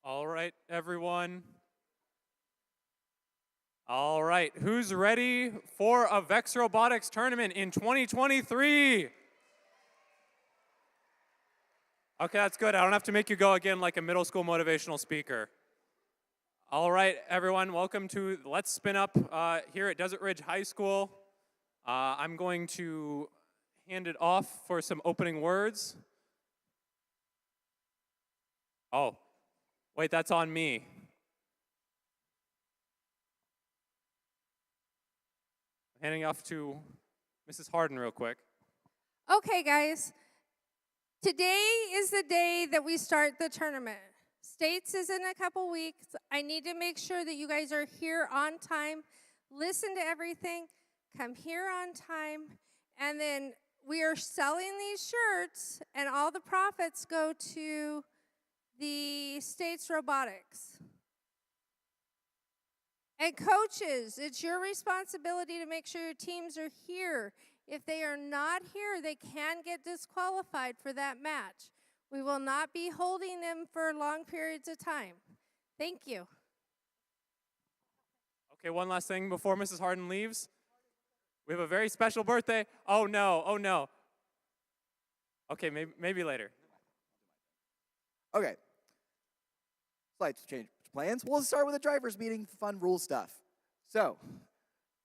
All right, everyone. All right, who's ready for a Vex Robotics tournament in 2023? Okay, that's good. I don't have to make you go again like a middle school motivational speaker. All right, everyone, welcome to Let's Spin Up here at Desert Ridge High School. I'm going to hand it off for some opening words. Oh, wait, that's on me. Handing off to Mrs. Harden real quick. Okay, guys. Today is the day that we start the tournament. States is in a couple weeks. I need to make sure that you guys are here on time. Listen to everything. Come here on time. And then we are selling these shirts, and all the profits go to the States Robotics. And coaches, it's your responsibility to make sure your teams are here. If they are not here, they can get disqualified for that match. We will not be holding them for long periods of time. Thank you. Okay, one last thing before Mrs. Harden leaves. We have a very special birthday. Oh no, oh no. Okay, maybe later. Okay. Slight change plans. We'll start with the drivers meeting, fun rule stuff. So,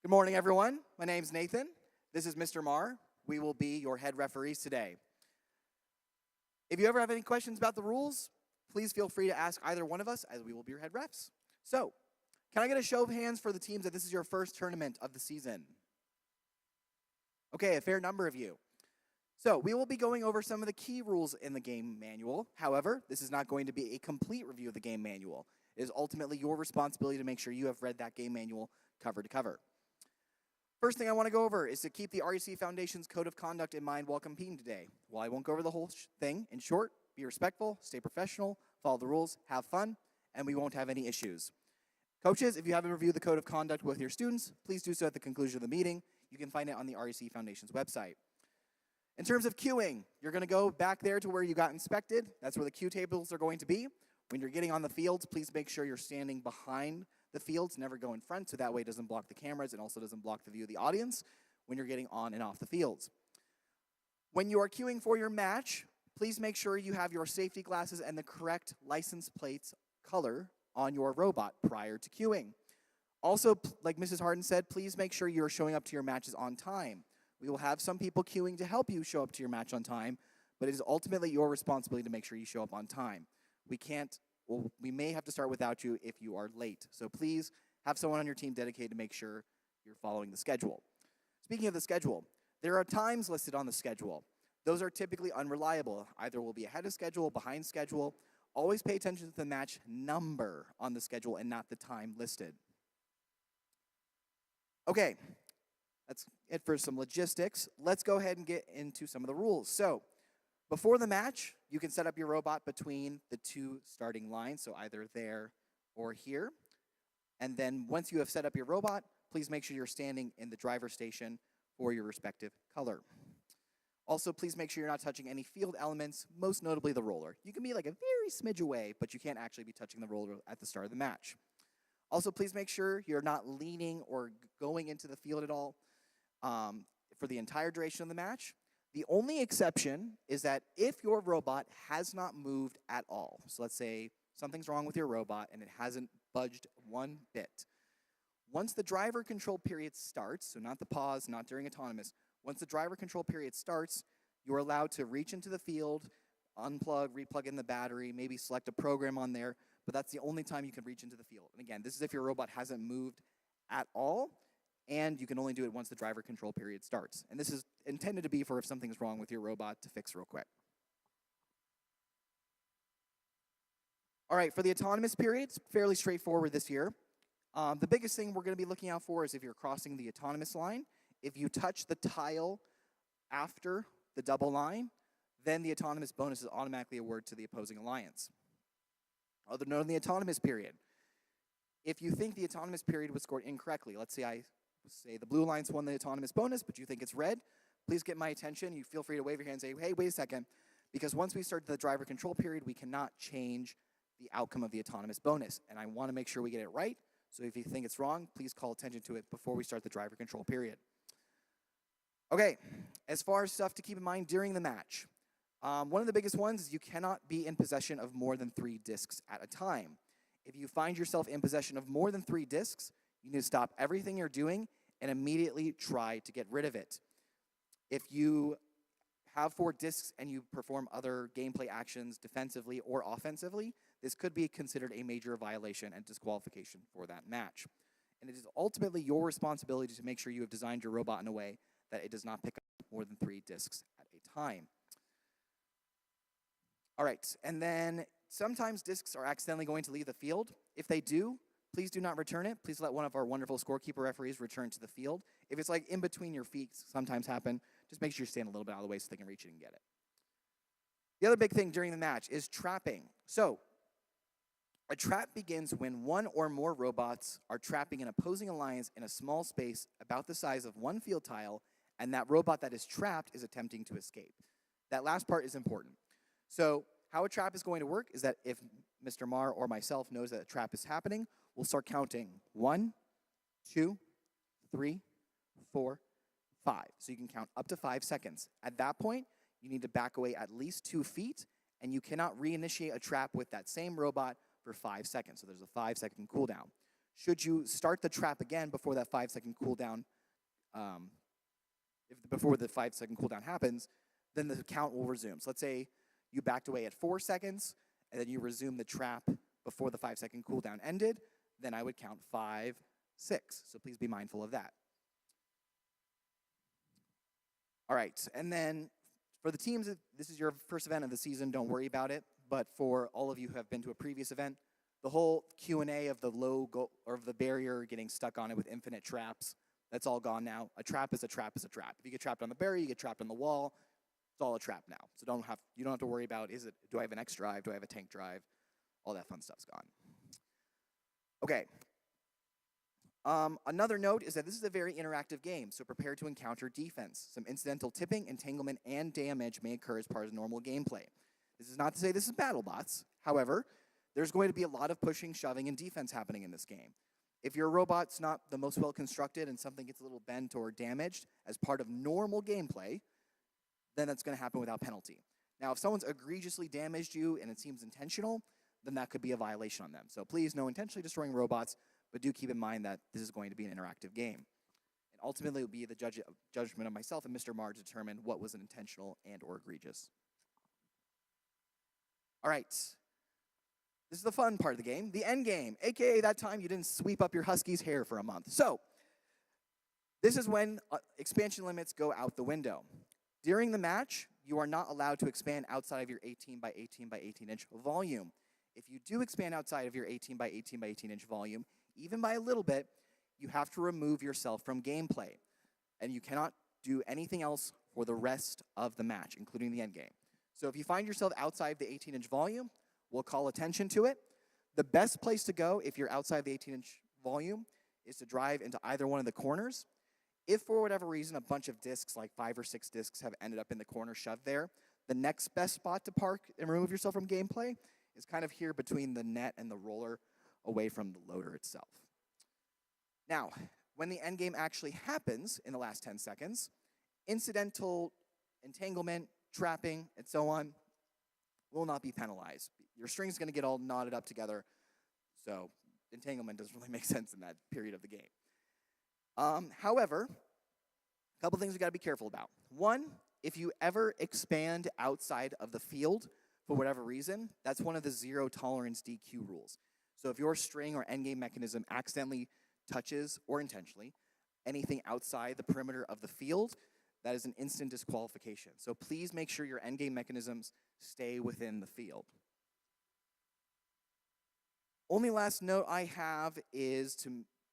good morning, everyone. My name's Nathan. This is Mr. Marr. We will be your head referees today. If you ever have any questions about the rules, please feel free to ask either one of us, as we will be your head refs. So, can I get a show of hands for the teams that this is your first tournament of the season? Okay, a fair number of you. So, we will be going over some of the key rules in the game manual. However, this is not going to be a complete review of the game manual. It is ultimately your responsibility to make sure you have read that game manual cover to cover. First thing I want to go over is to keep the REC Foundation's Code of Conduct in mind while competing today. While I won't go over the whole thing, in short, be respectful, stay professional, follow the rules, have fun, and we won't have any issues. Coaches, if you haven't reviewed the Code of Conduct with your students, please do so at the conclusion of the meeting. You can find it on the REC Foundation's website. In terms of queuing, you're going to go back there to where you got inspected. That's where the queue tables are going to be. When you're getting on the fields, please make sure you're standing behind the fields. Never go in front, so that way it doesn't block the cameras and also doesn't block the view of the audience when you're getting on and off the fields. When you are queuing for your match, please make sure you have your safety glasses and the correct license plates color on your robot prior to queuing. Also, like Mrs. Harden said, please make sure you're showing up to your matches on time. We will have some people queuing to help you show up to your match on time, but it is ultimately your responsibility to make sure you show up on time. We may have to start without you if you are late. So please have someone on your team dedicated to make sure you're following the schedule. Speaking of the schedule, there are times listed on the schedule. Those are typically unreliable. Either we'll be ahead of schedule, behind schedule. Always pay attention to the match number on the schedule and not the time listed. Okay, that's it for some logistics. Let's go ahead and get into some of the rules. So, before the match, you can set up your robot between the two starting lines, so either there or here. And then once you have set up your robot, please make sure you're standing in the driver's station for your respective color. Also, please make sure you're not touching any field elements, most notably the roller. You can be like a very smidge away, but you can't actually be touching the roller at the start of the match. Also, please make sure you're not leaning or going into the field at all for the entire duration of the match. The only exception is that if your robot has not moved at all, so let's say something's wrong with your robot and it hasn't budged one bit. Once the driver control period starts, so not the pause, not during autonomous, once the driver control period starts, you're allowed to reach into the field, unplug, replug in the battery, maybe select a program on there, but that's the only time you can reach into the field. And again, this is if your robot hasn't moved at all, and you can only do it once the driver control period starts. And this is intended to be for if something's wrong with your robot to fix real quick. All right, for the autonomous period, it's fairly straightforward this year. The biggest thing we're going to be looking out for is if you're crossing the autonomous line. If you touch the tile after the double line, then the autonomous bonus is automatically awarded to the opposing alliance. Other note on the autonomous period. If you think the autonomous period was scored incorrectly, let's say the blue alliance won the autonomous bonus, but you think it's red, please get my attention. You feel free to wave your hand and say, hey, wait a second, because once we start the driver control period, we cannot change the outcome of the autonomous bonus. And I want to make sure we get it right. So if you think it's wrong, please call attention to it before we start the driver control period. Okay, as far as stuff to keep in mind during the match, one of the biggest ones is you cannot be in possession of more than 3 discs at a time. If you find yourself in possession of more than 3 discs, you need to stop everything you're doing and immediately try to get rid of it. If you have 4 discs and you perform other gameplay actions defensively or offensively, this could be considered a major violation and disqualification for that match. And it is ultimately your responsibility to make sure you have designed your robot in a way that it does not pick up more than 3 discs at a time. All right, and then sometimes discs are accidentally going to leave the field. If they do, please do not return it. Please let one of our wonderful scorekeeper referees return to the field. If it's like in between your feet, sometimes happen, just make sure you stand a little bit out of the way so they can reach it and get it. The other big thing during the match is trapping. So, a trap begins when 1 or more robots are trapping an opposing alliance in a small space about the size of 1 field tile, and that robot that is trapped is attempting to escape. That last part is important. So, how a trap is going to work is that if Mr. Marr or myself knows that a trap is happening, we'll start counting 1, 2, 3, 4, 5. So you can count up to 5 seconds. At that point, you need to back away at least 2 feet, and you cannot reinitiate a trap with that same robot for 5 seconds. So there's a 5-second cooldown. Should you start the trap again before that 5-second cooldown, before the 5-second cooldown happens, then the count will resume. So let's say you backed away at 4 seconds, and then you resume the trap before the 5-second cooldown ended, then I would count 5, 6. So please be mindful of that. All right, and then for the teams, this is your first event of the season, don't worry about it. But for all of you who have been to a previous event, the whole Q&A of the low or of the barrier getting stuck on it with infinite traps, that's all gone now. A trap is a trap is a trap. If you get trapped on the barrier, you get trapped on the wall, it's all a trap now. So you don't have to worry about, do I have an X drive, do I have a tank drive? All that fun stuff's gone. Okay. Another note is that this is a very interactive game, so prepare to encounter defense. Some incidental tipping, entanglement, and damage may occur as part of normal gameplay. This is not to say this is BattleBots. However, there's going to be a lot of pushing, shoving, and defense happening in this game. If your robot's not the most well-constructed and something gets a little bent or damaged as part of normal gameplay, then that's going to happen without penalty. Now, if someone's egregiously damaged you and it seems intentional, then that could be a violation on them. So please, no intentionally destroying robots, but do keep in mind that this is going to be an interactive game. And ultimately, it will be the judgment of myself and Mr. Marr to determine what was an intentional and or egregious. All right. This is the fun part of the game, the end game, aka that time you didn't sweep up your husky's hair for a month. So, this is when expansion limits go out the window. During the match, you are not allowed to expand outside of your 18 by 18 by 18 inch volume. If you do expand outside of your 18 by 18 by 18 inch volume, even by a little bit, you have to remove yourself from gameplay. And you cannot do anything else for the rest of the match, including the end game. So if you find yourself outside the 18 inch volume, we'll call attention to it. The best place to go if you're outside the 18 inch volume is to drive into either one of the corners. If for whatever reason a bunch of discs, like 5 or 6 discs, have ended up in the corner shoved there, the next best spot to park and remove yourself from gameplay is kind of here between the net and the roller, away from the loader itself. Now, when the end game actually happens in the last 10 seconds, incidental entanglement, trapping, and so on will not be penalized. Your string's going to get all knotted up together, so entanglement doesn't really make sense in that period of the game. However, a couple things we got to be careful about. One, if you ever expand outside of the field for whatever reason, that's one of the zero tolerance DQ rules. So if your string or endgame mechanism accidentally touches, or intentionally, anything outside the perimeter of the field, that is an instant disqualification. So please make sure your endgame mechanisms stay within the field. Only last note I have is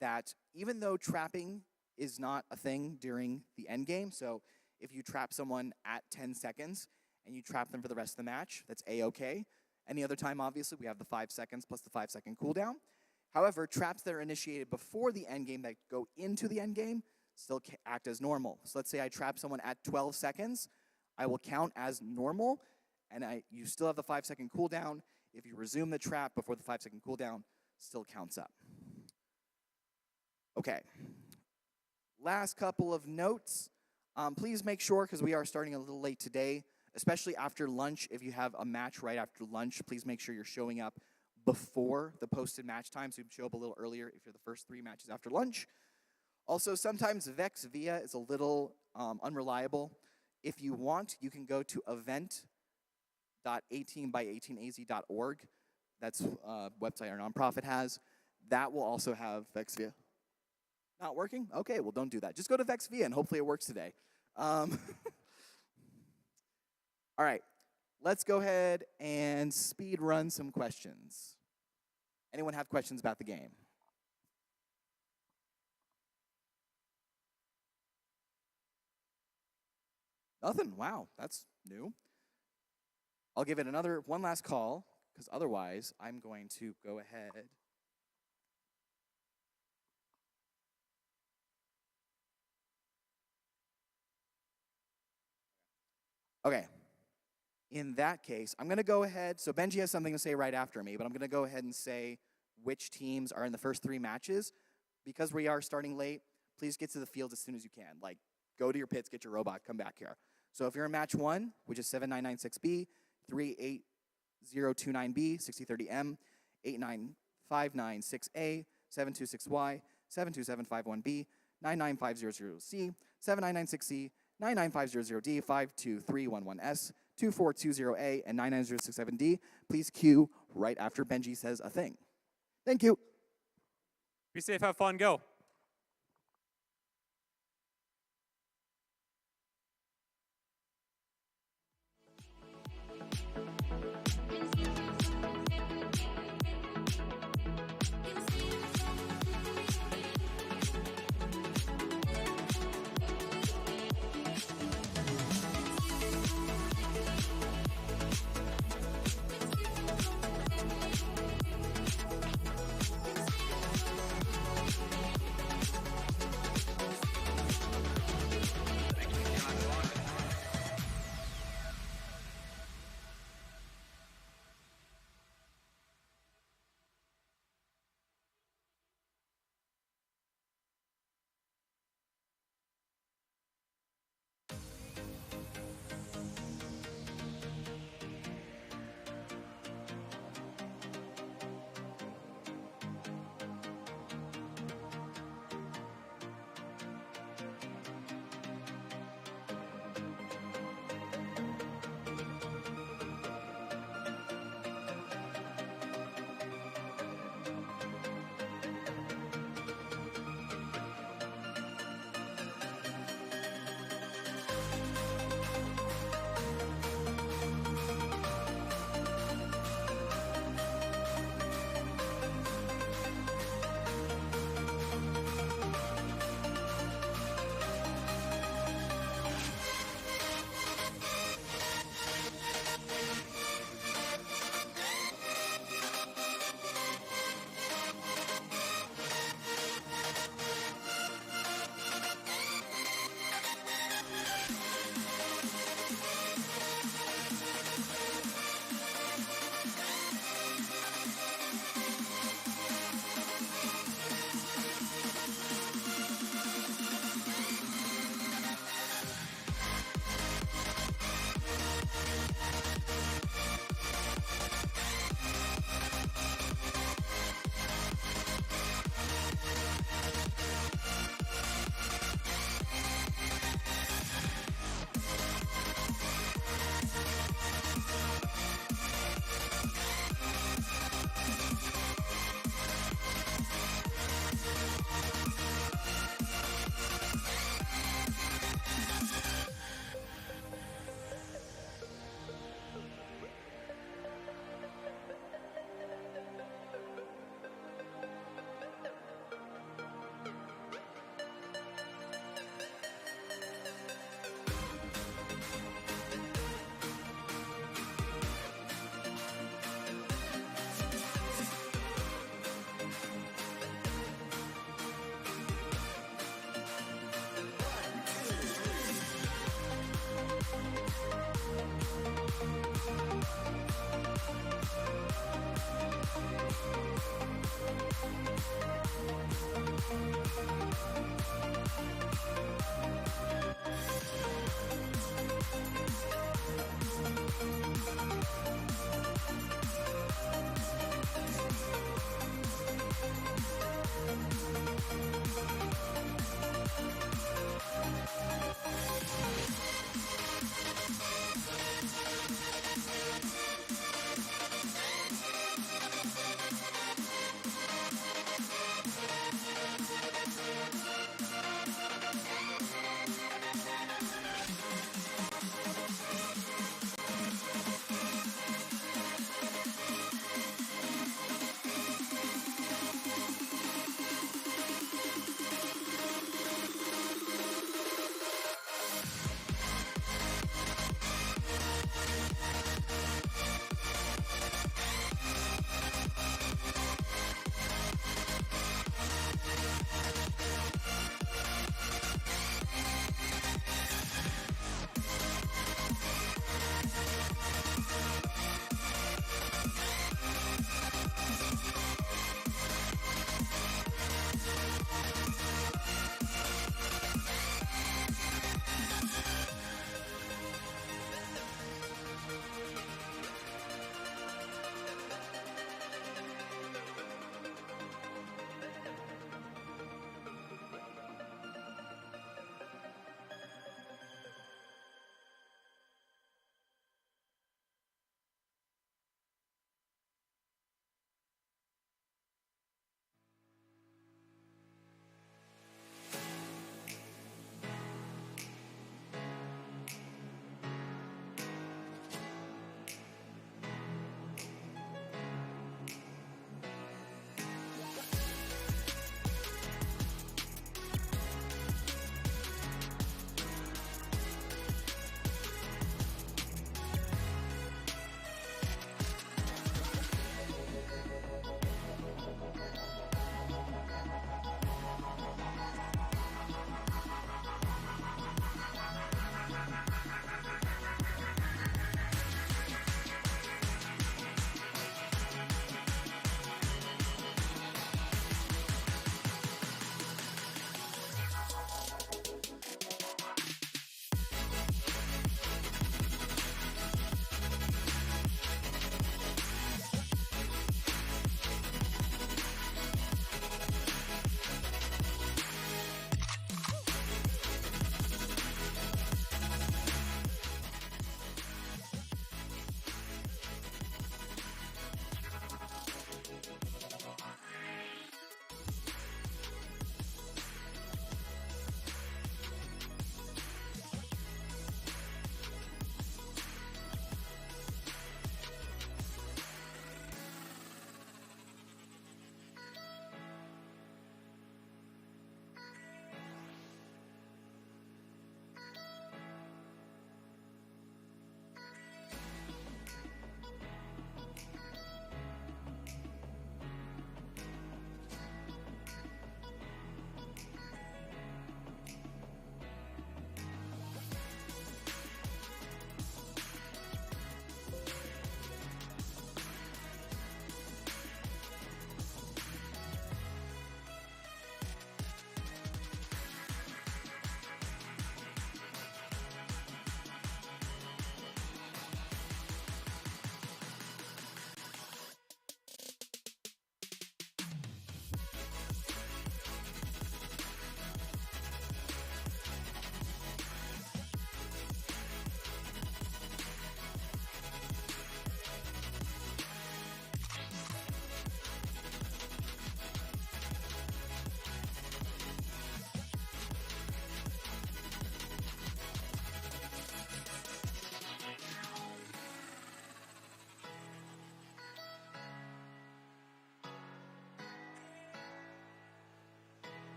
that even though trapping is not a thing during the endgame, so if you trap someone at 10 seconds and you trap them for the rest of the match, that's A-okay. Any other time, obviously, we have the 5 seconds plus the 5-second cooldown. However, traps that are initiated before the endgame that go into the endgame still act as normal. So let's say I trap someone at 12 seconds, I will count as normal, and you still have the 5-second cooldown. If you resume the trap before the 5-second cooldown, still counts up. Okay. Last couple of notes. Please make sure, because we are starting a little late today, especially after lunch, if you have a match right after lunch, please make sure you're showing up before the posted match time, so you show up a little earlier if you're the first 3 matches after lunch. Also, sometimes Vex Via is a little unreliable. If you want, you can go to event.18by18az.org. That's a website our nonprofit has. That will also have Vex Via. Not working? Okay, well, don't do that. Just go to Vex Via, and hopefully it works today. All right, let's go ahead and speed run some questions. Anyone have questions about the game? Nothing? Wow, that's new. I'll give it one last call, because otherwise I'm going to go ahead. Okay. In that case, I'm going to go ahead. So Benji has something to say right after me, but I'm going to go ahead and say which teams are in the first 3 matches. Because we are starting late, please get to the field as soon as you can. Like, go to your pits, get your robot, come back here. So if you're in match 1, which is 7996B, 38029B, 6030M, 89596A, 726Y, 72751B, 99500C, 7996C, 99500D, 52311S, 2420A, and 99067D. Please queue right after Benji says a thing. Thank you. Be safe, have fun, go.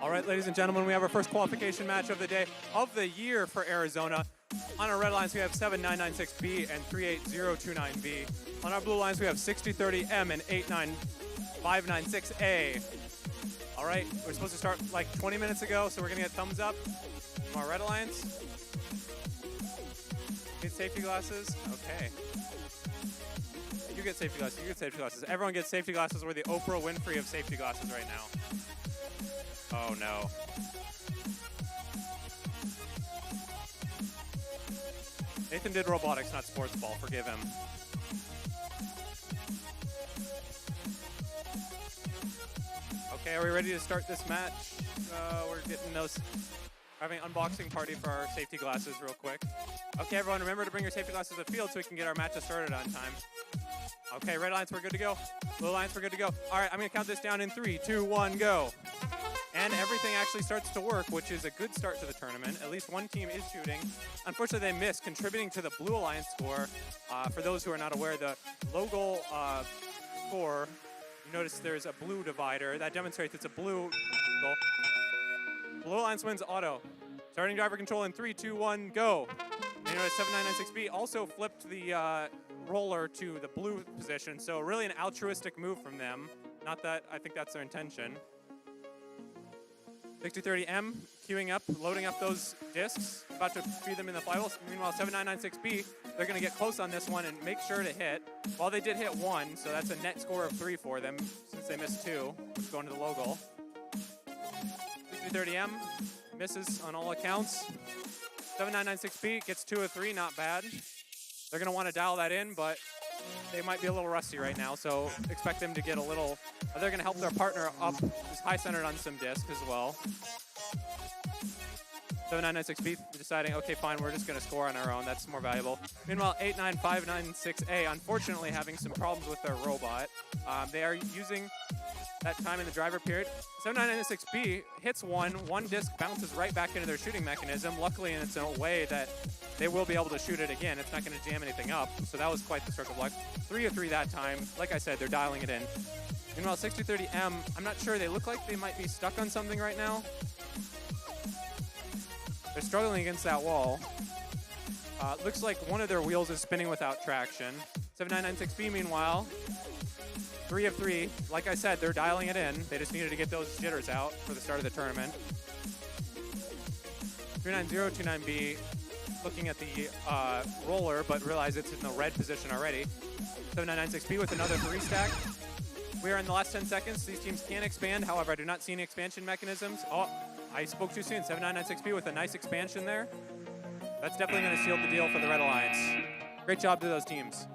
All right, ladies and gentlemen, we have our first qualification match of the day, of the year for Arizona. On our red lines, we have 7996B and 38029B. On our blue lines, we have 6030M and 89596A. All right, we're supposed to start like 20 minutes ago, so we're gonna get thumbs up from our red lines. Get safety glasses, okay. You get safety glasses, you get safety glasses. Everyone gets safety glasses. We're the Oprah Winfrey of safety glasses right now. Oh no. Nathan did robotics, not sports ball. Forgive him. Okay, are we ready to start this match? We're getting those, having an unboxing party for our safety glasses real quick. Okay, everyone, remember to bring your safety glasses to the field so we can get our matches started on time. Okay, red lines, we're good to go. Blue lines, we're good to go. All right, I'm gonna count this down in 3, 2, 1, go. And everything actually starts to work, which is a good start to the tournament. At least one team is shooting. Unfortunately, they missed, contributing to the Blue Alliance score. For those who are not aware, the logo score, you notice there's a blue divider. That demonstrates it's a blue goal. Blue Alliance wins auto. Starting driver control in 3, 2, 1, go. And you notice 7996B also flipped the roller to the blue position, so really an altruistic move from them. Not that I think that's their intention. 6030M queuing up, loading up those discs, about to feed them in the flywheel. Meanwhile, 7996B, they're going to get close on this one and make sure to hit. Well, they did hit 1, so that's a net score of 3 for them since they missed 2, which is going to the low goal. 6030M misses on all accounts. 7996B gets 2 of 3, not bad. They're going to want to dial that in, but they might be a little rusty right now, so expect them to get a little. They're going to help their partner up, who's high-centered on some disc as well. 7996B deciding, okay, fine, we're just going to score on our own. That's more valuable. Meanwhile, 89596A, unfortunately, having some problems with their robot. They are using that time in the driver period. 7996B hits one disc bounces right back into their shooting mechanism. Luckily, it's in a way that they will be able to shoot it again. It's not going to jam anything up, so that was quite the stroke of luck. 3 of 3 that time. Like I said, they're dialing it in. Meanwhile, 6030M, I'm not sure. They look like they might be stuck on something right now. They're struggling against that wall. Looks like one of their wheels is spinning without traction. 7996B, meanwhile, 3 of 3. Like I said, they're dialing it in. They just needed to get those jitters out for the start of the tournament. 39029B looking at the roller, but realize it's in the red position already. 7996B with another 3 stack. We are in the last 10 seconds. These teams can expand. However, I do not see any expansion mechanisms. Oh, I spoke too soon. 7996B with a nice expansion there. That's definitely going to seal the deal for the Red Alliance. Great job to those teams.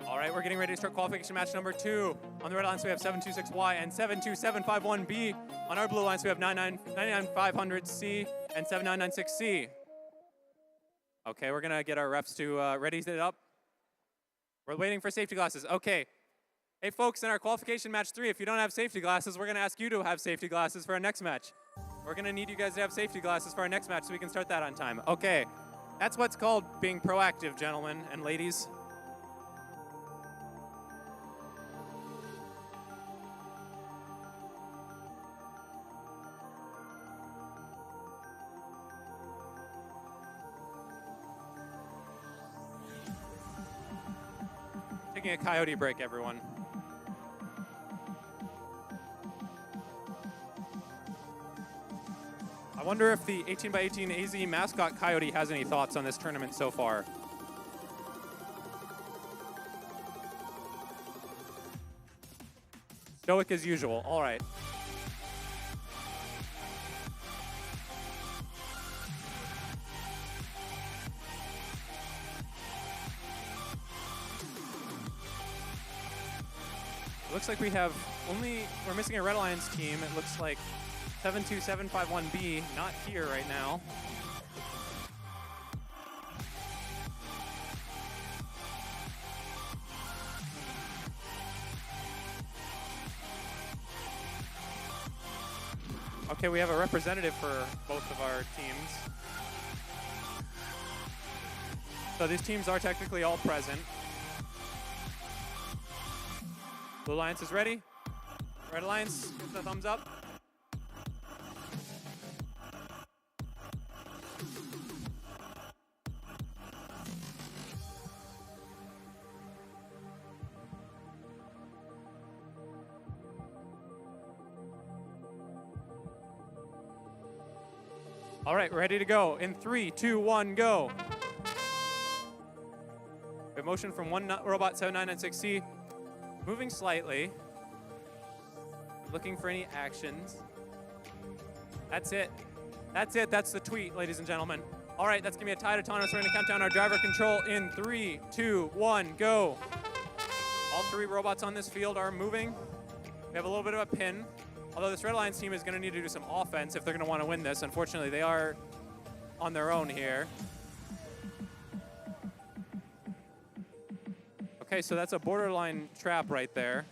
All right, we're getting ready to start qualification match number 2. On the Red Alliance, we have 726Y and 72751B. On our Blue Alliance, we have 99500C and 7996C. Okay, we're going to get our refs to ready it up. We're waiting for safety glasses. Okay. Hey, folks, in our qualification match 3, if you don't have safety glasses, we're going to ask you to have safety glasses for our next match. We're going to need you guys to have safety glasses for our next match so we can start that on time. Okay. That's what's called being proactive, gentlemen and ladies. Taking a coyote break, everyone. I wonder if the 18x18 AZ mascot coyote has any thoughts on this tournament so far. Stoic as usual. All right. Looks like we're missing a Red Alliance team. It looks like 72751B, not here right now. Okay, we have a representative for both of our teams. So these teams are technically all present. Blue Alliance is ready. Red Alliance, give the thumbs up. All right, ready to go. In 3, 2, 1, go. We have motion from one robot 7996C, moving slightly, looking for any actions. That's it. That's it. That's the tweet, ladies and gentlemen. All right, that's gonna be a tied autonomous. We're gonna count down our driver control in 3, 2, 1, go. All 3 robots on this field are moving. We have a little bit of a pin. Although this Red Alliance team is going to need to do some offense if they're going to want to win this. Unfortunately, they are on their own here. Okay, so that's a borderline trap right there.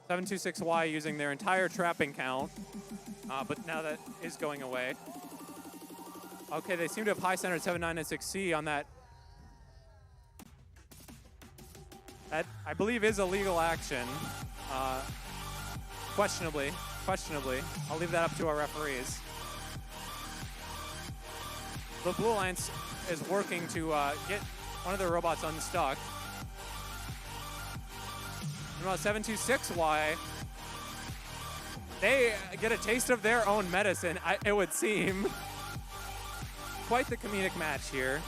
726Y using their entire trapping count, but now that is going away. Okay, they seem to have high-centered 7996C on that. That, I believe, is a legal action. Questionably. I'll leave that up to our referees. The Blue Alliance is working to get one of their robots unstuck. Meanwhile, 726Y, they get a taste of their own medicine, it would seem. Quite the comedic match here.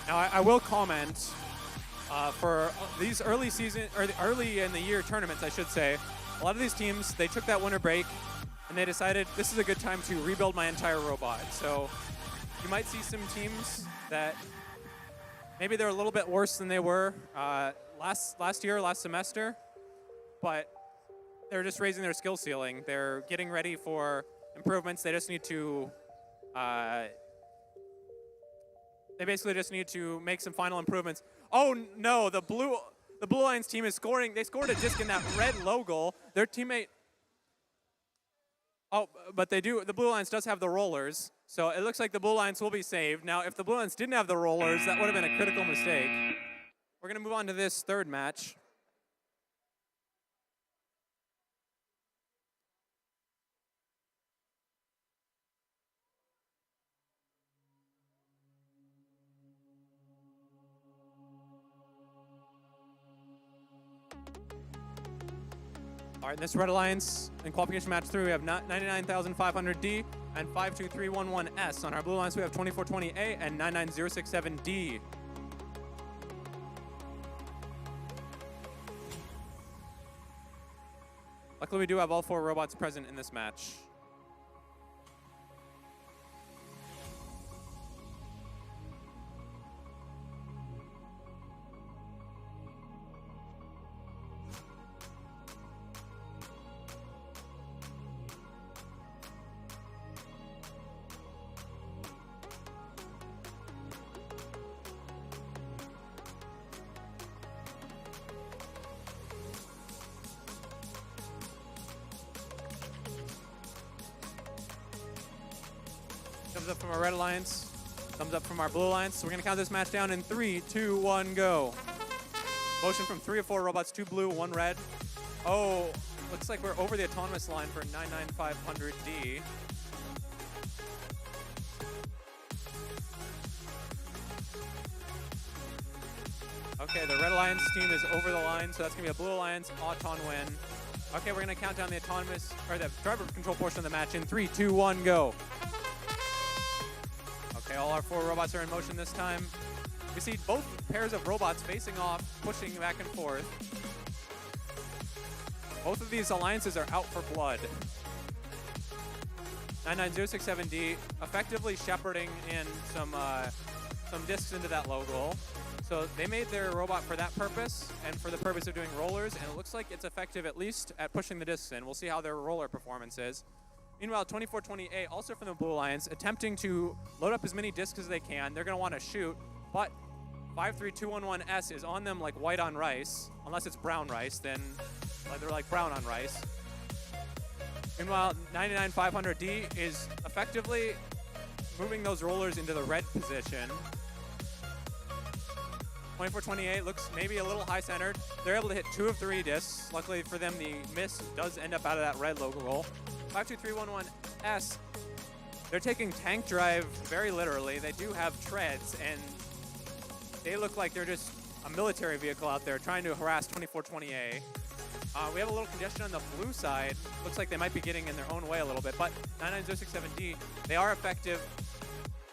Now, I will comment. For these early season, or the early in the year tournaments, I should say, a lot of these teams, they took that winter break and they decided this is a good time to rebuild my entire robot. So you might see some teams that maybe they're a little bit worse than they were last semester, but they're just raising their skill ceiling. They're getting ready for improvements. They just need to they basically just need to make some final improvements. Oh no, the Blue Alliance team is scoring. They scored a disc in that red logo. Their teammate. Oh, but they do. The Blue Alliance does have the rollers, so it looks like the Blue Alliance will be saved. Now, if the Blue Alliance didn't have the rollers, that would have been a critical mistake. We're gonna move on to this third match. All right, in this Red Alliance, in qualification match 3, we have 99,500D and 52311S. On our Blue Alliance, we have 2420A and 99067D. Luckily, we do have all 4 robots present in this match. Thumbs up from our Red Alliance. Thumbs up from our Blue Alliance. So we're going to count this match down in 3, 2, 1, go. Motion from 3 of 4 robots, 2 blue, 1 red. Oh, looks like we're over the autonomous line for 99500D. Okay, the Red Alliance team is over the line, so that's going to be a Blue Alliance Auton win. Okay, we're going to count down the autonomous, or the driver control portion of the match in 3, 2, 1, go. Okay, all our 4 robots are in motion this time. We see both pairs of robots facing off, pushing back and forth. Both of these alliances are out for blood. 99067D effectively shepherding in some discs into that logo. So they made their robot for that purpose and for the purpose of doing rollers, and it looks like it's effective at least at pushing the discs in. We'll see how their roller performance is. Meanwhile, 2420A, also from the Blue Alliance, attempting to load up as many discs as they can. They're going to want to shoot, but 53211S is on them like white on rice. Unless it's brown rice, then Like they're like brown on rice. Meanwhile, 99-500D is effectively moving those rollers into the red position. 24-28 looks maybe a little high-centered. They're able to hit 2 of 3 discs. Luckily for them, the miss does end up out of that red logo roll. 52311S, they're taking tank drive very literally. They do have treads, and they look like they're just a military vehicle out there trying to harass 24-20A. We have a little congestion on the blue side. Looks like they might be getting in their own way a little bit, but 99067D, they are effective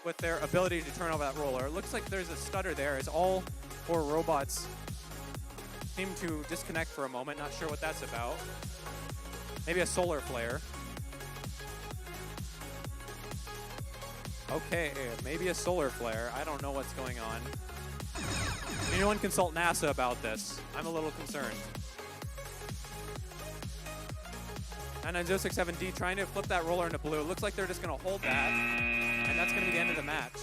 with their ability to turn over that roller. It looks like there's a stutter there as all 4 robots seem to disconnect for a moment. Not sure what that's about. Maybe a solar flare. Okay, maybe a solar flare. I don't know what's going on. Anyone consult NASA about this? I'm a little concerned. 99067D trying to flip that roller into blue. It looks like they're just going to hold that, and that's going to be the end of the match.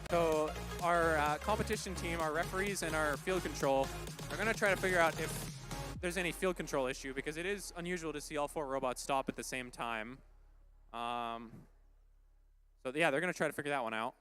So our competition team, our referees, and our field control are going to try to figure out if there's any field control issue, because it is unusual to see all 4 robots stop at the same time. So yeah, they're going to try to figure that one out.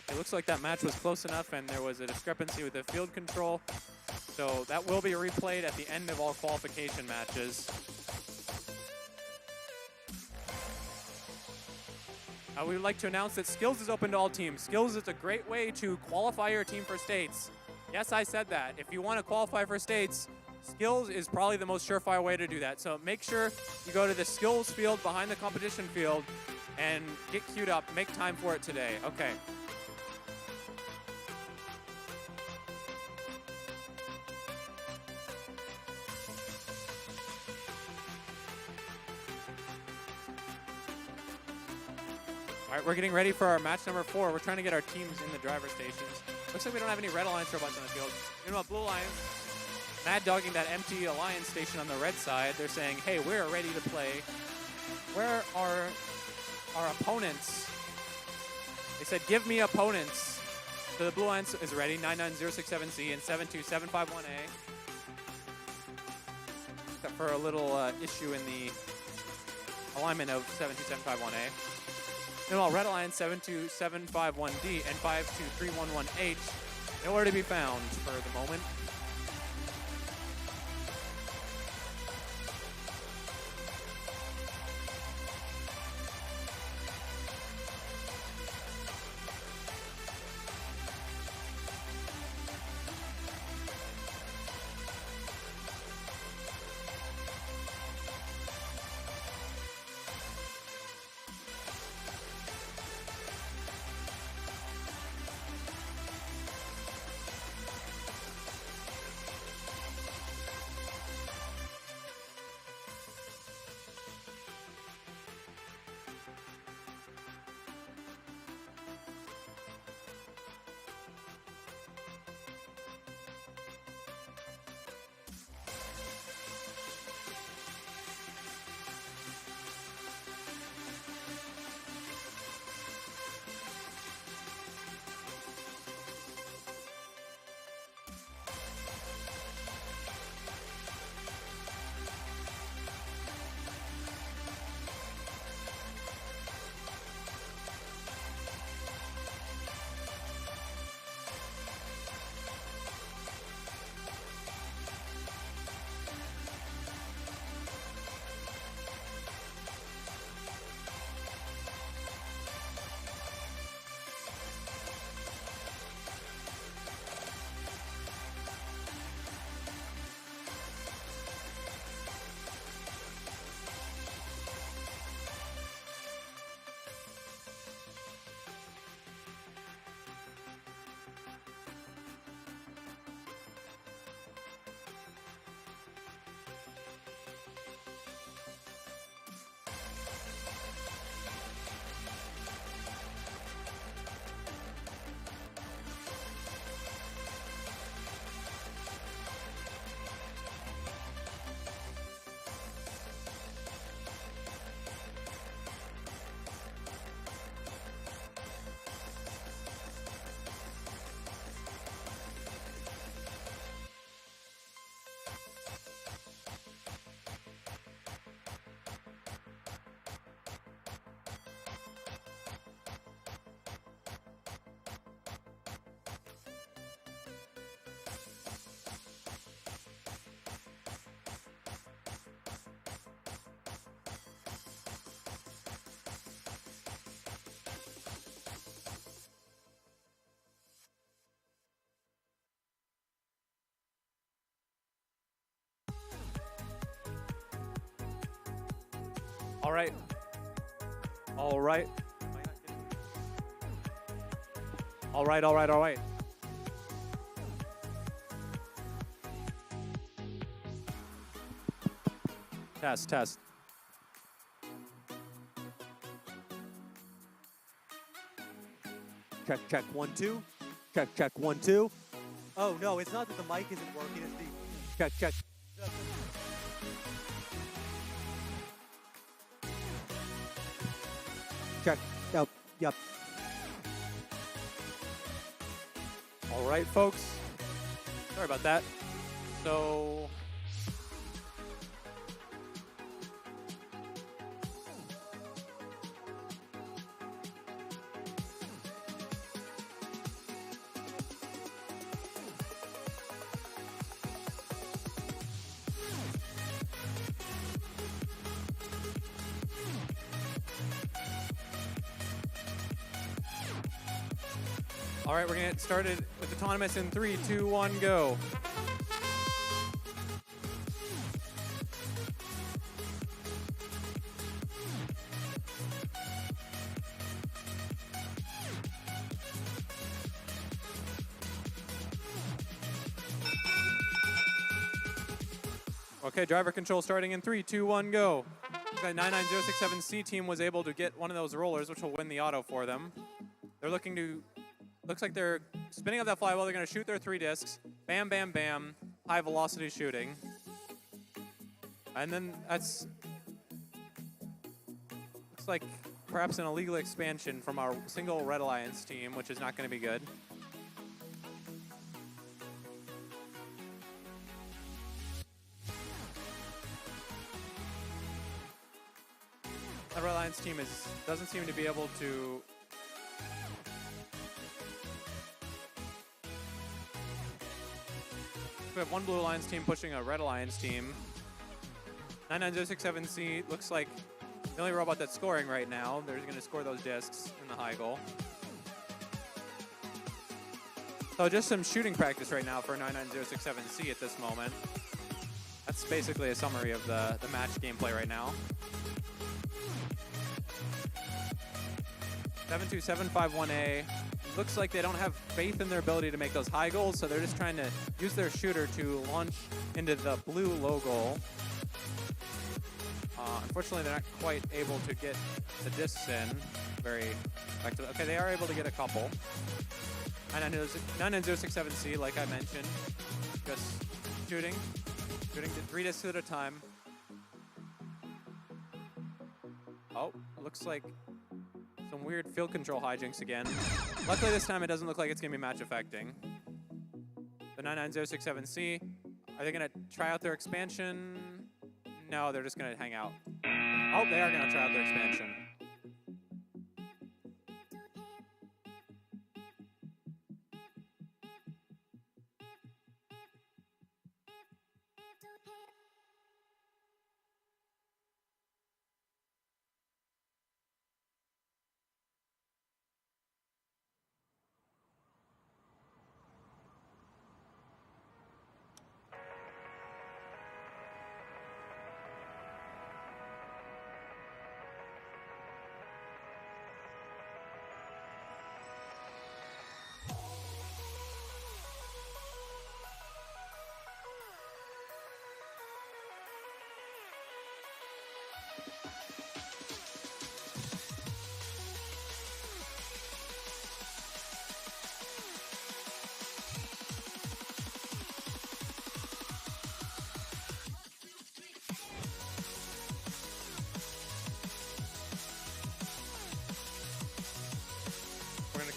It looks like that match was close enough, and there was a discrepancy with the field control. So that will be replayed at the end of all qualification matches. We would like to announce that Skills is open to all teams. Skills is a great way to qualify your team for states. Yes, I said that. If you want to qualify for states, Skills is probably the most surefire way to do that. So make sure you go to the Skills field behind the competition field and get queued up. Make time for it today. Okay. All right, we're getting ready for our match number 4. We're trying to get our teams in the driver stations. Looks like we don't have any Red Alliance robots on the field. Meanwhile, Blue Alliance, mad dogging that empty Alliance station on the red side. They're saying, hey, we're ready to play. Where are our opponents? They said, give me opponents. So the Blue Alliance is ready, 99067C and 72751A. Except for a little issue in the alignment of 72751A. Meanwhile, Red Alliance 72751D and 52311H nowhere to be found for the moment. All right. All right. All right, all right, all right. Test, test. Check, check, 1, 2. Check, check, 1, 2. Oh, no, it's not that the mic isn't working, it's the... Check, check. Check. Yep, yep. All right, folks. Sorry about that. So... All right, we're gonna get started with autonomous in 3, 2, 1, go. Okay, driver control starting in 3, 2, 1, go. The 99067C team was able to get one of those rollers, which will win the auto for them. They're looking to, looks like they're spinning up that flywheel. They're gonna shoot their 3 discs. Bam, bam, bam. High velocity shooting. And then that's, looks like perhaps an illegal expansion from our single Red Alliance team, which is not gonna be good. The Red Alliance team doesn't seem to be able to we have one Blue Alliance team pushing a Red Alliance team. 99067C looks like the only robot that's scoring right now. They're going to score those discs in the high goal. So just some shooting practice right now for 99067C at this moment. That's basically a summary of the match gameplay right now. 72751A. Looks like they don't have faith in their ability to make those high goals, so they're just trying to use their shooter to launch into the blue low goal. Unfortunately, they're not quite able to get the discs in very effectively. Okay, they are able to get a couple. 99067C, like I mentioned, just shooting 3 discs at a time. Oh, looks like some weird field control hijinks again. Luckily this time it doesn't look like it's gonna be match affecting. The 99067C, are they gonna try out their expansion? No, they're just gonna hang out. Oh, they are gonna try out their expansion.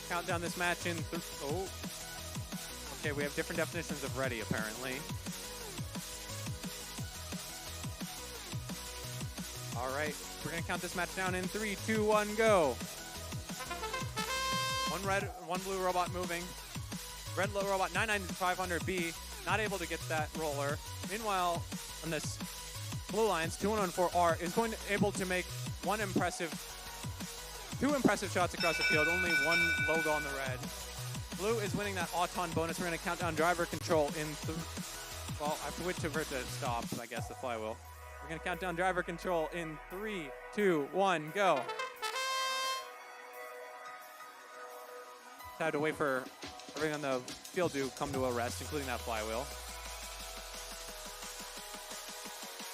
Count down this match in. Oh. Okay, we have different definitions of ready, apparently. All right, we're gonna count this match down in 3, 2, 1, go. One red, one blue robot moving. Red low robot 99500B, not able to get that roller. Meanwhile, on this Blue Alliance 2114R is able to make two impressive shots across the field, only one logo on the red. Blue is winning that Auton bonus. We're going to count down driver control in well, I have to wait for it to stop, I guess, the flywheel. We're going to count down driver control in 3, 2, 1, go. Had to wait for everything on the field to come to a rest, including that flywheel.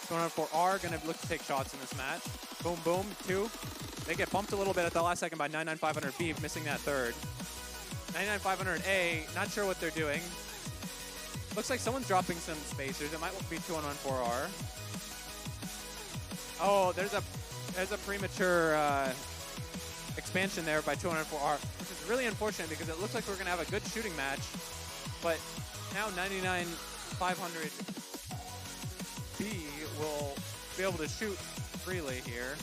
204R going to look to take shots in this match. Boom, boom, 2. They get bumped a little bit at the last second by 99500B, missing that third. 99500A, not sure what they're doing. Looks like someone's dropping some spacers. It might be 2114R. Oh, there's a premature expansion there by 204R, which is really unfortunate because it looks like we're going to have a good shooting match. But now 99500B will be able to shoot freely here.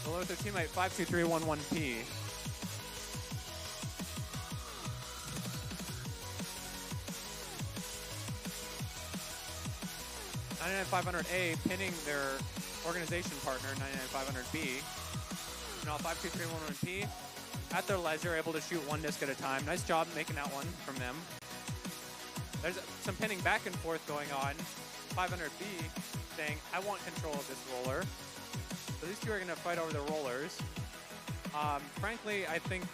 Below their teammate 52311P. 99500A pinning their organization partner, 99500B. Now 52311P at their leisure, able to shoot one disc at a time. Nice job making that one from them. There's some pinning back and forth going on. 500B saying, I want control of this roller. So these two are going to fight over the rollers. Frankly, I think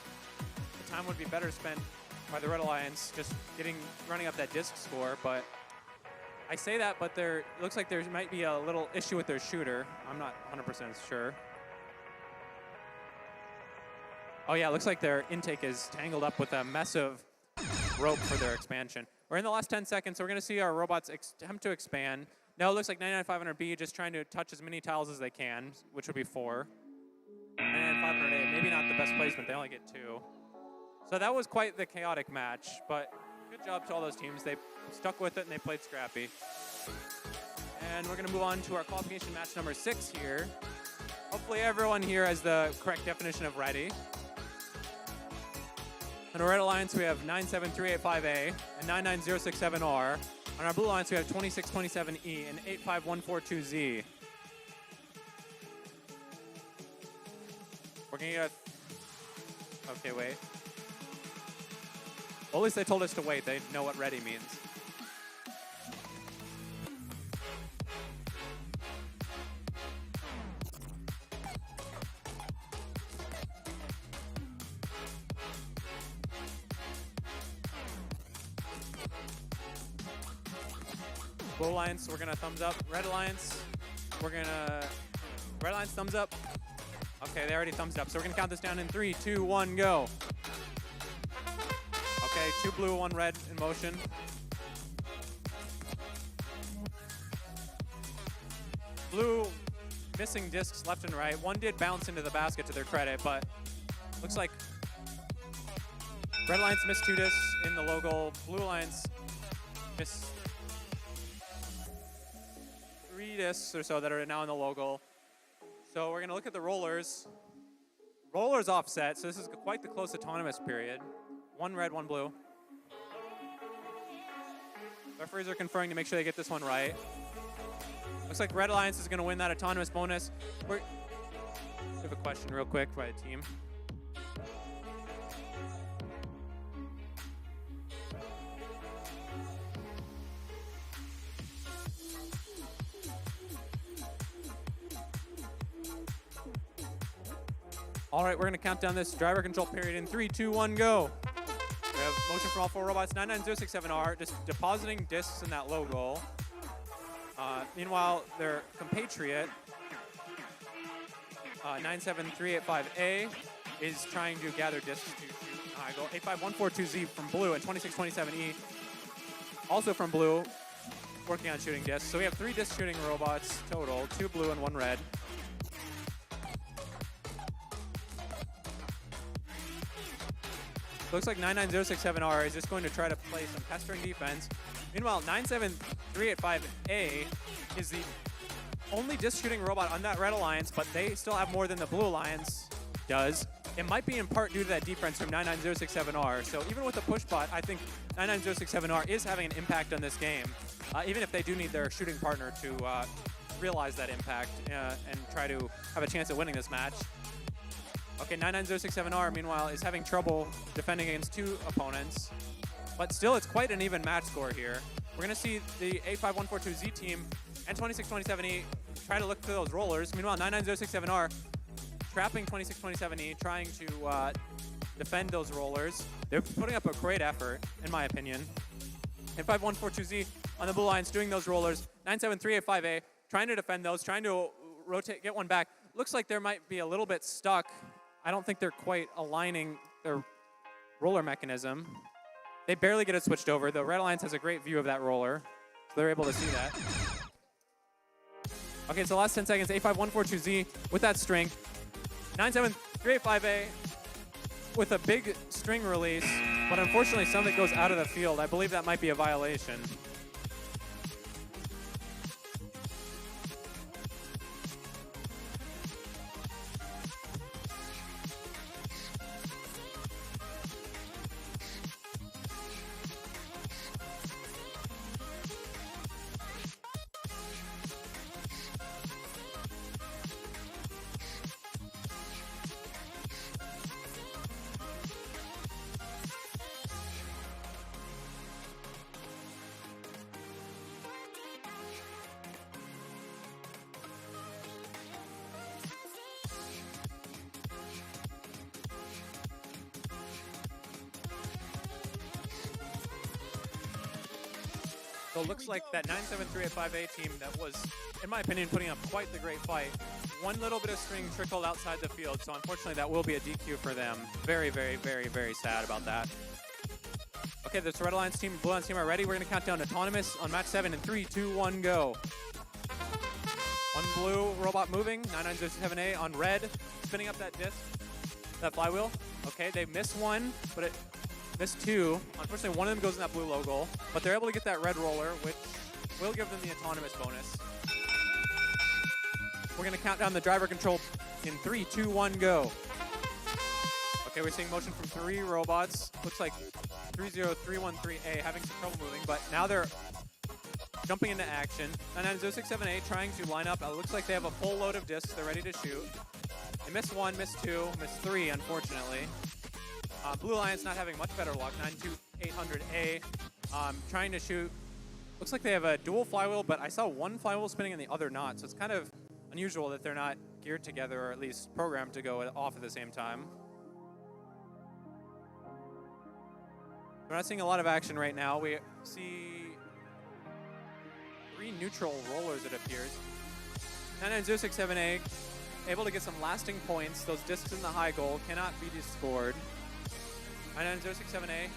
the time would be better spent by the Red Alliance just running up that disc score, but I say that, but it looks like there might be a little issue with their shooter. I'm not 100% sure. Oh yeah, it looks like their intake is tangled up with a mess of rope for their expansion. We're in the last 10 seconds, so we're going to see our robots attempt to expand. Now it looks like 99500B just trying to touch as many tiles as they can, which would be 4. 99500A, maybe not the best placement, they only get 2. So that was quite the chaotic match, but good job to all those teams. They stuck with it and they played scrappy. And we're going to move on to our qualification match number 6 here. Hopefully everyone here has the correct definition of ready. On our Red Alliance, we have 97385A and 99067R. On our Blue Alliance, we have 2627E and 85142Z. We're going to get a... Okay, wait. Well, at least they told us to wait. They know what ready means. Blue Alliance, we're gonna thumbs up. Red Alliance, Red Alliance thumbs up. Okay, they already thumbs up. So we're gonna count this down in 3, 2, 1, go. Okay, 2 blue, 1 red in motion. Blue missing discs left and right. One did bounce into the basket to their credit, but looks like Red Alliance missed 2 discs in the low goal. Blue Alliance missed 3 discs or so that are now in the low goal. So we're gonna look at the rollers. Rollers offset, so this is quite the close autonomous period. 1 red, 1 blue. Referees are conferring to make sure they get this one right. Looks like Red Alliance is going to win that autonomous bonus. We have a question real quick by the team. All right, we're going to count down this driver control period in 3, 2, 1, go. We have motion from all 4 robots. 99067R just depositing discs in that low goal. Meanwhile, their compatriot, 97385A, is trying to gather discs to shoot high goal. 85142Z from blue and 2627E, also from blue, working on shooting discs. So we have 3 disc shooting robots total, 2 blue and 1 red. Looks like 99067R is just going to try to play some pestering defense. Meanwhile, 97385A is the only disc shooting robot on that Red Alliance, but they still have more than the Blue Alliance does. It might be in part due to that defense from 99067R. So even with the push bot, I think 99067R is having an impact on this game, even if they do need their shooting partner to realize that impact and try to have a chance at winning this match. Okay, 99067R, meanwhile, is having trouble defending against 2 opponents. But still, it's quite an even match score here. We're going to see the 85142Z team and 2627E try to look for those rollers. Meanwhile, 99067R trapping 2627E, trying to defend those rollers. They're putting up a great effort, in my opinion. And 5142Z on the blue lines doing those rollers. 97385A trying to defend those, trying to rotate, get one back. Looks like there might be a little bit stuck. I don't think they're quite aligning their roller mechanism. They barely get it switched over. The Red Alliance has a great view of that roller, so they're able to see that. Okay, so last 10 seconds, 85142Z with that string. 97385A with a big string release, but unfortunately some of it goes out of the field. I believe that might be a violation. So it looks like that 97385A team that was, in my opinion, putting up quite the great fight. One little bit of string trickled outside the field, so unfortunately that will be a DQ for them. Very, very, very, very sad about that. Okay, the Red Alliance team, Blue Alliance team are ready. We're going to count down Autonomous on match 7 in 3, 2, 1, go. One blue robot moving, 99067A on red, spinning up that disc, that flywheel. Okay, they miss one, but it missed two. Unfortunately, one of them goes in that blue logo, but they're able to get that red roller, which will give them the autonomous bonus. We're going to count down the driver control in 3, 2, 1, go. Okay, we're seeing motion from 3 robots. Looks like 30313A having some trouble moving, but now they're jumping into action. 99067A trying to line up. It looks like they have a full load of discs. They're ready to shoot. They missed 1, missed 2, missed 3, unfortunately. Blue Alliance not having much better luck. 92800A trying to shoot. Looks like they have a dual flywheel, but I saw one flywheel spinning and the other not. So it's kind of unusual that they're not geared together, or at least programmed to go off at the same time. We're not seeing a lot of action right now. We see 3 neutral rollers, it appears. 99067A able to get some lasting points. Those discs in the high goal cannot be descored. 99067A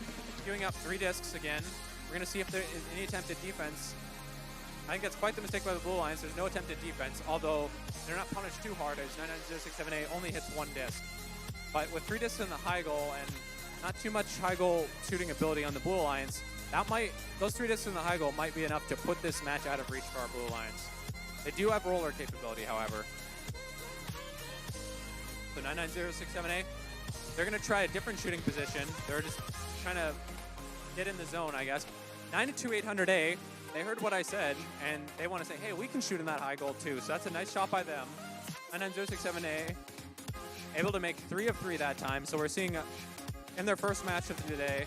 queuing up 3 discs again. We're going to see if there is any attempted defense. I think that's quite the mistake by the Blue Alliance. There's no attempted defense, although they're not punished too hard as 99067A only hits 1 disc. But with 3 discs in the high goal and not too much high goal shooting ability on the Blue Alliance, those 3 discs in the high goal might be enough to put this match out of reach for our Blue Alliance. They do have roller capability, however. So 99067A, they're going to try a different shooting position. They're just trying to get in the zone, I guess. 92800A, they heard what I said, and they want to say, hey, we can shoot in that high goal too. So that's a nice shot by them. 99067A, able to make 3 of 3 that time. So we're seeing, in their first match of the day,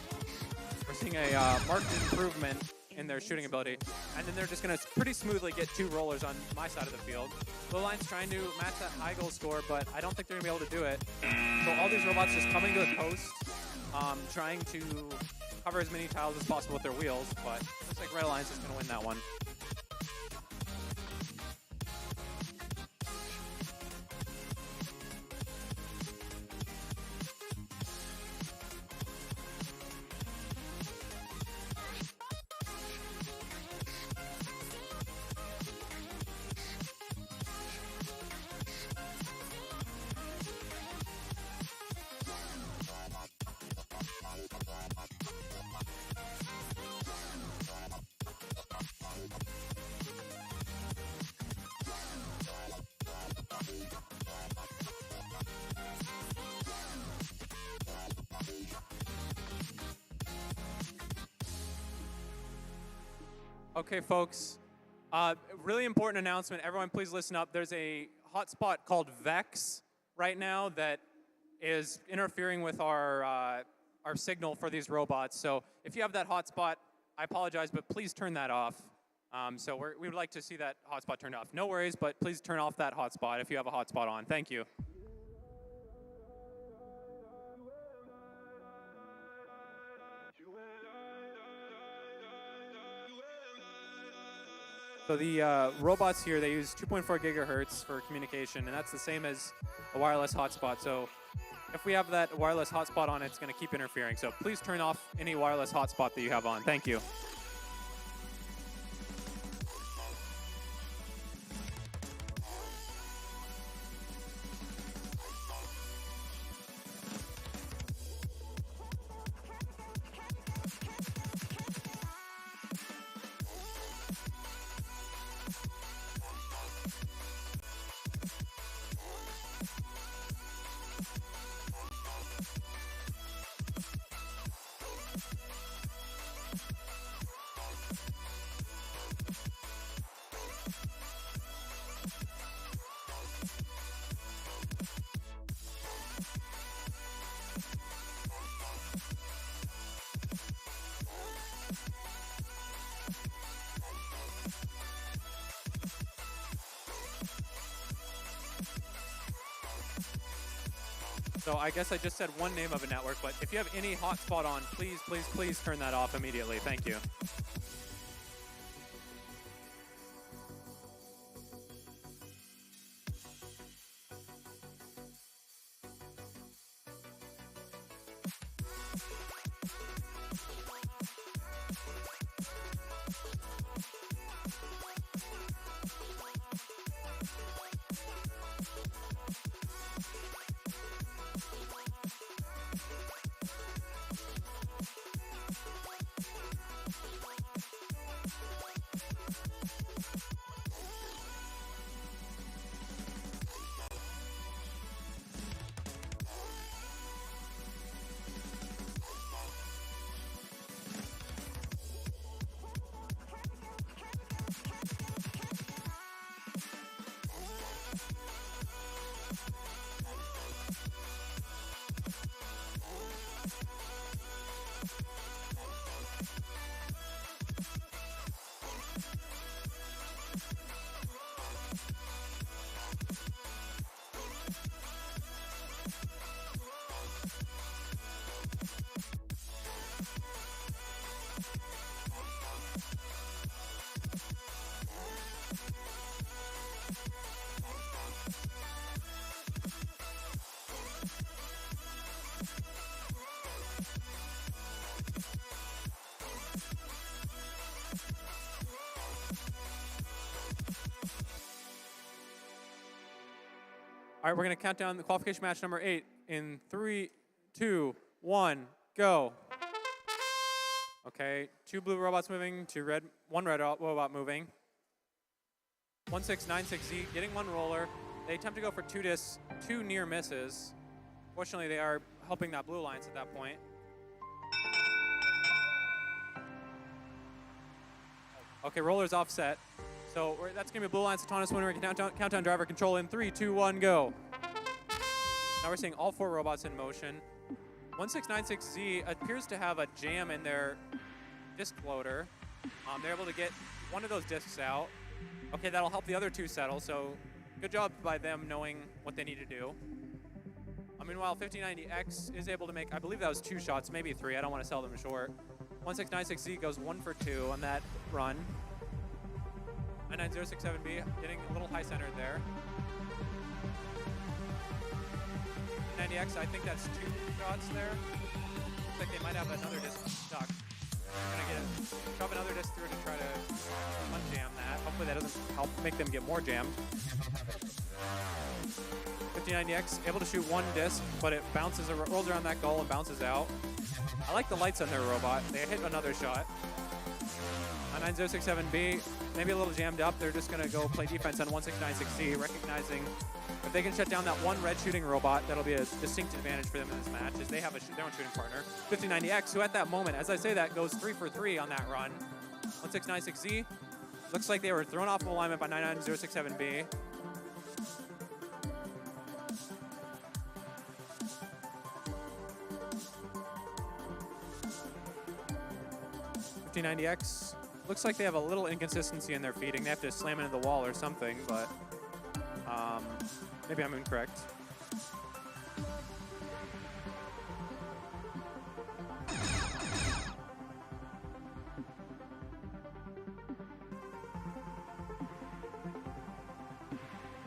we're seeing a marked improvement in their shooting ability. And then they're just going to pretty smoothly get 2 rollers on my side of the field. Blue Alliance trying to match that high goal score, but I don't think they're going to be able to do it. So all these robots just coming to the post, trying to cover as many tiles as possible with their wheels, but looks like Red Alliance is going to win that one. Okay, folks. Really important announcement. Everyone, please listen up. There's a hotspot called Vex right now that is interfering with our signal for these robots. So if you have that hotspot, I apologize, but please turn that off. So we would like to see that hotspot turned off. No worries, but please turn off that hotspot if you have a hotspot on. Thank you. So the robots here, they use 2.4 gigahertz for communication, and that's the same as a wireless hotspot. So if we have that wireless hotspot on, it's going to keep interfering. So please turn off any wireless hotspot that you have on. Thank you. So I guess I just said one name of a network, but if you have any hotspot on, please, please, please turn that off immediately. Thank you. All right, we're going to count down the qualification match number 8 in 3, 2, 1, go. Okay, 2 blue robots moving, 1 red robot moving. 1696Z getting 1 roller. They attempt to go for 2 discs, 2 near misses. Fortunately, they are helping that blue alliance at that point. Okay, roller's offset. So that's going to be a blue alliance autonomous winner. We can countdown driver control in 3, 2, 1, go. Now we're seeing all 4 robots in motion. 1696Z appears to have a jam in their disc loader. They're able to get 1 of those discs out. Okay, that'll help the other 2 settle, so good job by them knowing what they need to do. Meanwhile, 5090X is able to make, I believe that was 2 shots, maybe 3. I don't want to sell them short. 1696Z goes 1 for 2 on that run. 99067B getting a little high centered there. 90X, I think that's 2 shots there. Looks like they might have another disc stuck. They're gonna shove another disc through to try to unjam that. Hopefully that doesn't help make them get more jammed. 5090X able to shoot 1 disc, but it bounces, rolls around that goal and bounces out. I like the lights on their robot. They hit another shot. 9067B, maybe a little jammed up. They're just going to go play defense on 1696C, recognizing if they can shut down that 1 red shooting robot, that'll be a distinct advantage for them in this match, as they have their own shooting partner. 5090X, who at that moment, as I say that, goes 3 for 3 on that run. 1696Z, looks like they were thrown off of alignment by 99067B. $5090X Looks like they have a little inconsistency in their feeding. They have to slam into the wall or something, but maybe I'm incorrect.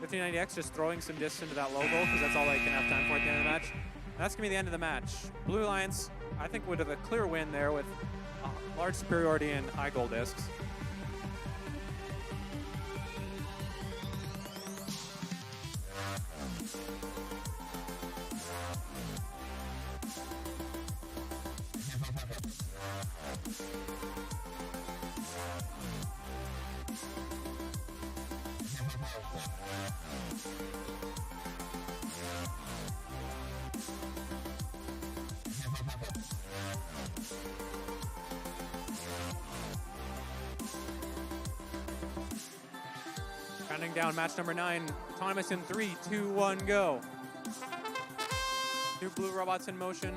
$1590X just throwing some discs into that logo because that's all they can have time for at the end of the match. And that's going to be the end of the match. Blue Alliance, I think, would have a clear win there with large superiority in high goal discs. Counting down match number 9, autonomous in 3, 2, 1, go. 2 blue robots in motion.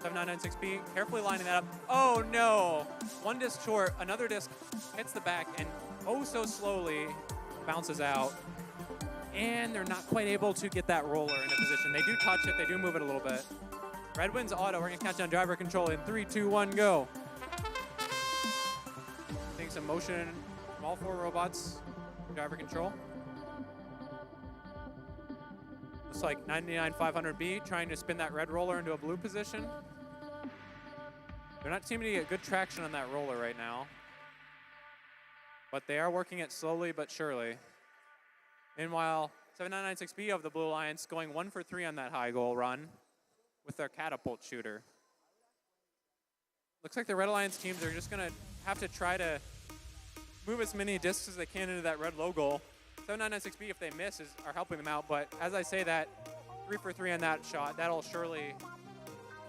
7996B, carefully lining that up. Oh no! 1 disc short, another disc hits the back and oh so slowly bounces out. And they're not quite able to get that roller into position. They do touch it, they do move it a little bit. Red wins auto, we're gonna count down driver control in 3, 2, 1, go. Seeing some motion from all 4 robots. Driver control. Looks like 99500B trying to spin that red roller into a blue position. They're not seeming to get good traction on that roller right now. But they are working it slowly but surely. Meanwhile, 7996B of the Blue Alliance going 1 for 3 on that high goal run with their catapult shooter. Looks like the Red Alliance teams are just gonna have to try to move as many discs as they can into that red low goal. 7996B, if they miss, are helping them out. But as I say that, 3 for 3 on that shot, that'll surely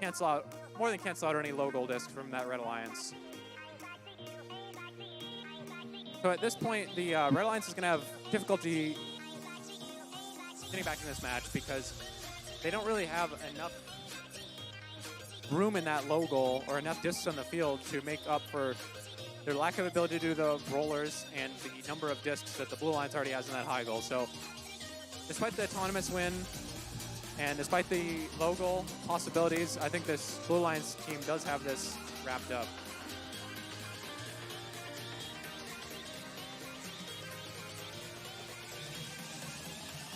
cancel out, more than cancel out any low goal discs from that Red Alliance. So at this point, the Red Alliance is going to have difficulty getting back in this match because they don't really have enough room in that low goal or enough discs on the field to make up for their lack of ability to do the rollers and the number of discs that the Blue Alliance already has in that high goal. So despite the autonomous win and despite the low goal possibilities, I think this Blue Alliance team does have this wrapped up.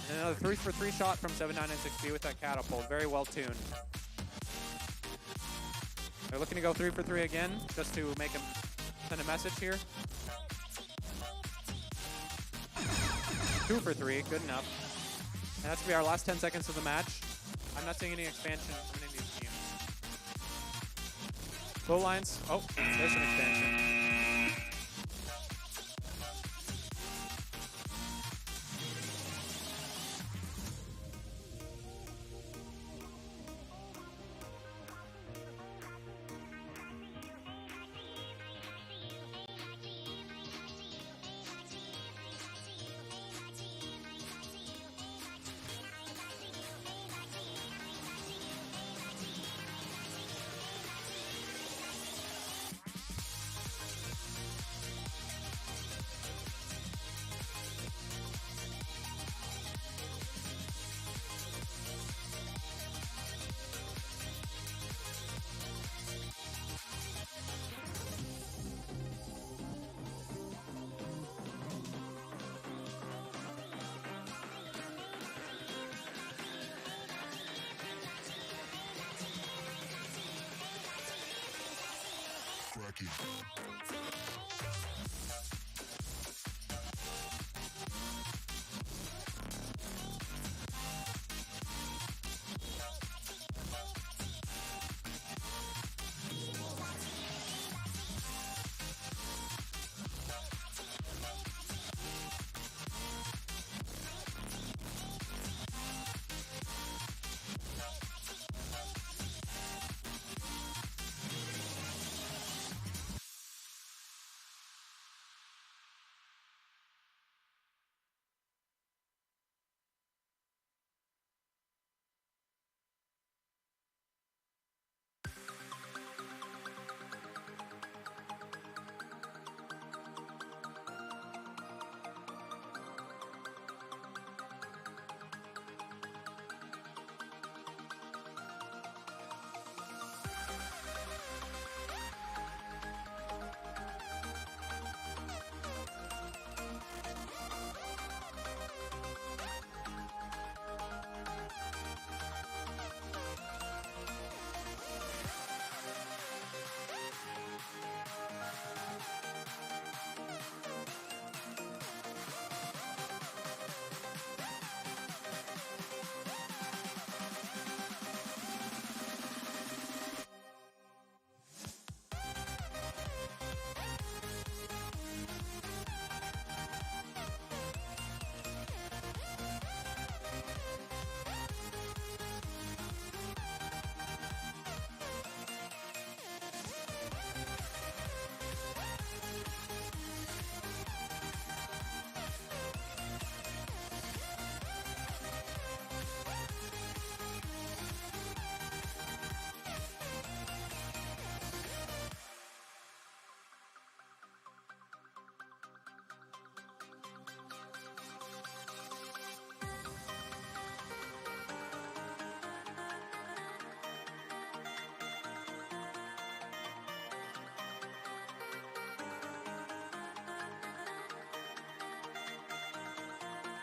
And another 3 for 3 shot from 7996B with that catapult, very well tuned. They're looking to go 3 for 3 again, just to make them send a message here. 2 for 3, good enough. And that's gonna be our last 10 seconds of the match. I'm not seeing any expansion from any of these teams. Blue Alliance, oh, there's some expansion.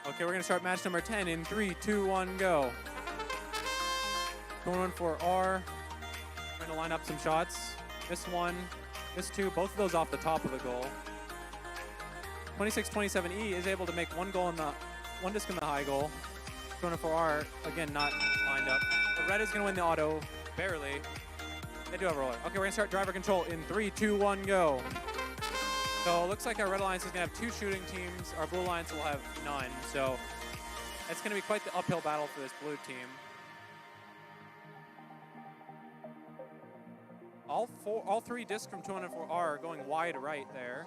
Okay, we're gonna start match number 10 in 3, 2, 1, go. Going on for R. Trying to line up some shots. Miss one, miss two, both of those off the top of the goal. 26-27E is able to make one disc in the high goal. Going on for R, again, not lined up. The red is gonna win the auto, barely. They do have a roller. Okay, we're gonna start driver control in 3, 2, 1, go. So it looks like our red alliance is gonna have 2 shooting teams. Our blue alliance will have none. So it's gonna be quite the uphill battle for this blue team. All 3 discs from 204R are going wide right there.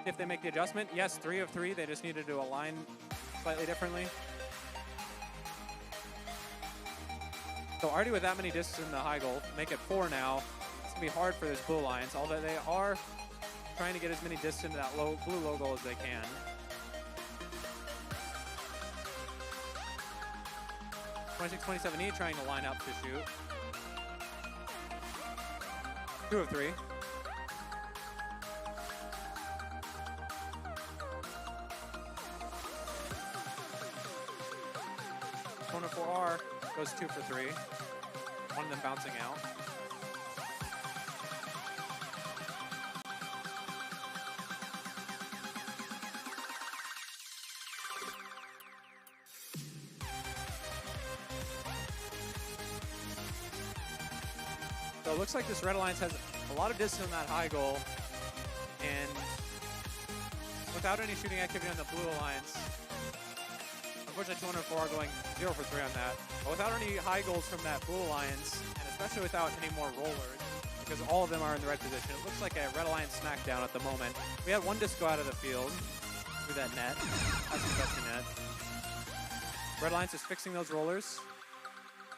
See if they make the adjustment. Yes, 3 of 3. They just needed to align slightly differently. So already with that many discs in the high goal, make it 4 now. It's gonna be hard for this blue alliance, although they are trying to get as many discs into that blue low goal as they can. (26-27E) trying to line up to shoot. 2 of 3. Corner for R goes 2 for 3. One of them bouncing out. So it looks like this red alliance has a lot of distance on that high goal, and without any shooting activity on the blue alliance, unfortunately 204 are going 0 for 3 on that. But without any high goals from that blue alliance, and especially without any more rollers, because all of them are in the red position, it looks like a red alliance smackdown at the moment. We had one disc go out of the field through that net. That's the best net. Red alliance is fixing those rollers.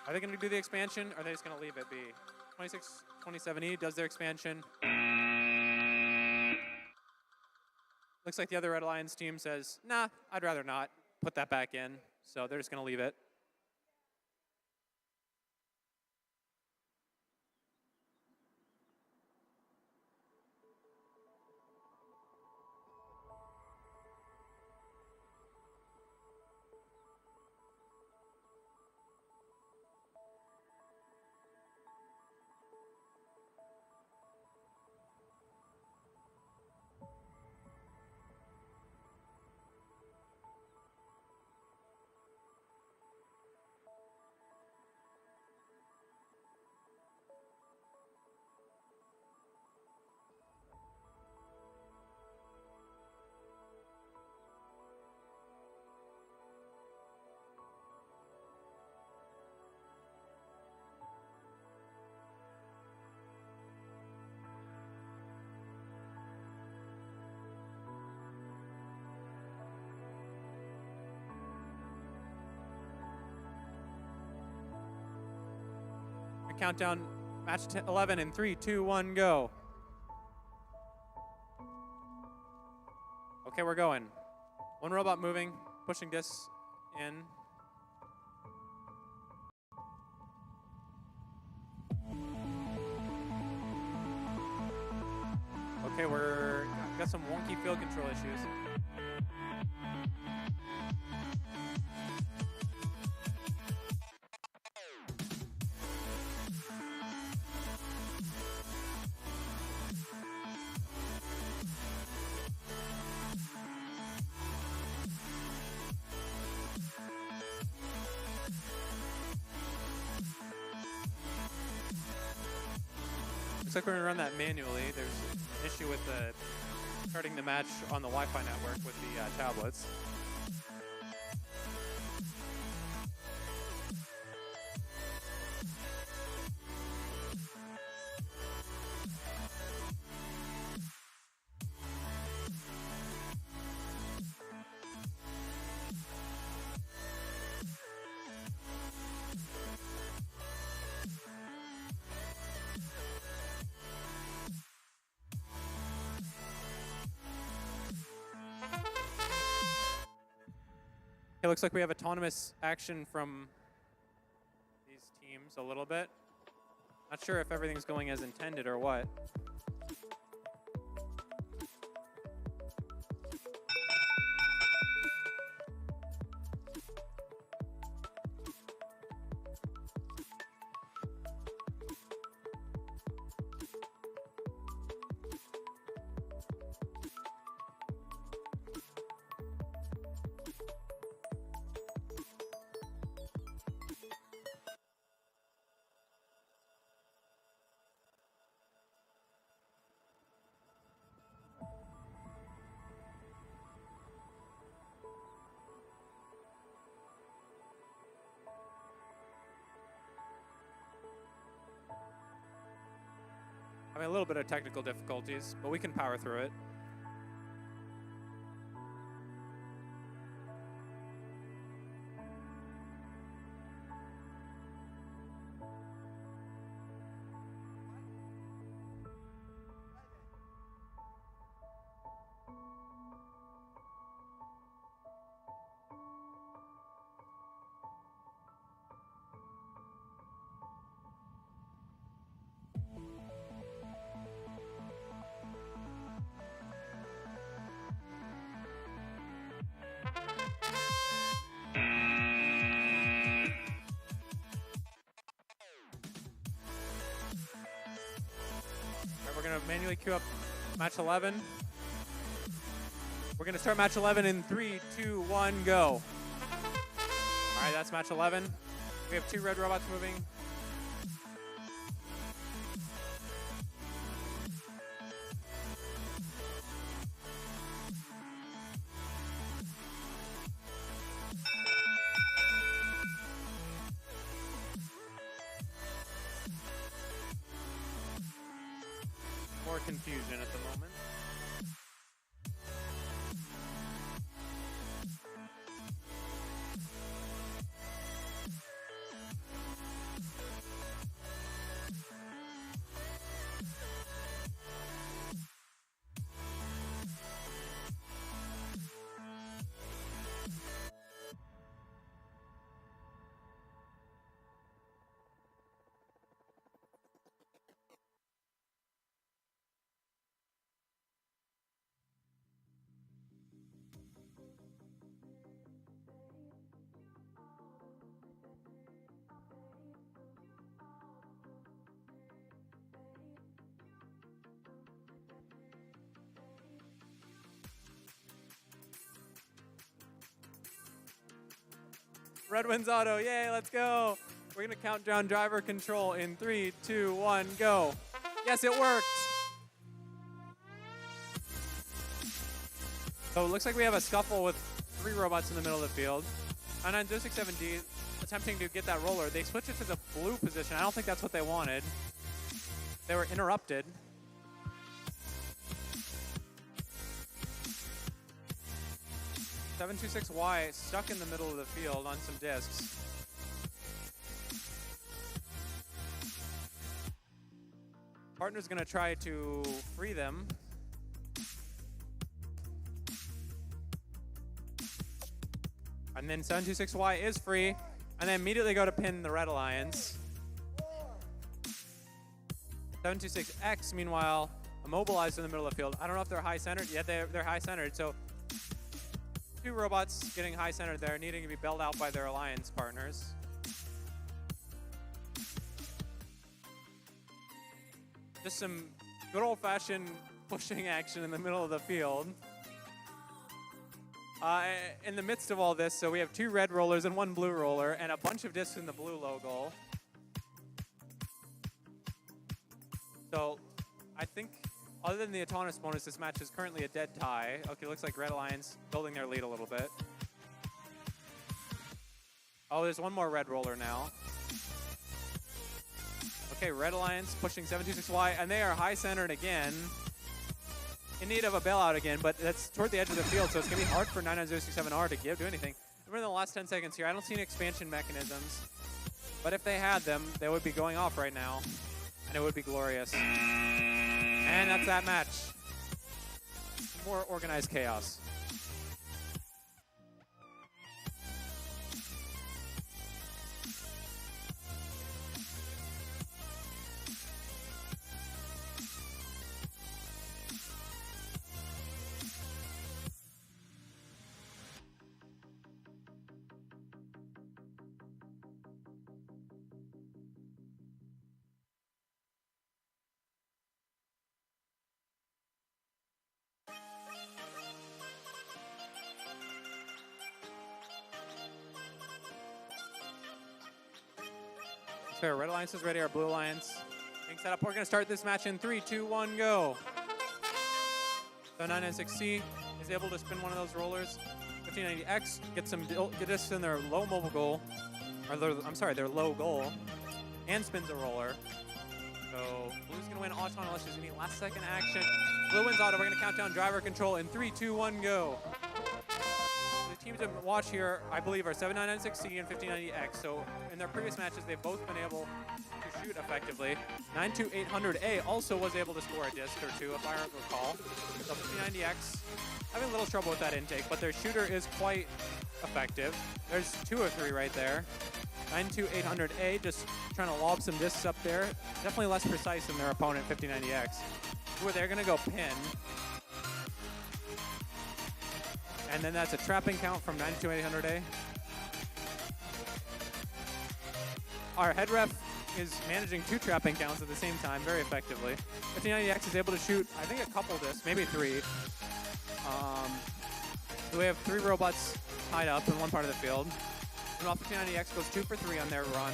Are they going to do the expansion, or are they just going to leave it be? 26-27E does their expansion. Looks like the other Red Alliance team says, nah, I'd rather not put that back in. So they're just going to leave it. Countdown, match 11 in 3, 2, 1, go. Okay, we're going. One robot moving, pushing discs in. Okay, got some wonky field control issues. Looks like we're gonna run that manually. There's an issue with starting the match on the Wi-Fi network with the tablets. It looks like we have autonomous action from these teams a little bit. Not sure if everything's going as intended or what. mean, a little bit of technical difficulties, but we can power through it. We're going to manually queue up match 11. We're going to start match 11 in 3, 2, 1, go. All right, that's match 11. We have 2 red robots moving. More confusion at the moment. Red wins auto, yay, let's go. We're gonna count down driver control in 3, 2, 1, go. Yes, it worked. So it looks like we have a scuffle with 3 robots in the middle of the field. And on 067D, attempting to get that roller, they switched it to the blue position. I don't think that's what they wanted. They were interrupted. (726Y) stuck in the middle of the field on some discs. Partner's gonna try to free them. And then 726Y is free, and then immediately go to pin the Red Alliance. 726X, meanwhile, immobilized in the middle of the field. I don't know if they're high-centered. Yeah, they're high-centered, so 2 robots getting high-centered there, needing to be bailed out by their alliance partners. Just some good old-fashioned pushing action in the middle of the field. In the midst of all this, so we have 2 red rollers and 1 blue roller, and a bunch of discs in the blue logo. So I think, other than the autonomous bonus, this match is currently a dead tie. Okay, looks like Red Alliance building their lead a little bit. Oh, there's 1 more red roller now. Okay, Red Alliance pushing 726Y, and they are high-centered again. In need of a bailout again, but that's toward the edge of the field, so it's going to be hard for 99067R to do anything. We're in the last 10 seconds here. I don't see any expansion mechanisms, but if they had them, they would be going off right now, and it would be glorious. And that's that match. More organized chaos. So our Red Alliance is ready, our Blue Alliance being set up. We're going to start this match in 3, 2, 1, go. So 996C is able to spin one of those rollers. 1590X gets some discs in their low mobile goal, or their low goal, and spins a roller. So Blue's gonna win auto unless there's any last second action. Blue wins auto. We're gonna count down driver control in 3, 2, 1, go. The teams to watch here, I believe, are 7996C and 1590X. So in their previous matches, they've both been able to shoot effectively. 92800A also was able to score a disc or two, if I recall. So 1590X having a little trouble with that intake, but their shooter is quite effective. There's 2 or 3 right there. 92800A just trying to lob some discs up there. Definitely less precise than their opponent, 1590X. Where they're gonna go pin. And then that's a trapping count from 92800A. Our head ref is managing 2 trapping counts at the same time very effectively. 1590X is able to shoot, I think, a couple discs, maybe 3. So we have 3 robots tied up in one part of the field. And 1590X goes 2 for 3 on their run.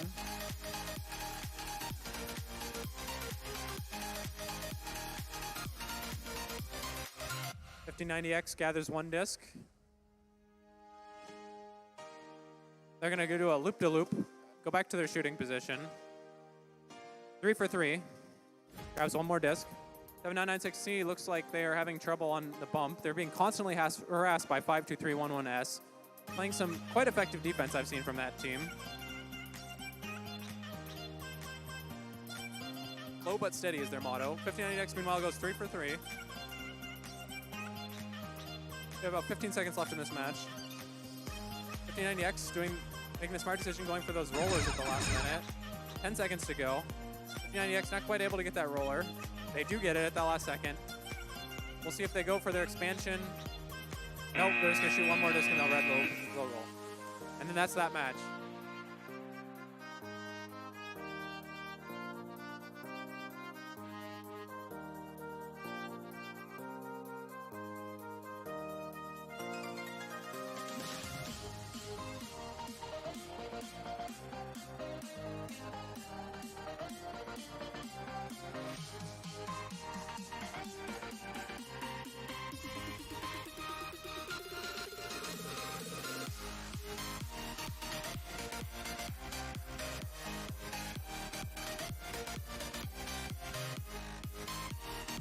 $1590X gathers 1 disc. They're gonna go do a loop-de-loop, go back to their shooting position. 3 for 3. Grabs 1 more disc. 7996C looks like they are having trouble on the bump. They're being constantly harassed by 52311S. Playing some quite effective defense I've seen from that team. Low but steady is their motto. 1590X meanwhile goes 3 for 3. We have about 15 seconds left in this match. 1590X making a smart decision, going for those rollers at the last minute. 10 seconds to go. 1590X not quite able to get that roller. They do get it at that last second. We'll see if they go for their expansion. Nope, they're just gonna shoot 1 more disc and they'll red low roll. And then that's that match.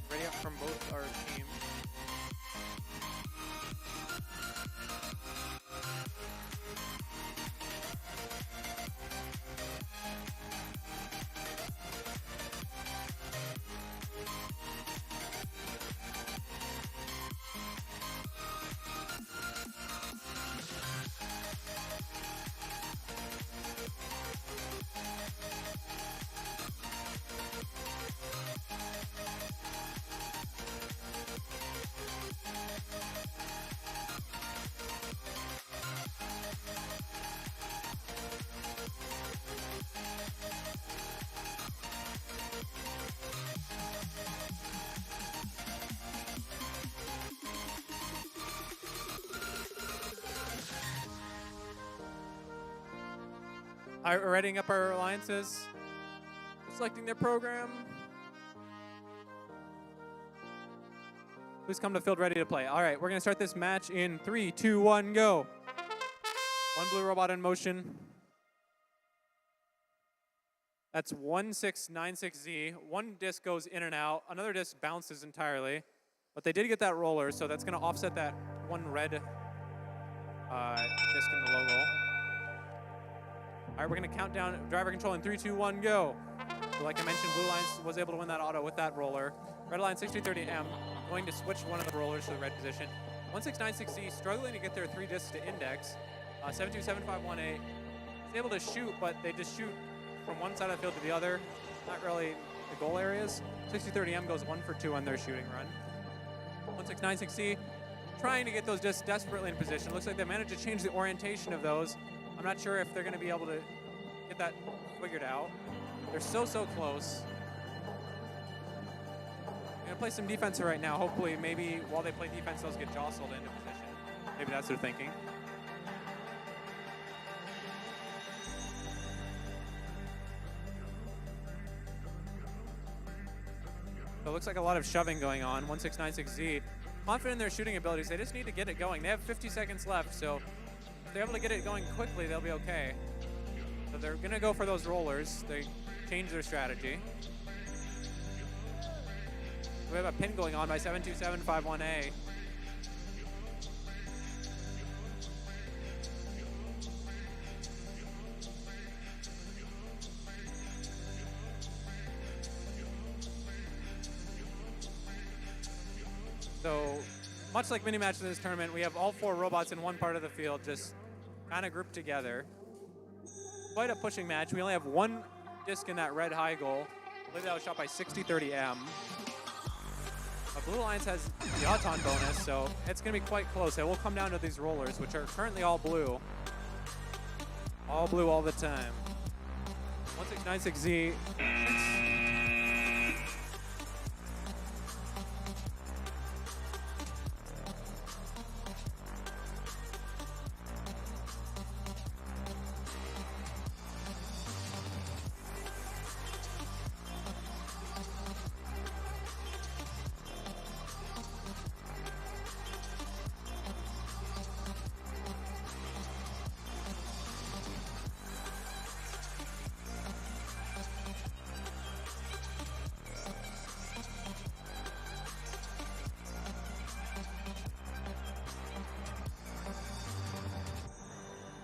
Ready up from both our teams. All right, we're readying up our alliances. Selecting their program. Who's come to field ready to play? All right, we're gonna start this match in 3, 2, 1, go. 1 blue robot in motion. That's 1696Z. 1 disc goes in and out. Another disc bounces entirely. But they did get that roller, so that's gonna offset that 1 red disc in the logo. All right, we're gonna count down driver control in 3, 2, 1, go. So like I mentioned, Blue Line was able to win that auto with that roller. Red Line 6230M going to switch one of the rollers to the red position. 1696C struggling to get their 3 discs to index. 727518 is able to shoot, but they just shoot from one side of the field to the other. Not really the goal areas. 6230M goes 1 for 2 on their shooting run. 1696C trying to get those discs desperately in position. Looks like they managed to change the orientation of those. I'm not sure if they're going to be able to get that figured out. They're so close. They're going to play some defense right now. Hopefully, maybe while they play defense, those get jostled into position. Maybe that's their thinking. So it looks like a lot of shoving going on. 1696Z. Confident in their shooting abilities. They just need to get it going. They have 50 seconds left, so if they're able to get it going quickly, they'll be okay. So they're going to go for those rollers. They change their strategy. we have a pin going on by 72751A. So, much like mini matches in this tournament, we have all 4 robots in one part of the field just kind of grouped together. Quite a pushing match. We only have 1 disc in that red high goal. I believe that was shot by 6030M. But Blue Alliance has the Auton bonus, so it's going to be quite close. It will come down to these rollers, which are currently all blue. All blue all the time. 1696Z.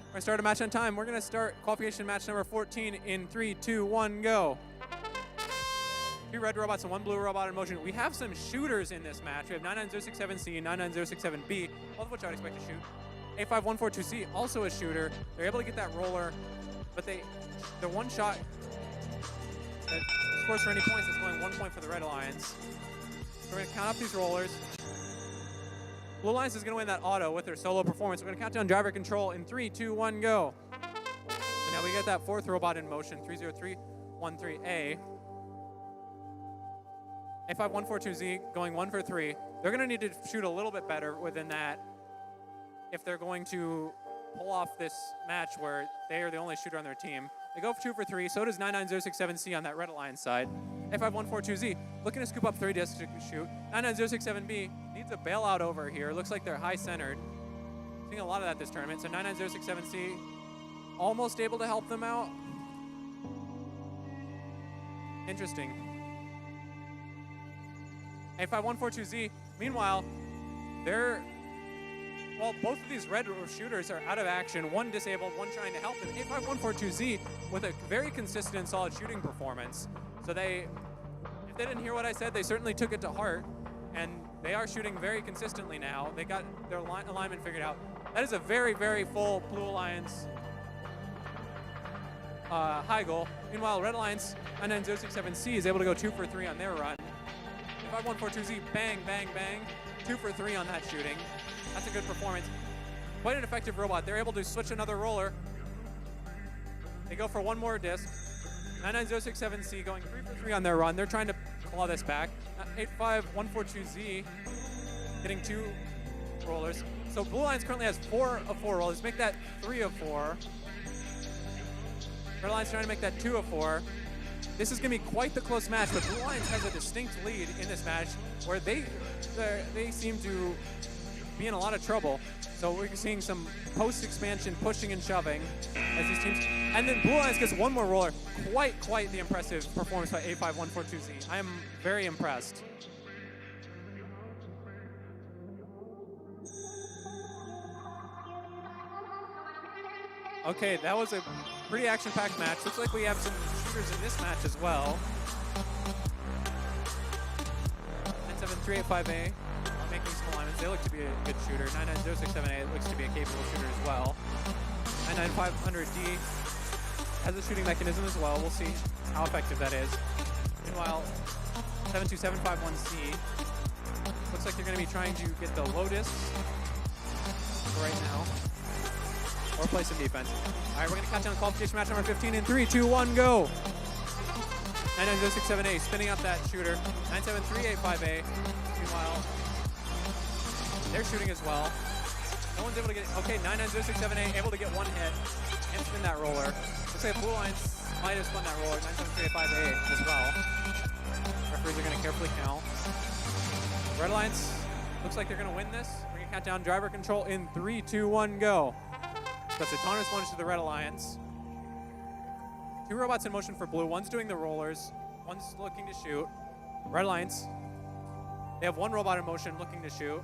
We're going to start a match on time. We're going to start qualification match number 14 in 3, 2, 1, go. 3 red robots and 1 blue robot in motion. We have some shooters in this match. We have 99067C and 99067B, all of which I would expect to shoot. 85142C, also a shooter. They're able to get that roller, but the one shot that scores for any points is going 1 point for the Red Alliance. So we're going to count up these rollers. Blue Alliance is going to win that auto with their solo performance. We're going to count down driver control in 3, 2, 1, go. And now we get that 4th robot in motion, 30313A. A5142Z going 1 for 3. They're going to need to shoot a little bit better within that if they're going to pull off this match where they are the only shooter on their team. They go for 2 for 3. So does 99067C on that Red Alliance side. A5142Z looking to scoop up 3 discs to shoot. 99067B needs a bailout over here. Looks like they're high centered. Seeing a lot of that this tournament. So 99067C almost able to help them out. Interesting. A5142Z, meanwhile, both of these red shooters are out of action. 1 disabled, 1 trying to help them. A5142Z with a very consistent and solid shooting performance. So if they didn't hear what I said, they certainly took it to heart. And they are shooting very consistently now. They got their alignment figured out. That is a very, very full Blue Alliance high goal. Meanwhile, Red Alliance 99067C is able to go 2 for 3 on their run. 5142Z, bang, bang, bang. 2 for 3 on that shooting. That's a good performance. Quite an effective robot. They're able to switch another roller. They go for 1 more disc. 99067C going 3 for 3 on their run. They're trying to claw this back. 85142Z getting 2 rollers. So Blue Alliance currently has 4 of 4 rollers. Make that 3 of 4. Red Alliance trying to make that 2 of 4. This is going to be quite the close match, but Blue Alliance has a distinct lead in this match where they seem to be in a lot of trouble. So we're seeing some post-expansion pushing and shoving as these teams. And then Blue Alliance gets 1 more roller. Quite the impressive performance by A5142Z. I am very impressed. Okay, that was a pretty action-packed match. Looks like we have some shooters in this match as well. 97385A making some alignments. They look to be a good shooter. 99067A looks to be a capable shooter as well. 99500D has a shooting mechanism as well. We'll see how effective that is. Meanwhile, 72751C looks like they're going to be trying to get the low discs right now. Or play some defense. All right, we're going to count down qualification match number 15 in 3, 2, 1, go. 99067A spinning up that shooter. 97385A. Meanwhile, they're shooting as well. No one's able to get, okay, 99067A able to get 1 hit and spin that roller. Looks like Blue Alliance might have spun that roller. 97385A as well. Referees are going to carefully count. Red Alliance looks like they're going to win this. We're going to count down driver control in 3, 2, 1, go. That's a autonomous bonus to the Red Alliance. 2 robots in motion for Blue. 1's doing the rollers. 1's looking to shoot. Red Alliance They have one robot in motion looking to shoot.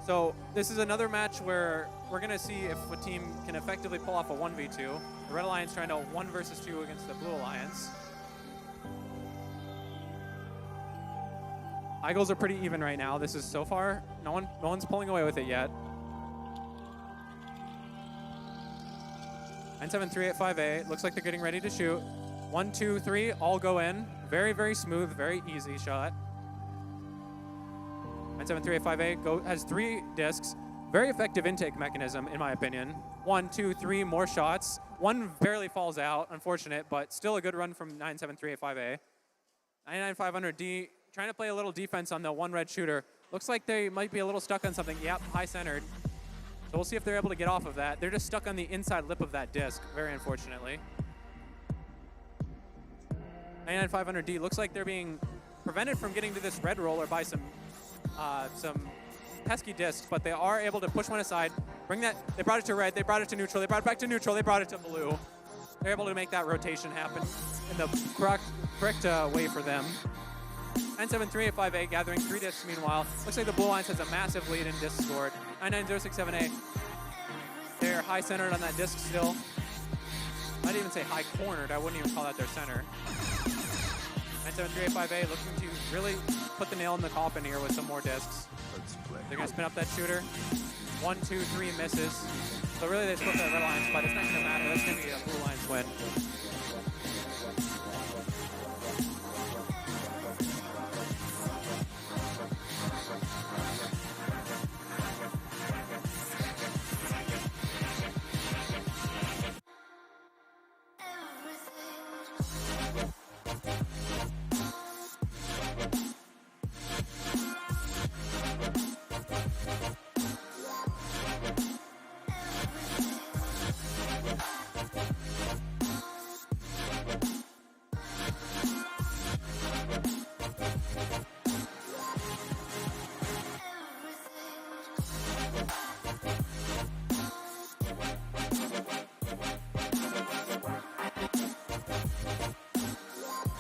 So this is another match where we're going to see if a team can effectively pull off a 1v2. The Red Alliance trying to 1 versus 2 against the Blue Alliance. Eye goals are pretty even right now. This is so far, no one's pulling away with it yet. 97385A, looks like they're getting ready to shoot. 1, 2, 3, all go in. Very, very smooth, very easy shot. 97385A has 3 discs. Very effective intake mechanism, in my opinion. 1, 2, 3 more shots. One barely falls out, unfortunate, but still a good run from 97385A. 99500D trying to play a little defense on the 1 red shooter. Looks like they might be a little stuck on something. Yep, high centered. So we'll see if they're able to get off of that. They're just stuck on the inside lip of that disc, very unfortunately. 99500D looks like they're being prevented from getting to this red roller by some pesky discs, but they are able to push one aside, bring that, they brought it to red, they brought it to neutral, they brought it back to neutral, they brought it to blue. They're able to make that rotation happen in the correct way for them. 97385A gathering 3 discs meanwhile. Looks like the Blue Alliance has a massive lead in disc scored. 99067A. They're high centered on that disc still. I'd even say high cornered. I wouldn't even call that their center. 97385A looking to really put the nail in the coffin here with some more discs. They're going to spin up that shooter. 1, 2, 3 misses. So really they split that Red Alliance, but it's not going to matter. That's going to be a Blue Alliance win.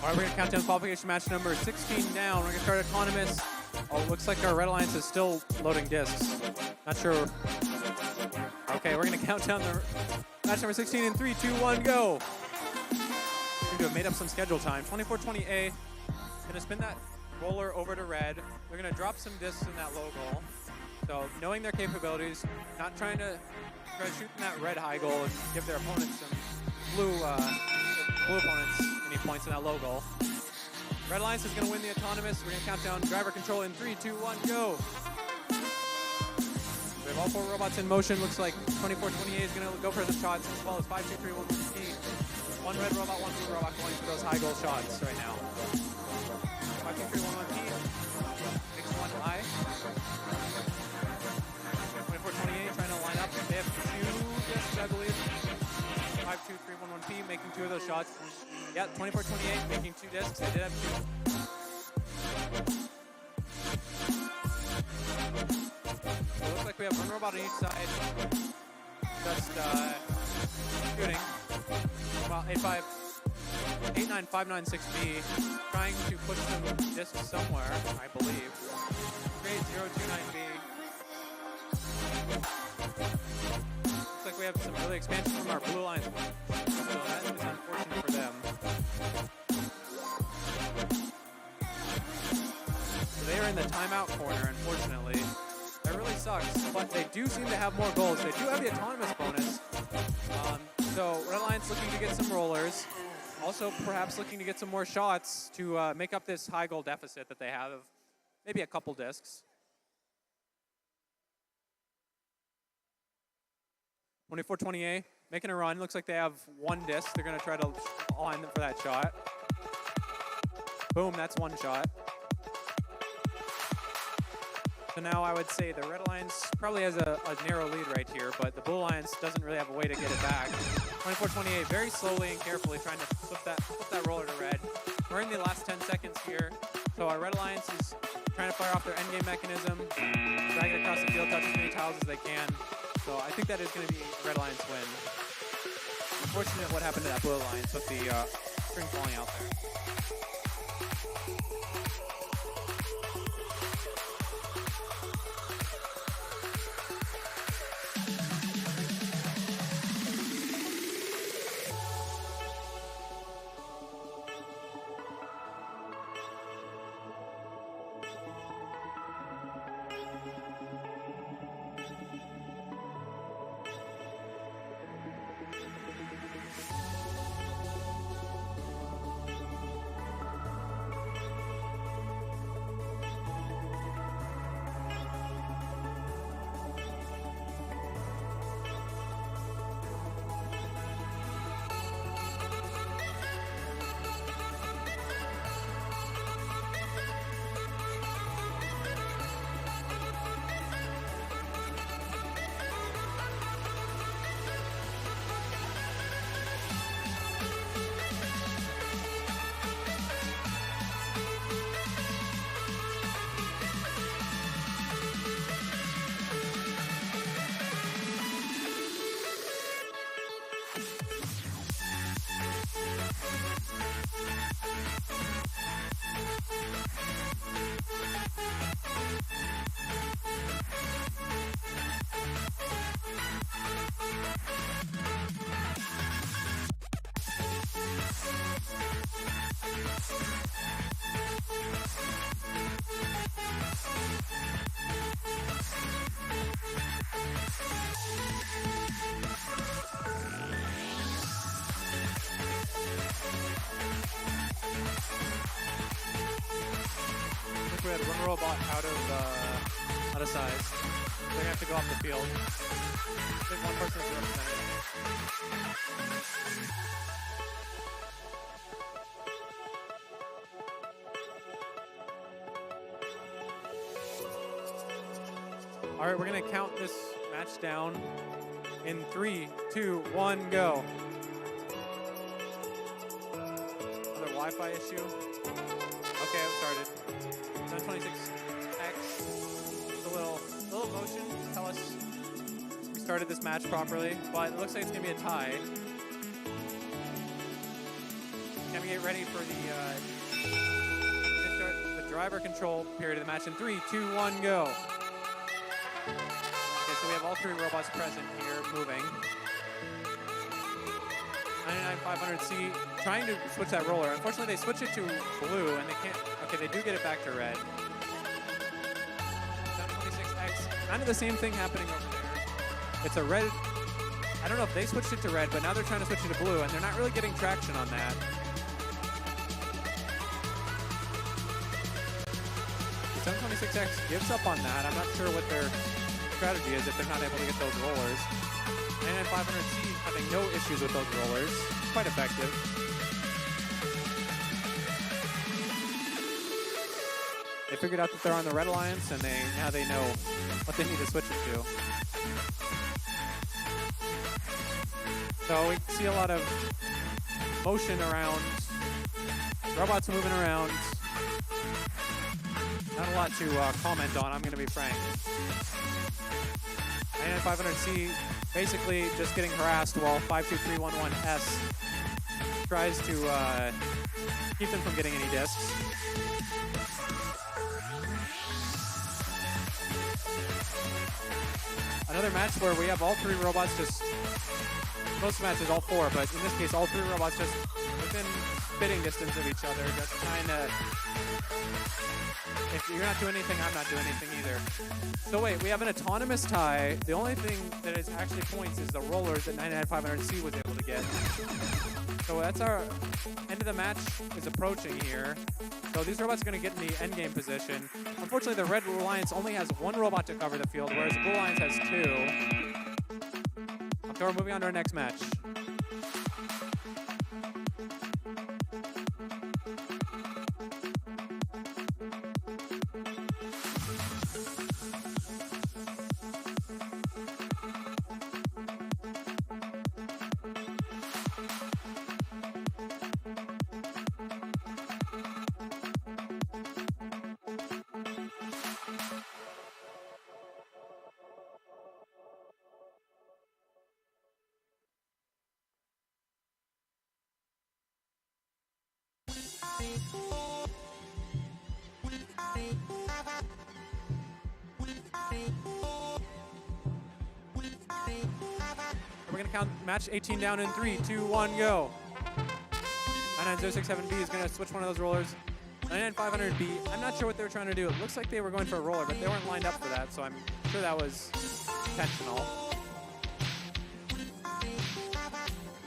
All right, we're going to count down qualification match number 16 down. We're going to start autonomous. Oh, looks like our Red Alliance is still loading discs. Not sure. Okay, we're going to count down the match number 16 in 3, 2, 1, go. We're going to have made up some schedule time. 2420A, going to spin that roller over to red. They're going to drop some discs in that low goal. So knowing their capabilities, not trying to shoot in that red high goal and give their opponents some blue opponents any points in that low goal. Red Alliance is going to win the autonomous. We're going to count down driver control in 3, 2, 1, go. We have all 4 robots in motion. Looks like 2428 is going to go for the shots as well as 5, 2, 3, 1, 1P. 1 red robot, 1 blue robot going for those high goal shots right now. 5, 2, 3, 1, 1P. Makes 1 high. 2428 trying to line up. They have 2 discs, I believe. 5, 2, 3, 1, 1P, making 2 of those shots. Yeah, 2428 making 2 discs. They did have 2. So it looks like we have 1 robot on each side. Just shooting. Well, 89596B, trying to put some discs somewhere, I believe. 3029B. Looks like we have some early expansion from our Blue Alliance. So that is unfortunate for them. So they are in the timeout corner, unfortunately. That really sucks, but they do seem to have more goals. They do have the autonomous bonus. So Red Alliance looking to get some rollers. Also perhaps looking to get some more shots to make up this high goal deficit that they have of maybe a couple discs. 2420A making a run. Looks like they have 1 disc. They're going to try to line them for that shot. Boom, that's 1 shot. So now I would say the Red Alliance probably has a narrow lead right here, but the Blue Alliance doesn't really have a way to get it back. 2428 very slowly and carefully trying to flip that roller to red. We're in the last 10 seconds here, so our Red Alliance is trying to fire off their endgame mechanism, drag it across the field, touch as many tiles as they can. So I think that is going to be a Red Alliance win. Unfortunate what happened to that Blue Alliance with the string falling out there. we had one robot out of size. They're gonna have to go off the field. I think one person is represented. All right, we're gonna count this match down in 3, 2, 1, go. Another Wi-Fi issue. Okay, I've started. 726X. Just a little motion to tell us we started this match properly, but it looks like it's gonna be a tie. Can we get ready for the driver control period of the match in 3, 2, 1, go. Okay, so we have all three robots present here, moving. 99500C trying to switch that roller. Unfortunately, they switch it to blue, and they can't. Okay, they do get it back to red. 726X, kind of the same thing happening over there. It's a red. I don't know if they switched it to red, but now they're trying to switch it to blue, and they're not really getting traction on that. The 726X gives up on that. I'm not sure what their strategy is if they're not able to get those rollers. 99500C having no issues with those rollers. Quite effective. They figured out that they're on the red alliance, and now they know what they need to switch it to. So we see a lot of motion around, robots moving around. Not a lot to comment on, I'm going to be frank. 99500C basically just getting harassed while 52311S tries to keep them from getting any discs. Another match where we have all three robots just, most matches all four, but in this case all three robots just within spitting distance of each other, just trying to, if you're not doing anything, I'm not doing anything either. So wait, we have an autonomous tie. The only thing that is actually points is the rollers that 99500C was able to get. So that's our end of the match is approaching here. So these robots are going to get in the endgame position. Unfortunately, the Red Alliance only has one robot to cover the field, whereas the Blue Alliance has two. Okay, we're moving on to our next match. We're going to count match 18 down in 3, 2, 1, go. 99067B is going to switch one of those rollers. 99500B, I'm not sure what they were trying to do. It looks like they were going for a roller, but they weren't lined up for that, so I'm sure that was intentional.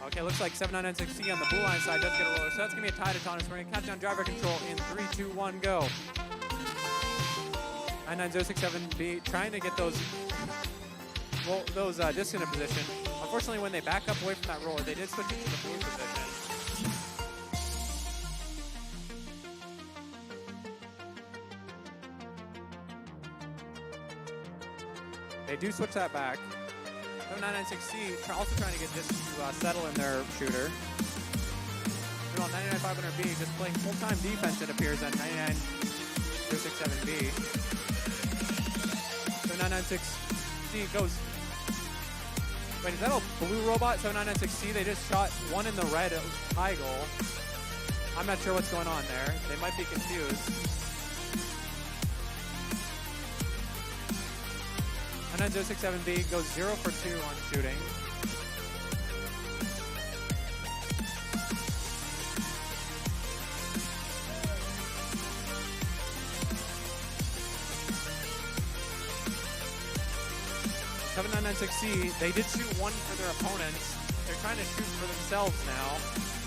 Okay, looks like 7996C on the Blue Line side does get a roller, so that's going to be a tie to Thomas. We're going to count down driver control in 3, 2, 1, go. 99067B trying to get those discs in a position. Unfortunately, when they back up away from that roller, they did switch it to the blue position. They do switch that back. 996C also trying to get discs to settle in their shooter. Meanwhile, 99500B just playing full-time defense, it appears, on 99067B. So 996C goes. Wait, is that a blue robot? 7996C, they just shot one in the red high goal. I'm not sure what's going on there. They might be confused. 99067B goes 0 for 2 on shooting. C, they did shoot one for their opponents. They're trying to shoot for themselves now.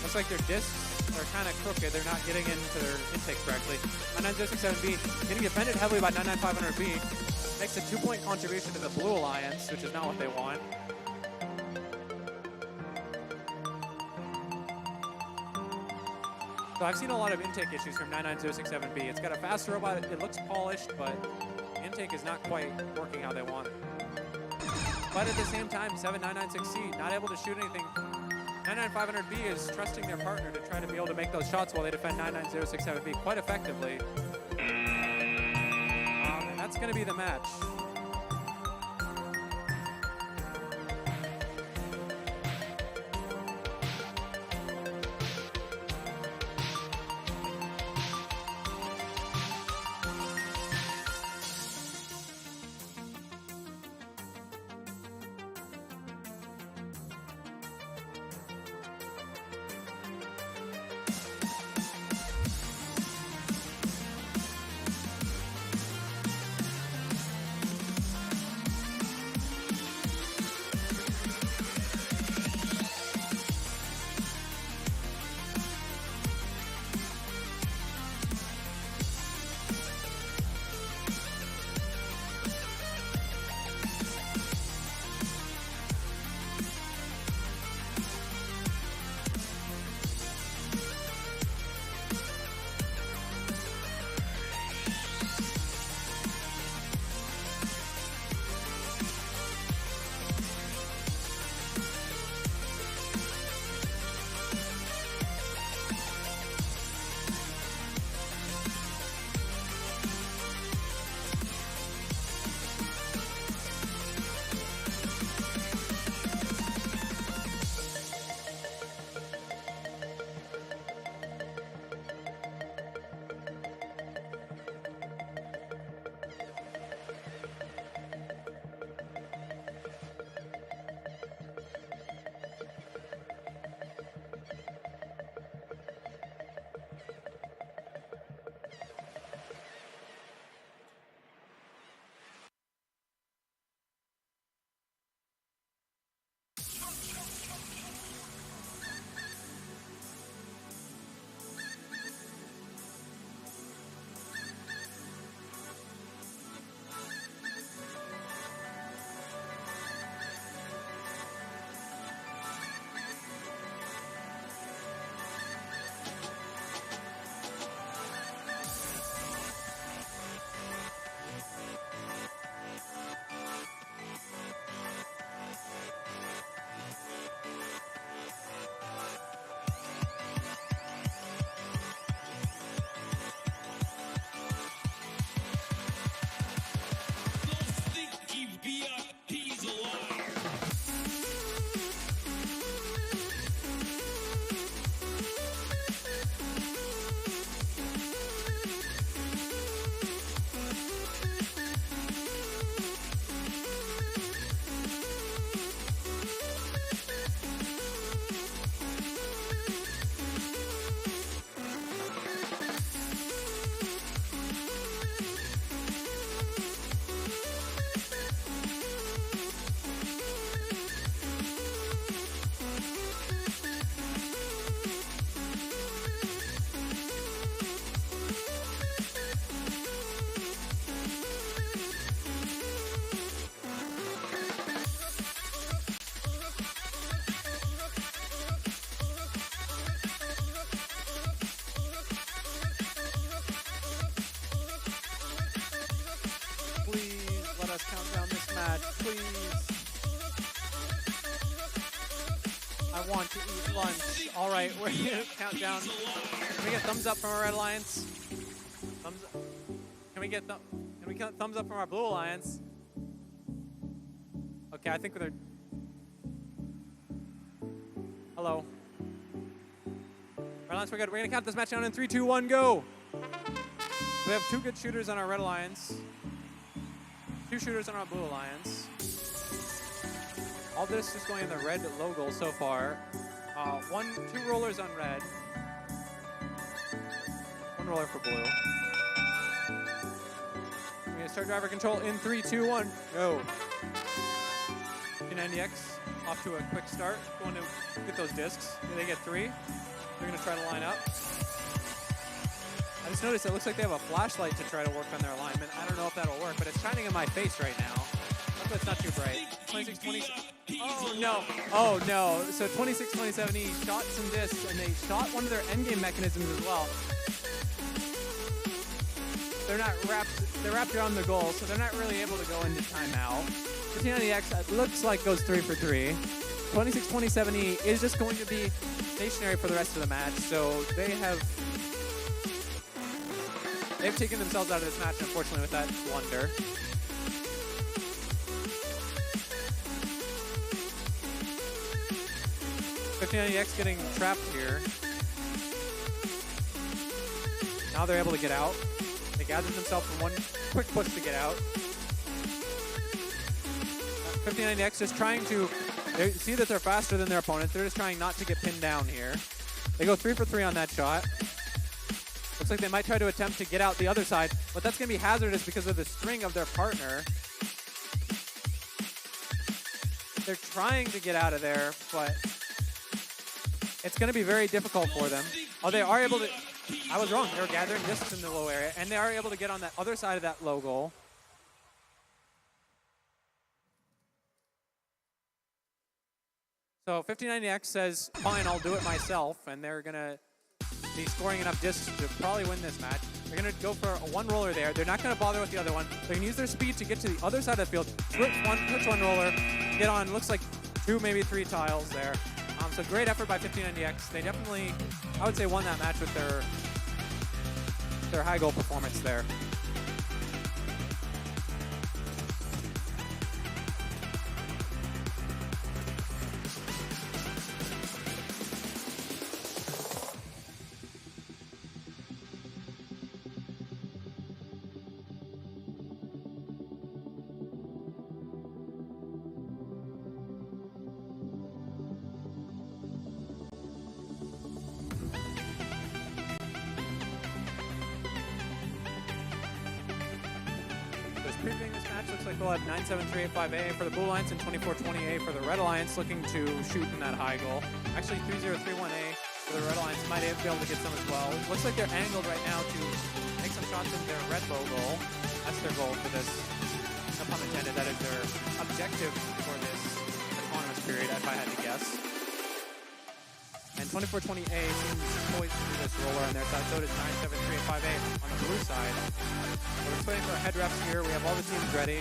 Looks like their discs are kind of crooked. They're not getting into their intake correctly. 99067B getting defended heavily by 99500B. Makes a 2-point contribution to the Blue Alliance, which is not what they want. So I've seen a lot of intake issues from 99067B. It's got a fast robot. It looks polished, but intake is not quite working how they want it. But at the same time, 7996C not able to shoot anything. 99500B is trusting their partner to try to be able to make those shots while they defend 99067B quite effectively. And that's going to be the match. Count down this match, please. I want to eat lunch. All right, we're gonna count down. Can we get thumbs up from our Red Alliance? Thumbs up. Can we get thumbs up from our Blue Alliance? Okay, I think they're. Hello. Red Alliance, we're good. We're gonna count this match down in 3, 2, 1, go. We have 2 good shooters on our Red Alliance. 2 shooters on our Blue Alliance. All this is going in the red logo so far. 2 rollers on red. 1 roller for blue. We're gonna start driver control in 3, 2, 1, go. 290X off to a quick start. Going to get those discs. Do they get 3? They're gonna try to line up. I just noticed it looks like they have a flashlight to try to work on their alignment. I don't know if that'll work, but it's shining in my face right now. Hopefully it's not too bright. 26, 20. Oh no! Oh no! So 26, 27, he shot some discs, and they shot one of their endgame mechanisms as well. They're not wrapped. They're wrapped around the goal, so they're not really able to go into timeout. 1590X looks like goes 3 for 3. 26, 27E is just going to be stationary for the rest of the match, so they've taken themselves out of this match, unfortunately, with that blunder. X getting trapped here. Now they're able to get out. They gathered themselves for one quick push to get out. 59X just trying to, they see that they're faster than their opponents. They're just trying not to get pinned down here. They go 3 for 3 on that shot. Looks like they might try to attempt to get out the other side, but that's going to be hazardous because of the string of their partner. They're trying to get out of there, but it's going to be very difficult for them. Oh, they are able to, I was wrong. They were gathering discs in the low area, and they are able to get on that other side of that low goal. So 5090X says, fine, I'll do it myself, and they're going to be scoring enough discs to probably win this match. They're going to go for a one roller there. They're not going to bother with the other one. They're going to use their speed to get to the other side of the field, switch one roller, get on, looks like 2, maybe 3 tiles there. So great effort by 1590X. They definitely, I would say, won that match with their high goal performance there. Previewing this match, looks like we'll have 97385A for the Blue Alliance and 2420A for the Red Alliance, looking to shoot in that high goal. Actually, 3031A for the Red Alliance might be able to get some as well. Looks like they're angled right now to make some shots in their red low goal. That's their goal for this. No pun intended, that is their objective for this autonomous period, if I had to guess. And 2420A seems poised to do this roller on their side. So does 97385A on the blue side. So we're just waiting for our head refs here. We have all the teams ready.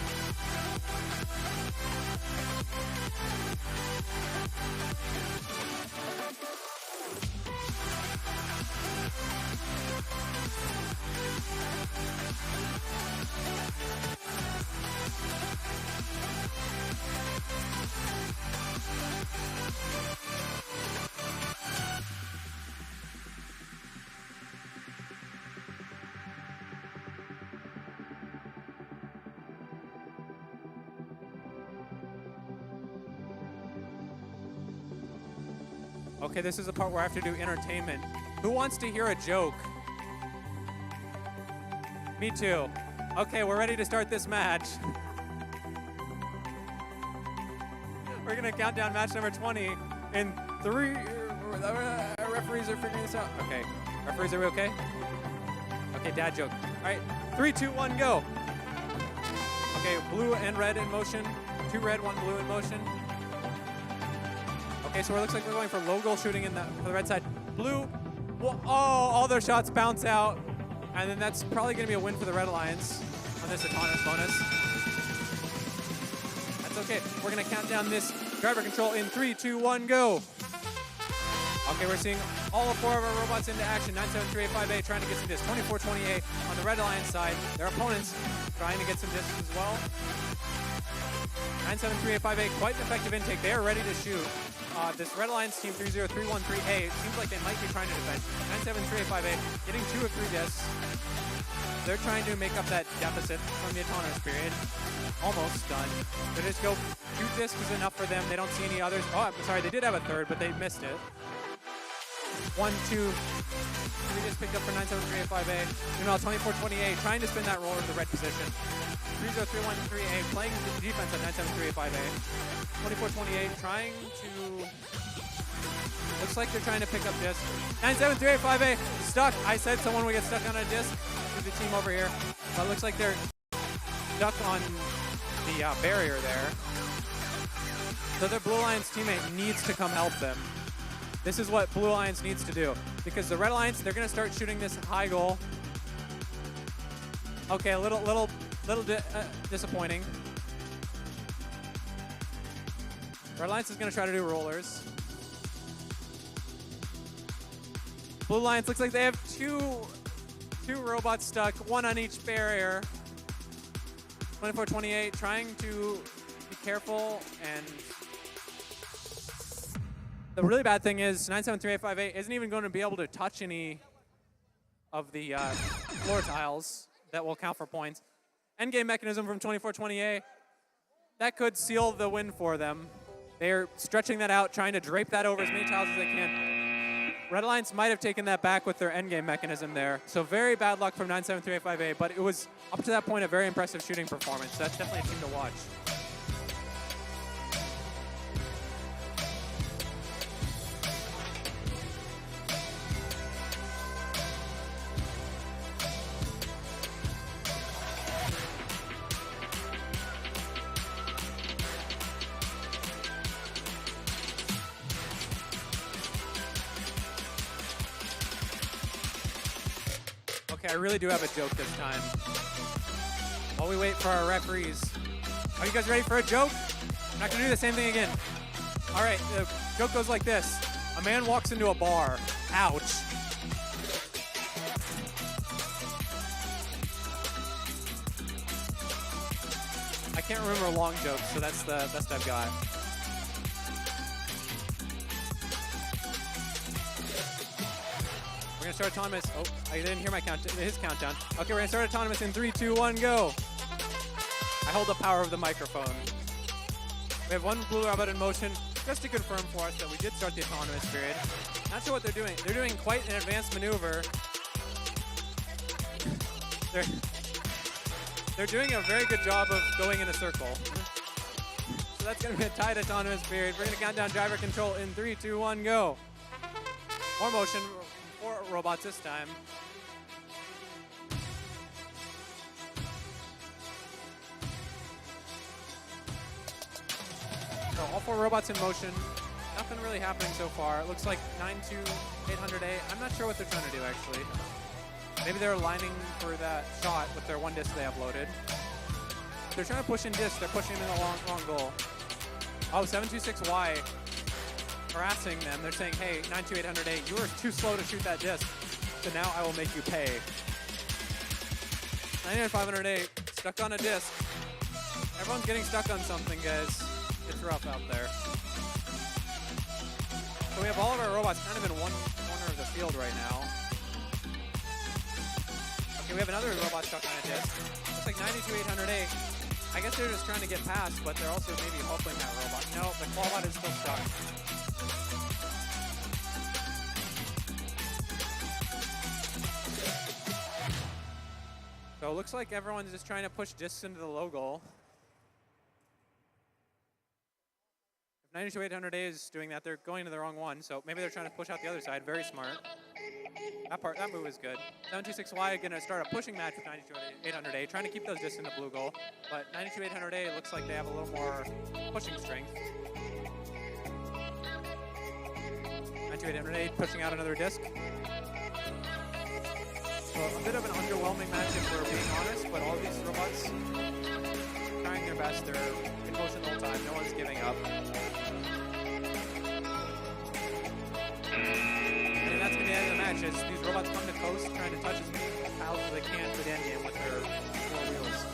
Okay, this is the part where I have to do entertainment. Who wants to hear a joke? Me too. Okay, we're ready to start this match. We're gonna count down match number 20 in 3. Referees are figuring this out. Okay, referees, are we okay? Okay, dad joke. All right, 3, 2, 1, go. Okay, blue and red in motion. 2 red, 1 blue in motion. Okay, so it looks like we're going for low goal shooting for the red side. Blue, oh, all their shots bounce out. And then that's probably going to be a win for the Red Alliance on this autonomous bonus. That's okay. We're going to count down this driver control in 3, 2, 1, go. Okay, we're seeing all 4 of our robots into action. 97385A trying to get some discs. 2420A on the Red Alliance side. Their opponents trying to get some discs as well. 97385A, quite an effective intake. They are ready to shoot. This Red Alliance team 30313A, it seems like they might be trying to defend. 97385A getting 2 of 3 discs. They're trying to make up that deficit from the autonomous period. Almost done. They just go 2 discs is enough for them. They don't see any others. Oh, I'm sorry, they did have a third, but they missed it. 1, 2, 3 discs picked up for 97385A. Meanwhile, 2420A trying to spin that roller to the red position. 30313A playing defense at 97385A. 2428 trying to Looks like they're trying to pick up disc. 97385A stuck. I said someone would get stuck on a disc. To the team over here. But it looks like they're stuck on the barrier there. So their Blue Alliance teammate needs to come help them. This is what Blue Alliance needs to do. Because the Red Alliance, they're going to start shooting this high goal. Okay, a little disappointing. Red Alliance is going to try to do rollers. Blue Alliance looks like they have two robots stuck, one on each barrier. 24-28, trying to be careful, and the really bad thing is 97385A isn't even going to be able to touch any of the floor tiles that will count for points. Endgame mechanism from 24-28, that could seal the win for them. They're stretching that out, trying to drape that over as many tiles as they can. Red Alliance might have taken that back with their endgame mechanism there. So very bad luck from 97385A, but it was, up to that point, a very impressive shooting performance. That's definitely a team to watch. Okay, I really do have a joke this time. While we wait for our referees. Are you guys ready for a joke? I'm not gonna do the same thing again. All right, the joke goes like this. A man walks into a bar. Ouch. I can't remember long jokes, so that's the best I've got. We're gonna start autonomous. Oh, I didn't hear my his countdown. Okay, we're gonna start autonomous in 3, 2, 1, go. I hold the power of the microphone. We have one blue robot in motion, just to confirm for us that we did start the autonomous period. Not sure what they're doing. They're doing quite an advanced maneuver. They're doing a very good job of going in a circle. So that's gonna be a tight autonomous period. We're gonna count down driver control in 3, 2, 1, go. More motion. 4 robots this time. So all 4 robots in motion. Nothing really happening so far. It looks like 92800A. I'm not sure what they're trying to do actually. Maybe they're aligning for that shot with their one disc they uploaded. They're trying to push in disc. They're pushing in the wrong goal. Oh, 726Y. Harassing them. They're saying, hey, 92800A, you were too slow to shoot that disc, so now I will make you pay. 99500A, stuck on a disc. Everyone's getting stuck on something, guys. It's rough out there. So we have all of our robots kind of in one corner of the field right now. Okay, we have another robot stuck on a disc. Looks like 92800A. I guess they're just trying to get past, but they're also maybe helping that robot. No, the Qualifier is still stuck. So it looks like everyone's just trying to push discs into the low goal. If 92800A is doing that, they're going to the wrong one, so maybe they're trying to push out the other side. Very smart. That move is good. 726Y gonna start a pushing match with 92800A, trying to keep those discs in the blue goal. But 92800A looks like they have a little more pushing strength. 92800A pushing out another disc. So a bit of an underwhelming match if we're being honest, but all of these robots trying their best. They're in motion the whole time. No one's giving up. And that's going to be the end of the match as these robots come to coast, trying to touch as many tiles as they can for the endgame with their 4 wheels.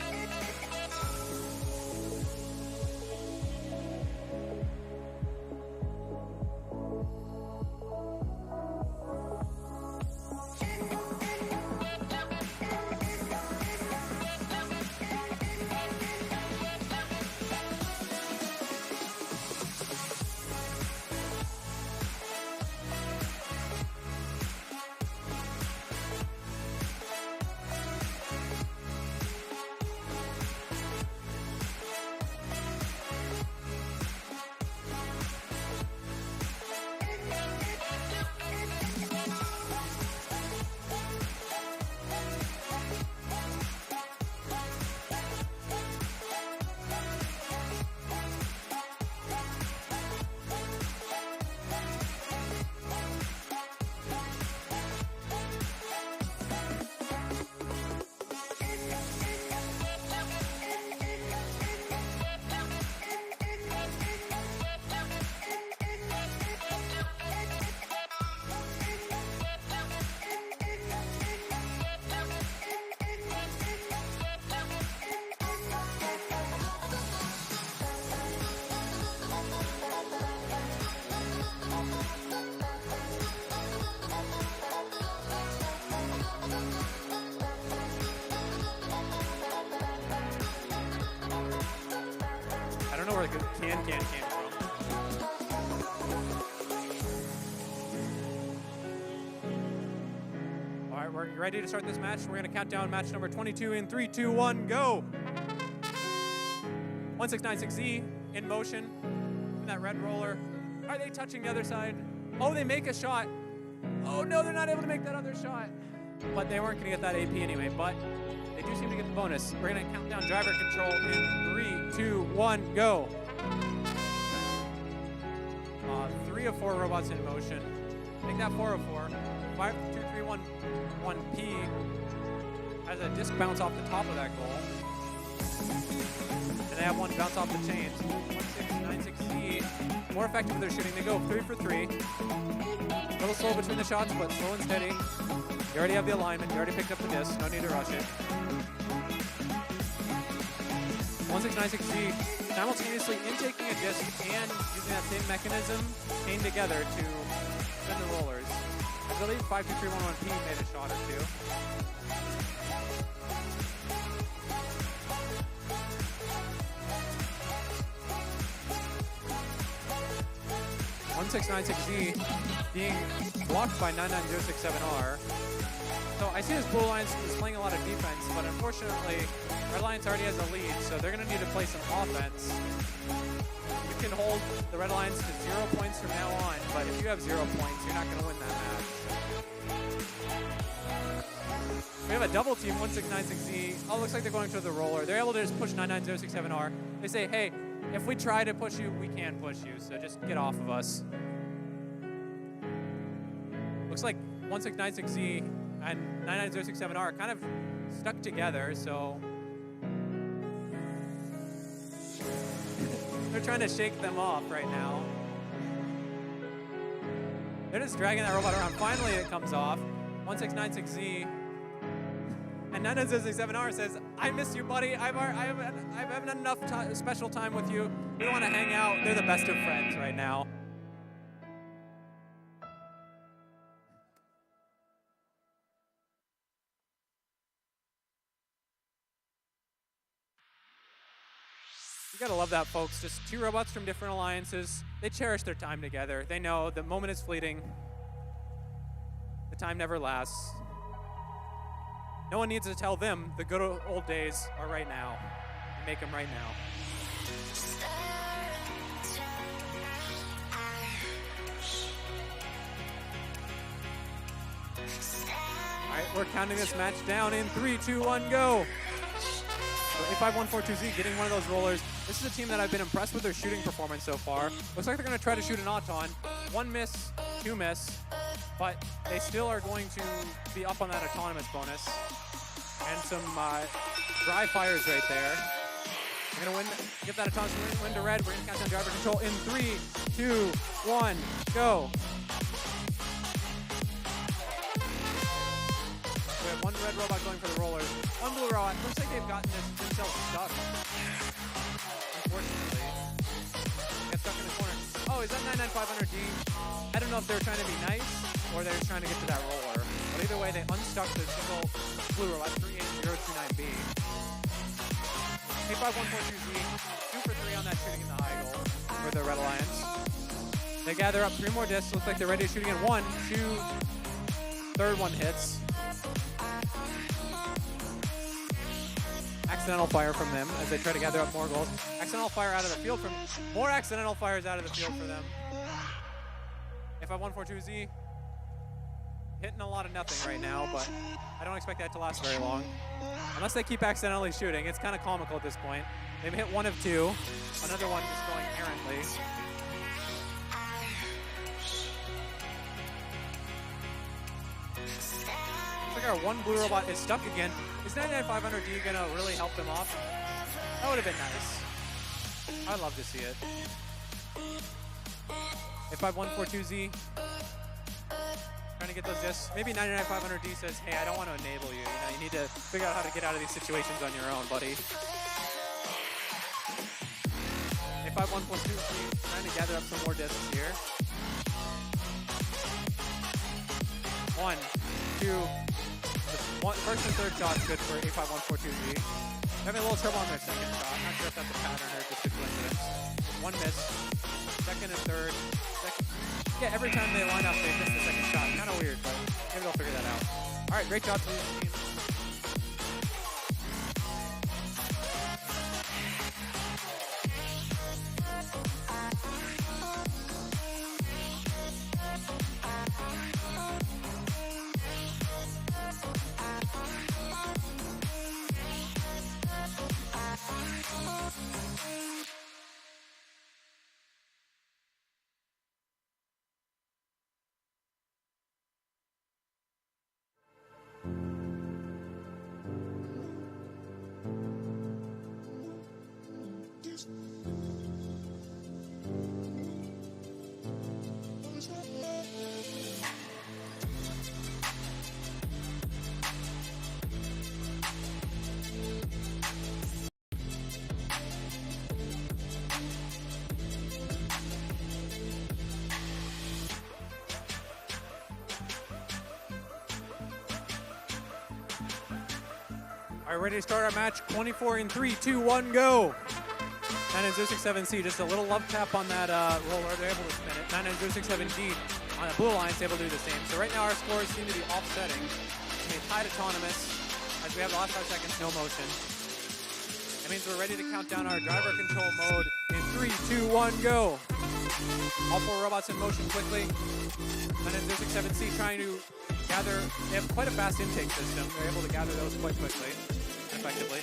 can came from. All right, we're ready to start this match. We're going to count down match number 22 in 3, 2, 1, go. 1696Z in motion in that red roller. Are they touching the other side? Oh, they make a shot. Oh no, they're not able to make that other shot. But they weren't going to get that AP anyway, but they do seem to get the bonus. We're going to count down driver control in 3, 2, 1, go. 3 of 4 robots in motion. Make that 4 of 4. 5, 2, 3, 1, 1P has a disc bounce off the top of that goal. And they have one bounce off the chains. 1696Z, more effective with their shooting. They go 3 for 3. A little slow between the shots, but slow and steady. You already have the alignment. You already picked up the disc. No need to rush it. 1696Z simultaneously intaking a disc and using that same mechanism chained together to spin the rollers. I believe 52311P made a shot or two. 1696Z being blocked by 99067R. So I see this Blue Alliance is playing a lot of defense, but unfortunately, Red Alliance already has a lead, so they're going to need to play some offense. You can hold the Red Alliance to 0 points from now on, but if you have 0 points, you're not going to win that match. We have a double team, 1696Z. Oh, looks like they're going to the roller. They're able to just push 99067R. They say, hey, if we try to push you, we can push you, so just get off of us. Looks like 1696Z and 99067R are kind of stuck together, so they're trying to shake them off right now. They're just dragging that robot around. Finally, it comes off. 1696Z and 99067R says, I miss you, buddy. I haven't had enough special time with you. We want to hang out. They're the best of friends right now. You gotta love that, folks. Just 2 robots from different alliances. They cherish their time together. They know the moment is fleeting. The time never lasts. No one needs to tell them the good old days are right now. You make them right now. All right, we're counting this match down in 3, 2, 1, go. So A5142Z getting one of those rollers. This is a team that I've been impressed with their shooting performance so far. Looks like they're going to try to shoot an Auton. 1 miss, 2 miss, but they still are going to be up on that autonomous bonus. And some dry fires right there. We're going to give that autonomous win to red. We're going to count down driver control in 3, 2, 1, go. We have 1 red robot going for the rollers. 1 blue robot. Looks like they've gotten themselves stuck. Unfortunately. Get stuck in the corner. Oh, is that 99500D? I don't know if they're trying to be nice or they're just trying to get to that roller. But either way, they unstuck the single blue robot, 38029B. A5142Z, 2 for 3 on that shooting in the high goal for the Red Alliance. They gather up 3 more discs. Looks like they're ready to shoot again. 1, 2, third one hits. Accidental fire from them as they try to gather up more goals. Accidental fire out of the field from more accidental fires out of the field for them. A5142Z hitting a lot of nothing right now, but I don't expect that to last very long. Unless they keep accidentally shooting. It's kind of comical at this point. They've hit 1 of 2. Another one just going errantly. Looks like our 1 blue robot is stuck again. Is 99500D gonna really help them off? That would have been nice. I'd love to see it. A5142Z trying to get those discs. Maybe 99500D says, hey, I don't want to enable you. You need to figure out how to get out of these situations on your own, buddy. A5142Z trying to gather up some more discs here. 1, 2, first and third shot's good for A5142Z. Having a little trouble on their second shot. I'm not sure if that's a pattern or just a coincidence. one miss. Second and third. Yeah, every time they line up, they miss the second shot. Kind of weird, but maybe they'll figure that out. All right, great job to this team. All right, ready to start our match. 24 in 3, 2, 1, go. 99067C, just a little love tap on that roller. They're able to spin it. 99067D on the blue line's able to do the same. So right now our scores seem to be offsetting. We tied autonomous as we have the last 5 seconds, no motion. That means we're ready to count down our driver control mode in 3, 2, 1, go. All 4 robots in motion quickly. 99067C trying to gather. They have quite a fast intake system. They're able to gather those quite quickly, effectively.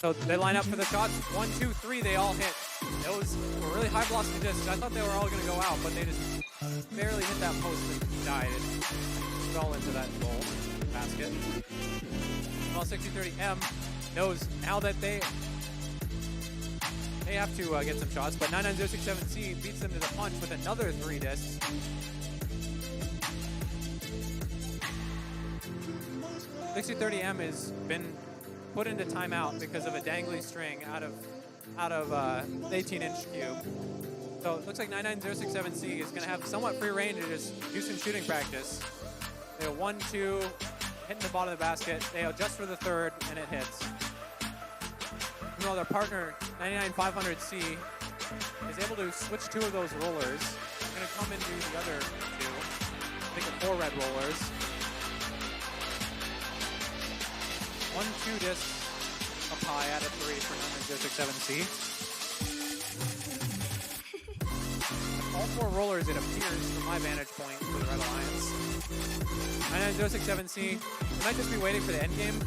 So they line up for the shots. 1, 2, 3, they all hit. Those were really high velocity discs. I thought they were all going to go out, but they just barely hit that post and died. It fell into that goal basket. Well, 6030M knows now that they have to get some shots, but 99067C beats them to the punch with another 3 discs. 6030M has been put into timeout because of a dangly string out of the 18-inch cube. So it looks like 99067C is going to have somewhat free reign to just do some shooting practice. They go 1, 2, hitting the bottom of the basket. They adjust for the third, and it hits. Meanwhile, their partner, 99500C, is able to switch 2 of those rollers. They're going to come and do the other 2. I think 4 red rollers. 1, 2 discs up high out of 3 for 99067C. All 4 rollers, it appears, from my vantage point, for the Red Alliance. 99067C, they might just be waiting for the end game.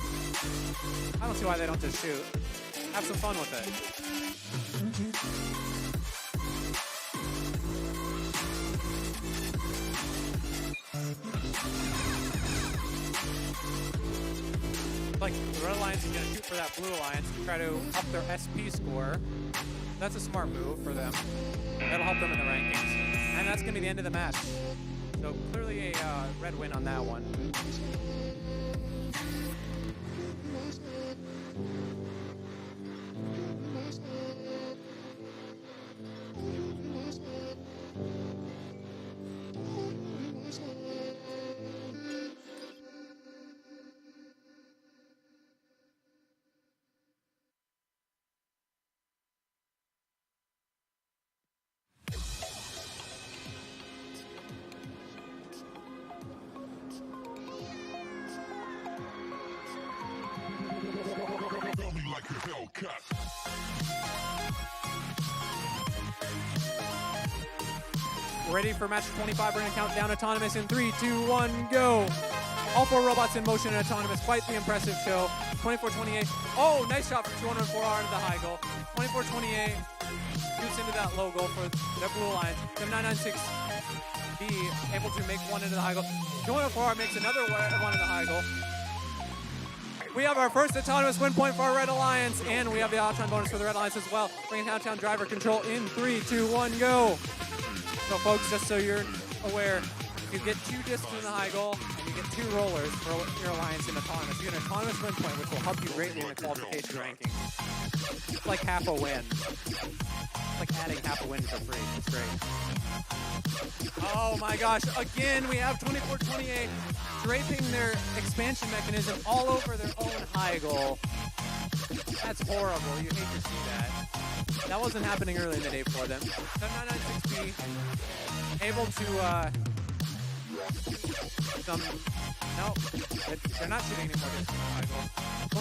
I don't see why they don't just shoot. Have some fun with it. Like the Red Alliance is going to shoot for that Blue Alliance to try to up their SP score. That's a smart move for them. That'll help them in the rankings. And that's going to be the end of the match. So clearly a red win on that one. Ready for match 25. We're going to count down autonomous in 3, 2, 1, go. All 4 robots in motion and autonomous. Quite the impressive show. 24-28. Oh, nice shot for 204R into the high goal. 24-28 shoots into that low goal for the Blue Alliance. The 996B able to make one into the high goal. 204R makes another one in the high goal. We have our first autonomous win point for our Red Alliance, and we have the Autotron bonus for the Red Alliance as well. Bringing downtown driver control in 3, 2, 1, go. So folks, just so you're aware, you get 2 discs in the high goal, and you get 2 rollers for your alliance in autonomous. You get an autonomous win point, which will help you greatly in the qualification ranking. It's like half a win. It's like adding half a win for free. It's great. Oh my gosh, again, we have 24-28 draping their expansion mechanism all over their own high goal. That's horrible. You hate to see that. That wasn't happening early in the day for them. 7996B able to no, they're not shooting any more discs in that high goal.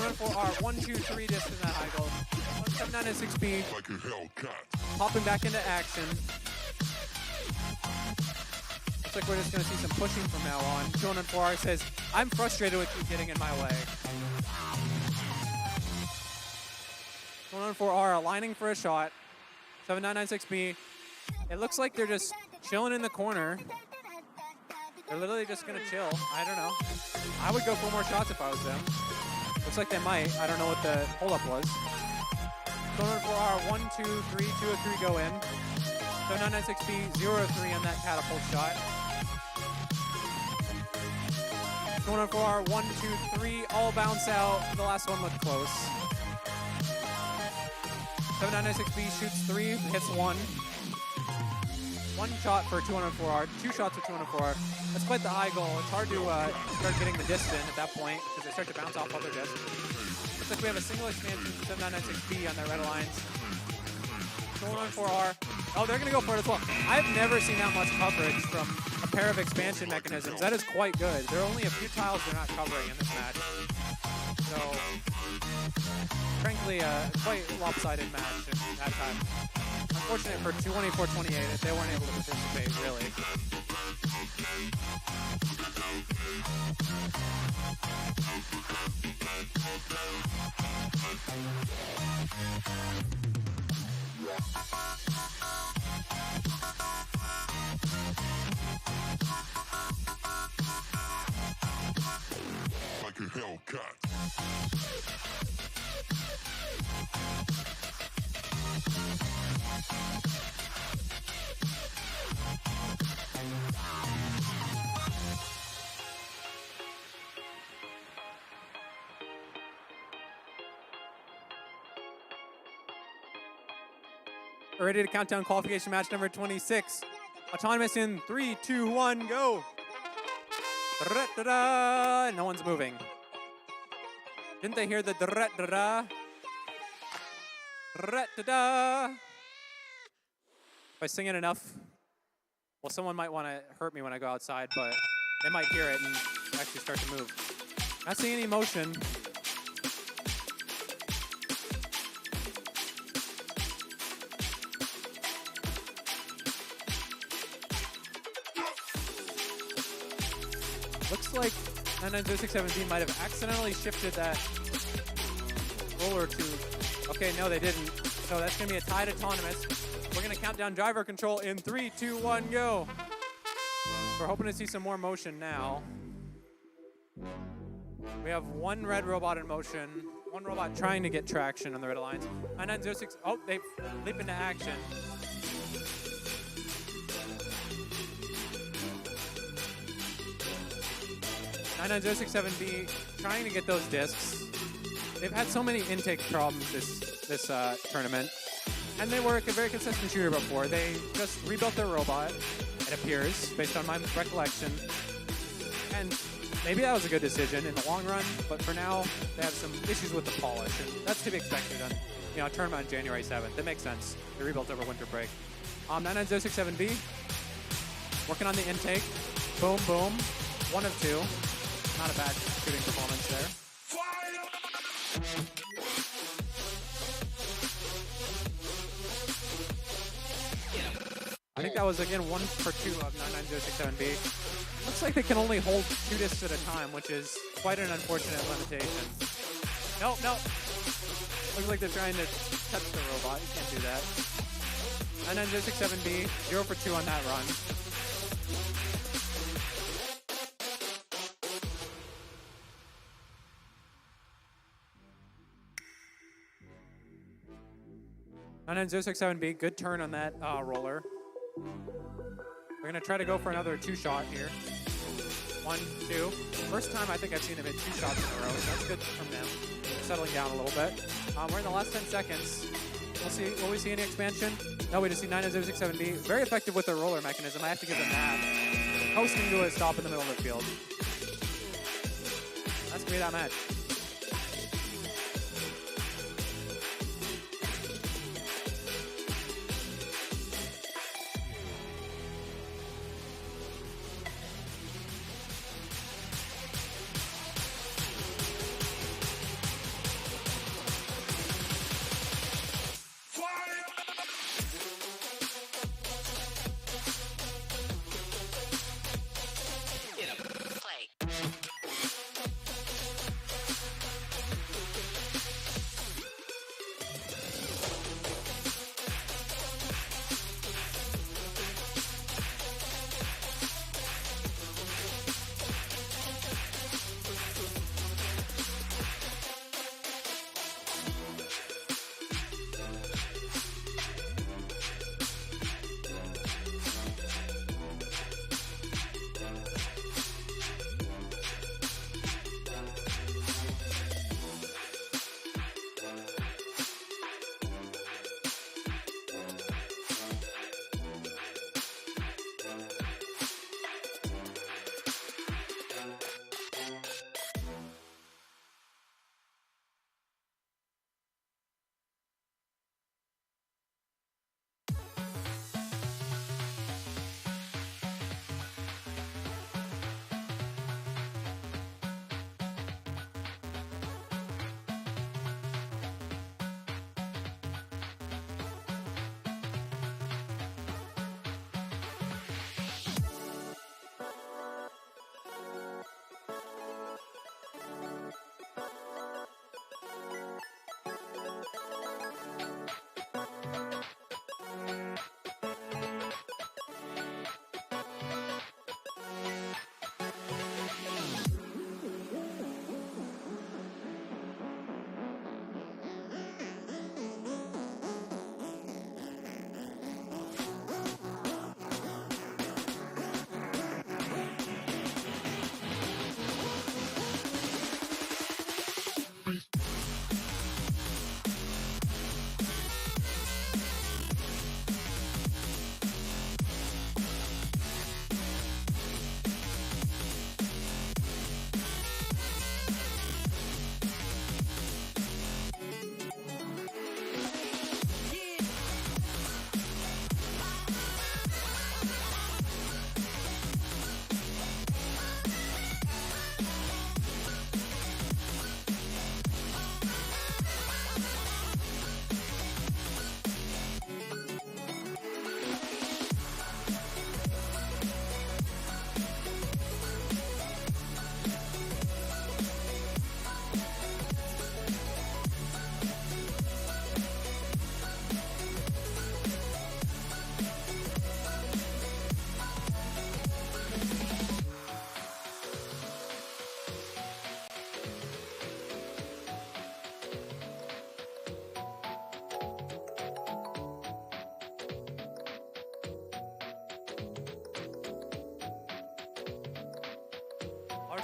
114R, 1-2-3 discs in that high goal. 7996B Like a Hellcat. popping back into action. Looks like we're just going to see some pushing from now on. 204R says, I'm frustrated with you getting in my way. 104R aligning for a shot. 7996B. It looks like they're just chilling in the corner. They're literally just going to chill. I don't know. I would go for more shots if I was them. Looks like they might. I don't know what the holdup was. 104R, 1-2-3, 2-3 go in. 7996B, 0-3 on that catapult shot. 104R, 1-2-3, all bounce out. The last one looked close. 7996B shoots 3, hits 1. One shot for 204R, 2 shots for 204R. That's quite the high goal. It's hard to start getting the disc in at that point because they start to bounce off other discs. Looks like we have a single expansion from 7996B on their red lines. 204R. Oh, they're going to go for it as well. I've never seen that much coverage from a pair of expansion mechanisms. That is quite good. There are only a few tiles they're not covering in this match. So, frankly, quite lopsided match at that time. Unfortunate for 224-28 that they weren't able to participate, really. Like a Hellcat. We're ready to count down qualification match number 26. Autonomous in 3, 2, 1, go. Da-da-da-da. No one's moving. Didn't they hear the da-da-da-da? Da-da-da-da. If I sing it enough, well, someone might want to hurt me when I go outside, but they might hear it and actually start to move. Not seeing any motion. Looks like 99067B might have accidentally shifted that roller to... Okay, no, they didn't. So that's going to be a tied autonomous. We're going to count down driver control in 3, 2, 1, go. We're hoping to see some more motion now. We have one red robot in motion, one robot trying to get traction on the red lines. 9906, oh, they leap into action. (99067B) trying to get those discs. They've had so many intake problems this tournament, and they were a very consistent shooter before. They just rebuilt their robot, it appears, based on my recollection. And maybe that was a good decision in the long run, but for now, they have some issues with the polish, and that's to be expected on a tournament on January 7th. That makes sense. They rebuilt over winter break. 99067B, working on the intake. Boom, boom. 1 of 2. Not a bad shooting performance there. I think that was, again, 1 for 2 of 99067B. Looks like they can only hold 2 discs at a time, which is quite an unfortunate limitation. Nope, nope. Looks like they're trying to touch the robot. You can't do that. 99067B, 0 for 2 on that run. (99067B), good turn on that roller. We're gonna try to go for another 2-shot here. 1, 2. First time I think I've seen them hit 2 shots in a row, so that's good from them. Settling down a little bit. We're in the last 10 seconds. We'll see. Will we see any expansion? No, we just see 99067B. Very effective with their roller mechanism. I have to give them that. Coasting to a stop in the middle of the field. That's gonna be that match.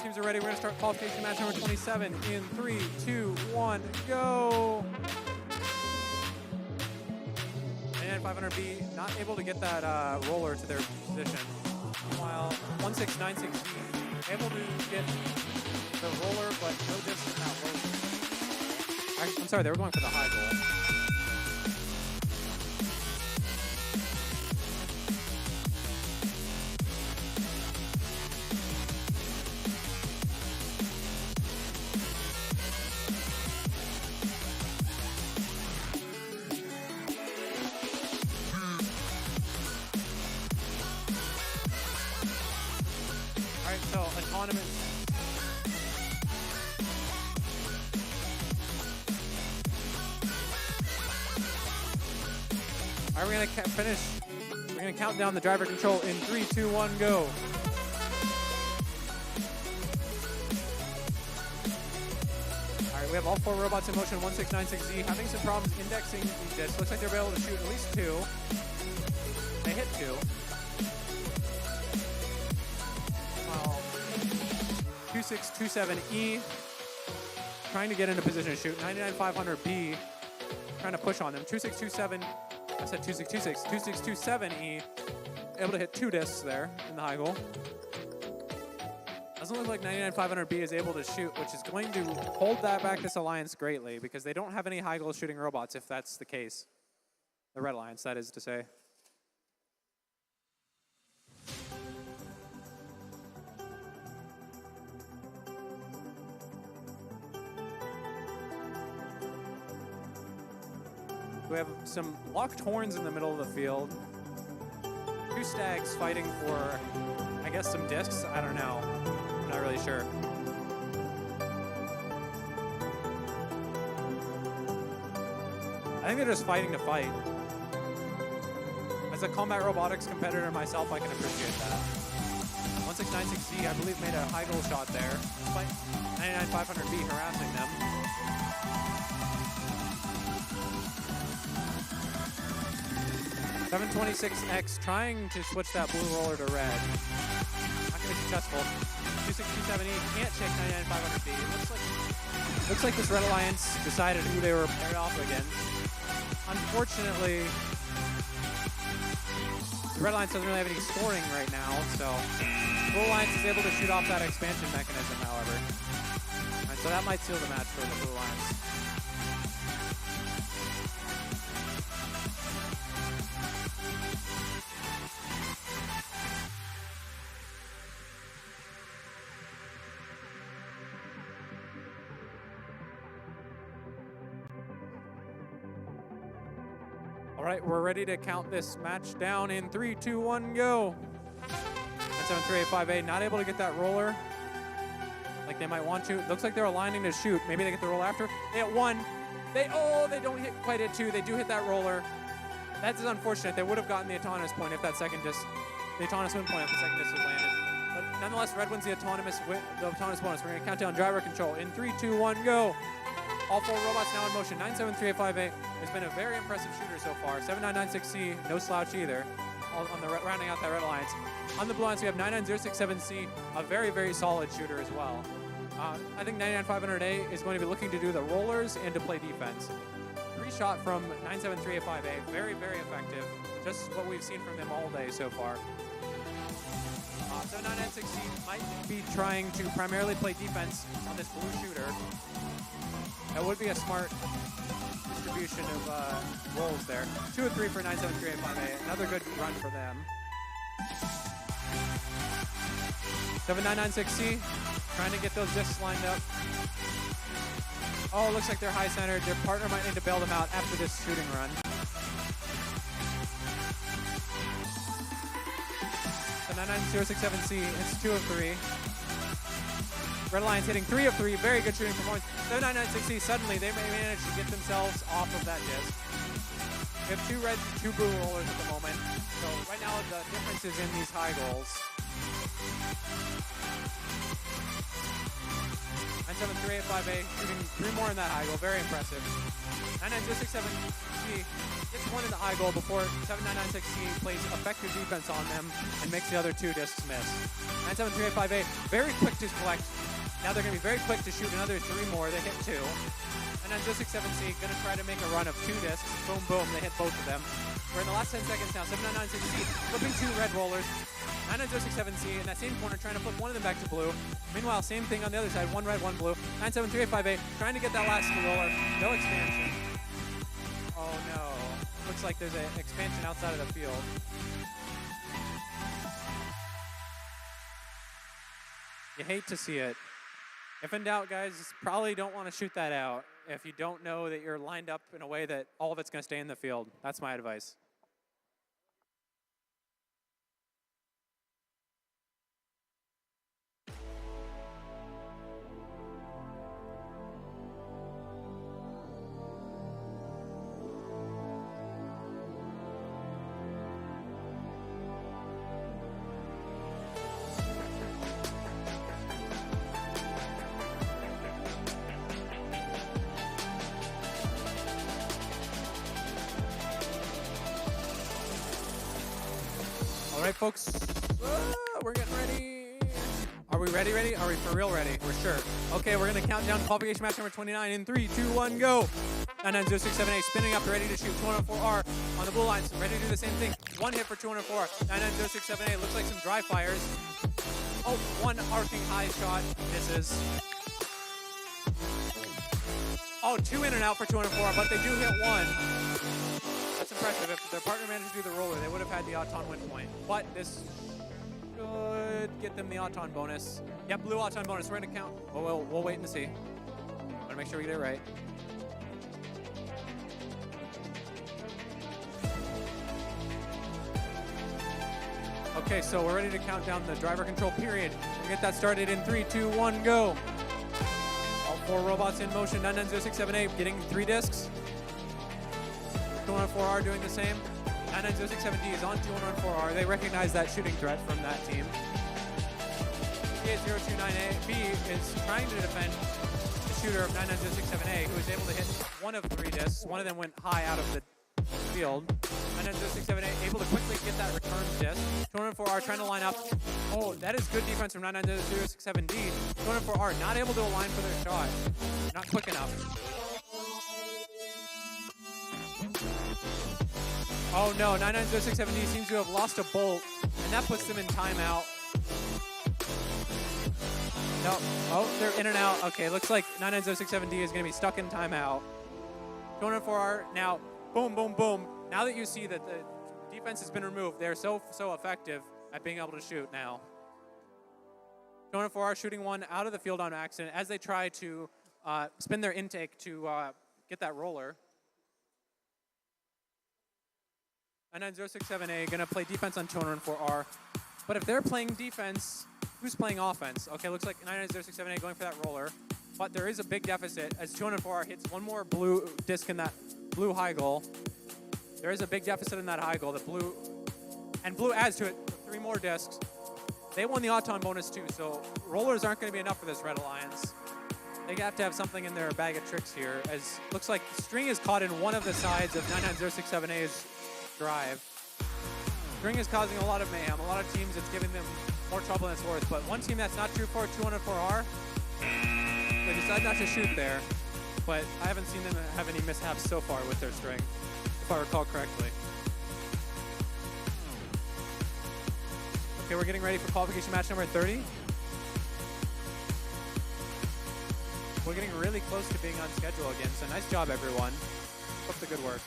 teams are ready. We're going to start qualification match number 27 in 3, 2, 1, go. 500B not able to get that roller to their position. Meanwhile, 1696B able to get the roller, but no distance in that roller. I'm sorry, they were going for the high goal. So, autonomous. All right, we're going to finish. We're going to count down the driver control in 3, 2, 1, go. All right, we have all 4 robots in motion. 1696Z having some problems indexing these discs. Looks like they're able to shoot at least 2. They hit 2. 2627E trying to get into position to shoot. 99500B trying to push on them. 2627, I said 2626. 2627E able to hit 2 discs there in the high goal. Doesn't look like 99500B is able to shoot, which is going to hold that back this alliance greatly because they don't have any high goal shooting robots if that's the case. The Red Alliance, that is to say. We have some locked horns in the middle of the field. 2 stags fighting for, I guess, some discs. I don't know. I'm not really sure. I think they're just fighting to fight. As a combat robotics competitor myself, I can appreciate that. 1696Z, I believe, made a high goal shot there, despite 99500B harassing them. 726X trying to switch that blue roller to red. Not going to be successful. 2627E can't shake 99500B. It looks like this Red Alliance decided who they were paired off against. Unfortunately, the Red Alliance doesn't really have any scoring right now, so Blue Alliance is able to shoot off that expansion mechanism, however. And so that might seal the match for the Blue Alliance. All right, we're ready to count this match down in 3, 2, 1, go. 97385A not able to get that roller like they might want to. Looks like they're aligning to shoot. Maybe they get the roll after. They hit 1. They don't quite hit 2. They do hit that roller. That's unfortunate. They would have gotten the autonomous point if that second disc, the autonomous win point if the second disc was landed. But nonetheless, Red wins the autonomous bonus. We're going to count down driver control in 3, 2, 1, go. All 4 robots now in motion. 97385A has been a very impressive shooter so far. 7996C, no slouch either, on the rounding out that Red Alliance. On the Blue Alliance, we have 99067C, a very, very solid shooter as well. I think 99500A is going to be looking to do the rollers and to play defense. 3-shot from 97385A, very, very effective. Just what we've seen from them all day so far. 7996C might be trying to primarily play defense on this blue shooter. That would be a smart distribution of rolls there. 2 of 3 for 97385A. Another good run for them. 7996C trying to get those discs lined up. Oh, looks like they're high centered. Their partner might need to bail them out after this shooting run. So 99067C, it's 2 of 3. Red Alliance hitting 3 of 3. Very good shooting performance. 7996C, suddenly they may manage to get themselves off of that disc. We have 2 red, 2 blue rollers at the moment. So right now the difference is in these high goals. 97385A shooting 3 more in that high goal. Very impressive. 99067C gets one in the eye goal before 7996C plays effective defense on them and makes the other 2 discs miss. 973858, very quick to collect. Now they're going to be very quick to shoot another 3 more. They hit 2. And then 067C going to try to make a run of 2 discs. Boom, boom, they hit both of them. We're in the last 10 seconds now. 7996C flipping 2 red rollers. 99067C in that same corner trying to flip one of them back to blue. Meanwhile, same thing on the other side. 1 red, 1 blue. 973858 trying to get that last roller. No expansion. Oh no. Looks like there's an expansion outside of the field. You hate to see it. If in doubt, guys, probably don't want to shoot that out if you don't know that you're lined up in a way that all of it's going to stay in the field. That's my advice. All right, folks, we're getting ready. Are we ready? Are we for real ready? We're sure. Okay, we're going to count down to qualification match number 29 in 3, 2, 1, go. 99067A spinning up, ready to shoot 204R on the blue lines. Ready to do the same thing. 1 hit for 204. 99067A looks like some dry fires. Oh, 1 arcing high shot misses. Oh, 2 in and out for 204, but they do hit 1. That's impressive. If their partner managed to do the roller, they would have had the Auton win point. But this should get them the Auton bonus. Yep, blue Auton bonus. We're going to count. We'll wait and see. Want to make sure we get it right. Okay, so we're ready to count down the driver control period. We'll get that started in 3, 2, 1, go. All 4 robots in motion. 99067A getting 3 discs. 214R doing the same. 99067D is on 214R. They recognize that shooting threat from that team. 38029B is trying to defend the shooter of 99067A, who is able to hit 1 of 3 discs. 1 of them went high out of the field. 99067A able to quickly get that return disc. 204R trying to line up. Oh, that is good defense from 99067D. 204R not able to align for their shot. Not quick enough. Oh no, 99067D seems to have lost a bolt, and that puts them in timeout. No, oh, they're in and out. Okay, looks like 99067D is gonna be stuck in timeout. 204R now, boom, boom, boom. Now that you see that the defense has been removed, they're so effective at being able to shoot now. 204R shooting 1 out of the field on accident as they try to spin their intake to get that roller. 99067A gonna play defense on 204R. But if they're playing defense, who's playing offense? Okay, looks like 99067A going for that roller. But there is a big deficit as 204R hits 1 more blue disc in that blue high goal. There is a big deficit in that high goal. Blue adds to it 3 more discs. They won the Auton bonus too, so rollers aren't gonna be enough for this Red Alliance. They have to have something in their bag of tricks here, as looks like string is caught in one of the sides of 99067A's drive. String is causing a lot of mayhem. A lot of teams, it's giving them more trouble than it's worth. But one team that's not true for 204R, they decide not to shoot there. But I haven't seen them have any mishaps so far with their string, if I recall correctly. Okay, we're getting ready for qualification match number 30. We're getting really close to being on schedule again, so nice job, everyone. Keep up the good work.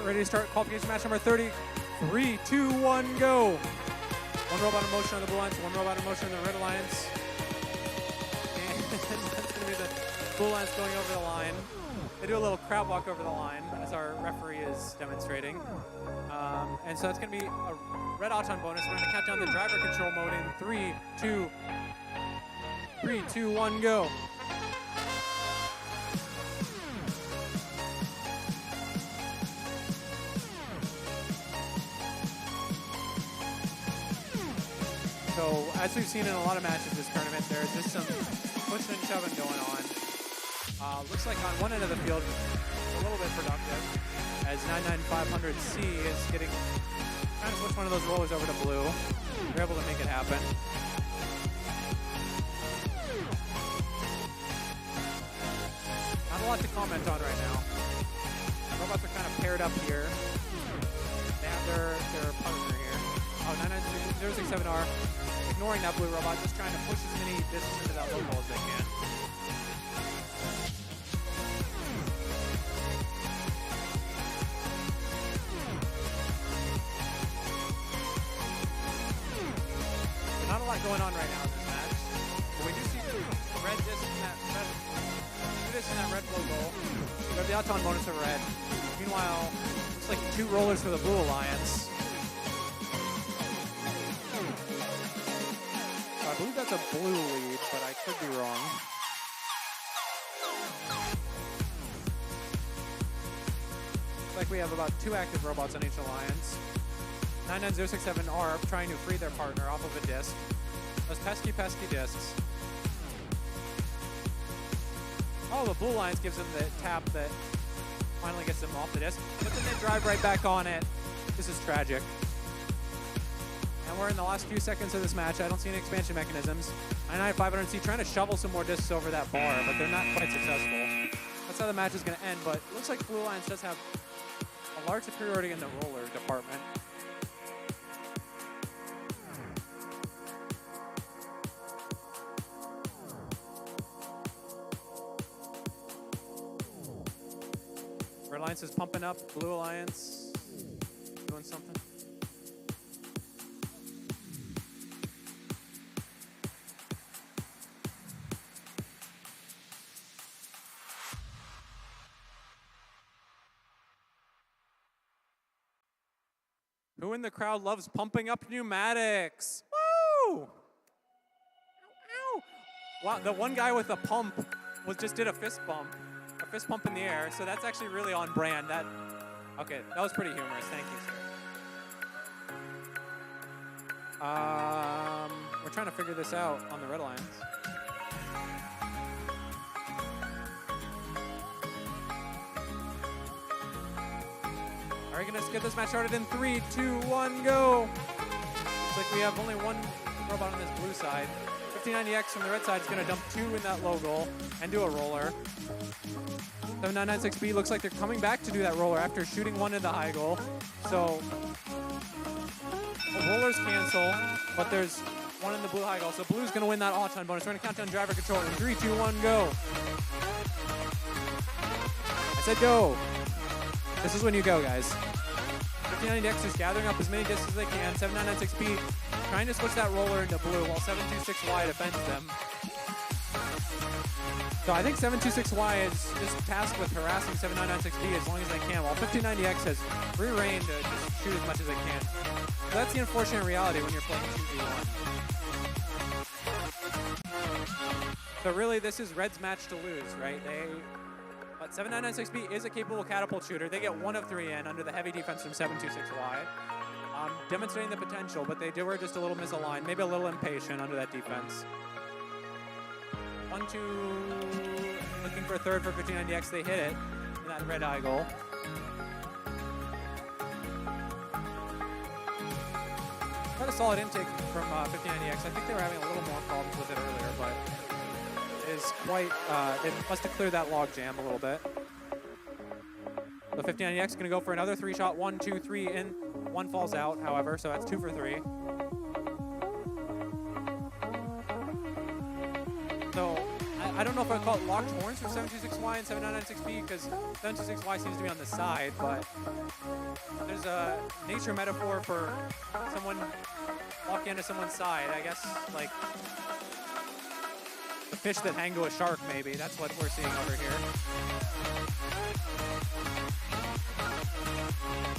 ready to start qualification match number 30. 3, 2, 1, go. One robot in motion on the blue alliance, one robot in motion on the red alliance. And that's going to be the blue alliance going over the line. They do a little crab walk over the line, as our referee is demonstrating. And so that's going to be a red Auton bonus. We're going to count down the driver control mode in 3, 2, 1, go. So, as we've seen in a lot of matches this tournament, there's just some pushing and shoving going on. Looks like on one end of the field, a little bit productive, as 99500C is getting, trying to switch one of those rollers over to blue. They're able to make it happen. Not a lot to comment on right now. Robots are kind of paired up here. They have their partner here. Oh, 99067R. Ignoring that blue robot, just trying to push as many discs into that local as they can. So not a lot going on right now in this match. But we do see red disc in that red logo. We have the Auton bonus of red. Meanwhile, looks like 2 rollers for the blue alliance. I believe that's a blue lead, but I could be wrong. Looks like we have about 2 active robots on each alliance. 99067R trying to free their partner off of a disc. Those pesky discs. Oh, the blue alliance gives them the tap that finally gets them off the disc. But then they drive right back on it. This is tragic. And we're in the last few seconds of this match. I don't see any expansion mechanisms. 99500C trying to shovel some more discs over that bar, but they're not quite successful. That's how the match is going to end, but it looks like Blue Alliance does have a large superiority in the roller department. Red Alliance is pumping up. Blue Alliance doing something. Who in the crowd loves pumping up pneumatics? Woo! Ow, ow. Wow, the one guy with the pump just did a fist bump in the air. So that's actually really on brand. Okay, that was pretty humorous. Thank you, sir. We're trying to figure this out on the Red Alliance. Are we going to get this match started in 3, 2, 1, go? Looks like we have only one robot on this blue side. 1590X from the red side is going to dump 2 in that low goal and do a roller. 7996B looks like they're coming back to do that roller after shooting 1 in the high goal. So the rollers cancel, but there's 1 in the blue high goal. So blue's going to win that Auton bonus. We're going to count down driver control in 3, 2, 1, go. I said go. This is when you go, guys. 1590X is gathering up as many discs as they can. 7996B trying to switch that roller into blue while 726Y defends them. So I think 726Y is just tasked with harassing 7996B as long as they can, while 1590X has free reign to just shoot as much as they can. So that's the unfortunate reality when you're playing 2v1. So really, this is Red's match to lose, right? But 7996B is a capable catapult shooter. They get 1 of 3 in under the heavy defense from 726Y. Demonstrating the potential, but they were just a little misaligned, maybe a little impatient under that defense. 1, 2, looking for a third for 1590X. They hit it in that red eye goal. Quite a solid intake from 1590X. I think they were having a little more problems with it earlier, but it is quite, it must have cleared that log jam a little bit. So 1590X is going to go for another 3-shot. 1, 2, 3 in. 1 falls out, however, so that's 2 for 3. So I don't know if I call it locked horns for 726Y and 7996B because 726Y seems to be on the side, but there's a nature metaphor for someone walking into someone's side. I guess like the fish that hang to a shark, maybe. That's what we're seeing over here.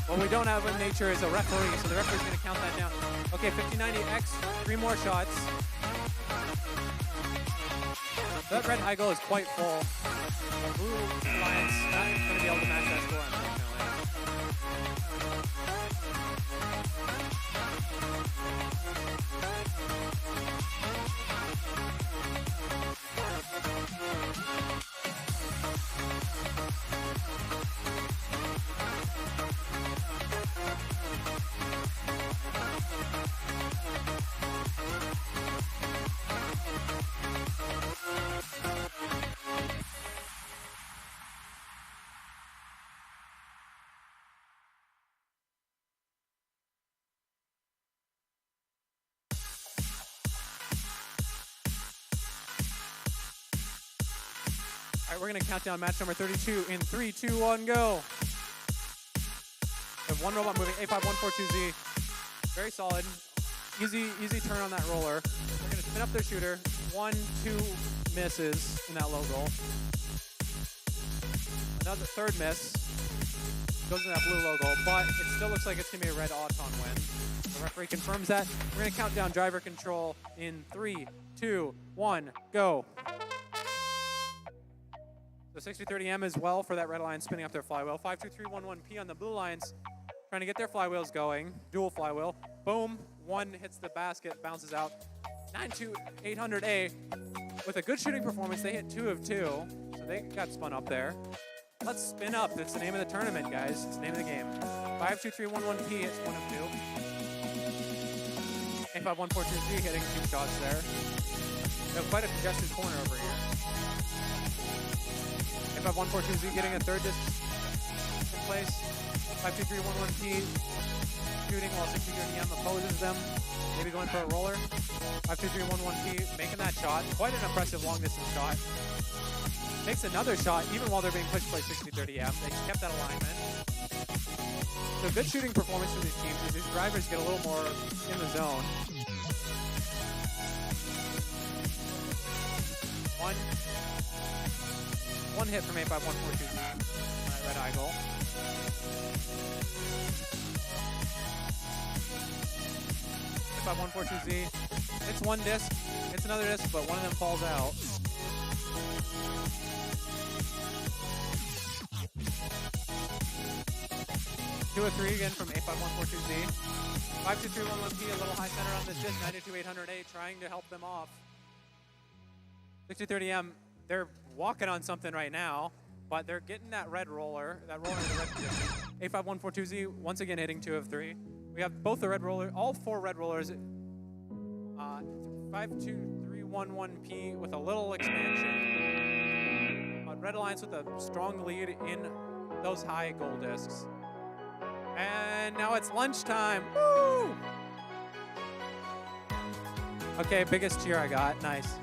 What we don't have in nature is a referee, so the referee's going to count that down. Okay, 5090X, 3 more shots. That red high goal is quite full. Blue Lions not going to be able to match that score, unfortunately. All right, we're going to count down match number 32 in 3, 2, 1, go. We have one robot moving, A5142Z. Very solid. Easy turn on that roller. They're going to spin up their shooter. 1, 2 misses in that low goal. Another third miss. Goes in that blue low goal, but it still looks like it's going to be a red Auton win. The referee confirms that. We're going to count down driver control in 3, 2, 1, go. So 6030M as well for that red line spinning up their flywheel. 52311P on the blue lines trying to get their flywheels going. Dual flywheel. Boom. One hits the basket, bounces out. 92800A with a good shooting performance. They hit 2 of 2, so they got spun up there. Let's spin up. That's the name of the tournament, guys. It's the name of the game. 52311P hits 1 of 2. A5142Z hitting 2 shots there. We have quite a congested corner over here. A5142Z getting a third disc in place. 52311P shooting while 6030M opposes them. Maybe going for a roller. 52311P making that shot. Quite an impressive long distance shot. Makes another shot even while they're being pushed by 6030M. They kept that alignment. So good shooting performance for these teams as these drivers get a little more in the zone. One hit from A5142Z on that red eye goal. A5142Z hits one disc, hits another disc, but one of them falls out. Two or three again from A5142Z. 52311P, a little high center on this disc. 92800A trying to help them off. 6030M, they're walking on something right now, but they're getting that red roller, in the red position. A5142Z once again hitting 2 of 3. We have both the red roller, all 4 red rollers. 52311P with a little expansion. Red Alliance with a strong lead in those high goal discs. And now it's lunchtime. Woo! Okay, biggest cheer I got. Nice.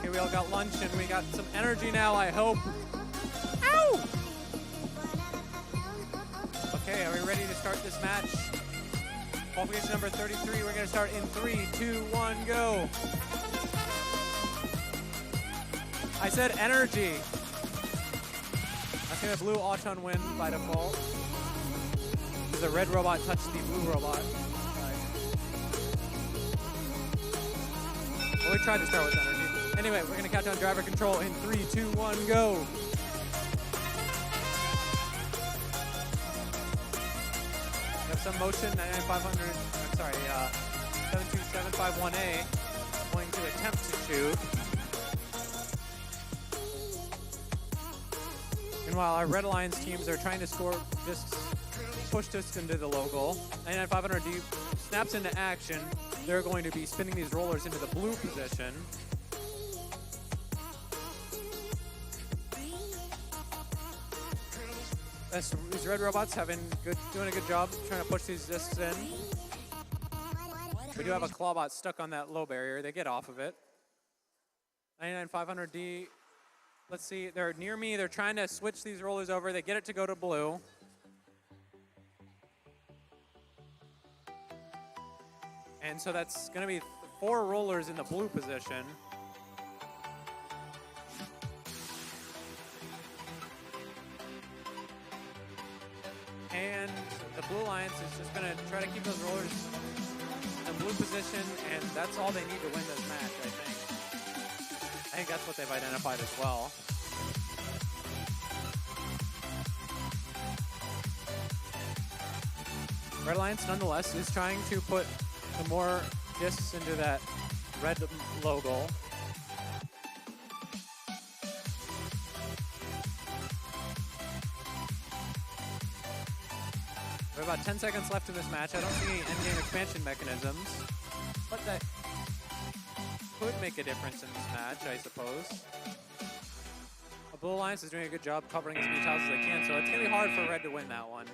Okay, we all got lunch and we got some energy now, I hope. Ow! Okay, are we ready to start this match? Qualification number 33, we're gonna start in 3, 2, 1, go. I said energy. I think the blue Auton win by default. The red robot touched the blue robot. Well, we tried to start with energy. Anyway, we're gonna count down driver control in 3, 2, 1, go. We have some motion, 99500, I'm sorry, 72751A going to attempt to shoot. Meanwhile, our Red Alliance teams are trying to score discs, push discs into the low goal. 99500D snaps into action. They're going to be spinning these rollers into the blue position. These red robots doing a good job trying to push these discs in. We do have a clawbot stuck on that low barrier. They get off of it. 99500D. Let's see, they're near me. They're trying to switch these rollers over. They get it to go to blue. And so that's going to be 4 rollers in the blue position. And the Blue Alliance is just going to try to keep those rollers in the blue position, and that's all they need to win this match, I think. I think that's what they've identified as well. Red Alliance, nonetheless, is trying to put some more discs into that red logo. We have about 10 seconds left in this match. I don't see any endgame expansion mechanisms, but that could make a difference in this match, I suppose. The Blue Alliance is doing a good job covering as many tiles as they can, so it's going to be hard for Red to win that one.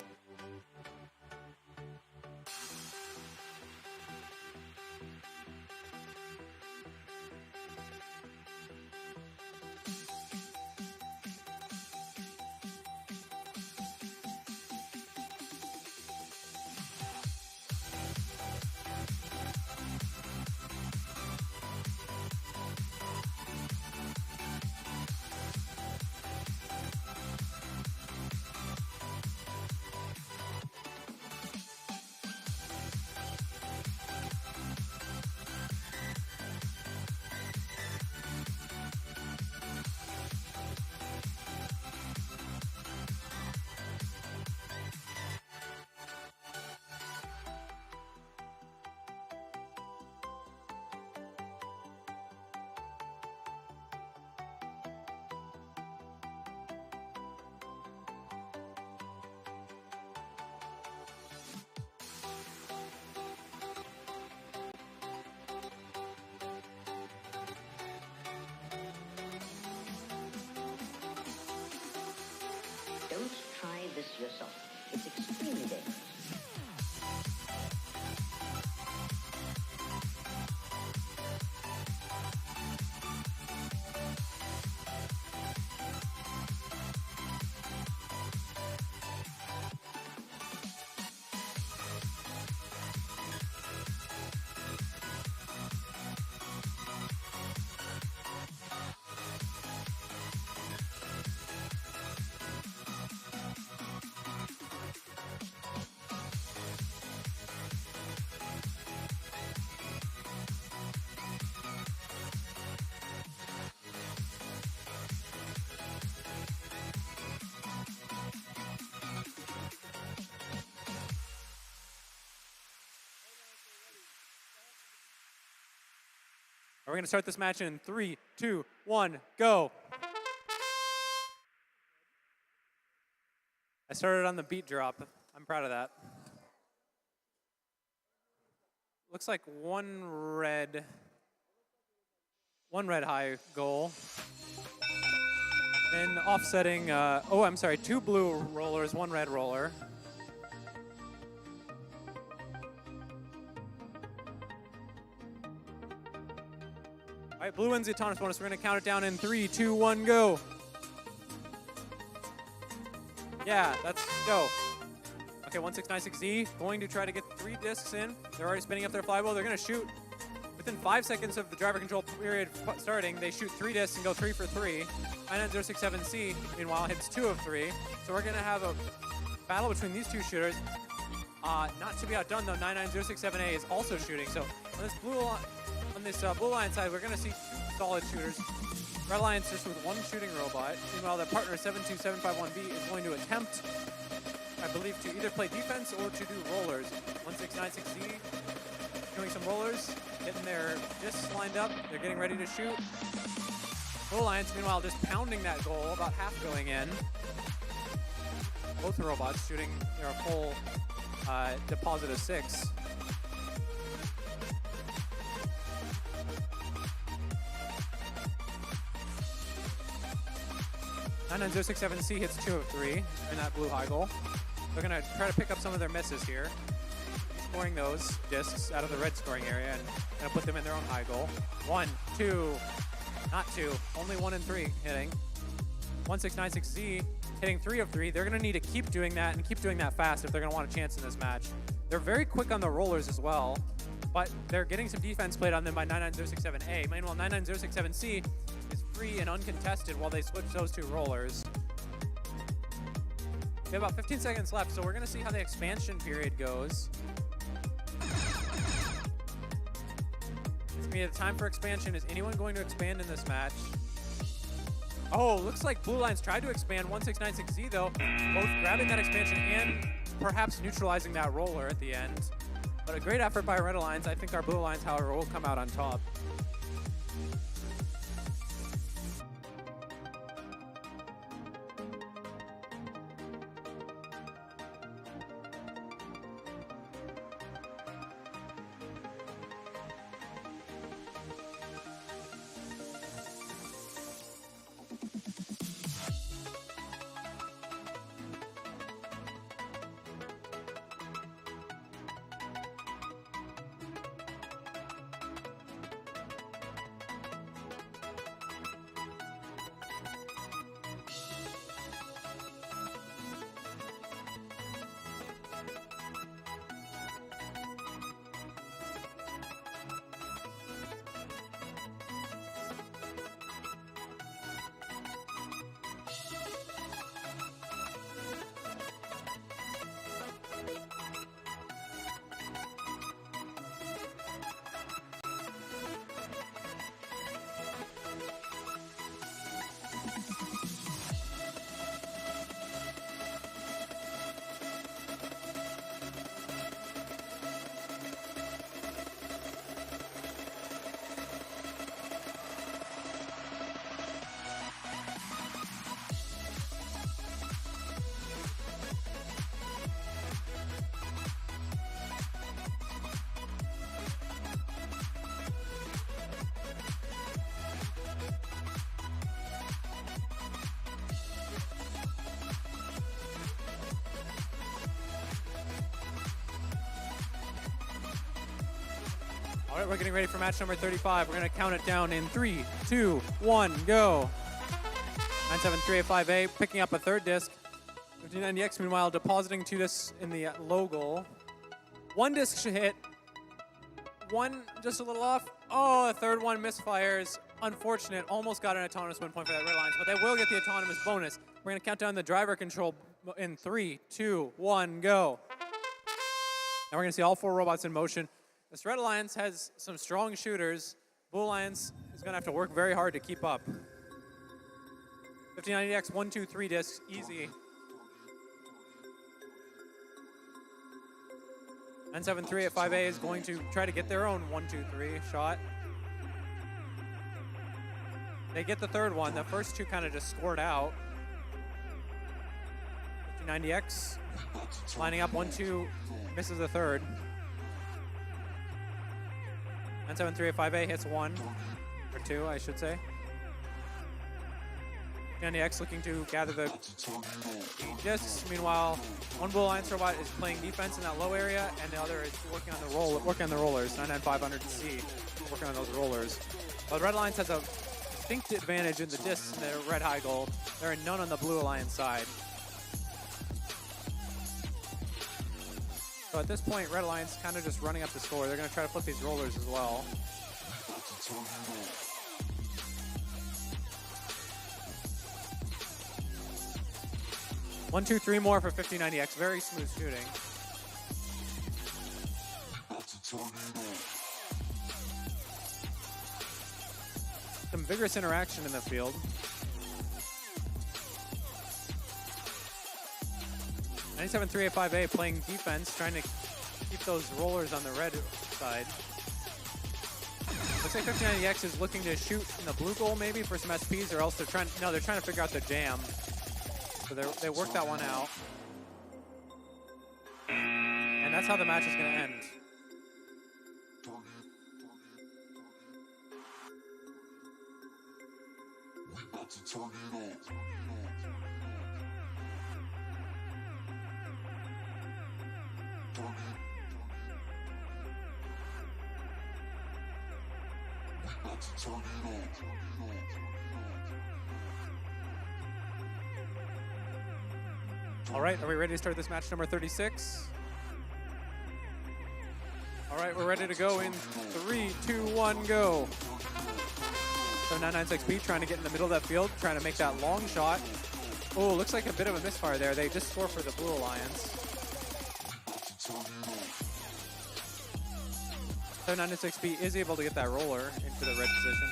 Don't try this yourself. It's extremely dangerous. We're going to start this match in 3, 2, 1, go. I started on the beat drop. I'm proud of that. Looks like one red high goal. Then offsetting, two blue rollers, one red roller. right, blue wins the autonomous bonus. We're going to count it down in 3, 2, 1, go. Yeah, that's go. Okay, 1696Z going to try to get 3 discs in. They're already spinning up their flywheel. They're going to shoot. Within 5 seconds of the driver control period starting, they shoot 3 discs and go 3 for 3. 99067C, meanwhile, hits 2 of 3. So we're going to have a battle between these two shooters. Not to be outdone, though, 99067A is also shooting. So on this blue line side, we're going to see 2 solid shooters. Red Alliance just with 1 shooting robot. Meanwhile, their partner 72751B is going to attempt, I believe, to either play defense or to do rollers. 1696Z doing some rollers, getting their discs lined up. They're getting ready to shoot. Blue Alliance, meanwhile, just pounding that goal, about half going in. Both robots shooting their full deposit of 6. And then 067C hits 2 of 3 in that blue high goal. They're going to try to pick up some of their misses here. Scoring those discs out of the red scoring area and going to put them in their own high goal. 1, 2, not 2, only 1 and 3 hitting. 1696Z hitting 3 of 3. They're going to need to keep doing that and keep doing that fast if they're going to want a chance in this match. They're very quick on the rollers as well, but they're getting some defense played on them by 99067A. Meanwhile, 99067C is free and uncontested while they switch those 2 rollers. We have about 15 seconds left, so we're going to see how the expansion period goes. It's going to be the time for expansion. Is anyone going to expand in this match? Oh, looks like Blue Lines tried to expand. 1696Z, though, both grabbing that expansion and perhaps neutralizing that roller at the end. But a great effort by Red Alliance. I think our Blue Alliance, however, will come out on top. All right, we're getting ready for match number 35. We're going to count it down in 3, 2, 1, go. 97385A picking up a 3rd disc. 59DX, meanwhile, depositing 2 discs in the low goal. 1 disc should hit. 1 just a little off. Oh, a 3rd one misfires. Unfortunate. Almost got an autonomous win point for that Red Alliance, but they will get the autonomous bonus. We're going to count down the driver control in 3, 2, 1, go. Now we're going to see all 4 robots in motion. This Red Alliance has some strong shooters. Blue Alliance is going to have to work very hard to keep up. 59DX, 1, 2, 3 discs, easy. 973 at 5A is going to try to get their own 1, 2, 3 shot. They get the 3rd one. The first 2 kind of just scored out. 59DX lining up 1, 2, misses the 3rd. 973 at 5A hits 1, or 2, I should say. 59DX looking to gather the discs. Meanwhile, one Blue Alliance robot is playing defense in that low area, and the other is working on the rollers. 99500C working on those rollers. But Red Alliance has a distinct advantage in the discs in their red high goal. There are none on the Blue Alliance side. So at this point, Red Alliance kind of just running up the score. They're going to try to flip these rollers as well. One, two, three more for 5090X. Very smooth shooting. Some vigorous interaction in the field. (97-385A) playing defense, trying to keep those rollers on the red side. Looks like 5090X is looking to shoot in the blue goal maybe for some SPs, or else they're trying to figure out the jam. So they worked that one out. And that's how the match is going to end. All right, are we ready to start this match number 36? All right, we're ready to go in 3, 2, 1, go. So 996B trying to get in the middle of that field, trying to make that long shot. Oh, looks like a bit of a misfire there. They just score for the Blue Alliance. So 996B is able to get that roller into the red position.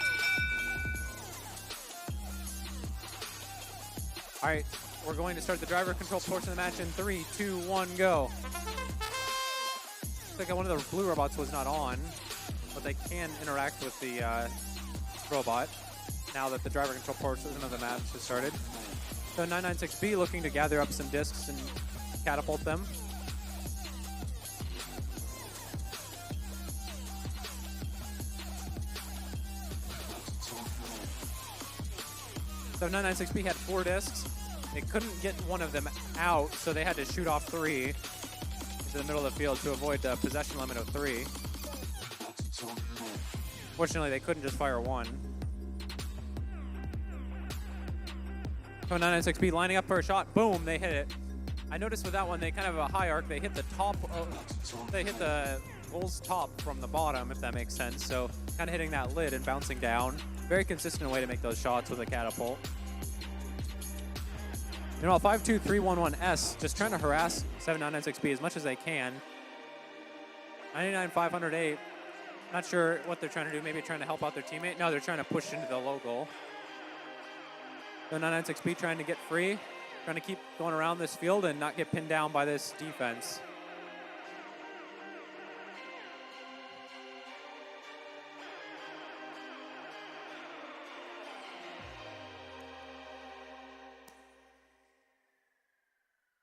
All right, we're going to start the driver control portion of the match in 3, 2, 1, go. Looks like one of the blue robots was not on, but they can interact with the robot now that the driver control portion of the match has started. So 996B looking to gather up some discs and catapult them. So 996B had 4 discs. They couldn't get one of them out, so they had to shoot off 3 into the middle of the field to avoid the possession limit of 3. Fortunately, they couldn't just fire 1. So 996B lining up for a shot. Boom, they hit it. I noticed with that one, they kind of have a high arc. They hit the top of, they hit the goal's top from the bottom, if that makes sense. So kind of hitting that lid and bouncing down. Very consistent way to make those shots with a catapult. You know, 52311S just trying to harass 7996B as much as they can. 99508, not sure what they're trying to do. Maybe trying to help out their teammate. No, they're trying to push into the low goal. So 996B trying to get free, trying to keep going around this field and not get pinned down by this defense.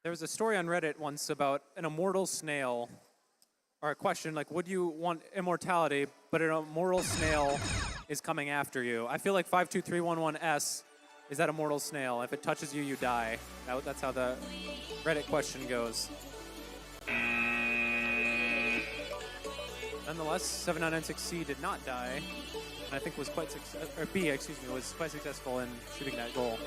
There was a story on Reddit once about an immortal snail, or a question like, would you want immortality, but an immortal snail is coming after you? I feel like 52311S is that immortal snail. If it touches you, you die. That's how the Reddit question goes. Nonetheless, 7996C did not die, and I think was quite was quite successful in shooting that goal.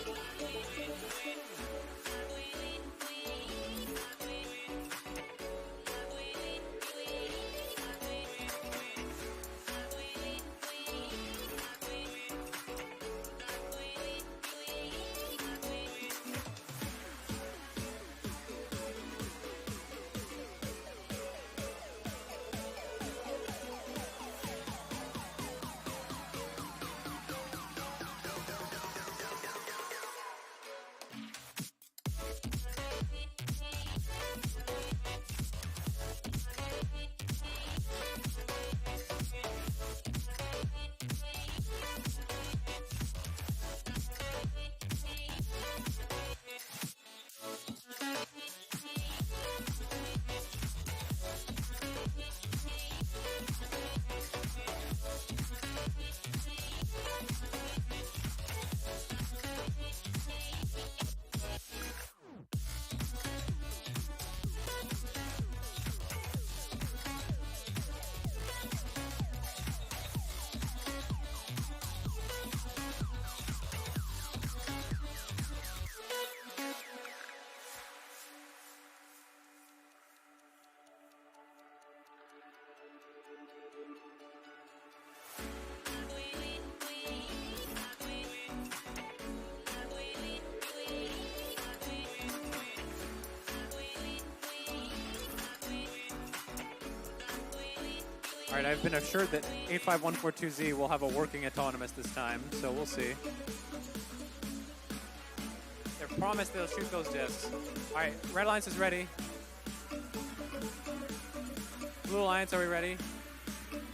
All right, I've been assured that 85142Z will have a working autonomous this time, so we'll see. They're promised they'll shoot those discs. All right, Red Alliance is ready. Blue Alliance, are we ready?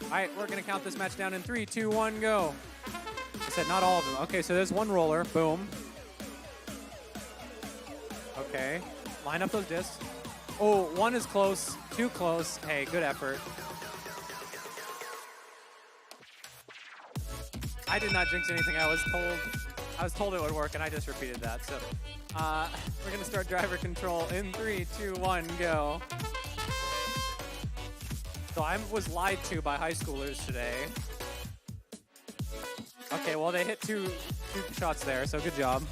All right, we're gonna count this match down in 3, 2, 1, go. I said not all of them. Okay, so there's one roller, boom. Okay, line up those discs. Oh, one is close, too close. Hey, good effort. I did not jinx anything. I was told it would work, and I just repeated that. So we're gonna start driver control in 3, 2, 1, go. So I was lied to by high schoolers today. Okay, well they hit two shots there, so good job.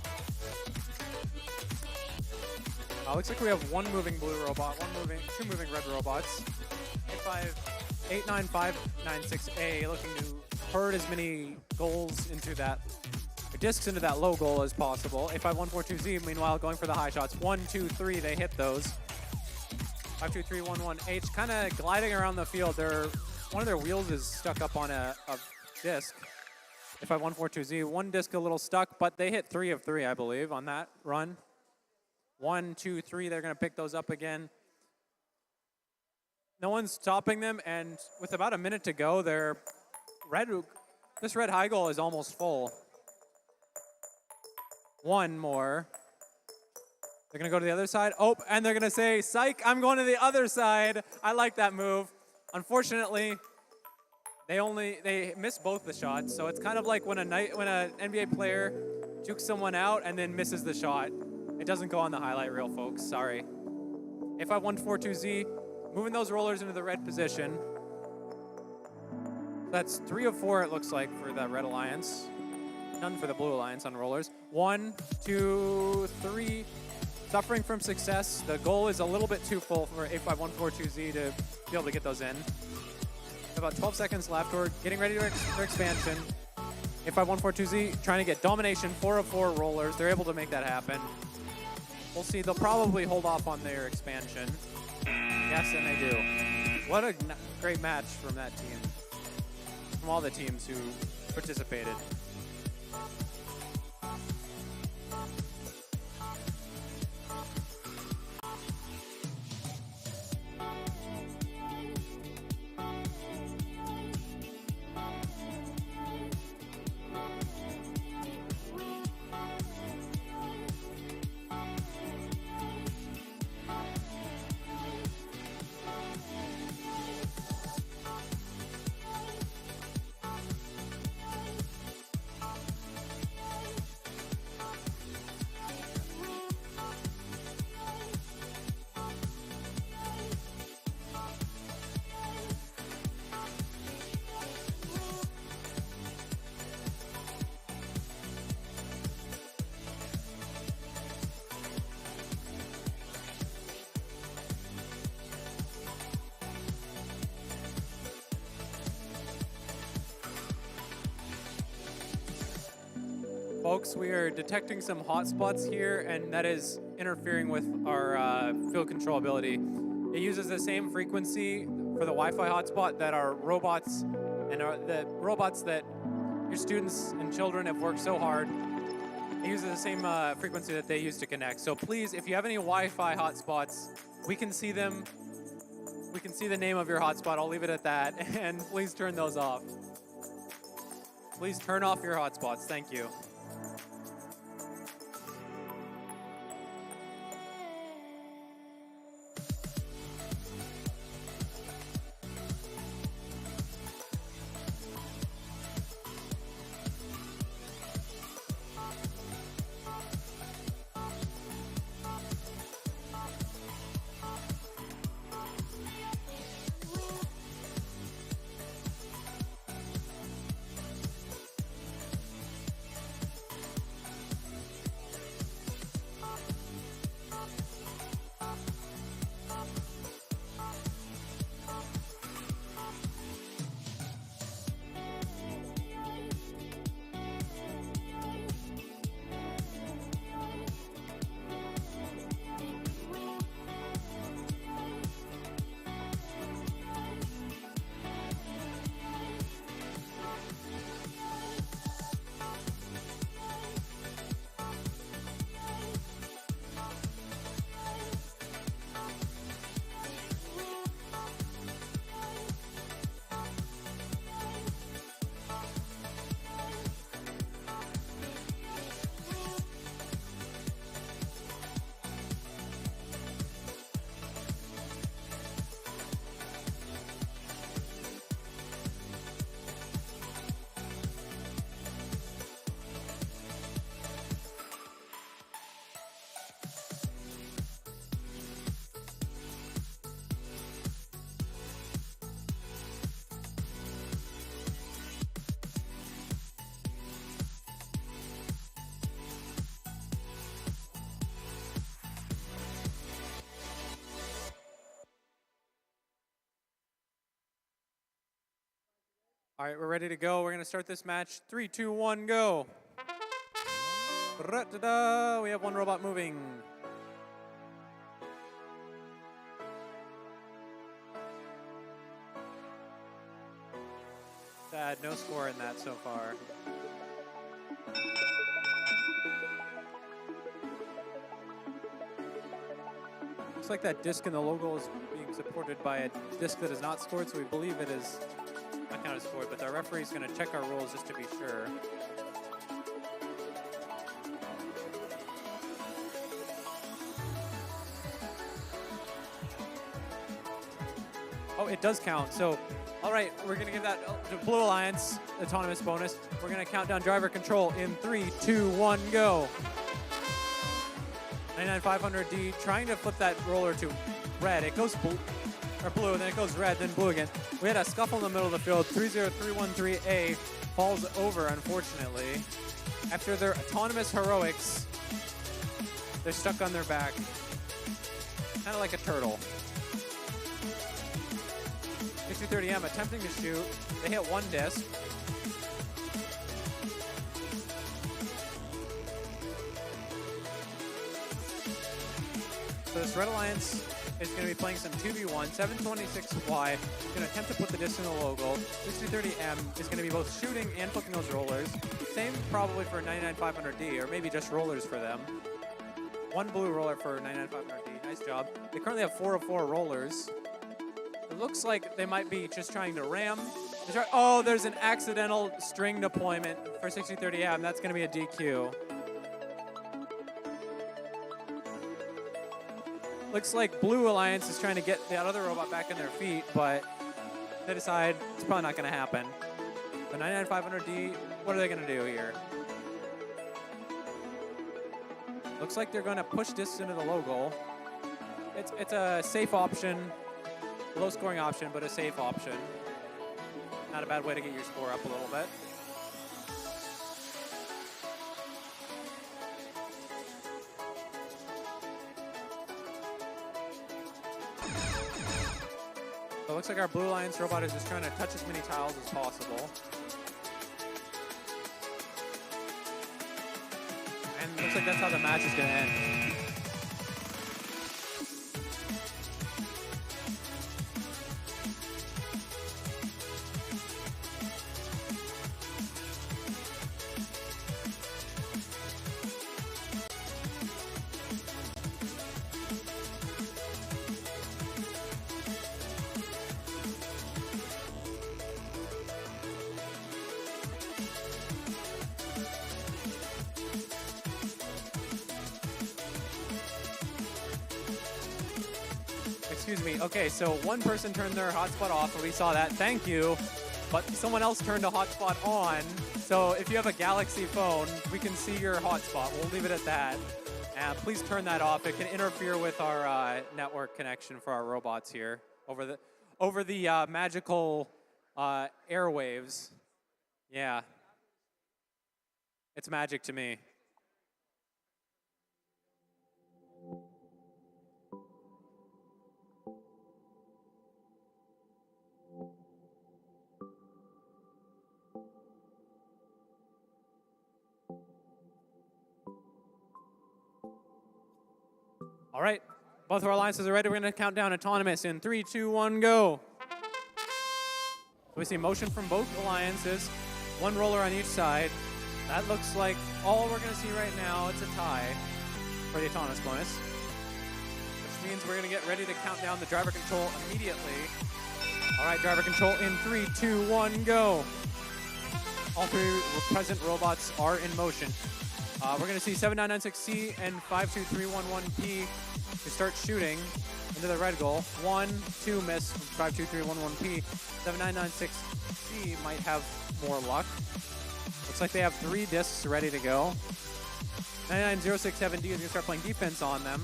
Looks like we have one moving blue robot, two moving red robots. 89596A looking to herd as many goals into that, or discs into that low goal as possible. 85142Z, meanwhile, going for the high shots. 1, 2, 3, they hit those. 52311H, kind of gliding around the field. One of their wheels is stuck up on a disc. 85142Z, one disc a little stuck, but they hit 3 of 3, I believe, on that run. 1, 2, 3, they're going to pick those up again. No one's stopping them, and with about a minute to go, this red high goal is almost full. One more. They're going to go to the other side. Oh, and they're going to say, psych, I'm going to the other side. I like that move. Unfortunately, they missed both the shots, so it's kind of like when an NBA player jukes someone out and then misses the shot. It doesn't go on the highlight reel, folks. Sorry. 85142Z, moving those rollers into the red position. That's 3 of 4, it looks like, for that Red Alliance. None for the Blue Alliance on rollers. 1, 2, 3. Suffering from success. The goal is a little bit too full for 85142Z to be able to get those in. About 12 seconds left. We're getting ready for expansion. 85142Z trying to get domination. 4 of 4 rollers. They're able to make that happen. We'll see. They'll probably hold off on their expansion. Yes, and they do. What a great match from that team. From all the teams who participated. Folks, we are detecting some hotspots here, and that is interfering with our field control ability. It uses the same frequency for the Wi-Fi hotspot that our robots and the robots that your students and children have worked so hard. It uses the same frequency that they use to connect. So please, if you have any Wi-Fi hotspots, we can see them. We can see the name of your hotspot. I'll leave it at that. And please turn those off. Please turn off your hotspots. Thank you. All right, we're ready to go. We're going to start this match. 3, 2, 1, go. Ra-da-da. We have one robot moving. Sad, no score in that so far. Looks like that disc in the logo is being supported by a disc that is not scored, so we believe it is not counted scored, but the referee is going to check our rules just to be sure. Oh, it does count. So, all right, we're going to give that to Blue Alliance autonomous bonus. We're going to count down driver control in 3, 2, 1, go. 99500D trying to flip that roller to red. It goes blue, and then it goes red, then blue again. We had a scuffle in the middle of the field. 30313A falls over, unfortunately. After their autonomous heroics, they're stuck on their back. Kind of like a turtle. 6230M attempting to shoot. They hit one disc. So this Red Alliance is going to be playing some 2v1. 726Y is going to attempt to put the disc in the logo. 6230M is going to be both shooting and flipping those rollers. Same probably for 99500D, or maybe just rollers for them. One blue roller for 99500D. Nice job. They currently have 4 of 4 rollers. It looks like they might be just trying to ram. Oh, there's an accidental string deployment for 6030M. That's going to be a DQ. Looks like Blue Alliance is trying to get the other robot back on their feet, but they decide it's probably not going to happen. The 99500D, what are they going to do here? Looks like they're going to push this into the logo. It's a safe option, low scoring option, but a safe option. Not a bad way to get your score up a little bit. So it looks like our Blue Alliance robot is just trying to touch as many tiles as possible. And it looks like that's how the match is going to end. Excuse me. Okay, so one person turned their hotspot off, and we saw that. Thank you. But someone else turned a hotspot on. So if you have a Galaxy phone, we can see your hotspot. We'll leave it at that. And please turn that off. It can interfere with our network connection for our robots here over the magical airwaves. Yeah. It's magic to me. All right, both of our alliances are ready. We're going to count down autonomous in 3, 2, 1, go. So we see motion from both alliances, one roller on each side. That looks like all we're going to see right now. It's a tie for the autonomous bonus, which means we're going to get ready to count down the driver control immediately. All right, driver control in 3, 2, 1, go. All 3 present robots are in motion. We're going to see 7996C and 52311P to start shooting into the red goal. 1, 2 miss from 52311P. 7996C might have more luck. Looks like they have 3 discs ready to go. 99067D is going to start playing defense on them.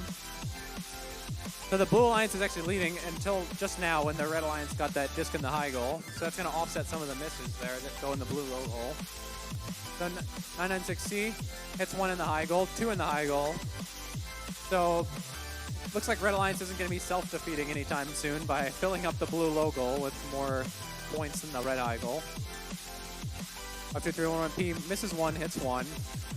So the Blue Alliance is actually leading until just now when the Red Alliance got that disc in the high goal. So that's going to offset some of the misses there that go in the blue low hole. So 996C hits 1 in the high goal, 2 in the high goal. So looks like Red Alliance isn't going to be self-defeating anytime soon by filling up the blue low goal with more points than the red high goal. 5231P misses one, hits one.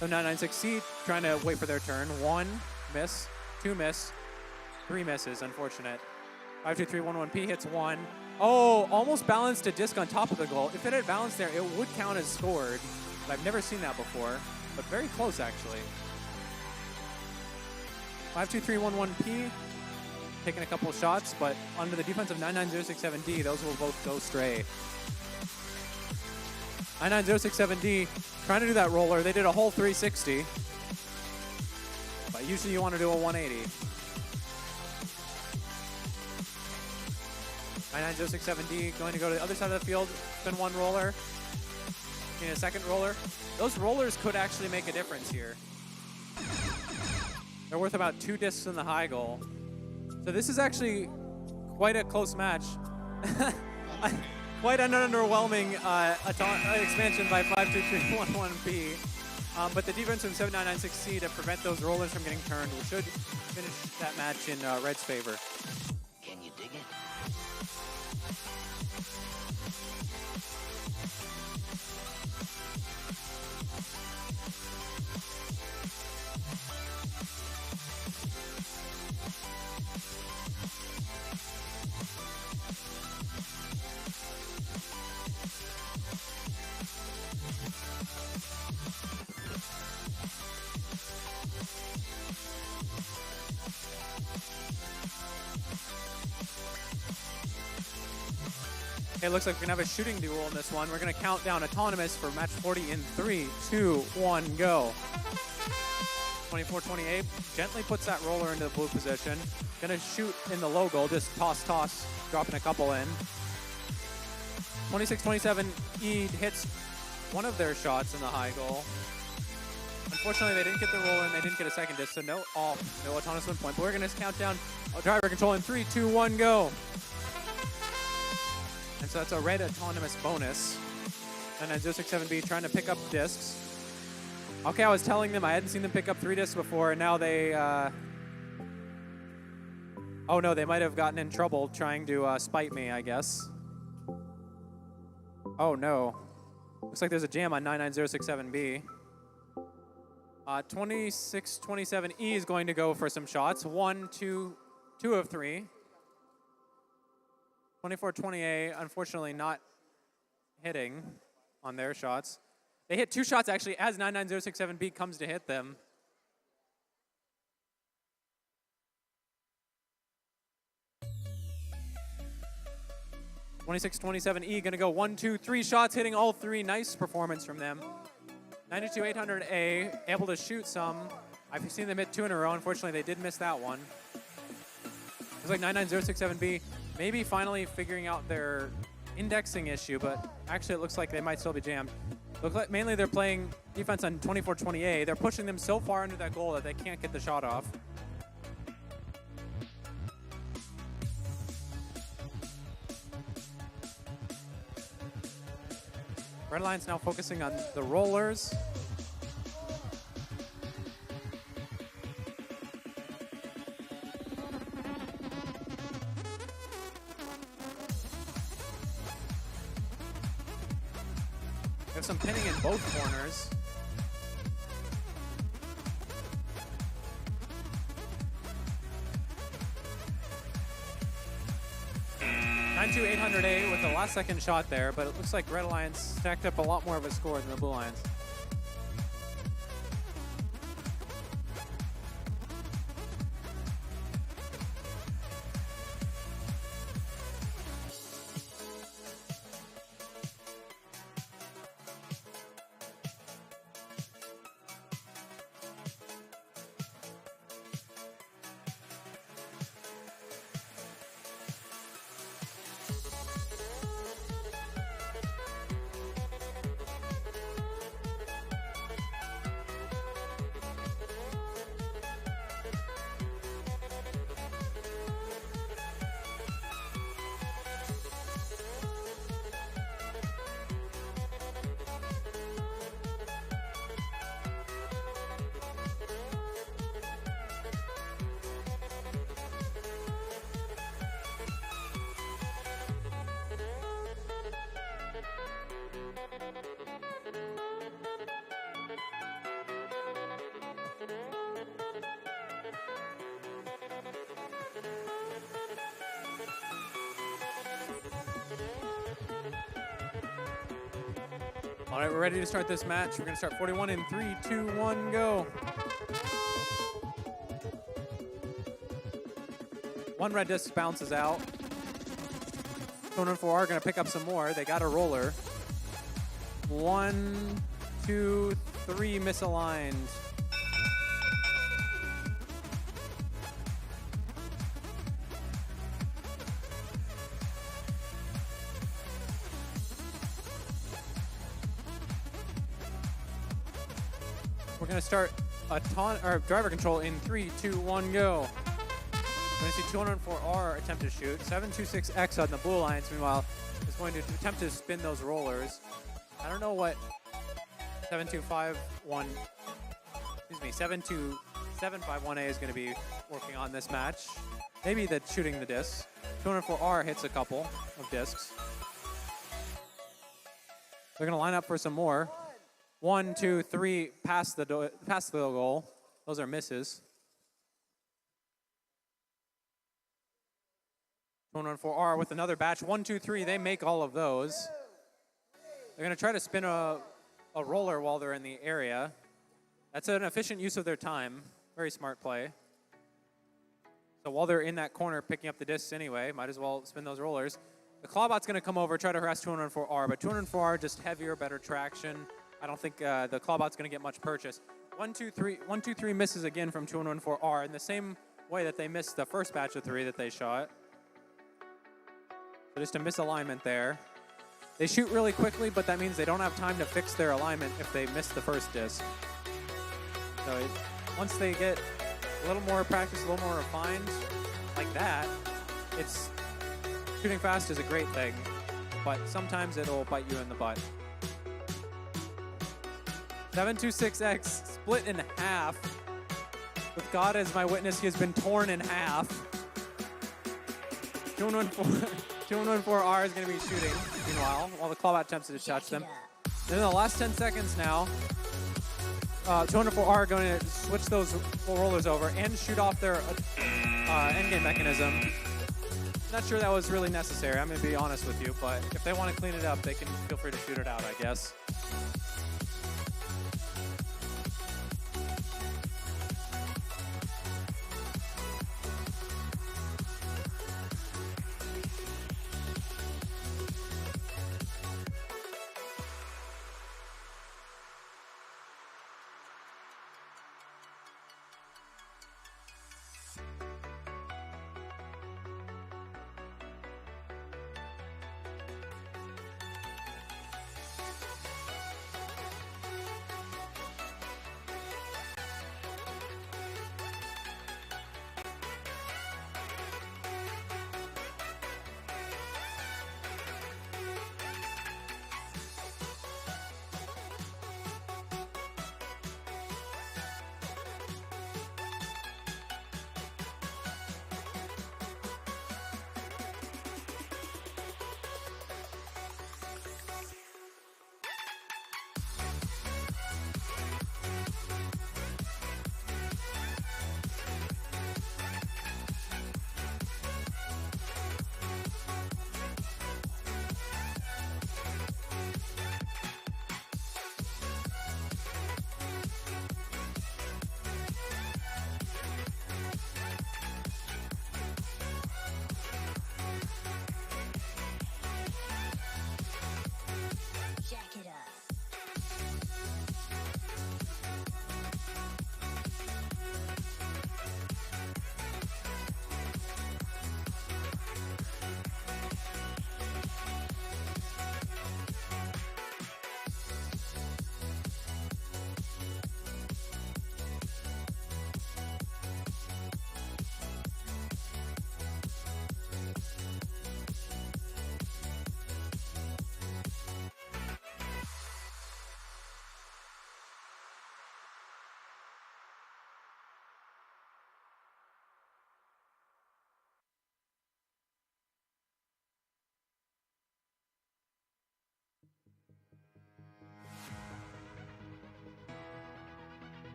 So 996C trying to wait for their turn. One miss, two miss, three misses, unfortunate. 52311P hits one. Oh, almost balanced a disc on top of the goal. If it had balanced there, it would count as scored. But I've never seen that before, but very close actually. 52311P taking a couple of shots, but under the defense of 99067D, those will both go straight. 99067D trying to do that roller. They did a whole 360, but usually you want to do a 180. 99067D going to go to the other side of the field, spin one roller, need a second roller. Those rollers could actually make a difference here. They're worth about 2 discs in the high goal. So this is actually quite a close match. Quite an underwhelming expansion by 52311P. But the defense from 7996C to prevent those rollers from getting turned should finish that match in Red's favor. Can you dig it? Okay, looks like we're gonna have a shooting duel in this one. We're gonna count down autonomous for match 40 in 3, 2, 1, go. 24-28 gently puts that roller into the blue position. Gonna shoot in the low goal, just toss, dropping a couple in. 26-27 hits one of their shots in the high goal. Unfortunately, they didn't get the roller and they didn't get a second disc, so no autonomous win point. But we're gonna count down driver control in 3, 2, 1, go. And so that's a red autonomous bonus. And then 067B trying to pick up discs. Okay, I was telling them I hadn't seen them pick up 3 discs before, and now they, oh no, they might have gotten in trouble trying to spite me, I guess. Oh no. Looks like there's a jam on 99067B. 2627E is going to go for some shots. 1, 2 of 3. 24-28, unfortunately not hitting on their shots. They hit 2 shots actually as 99067B comes to hit them. (26-27E) gonna go 1, 2, 3 shots, hitting all 3. Nice performance from them. 92-800A able to shoot some. I've seen them hit 2 in a row. Unfortunately, they did miss that one. Looks like 99067B maybe finally figuring out their indexing issue, but actually it looks like they might still be jammed. Looks like mainly they're playing defense on 24-28. They're pushing them so far into that goal that they can't get the shot off. Red Lions now focusing on the rollers. There's some pinning in both corners. (92800A) with the last second shot there, but it looks like Red Lions stacked up a lot more of a score than the Blue Lions. All right, we're ready to start this match. We're going to start 41 in 3, 2, 1, go. One red disc bounces out. 204 are going to pick up some more. They got a roller. 1, 2, 3 misaligned. We're going to start a driver control in 3, 2, 1, go. We're going to see 204R attempt to shoot. 726X on the blue alliance, meanwhile, is going to attempt to spin those rollers. I don't know what 72751A is going to be working on this match. Maybe the shooting the discs. 204R hits a couple of discs. They're going to line up for some more. 1, 2, 3, past the goal. Those are misses. 214R with another batch. 1, 2, 3, they make all of those. They're going to try to spin a roller while they're in the area. That's an efficient use of their time. Very smart play. So while they're in that corner picking up the discs anyway, might as well spin those rollers. The Clawbot's going to come over, try to harass 204R, but 204R just heavier, better traction. I don't think the Clawbot's going to get much purchase. 1, 2, 3 misses again from 214R in the same way that they missed the first batch of 3 that they shot. So just a misalignment there. They shoot really quickly, but that means they don't have time to fix their alignment if they miss the first disc. So once they get a little more practice, a little more refined, like that, it's shooting fast is a great thing, but sometimes it'll bite you in the butt. 726X split in half. With God as my witness, he has been torn in half. 214R is going to be shooting, meanwhile, while the Clawbot attempts to touch them. And in the last 10 seconds now, 204R are going to switch those rollers over and shoot off their endgame mechanism. Not sure that was really necessary, I'm going to be honest with you, but if they want to clean it up, they can feel free to shoot it out, I guess.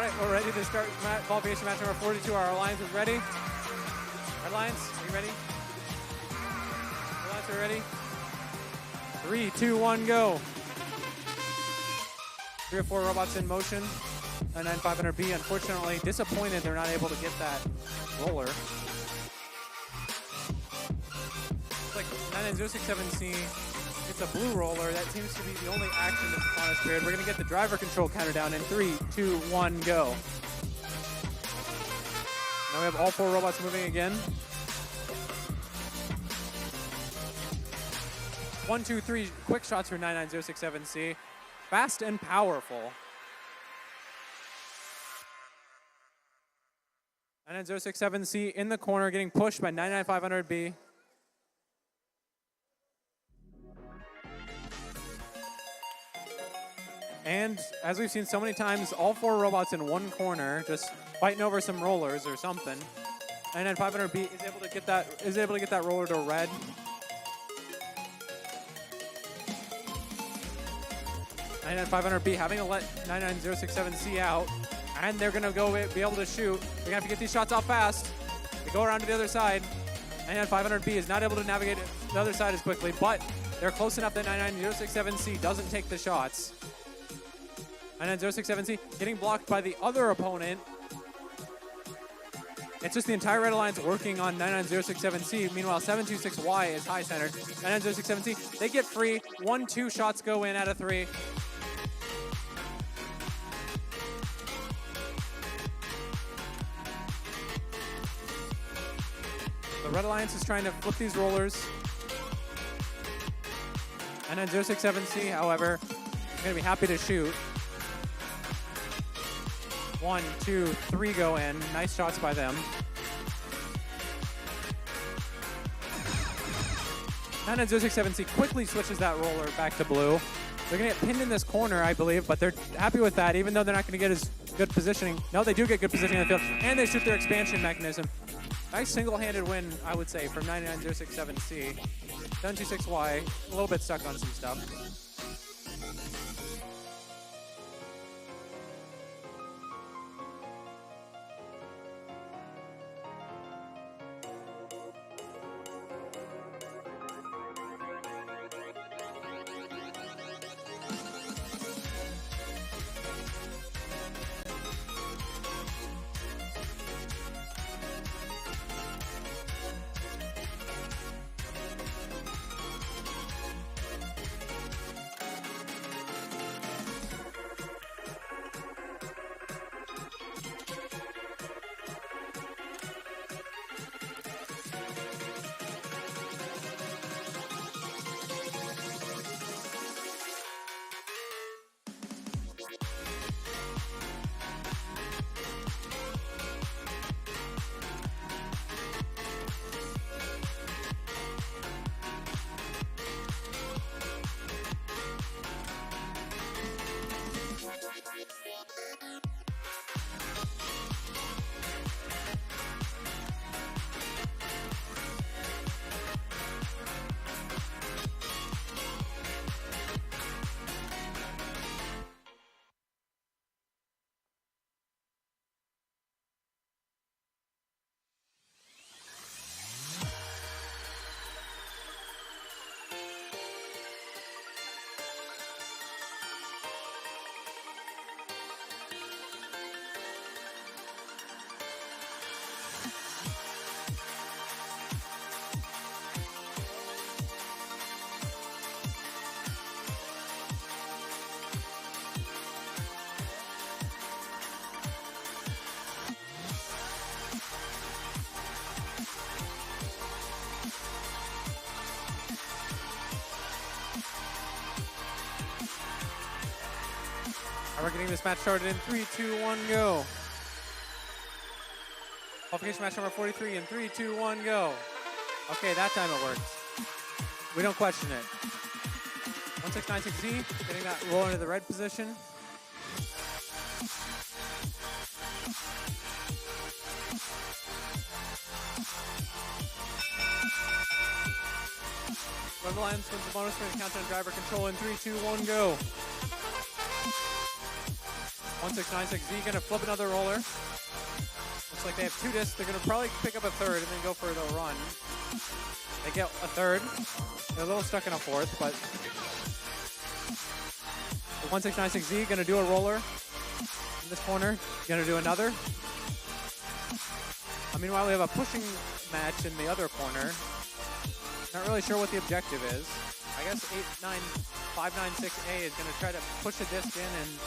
All right, we're ready to start qualification match number 42. Our alliance is ready. Red Lions, are you ready? Red Lions are ready. 3, 2, 1, go. 3 or 4 robots in motion. 99500B, unfortunately, disappointed they're not able to get that roller. It's like 99067C. It's a blue roller. That seems to be the only action that's on this period. We're going to get the driver control counter down in 3, 2, 1, go. Now we have all 4 robots moving again. 1, 2, 3 quick shots for 99067C. Fast and powerful. 99067C in the corner, getting pushed by 99500B. And as we've seen so many times, all 4 robots in one corner, just fighting over some rollers or something. 99500B is able to get that roller to red. And 99500B having to let 99067C out, and they're gonna be able to shoot. They're gonna have to get these shots out fast. They go around to the other side. 99500B is not able to navigate the other side as quickly, but they're close enough that 99067C doesn't take the shots. 99067C getting blocked by the other opponent. It's just the entire Red Alliance working on 99067C. Meanwhile, 726Y is high centered. 99067C, they get free. 1, 2 shots go in out of 3. The Red Alliance is trying to flip these rollers. 99067C, however, is going to be happy to shoot. 1, 2, 3 go in. Nice shots by them. 99067C quickly switches that roller back to blue. They're going to get pinned in this corner, I believe, but they're happy with that, even though they're not going to get as good positioning. No, they do get good positioning in the field, and they shoot their expansion mechanism. Nice single-handed win, I would say, from 99067C. 726Y, a little bit stuck on some stuff. We're getting this match started in 3, 2, 1, go. Qualification match number 43 in 3, 2, 1, go. Okay, that time it worked. We don't question it. 1696Z, getting that roll into the red position. Red Alliance wins the bonus for the countdown driver control in 3, 2, 1, go. 1696Z gonna flip another roller. Looks like they have 2 discs. They're gonna probably pick up a third and then go for the run. They get a third. They're a little stuck in a fourth, but the 1696Z gonna do a roller in this corner. Gonna do another. Meanwhile, we have a pushing match in the other corner. Not really sure what the objective is. I guess 596A is gonna try to push a disc in, and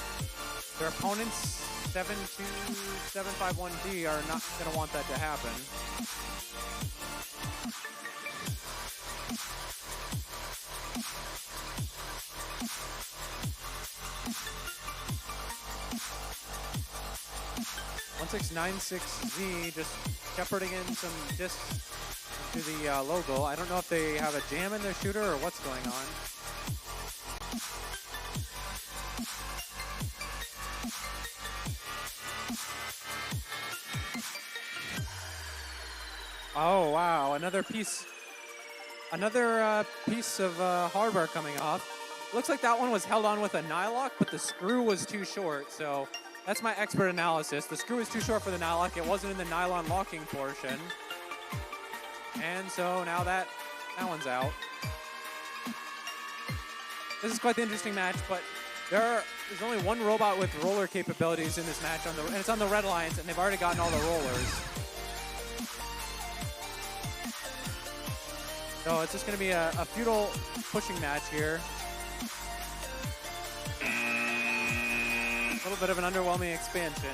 their opponents 72751D are not gonna want that to happen. (1696Z) just shepherding in some discs to the logo. I don't know if they have a jam in their shooter or what's going on. Oh wow! Another piece of hardware coming off. Looks like that one was held on with a nylock, but the screw was too short. So that's my expert analysis. The screw is too short for the nylock. It wasn't in the nylon locking portion. And so now that one's out. This is quite the interesting match, but there's only one robot with roller capabilities in this match, and it's on the Red Alliance, and they've already gotten all the rollers. So it's just going to be a futile pushing match here. A little bit of an underwhelming expansion.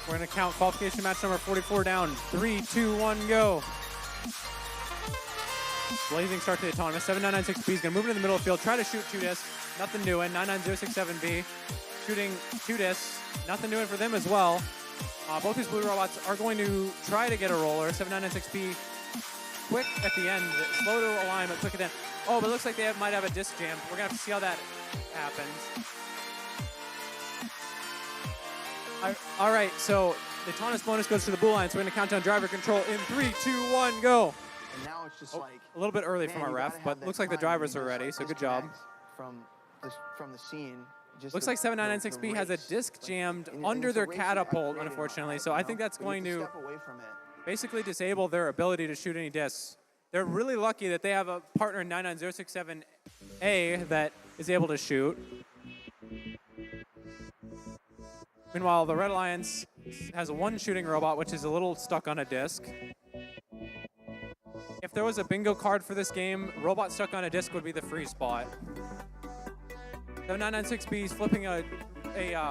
We're going to count qualification match number 44 down. 3, 2, 1, go. Blazing start to the autonomous. 7996B is going to move into the middle of the field, try to shoot 2 discs. Nothing doing. 99067B shooting 2 discs. Nothing doing for them as well. Both these blue robots are going to try to get a roller. 7996B quick at the end. Slow to align, but quick at the end. Oh, but it looks like they might have a disc jam. We're going to have to see how that happens. All right, so the autonomous bonus goes to the blue line, so we're going to count down driver control in 3, 2, 1, go. And now it's just like a little bit early from our ref, but looks like the drivers are ready, so good job. From the scene. Looks like 7996B has a disc jammed under their catapult, unfortunately, so I think that's going to basically disable their ability to shoot any discs. They're really lucky that they have a partner in 99067A that is able to shoot. Meanwhile, the Red Alliance has one shooting robot, which is a little stuck on a disc. If there was a bingo card for this game, robot stuck on a disc would be the free spot. 7996B is flipping a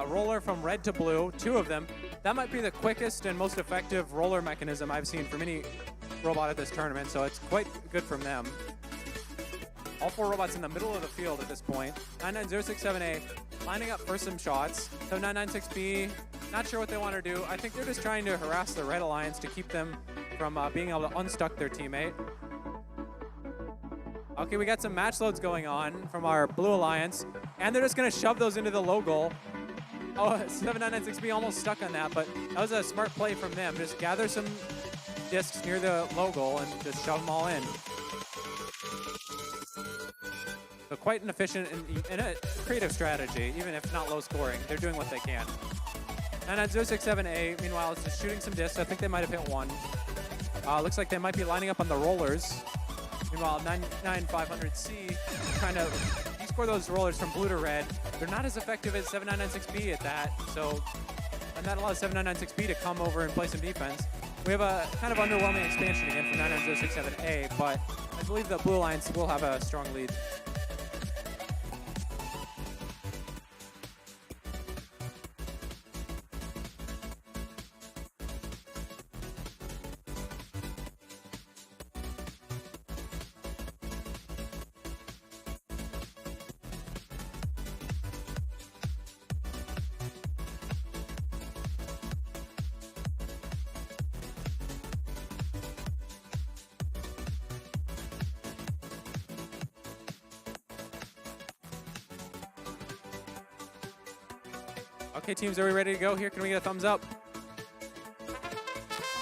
roller from red to blue, 2 of them. That might be the quickest and most effective roller mechanism I've seen from any robot at this tournament, so it's quite good from them. All 4 robots in the middle of the field at this point. 99067A lining up for some shots. 7996B, not sure what they want to do. I think they're just trying to harass the Red Alliance to keep them from being able to unstuck their teammate. Okay, we got some match loads going on from our Blue Alliance, and they're just gonna shove those into the low goal. Oh, 7996B almost stuck on that, but that was a smart play from them. Just gather some discs near the low goal and just shove them all in. So quite an efficient and a creative strategy, even if not low scoring. They're doing what they can. 99067A, meanwhile, is just shooting some discs. I think they might have hit one. Looks like they might be lining up on the rollers. Meanwhile, 99500C trying to descore those rollers from blue to red. They're not as effective as 7996B at that, so and that allows 7996B to come over and play some defense. We have a kind of underwhelming expansion again from 99067A, but I believe the Blue Alliance will have a strong lead. Okay, teams, are we ready to go here? Can we get a thumbs up?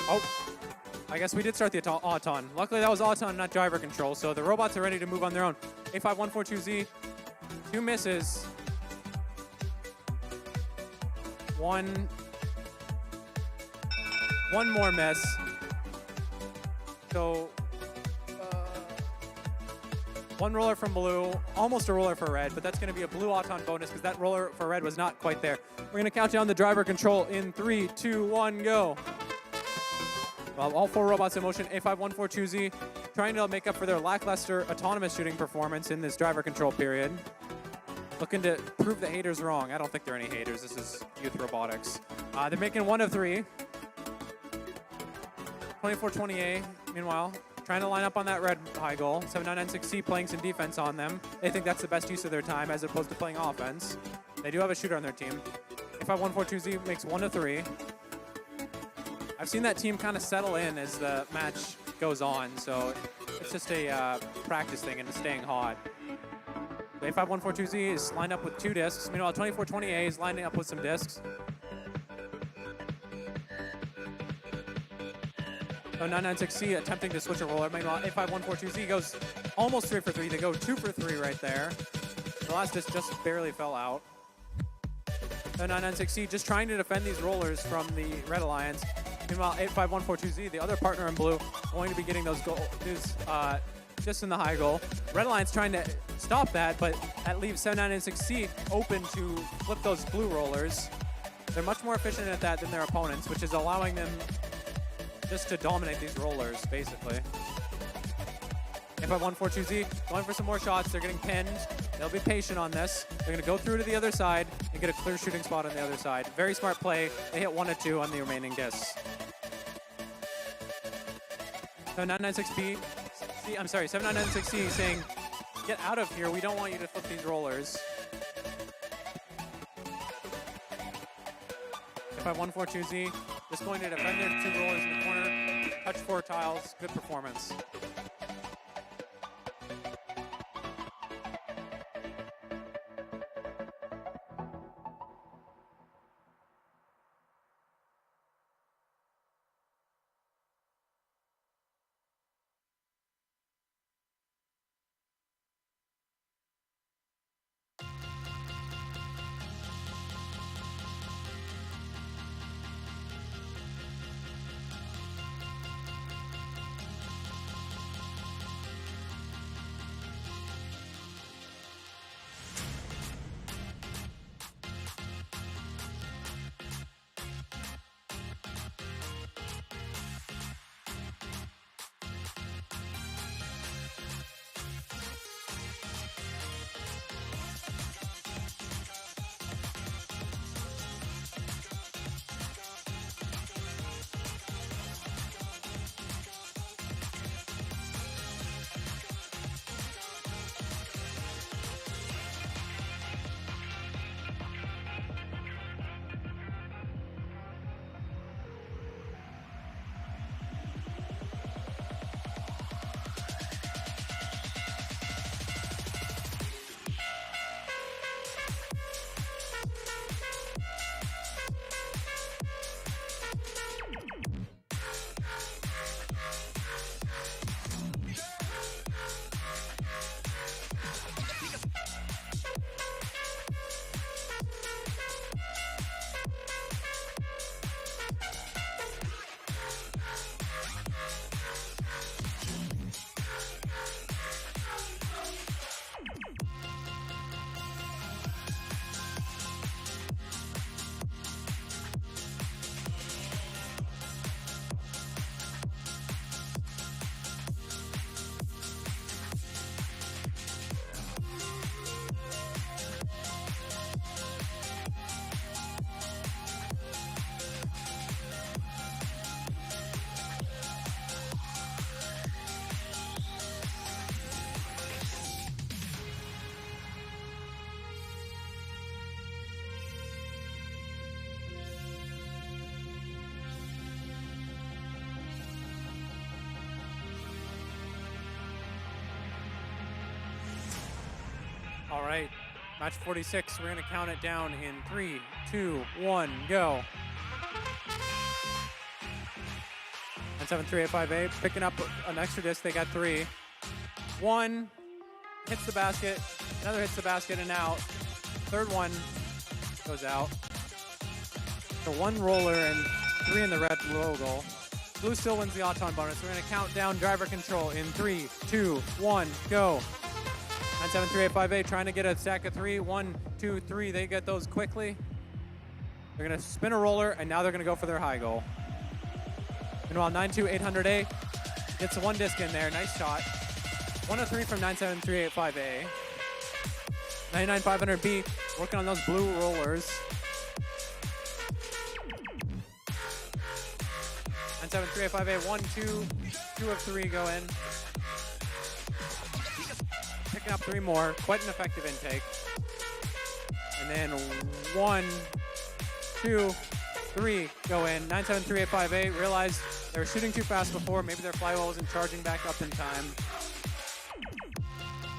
Oh, I guess we did start the auton. Luckily, that was auton, not driver control, so the robots are ready to move on their own. A5142Z, 2 misses. One more miss. So, 1 roller from blue, almost a roller for red, but that's going to be a blue auton bonus because that roller for red was not quite there. We're going to count down the driver control in 3, 2, 1, go. Well, all 4 robots in motion. A5142Z trying to make up for their lackluster autonomous shooting performance in this driver control period. Looking to prove the haters wrong. I don't think there are any haters. This is youth robotics. They're making 1 of 3. 2420A, meanwhile, trying to line up on that red high goal. 7996C playing some defense on them. They think that's the best use of their time as opposed to playing offense. They do have a shooter on their team. A5142Z makes 1 of 3. I've seen that team kind of settle in as the match goes on, so it's just a practice thing and staying hot. A5142Z is lined up with 2 discs. Meanwhile, 2420A is lining up with some discs. So 996C attempting to switch a roller. Meanwhile, A5142Z goes almost 3 for 3. They go 2 for 3 right there. The last disc just barely fell out. So 996C just trying to defend these rollers from the Red Alliance. Meanwhile, 85142Z, the other partner in blue, going to be getting those just in the high goal. Red Alliance trying to stop that, but that leaves 7996C open to flip those blue rollers. They're much more efficient at that than their opponents, which is allowing them just to dominate these rollers, basically. A5142Z going for some more shots. They're getting pinned. They'll be patient on this. They're going to go through to the other side and get a clear shooting spot on the other side. Very smart play. They hit 1 of 2 on the remaining discs. So 996B, I'm sorry, 7996C saying, get out of here. We don't want you to flip these rollers. A5142Z just going to defend their 2 rollers in the corner. Touch 4 tiles. Good performance. All right, match 46. We're gonna count it down in 3, 2, 1, go. 97385A picking up an extra disc. They got 3. 1 hits the basket. Another hits the basket and out. Third one goes out. So 1 roller and 3 in the red logo. Blue still wins the Auton bonus. We're gonna count down driver control in 3, 2, 1, go. 97385A trying to get a stack of 3. 1, 2, 3. They get those quickly. They're gonna spin a roller and now they're gonna go for their high goal. Meanwhile, 92800A gets 1 disc in there. Nice shot. 103 from 97385A. 99500B working on those blue rollers. 97385A, 1, 2, 2 of 3 go in. Picking up 3 more. Quite an effective intake. And then 1, 2, 3 go in. 97385A realized they were shooting too fast before. Maybe their flywheel wasn't charging back up in time.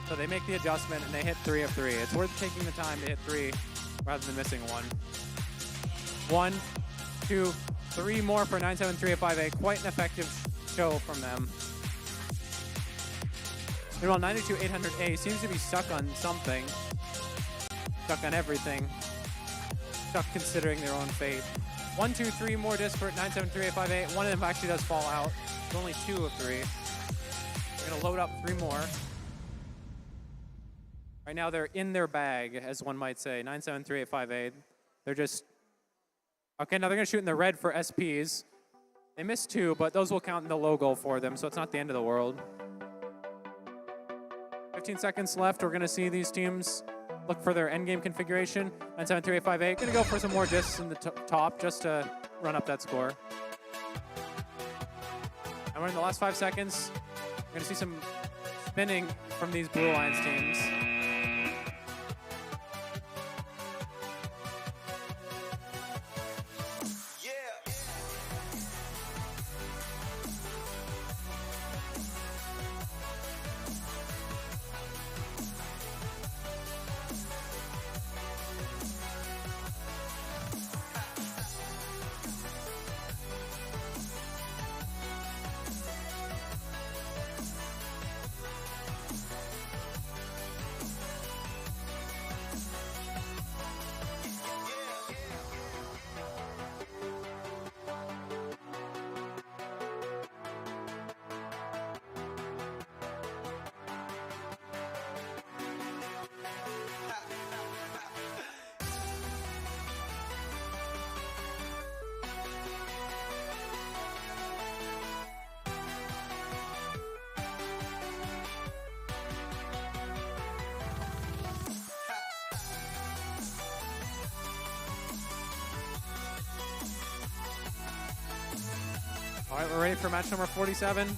So they make the adjustment and they hit 3 of 3. It's worth taking the time to hit 3 rather than missing 1. 1, 2, 3 more for 97385A. Quite an effective show from them. Meanwhile, 92800A seems to be stuck on something. Stuck on everything. Stuck considering their own fate. 1, 2, 3 more discs for 97385A. One of them actually does fall out. It's only 2 of 3. We're gonna load up 3 more. Right now they're in their bag, as one might say. 97385A. They're just, okay, now they're gonna shoot in the red for SPs. They missed 2, but those will count in the logo for them, so it's not the end of the world. 15 seconds left. We're gonna see these teams look for their endgame configuration. 97385A gonna go for some more discs in the top just to run up that score. And we're in the last 5 seconds. We're gonna see some spinning from these Blue Alliance teams. All right, we're ready for match number 47.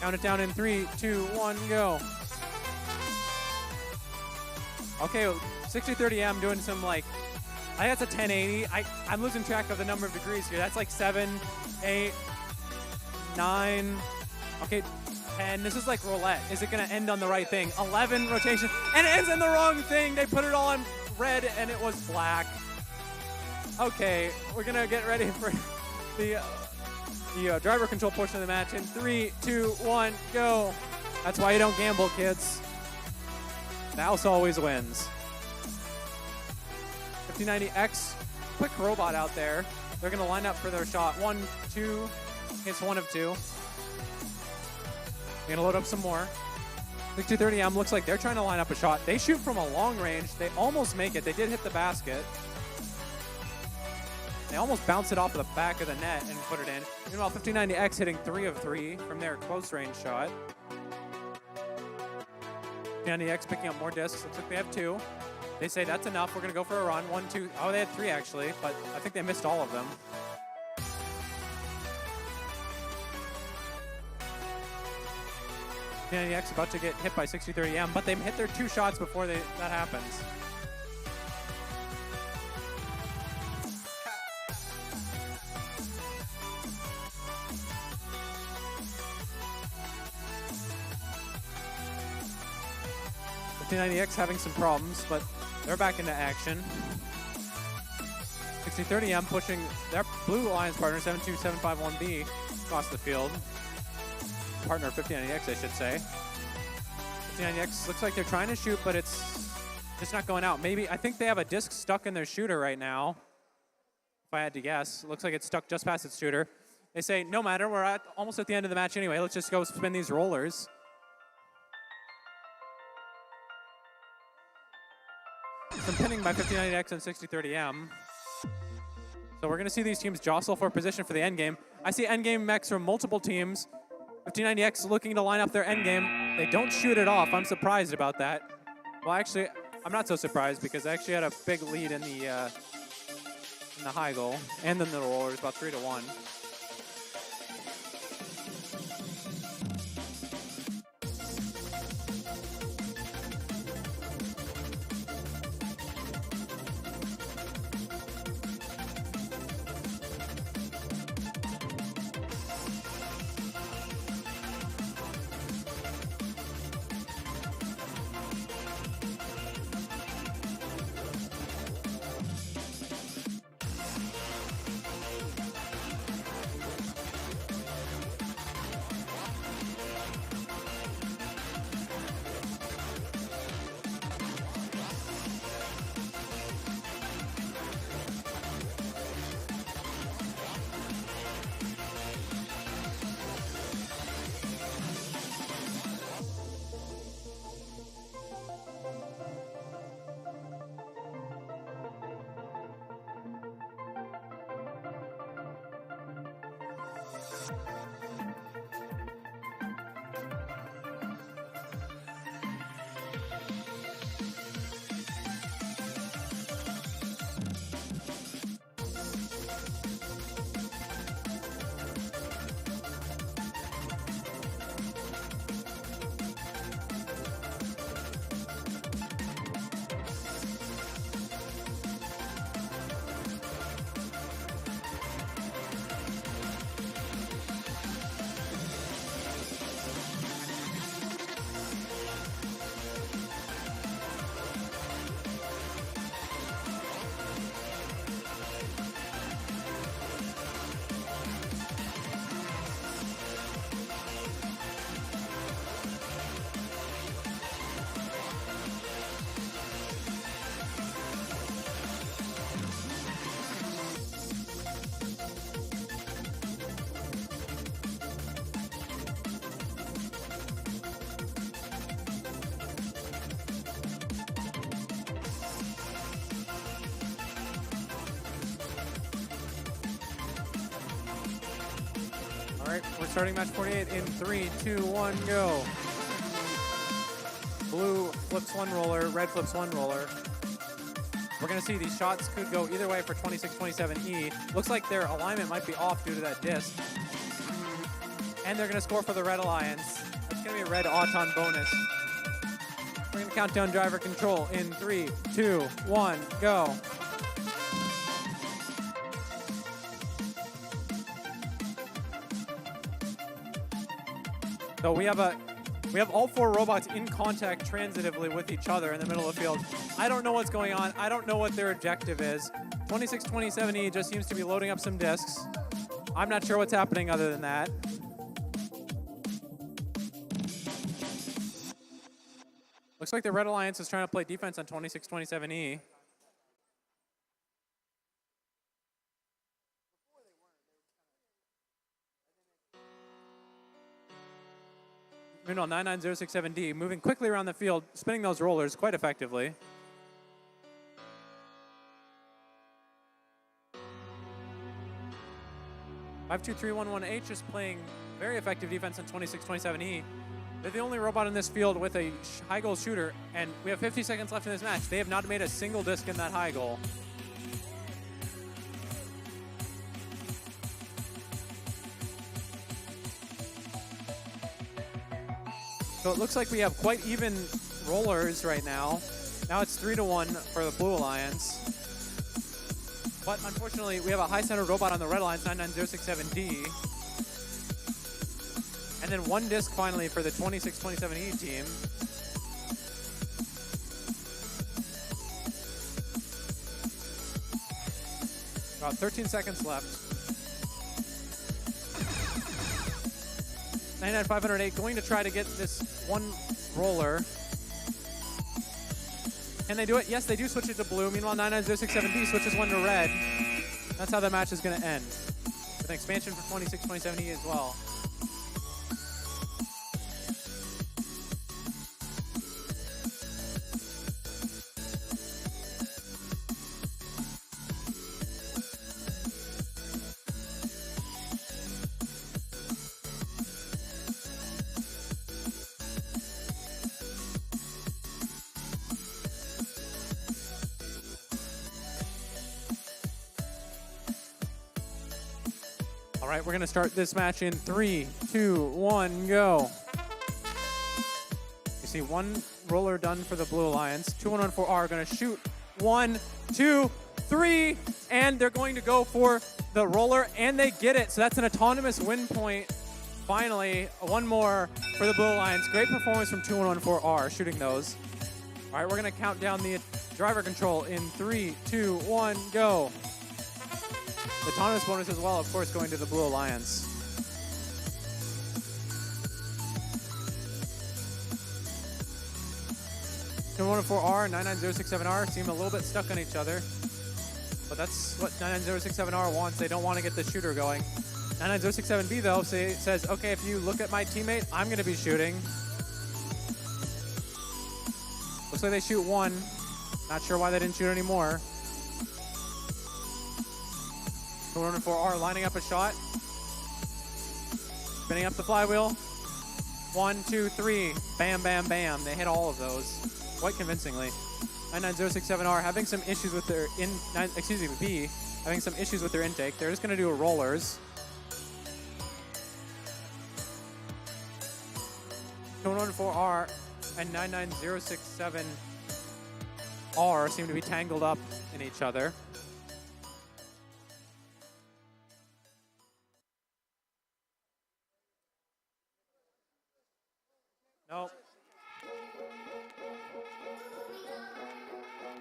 Count it down in 3, 2, 1, go. Okay, 6030M doing some like, I think that's a 1080. I'm losing track of the number of degrees here. That's like 7, 8, 9, okay, 10. This is like roulette. Is it gonna end on the right thing? 11 rotation, and it ends in the wrong thing. They put it all in red and it was black. Okay, we're gonna get ready for the driver control portion of the match in 3, 2, 1, go. That's why you don't gamble, kids. The house always wins. 5090X, quick robot out there. They're gonna line up for their shot. 1, 2, hits 1 of 2. They're gonna load up some more. 6230M looks like they're trying to line up a shot. They shoot from a long range. They almost make it. They did hit the basket. They almost bounce it off of the back of the net and put it in. Meanwhile, 5090X hitting 3 of 3 from their close range shot. 5090X picking up more discs. Looks like they have 2. They say that's enough. We're going to go for a run. 1, 2. Oh, they had 3 actually, but I think they missed all of them. X about to get hit by 6030M, but they hit their 2 shots before that happens. 1590X having some problems, but they're back into action. 6030M pushing their Blue Alliance partner, 72751B, across the field. Partner 1590X, I should say. 1590X looks like they're trying to shoot, but it's just not going out. Maybe, I think they have a disc stuck in their shooter right now, if I had to guess. Looks like it's stuck just past its shooter. They say, no matter, we're almost at the end of the match anyway. Let's just go spin these rollers. Some pinning by 1590X and 6030M. So we're going to see these teams jostle for position for the endgame. I see endgame mechs from multiple teams. 1590X looking to line up their endgame. They don't shoot it off. I'm surprised about that. Well, actually, I'm not so surprised because they actually had a big lead in the high goal and in the rollers, about 3-1. All right, we're starting match 48 in 3, 2, 1, go. Blue flips one roller, red flips one roller. We're gonna see these shots could go either way for 26-27E. Looks like their alignment might be off due to that disc. And they're gonna score for the Red Alliance. It's gonna be a red Auton bonus. We're gonna count down driver control in 3, 2, 1, go. So we have all four robots in contact transitively with each other in the middle of the field. I don't know what's going on. I don't know what their objective is. 26-27E just seems to be loading up some discs. I'm not sure what's happening other than that. Looks like the Red Alliance is trying to play defense on 26-27E. Meanwhile, 99067D moving quickly around the field, spinning those rollers quite effectively. (52311H) is playing very effective defense on 26-27E. They're the only robot in this field with a high goal shooter, and we have 50 seconds left in this match. They have not made a single disc in that high goal. So it looks like we have quite even rollers right now. Now it's 3-1 for the Blue Alliance. But unfortunately, we have a high-centered robot on the Red Alliance, 99067D. And then one disc finally for the 26-27E team. About 13 seconds left. 99,508 going to try to get this one roller. Can they do it? Yes, they do switch it to blue. Meanwhile, 99067B switches one to red. That's how the match is going to end. With an expansion for 26-27E as well. All right, we're going to start this match in 3, 2, 1, go. You see one roller done for the Blue Alliance. 2114R are going to shoot 1, 2, 3, and they're going to go for the roller, and they get it. So that's an autonomous win point. Finally, one more for the Blue Alliance. Great performance from 2114R shooting those. All right, we're going to count down the driver control in 3, 2, 1, go. The autonomous bonus as well, of course, going to the Blue Alliance. R 99067R seem a little bit stuck on each other, but that's what 99067R wants. They don't want to get the shooter going. 99067B though says, okay, if you look at my teammate, I'm going to be shooting. Looks like they shoot one. Not sure why they didn't shoot any more. 2114R lining up a shot. Spinning up the flywheel. 1, 2, 3. Bam, bam, bam. They hit all of those quite convincingly. 99067R having some issues with their B having some issues with their intake. They're just going to do rollers. 2114R and 99067R seem to be tangled up in each other. Nope.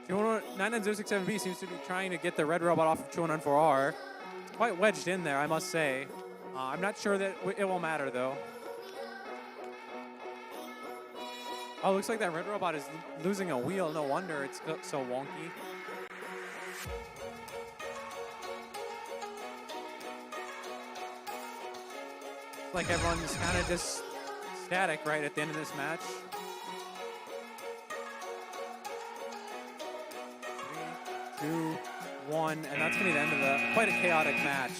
99067B seems to be trying to get the red robot off of 2114R. It's quite wedged in there, I must say. I'm not sure that it will matter, though. Oh, looks like that red robot is losing a wheel. No wonder it's so wonky. Like everyone's kind of just static right at the end of this match. 3, 2, 1, and that's going to be the end of quite a chaotic match.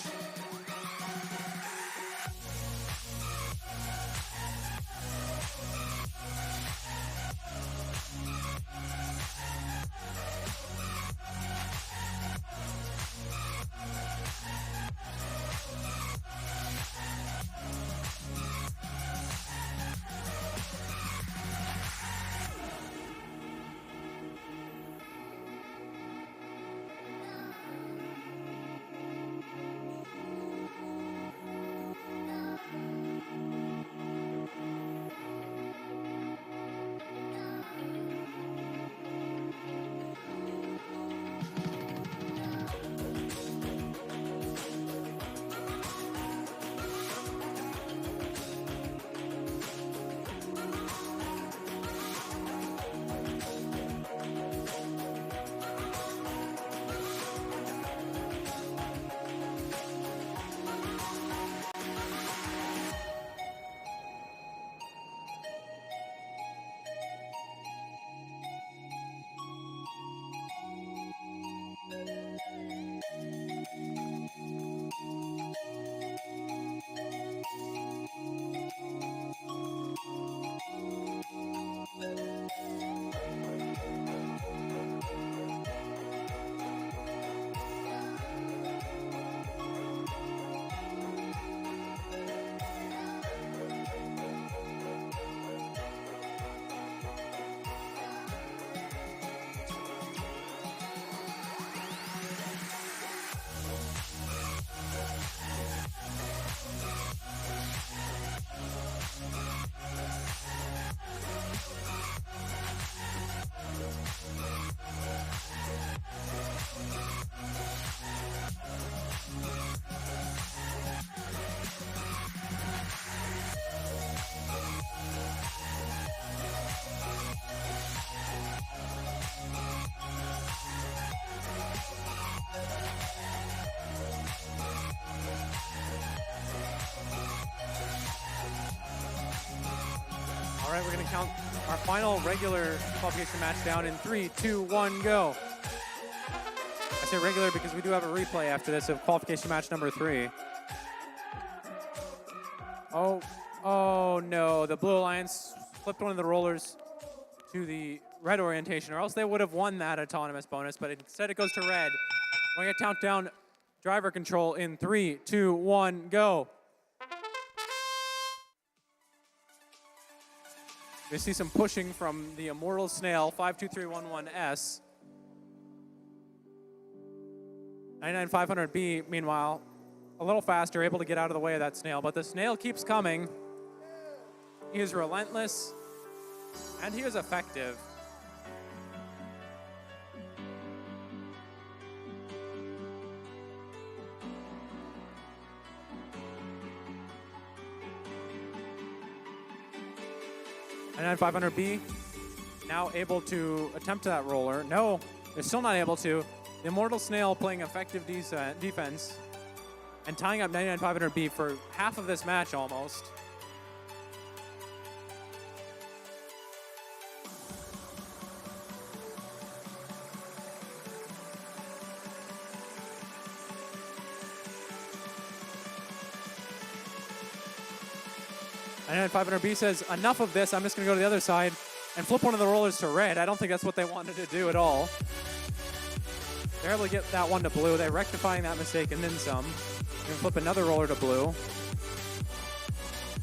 we're going to count our final regular qualification match down in 3, 2, 1, go. I say regular because we do have a replay after this of qualification match number 3. Oh no, the Blue Alliance flipped one of the rollers to the red orientation, or else they would have won that autonomous bonus, but instead it goes to red. We're going to count down driver control in 3, 2, 1, go. We see some pushing from the Immortal Snail, 52311S. 99500B, meanwhile, a little faster, able to get out of the way of that snail, but the snail keeps coming. He is relentless, and he is effective. And 500B now able to attempt that roller. No, they're still not able to. The Immortal Snail playing effective defense and tying up 99500B for half of this match almost. And 500B says, enough of this, I'm just going to go to the other side and flip one of the rollers to red. I don't think that's what they wanted to do at all. They're able to get that one to blue. They're rectifying that mistake and then some. They're going to flip another roller to blue.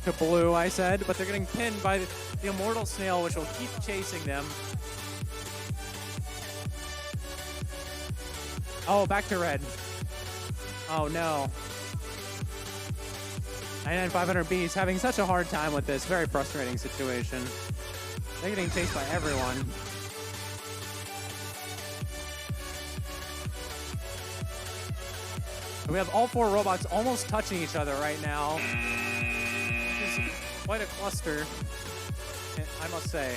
To blue, I said, but they're getting pinned by the Immortal Snail, which will keep chasing them. Oh, back to red. Oh, no. 99500B is having such a hard time with this. Very frustrating situation. They're getting chased by everyone. We have all 4 robots almost touching each other right now. This is quite a cluster, I must say.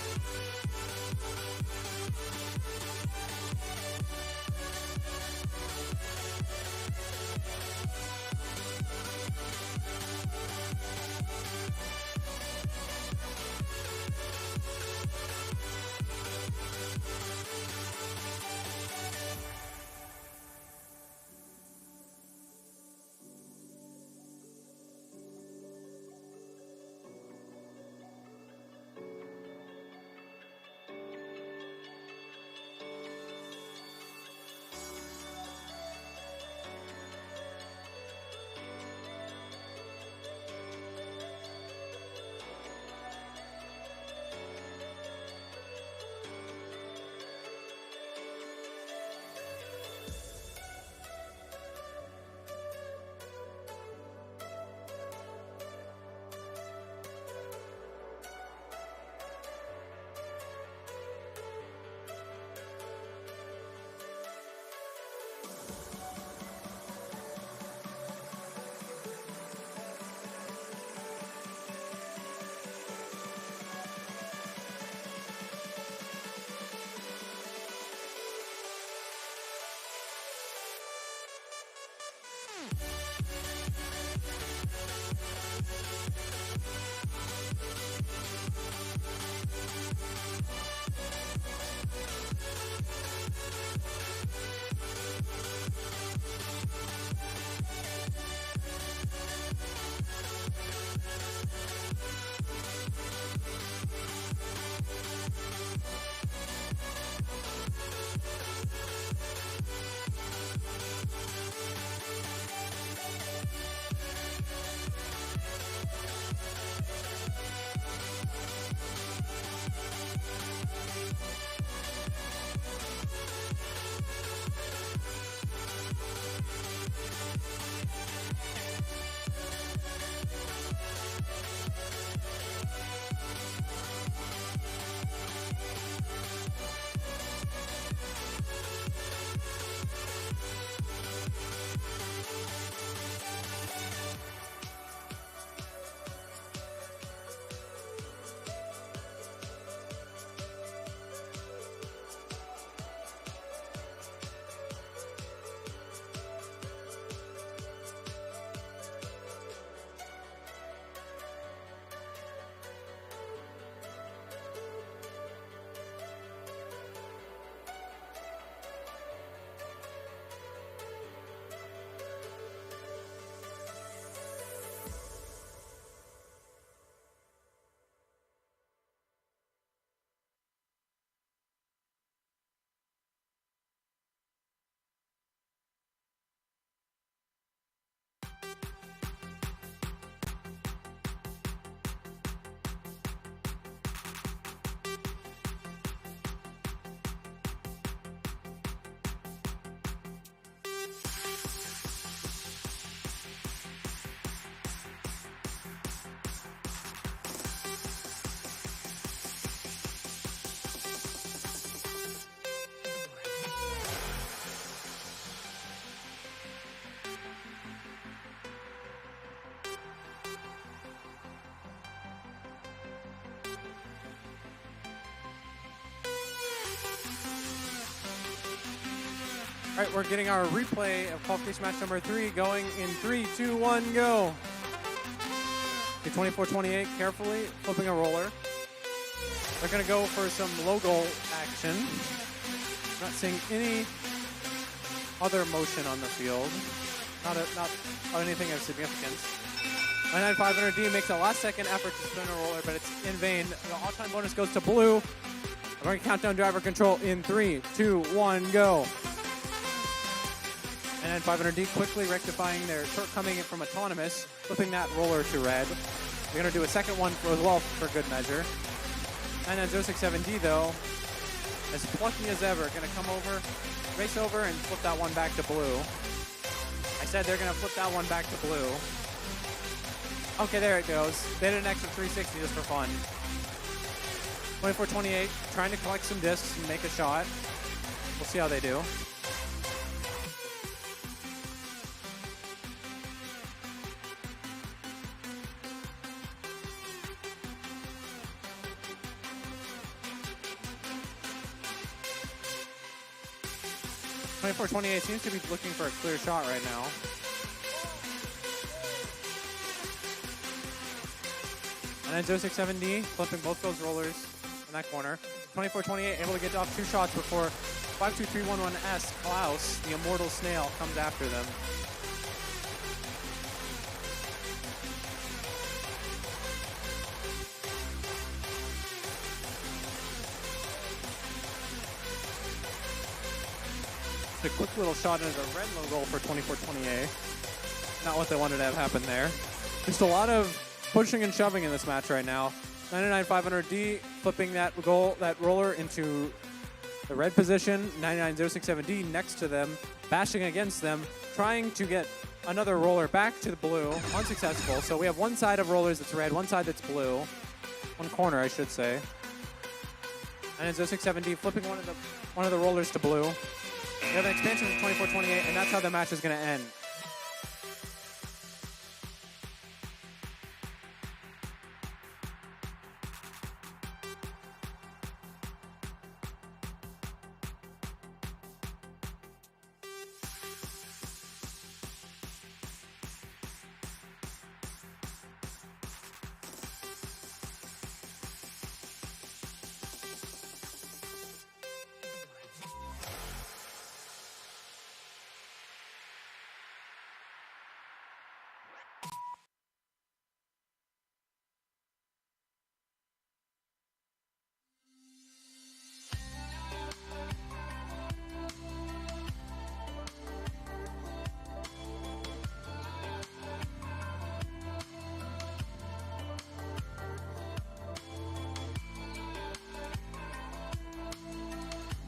All right, we're getting our replay of qualification match number 3 going in 3, 2, 1, go. Okay, 24-28, carefully flipping a roller. They're going to go for some low goal action. Not seeing any other motion on the field. Not anything of significance. 99500D makes a last-second effort to spin a roller, but it's in vain. The all-time bonus goes to blue. We're going to countdown driver control in 3, 2, 1, go. And then 500D quickly rectifying their shortcoming from autonomous, flipping that roller to red. They're going to do a second one as well for good measure. And then 067D, though, as plucky as ever, going to come over, race over, and flip that one back to blue. I said they're going to flip that one back to blue. Okay, there it goes. They did an extra 360 just for fun. 24-28, trying to collect some discs and make a shot. We'll see how they do. .24-28 seems to be looking for a clear shot right now. And then 067D flipping both those rollers in that corner. 24-28 able to get off 2 shots before 52311S Klaus, the immortal snail, comes after them. A quick little shot into the red logo for 24-28. Not what they wanted to have happen there. Just a lot of pushing and shoving in this match right now. 99500D flipping that roller into the red position. 99067D next to them, bashing against them, trying to get another roller back to the blue. Unsuccessful. So we have one side of rollers that's red, one side that's blue. One corner, I should say. And then 067D flipping one of the rollers to blue. We have an expansion of 24-28, and that's how the match is going to end.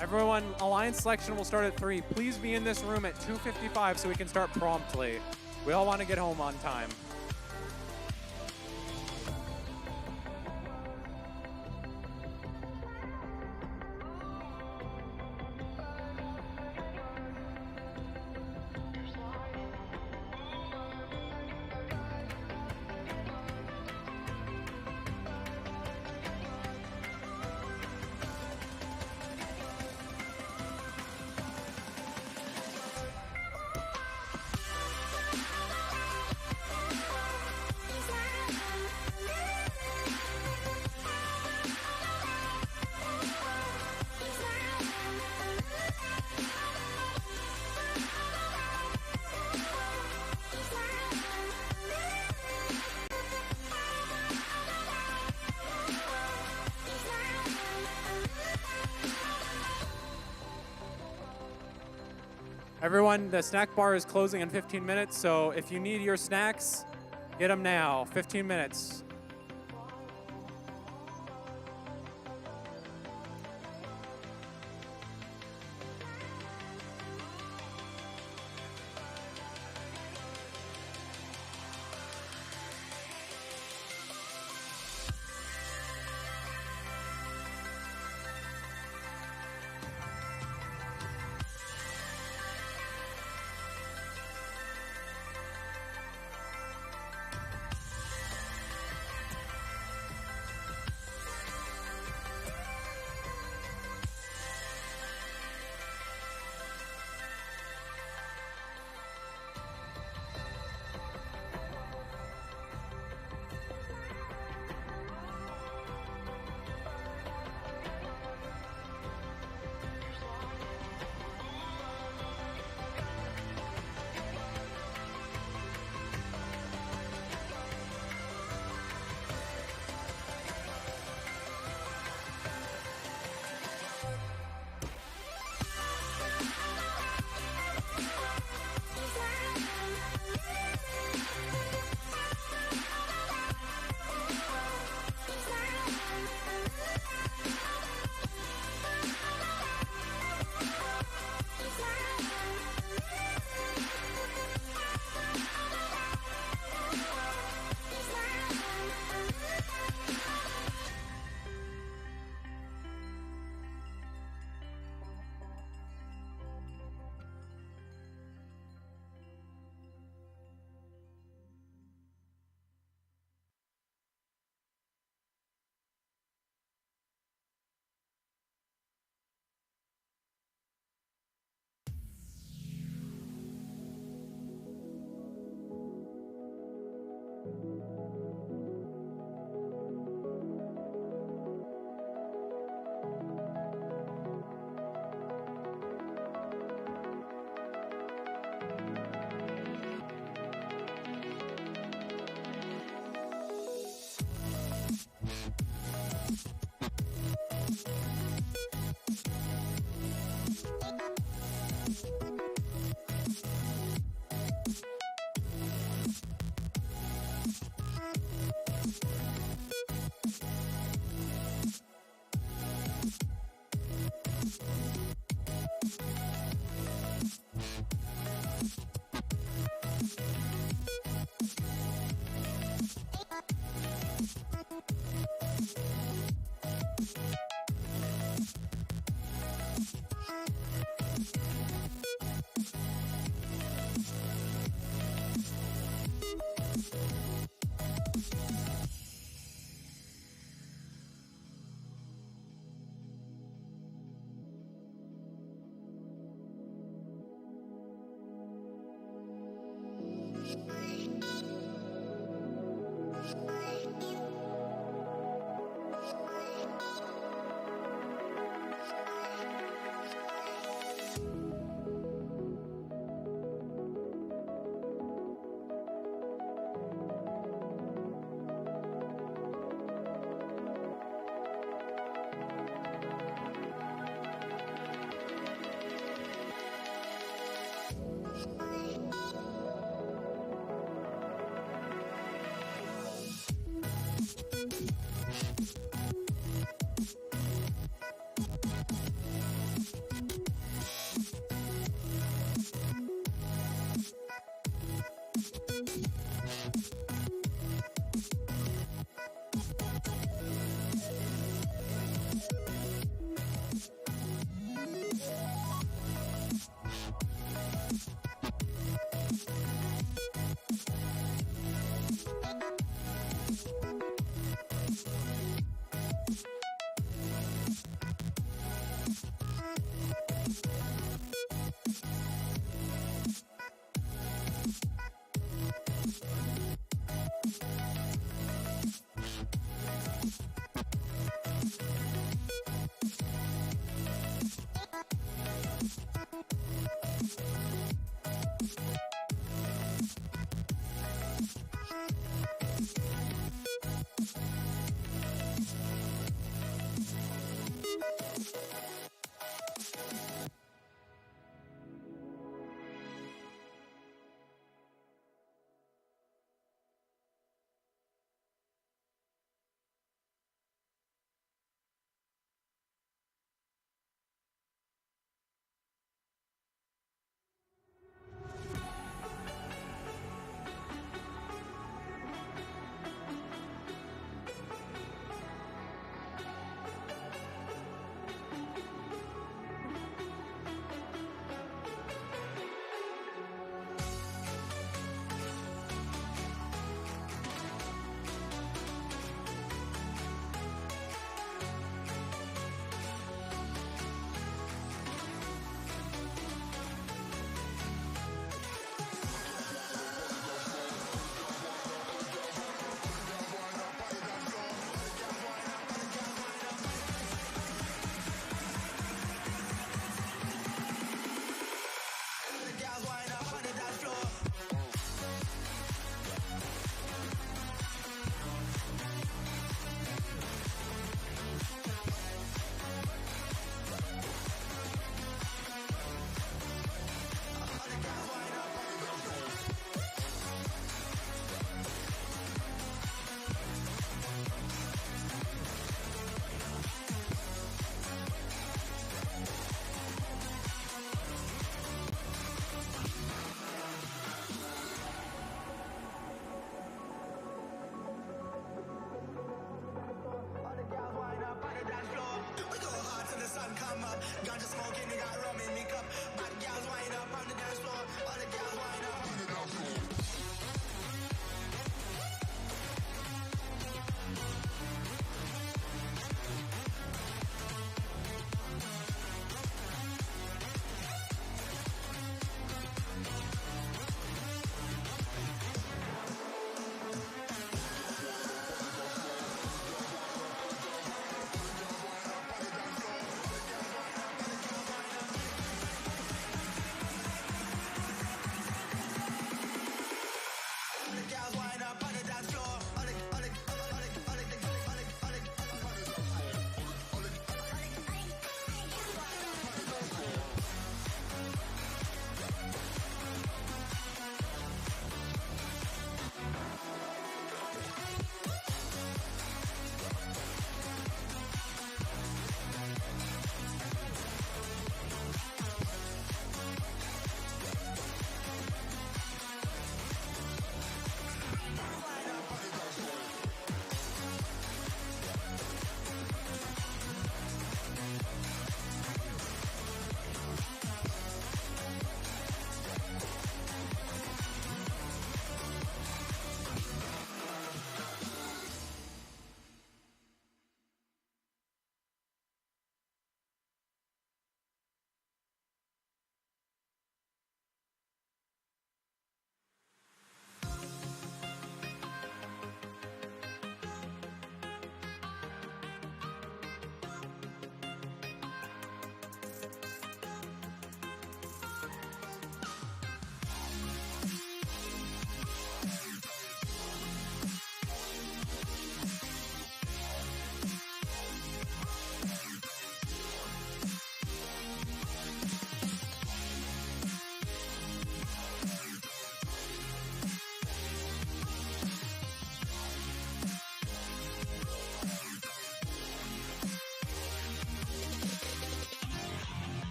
Everyone, alliance selection will start at 3. Please be in this room at 2:55 so we can start promptly. We all want to get home on time. Everyone, the snack bar is closing in 15 minutes, so if you need your snacks, get them now. 15 minutes.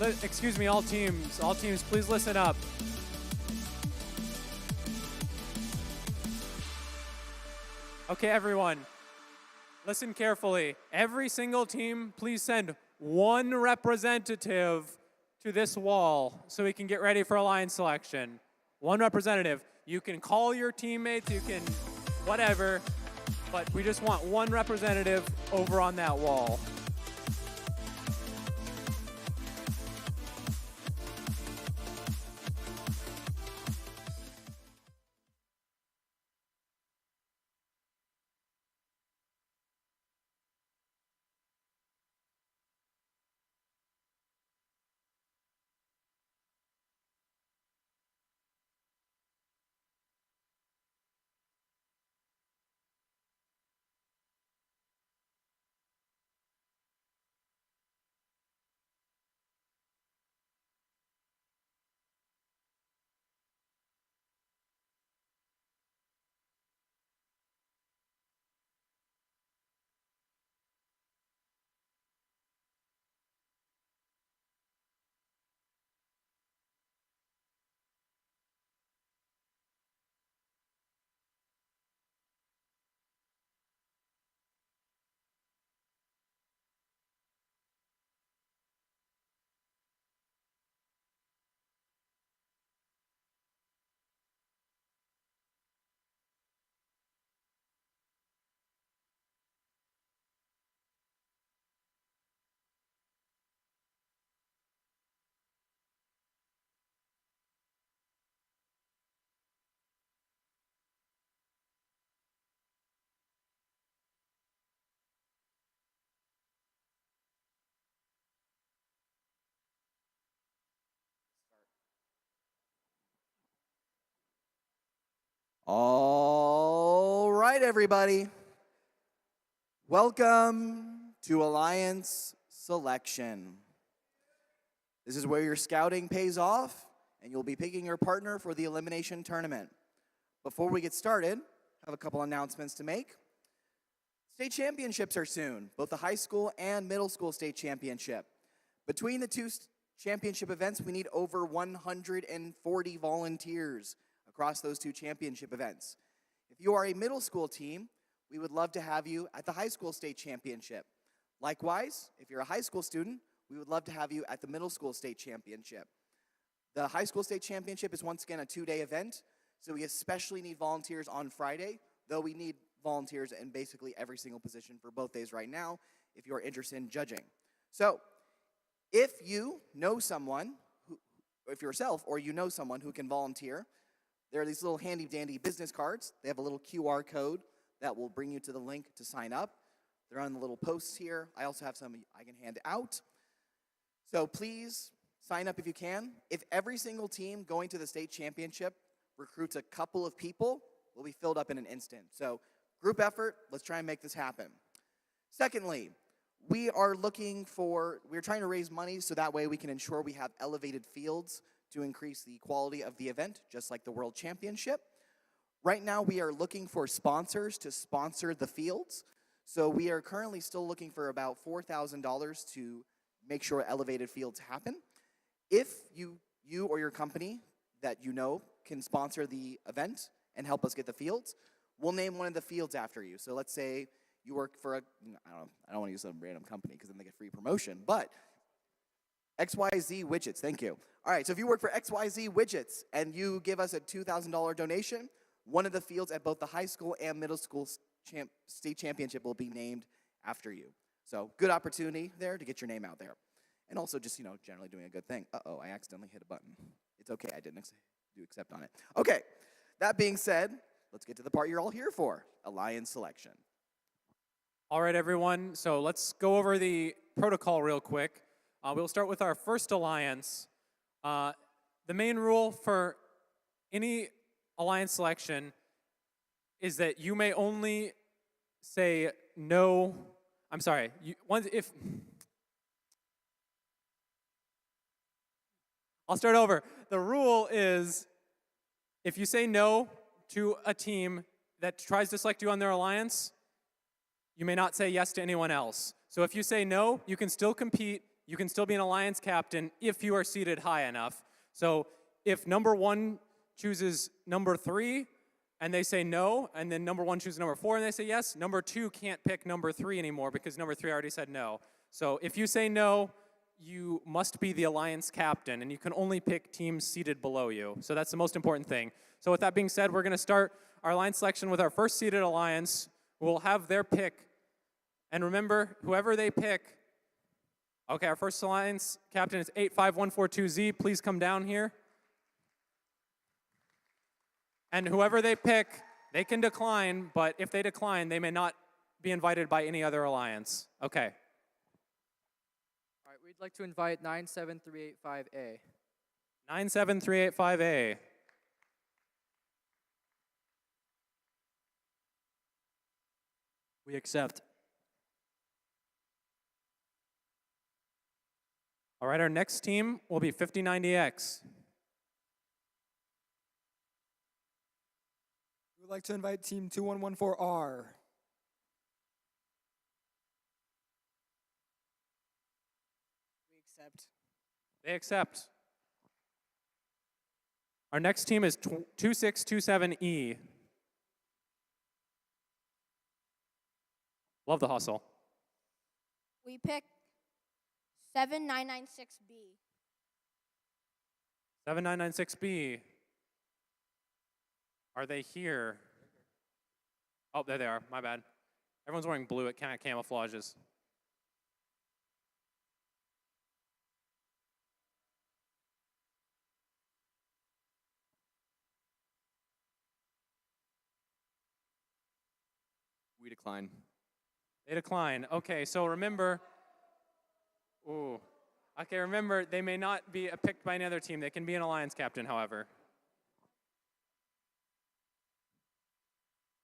excuse me, all teams, please listen up. Okay, everyone, listen carefully. Every single team, please send one representative to this wall so we can get ready for alliance selection. One representative. You can call your teammates, you can whatever, but we just want one representative over on that wall. All right, everybody. Welcome to Alliance Selection. This is where your scouting pays off, and you'll be picking your partner for the Elimination tournament. Before we get started, I have a couple announcements to make. State championships are soon, both the high school and middle school state championship. Between the two championship events, we need over 140 volunteers across those two championship events. If you are a middle school team, we would love to have you at the high school state championship. Likewise, if you're a high school student, we would love to have you at the middle school state championship. The high school state championship is once again a 2-day event, so we especially need volunteers on Friday, though we need volunteers in basically every single position for both days right now if you're interested in judging. So, if you know someone, if yourself or you know someone who can volunteer, there are these little handy-dandy business cards. They have a little QR code that will bring you to the link to sign up. They're on the little posts here. I also have some I can hand out. So please sign up if you can. If every single team going to the state championship recruits a couple of people, we'll be filled up in an instant. So group effort, let's try and make this happen. Secondly, we're trying to raise money so that way we can ensure we have elevated fields to increase the quality of the event, just like the World Championship. Right now, we are looking for sponsors to sponsor the fields. So we are currently still looking for about $4,000 to make sure elevated fields happen. If you or your company that you know can sponsor the event and help us get the fields, we'll name one of the fields after you. So let's say you work for I don't want to use some random company because then they get free promotion, but XYZ Widgets, thank you. All right, so if you work for XYZ Widgets and you give us a $2,000 donation, one of the fields at both the high school and middle school state championship will be named after you. So good opportunity there to get your name out there. And also just, generally doing a good thing. Uh-oh, I accidentally hit a button. It's okay, I didn't do accept on it. Okay, that being said, let's get to the part you're all here for, Alliance Selection. All right, everyone, so let's go over the protocol real quick. We'll start with our first alliance. The main rule for any alliance selection is that you may only say no. I'm sorry. I'll start over. The rule is if you say no to a team that tries to select you on their alliance, you may not say yes to anyone else. So if you say no, you can still compete. you can still be an alliance captain if you are seated high enough. So if number 1 chooses number 3 and they say no, and then number 1 chooses number 4 and they say yes, number 2 can't pick number 3 anymore because number 3 already said no. So if you say no, you must be the alliance captain, and you can only pick teams seated below you. So that's the most important thing. So with that being said, we're going to start our alliance selection with our first seated alliance. We'll have their pick. And remember, whoever they pick, okay, our first alliance captain is 85142Z. Please come down here. And whoever they pick, they can decline, but if they decline, they may not be invited by any other alliance. Okay. All right, we'd like to invite 97385A. 97385A. We accept. All right, our next team will be 5090X. We would like to invite team 2114R. We accept. They accept. Our next team is 2627E. Love the hustle. We pick 7996B. 7996B. Are they here? Oh, there they are. My bad. Everyone's wearing blue. It kind of camouflages. We decline. They decline. Okay, so remember. Ooh. Okay, remember, they may not be picked by any other team. They can be an alliance captain, however.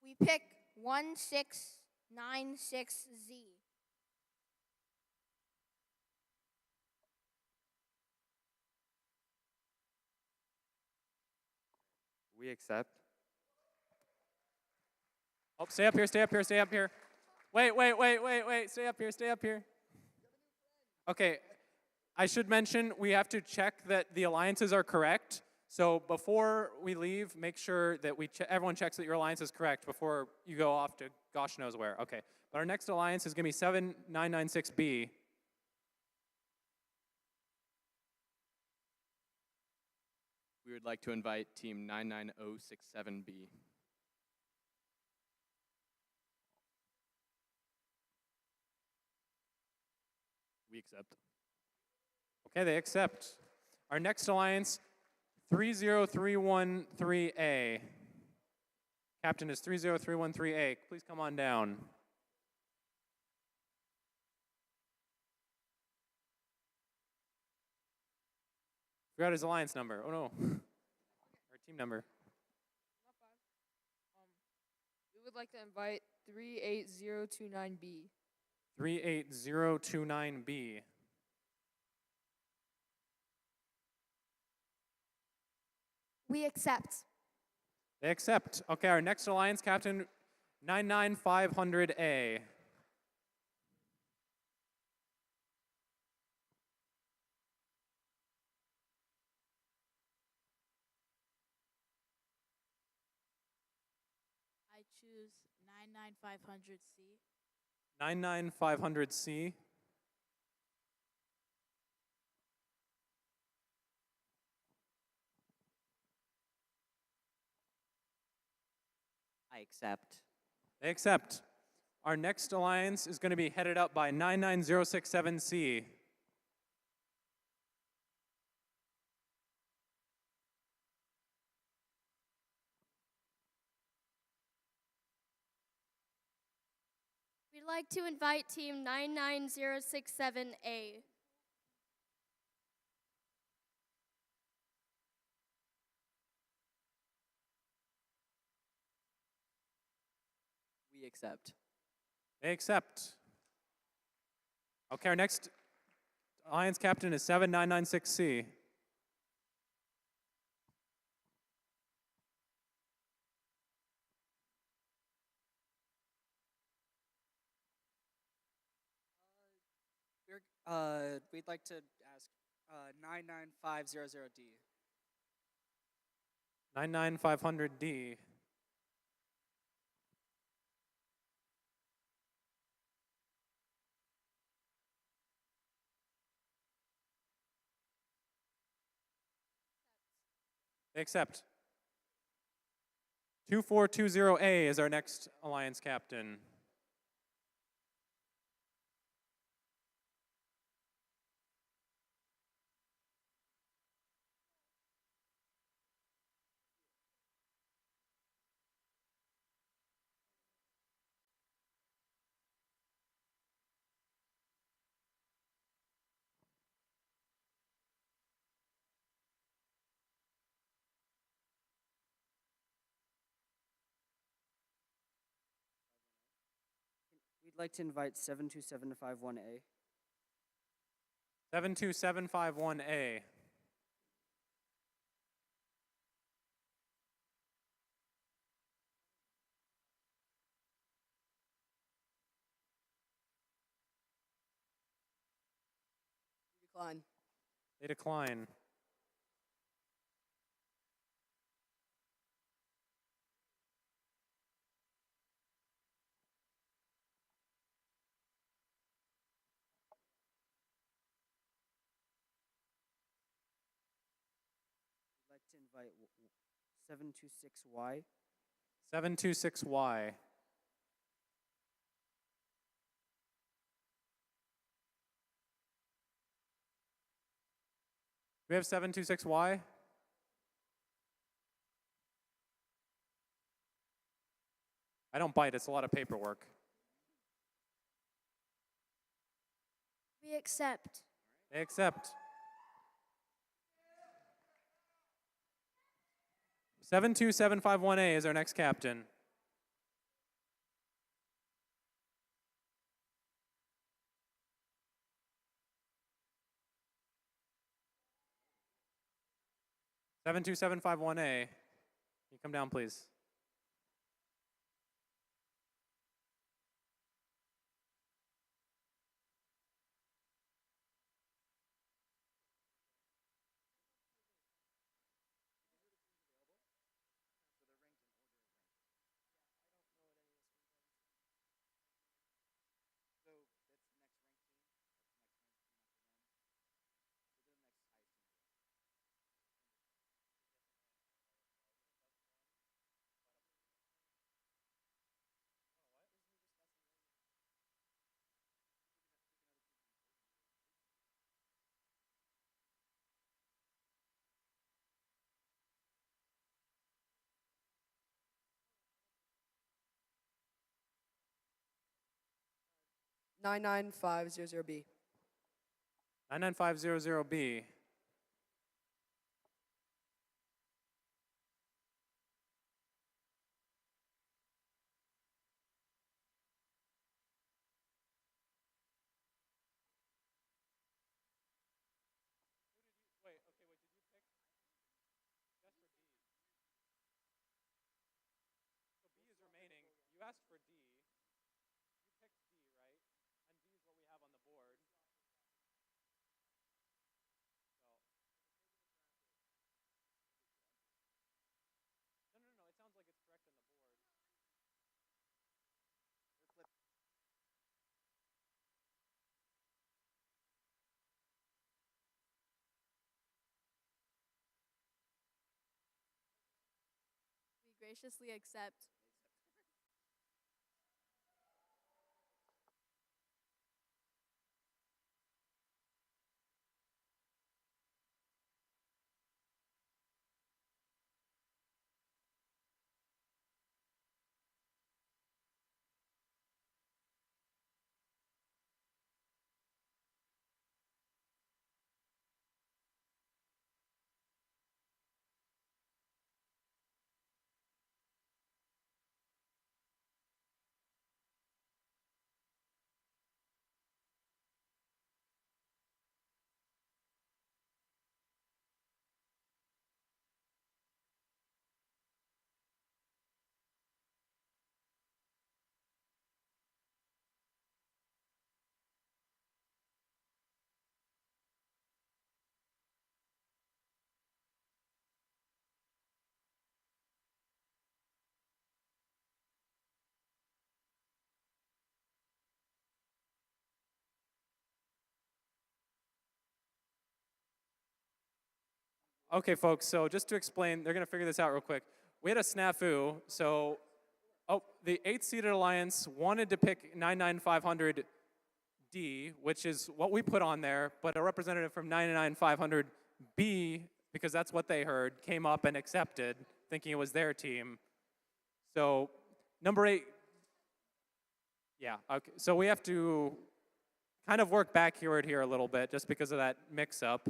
We pick 1696Z. We accept. Oh, stay up here, stay up here, stay up here. Wait, stay up here, stay up here. Okay, I should mention we have to check that the alliances are correct. So before we leave, make sure that everyone checks that your alliance is correct before you go off to gosh knows where. Okay, but our next alliance is going to be 7996B. We would like to invite team 99067B. We accept. Okay, they accept. Our next alliance, 30313A. Captain is 30313A. Please come on down. Forgot his alliance number. Oh no. Or team number. We would like to invite 38029B. 38029B. We accept. They accept. Okay, our next alliance captain, 99500A. I choose 99500C. 99500C. I accept. They accept. Our next alliance is going to be headed up by 99067C. We'd like to invite team 99067A. We accept. They accept. Okay, our next alliance captain is 7996C. We're We'd like to ask 99500D. 99500D. They accept. 2420A is our next alliance captain. We'd like to invite 72751A. 72751A. Decline. They decline. We'd like to invite 726Y. 726Y. Do we have 726Y? I don't bite, it's a lot of paperwork. We accept. They accept. 72751A is our next captain. Seven two seven five one A. Can you come down, please? Nine 99500B. 99500B. You asked for D. You picked D, right? And D is what we have on the board. So. No. It sounds like it's correct on the board. We graciously accept. Okay, folks, so just to explain, they're going to figure this out real quick. We had a snafu, so the 8th-seeded alliance wanted to pick 99500D, which is what we put on there, but a representative from 99500B, because that's what they heard, came up and accepted, thinking it was their team. So number 8, yeah, okay. So we have to kind of work backward here a little bit just because of that mix-up.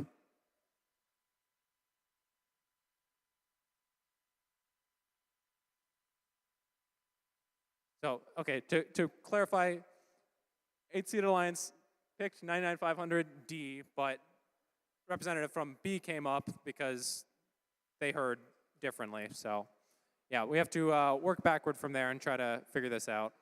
So, okay, to clarify, 8th-seed alliance picked 99500D, but representative from B came up because they heard differently. So, yeah, we have to work backward from there and try to figure this out.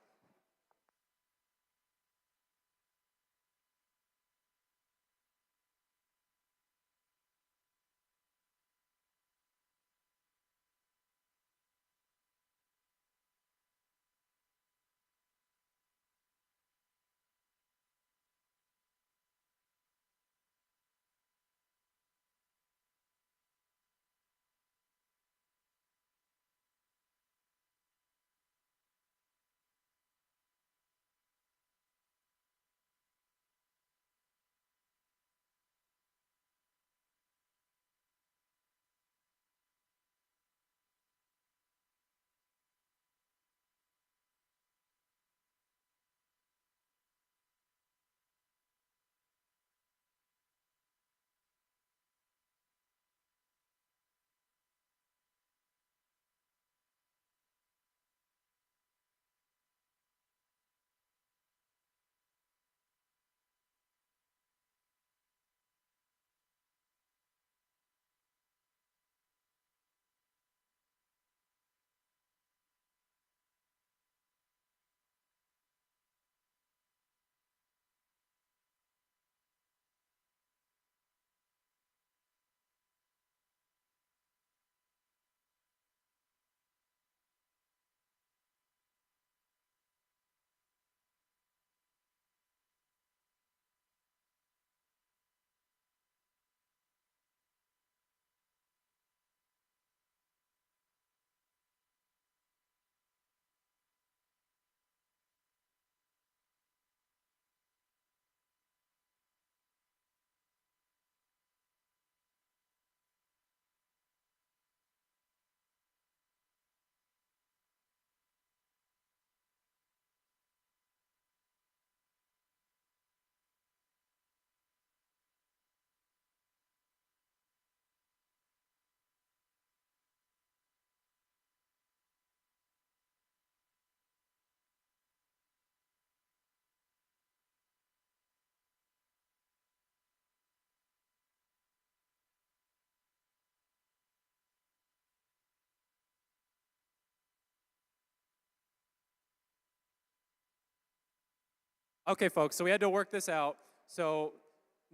Okay, folks, so we had to work this out. So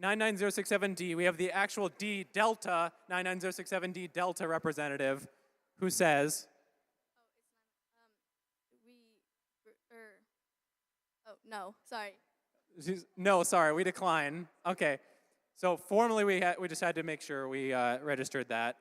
99067D, we have the actual D Delta, 99067D Delta representative, who says, no, sorry. no, sorry, we decline. Okay, so formally we just had to make sure we registered that.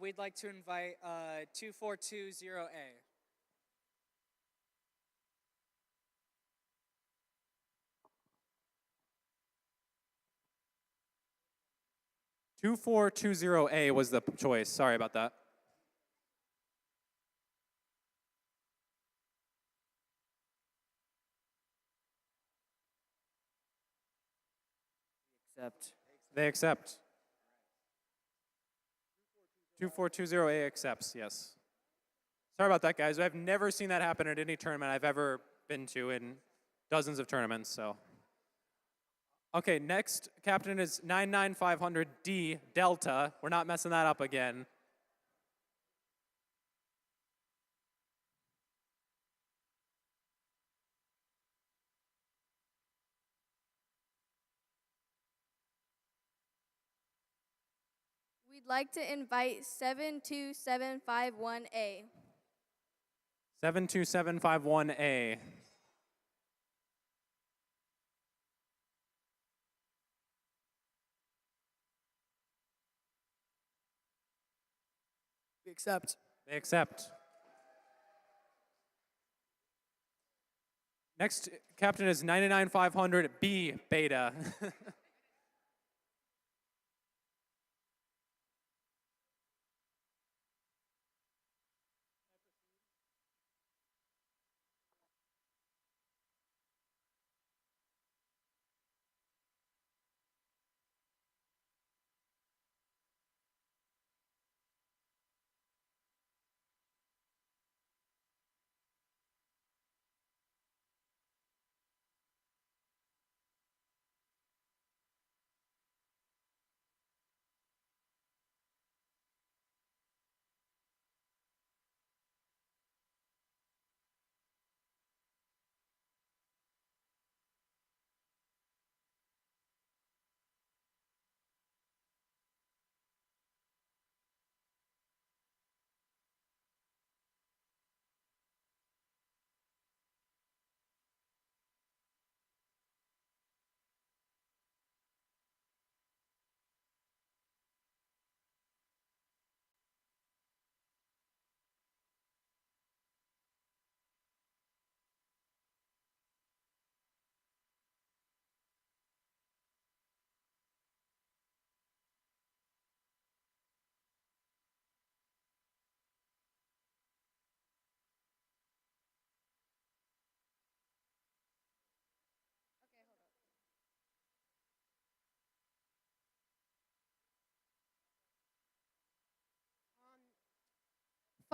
We'd like to invite 2420A. 2420A was the choice. Sorry about that. Accept. They accept. 2420A accepts, yes. Sorry about that, guys. I've never seen that happen at any tournament I've ever been to in dozens of tournaments, so. Okay, next captain is 99500D Delta. We're not messing that up again. We'd like to invite 72751A. 72751A. We accept. They accept. Next captain is 99500B Beta.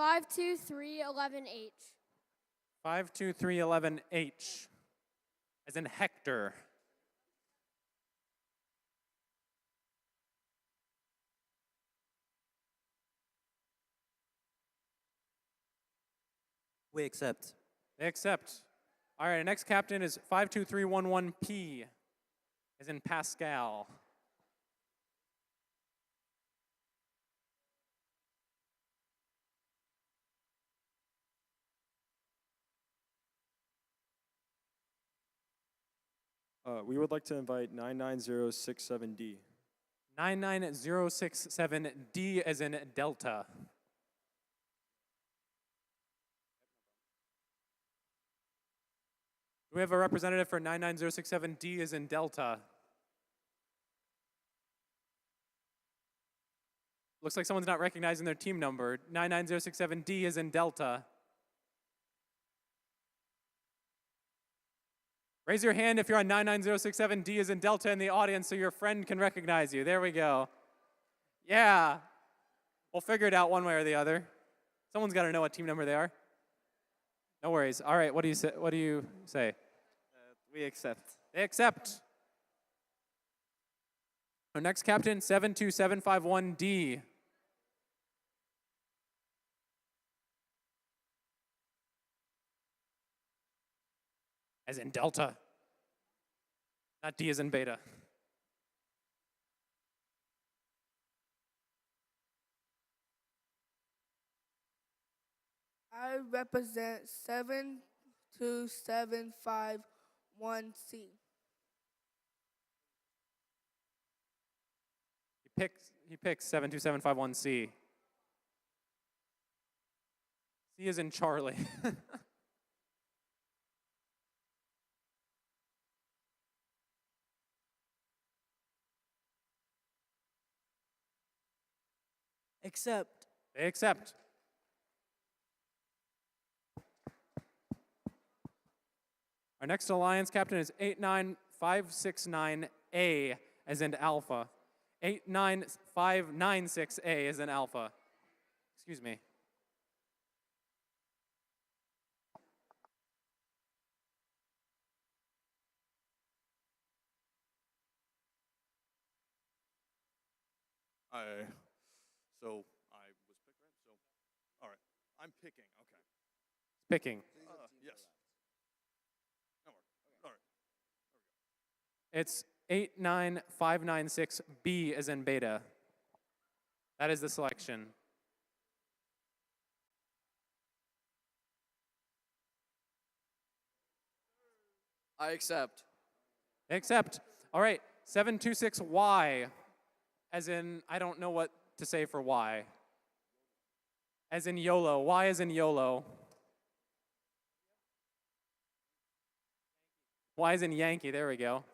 Um, 52311H. 52311H. As in Hector. We accept. They accept. All right, our next captain is 52311P. As in Pascal. We would like to invite 99067D. 99067D as in Delta. Do we have a representative for 99067D as in Delta? Looks like someone's not recognizing their team number. 99067D is in Delta. Raise your hand if you're on 99067D is in Delta in the audience so your friend can recognize you. There we go. Yeah. We'll figure it out one way or the other. Someone's got to know what team number they are. No worries. All right, what do you say? We accept. They accept. Our next captain, 72751D. As in Delta. Not D as in Beta. I represent 72751C. He picks 72751C. C is in Charlie. Accept. They accept. Our next alliance captain is 89569A as in Alpha. 89596A as in Alpha. Excuse me. So I was picked, right? So, all right. I'm picking. Okay. Picking. Yes. That worked. All right. There we go. It's 89596B as in Beta. That is the selection. I accept. Accept. All right, 726Y, as in, I don't know what to say for Y. As in YOLO. Y as in YOLO. Y as in Yankee, there we go.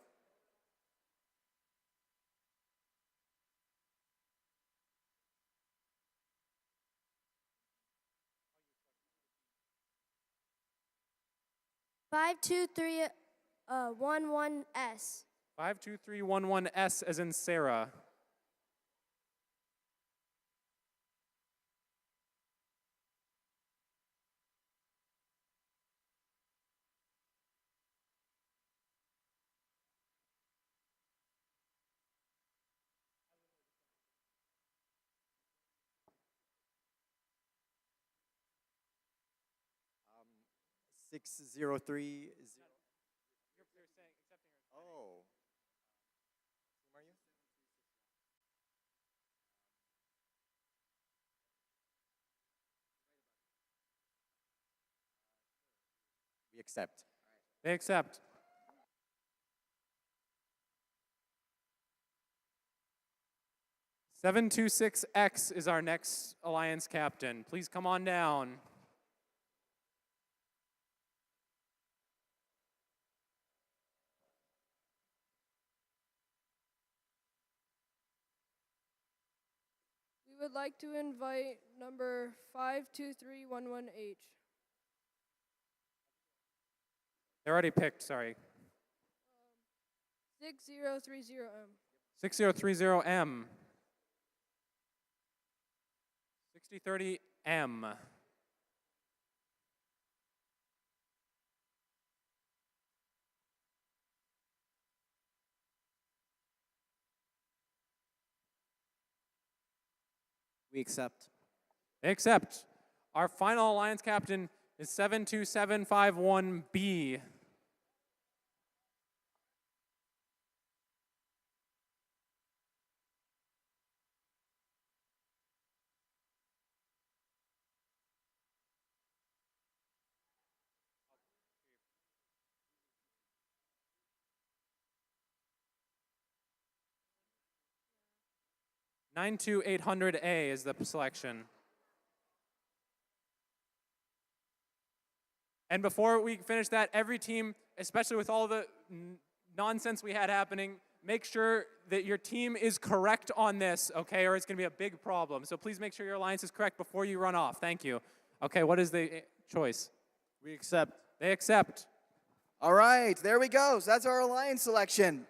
Five two three 11S. 52311S as in Sarah. Um, 603. Oh. Are you? We accept. They accept. $726X is our next alliance captain. Please come on down. We would like to invite number 52311H. They're already picked, sorry. 6030M. 6030M. 6030M. We accept. They accept. Our final alliance captain is 72751B. $92800A is the selection. And before we finish that, every team, especially with all the nonsense we had happening, make sure that your team is correct on this, okay, or it's going to be a big problem. So please make sure your alliance is correct before you run off. Thank you. Okay, what is the choice? We accept. They accept. All right, there we go. So that's our alliance selection.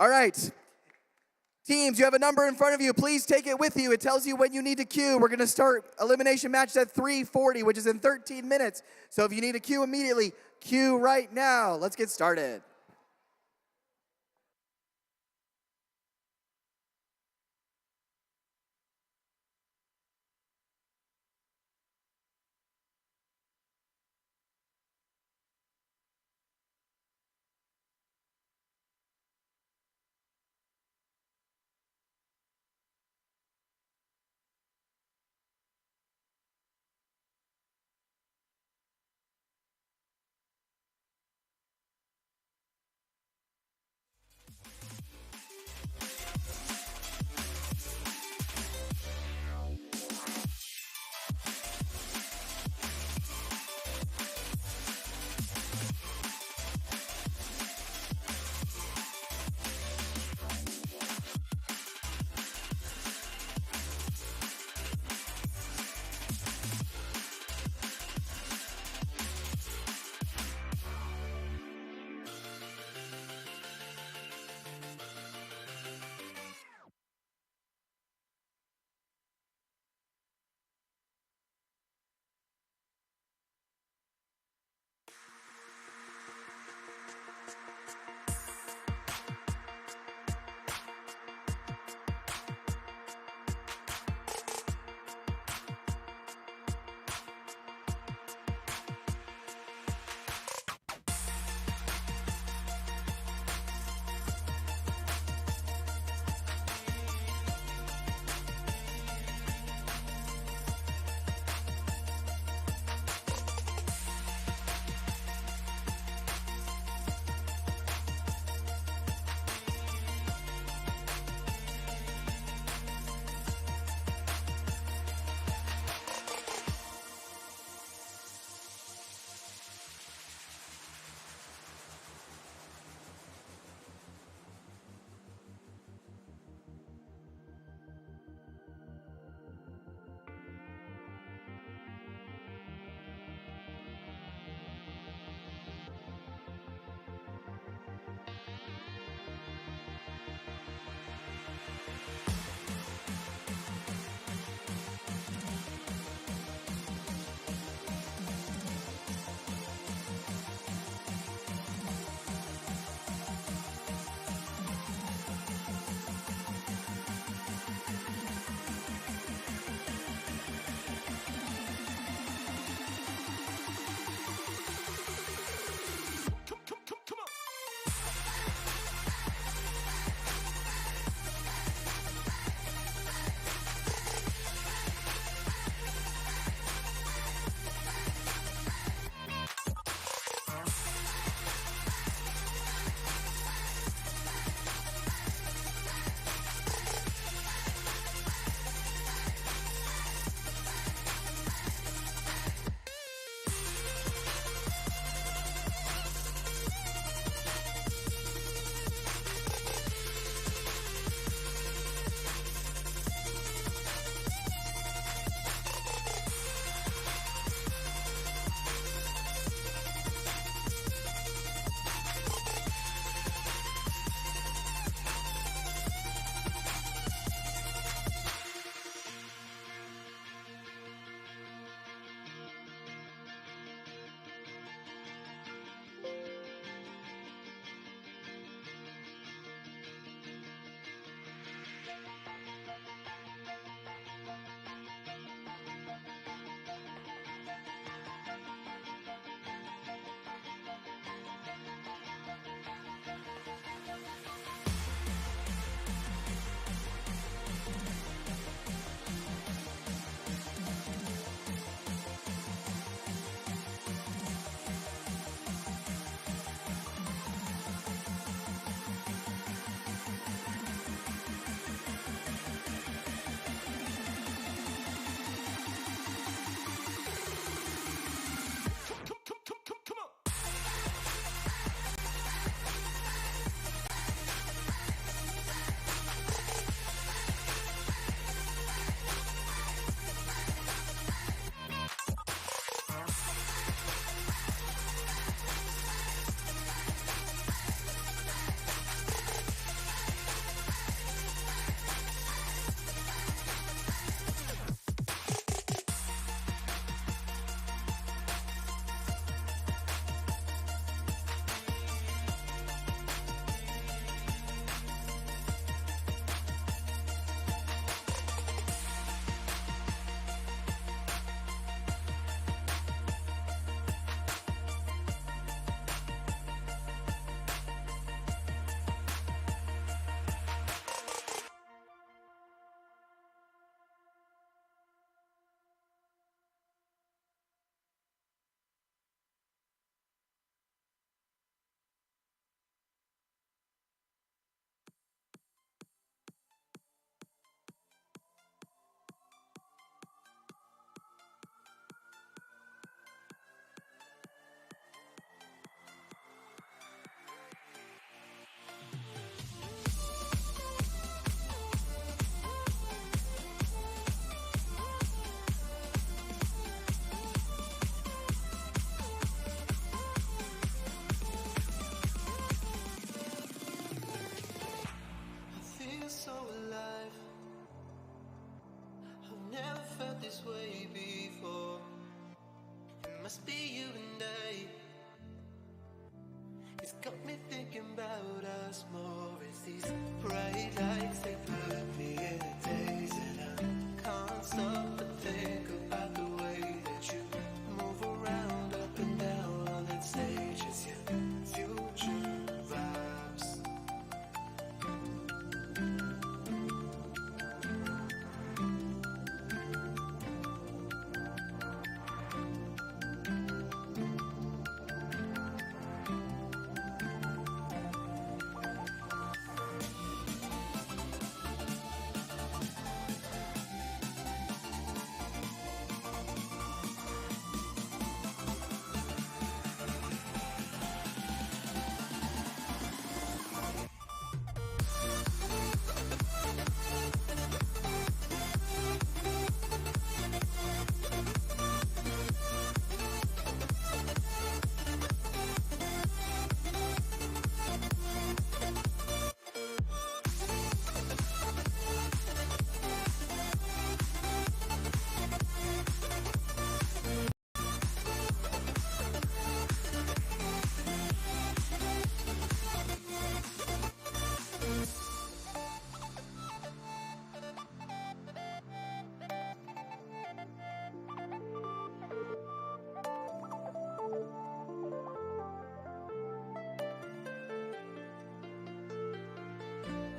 All right. Teams, you have a number in front of you. Please take it with you. It tells you when you need to queue. We're going to start elimination matches at 3:40, which is in 13 minutes. So if you need to queue immediately, queue right now. Let's get started. It's got me thinking about us more. It's these bright lights, they put me in a daze, and I can't stop but think about the way that you move around up and down on that stage. It's your future vibes.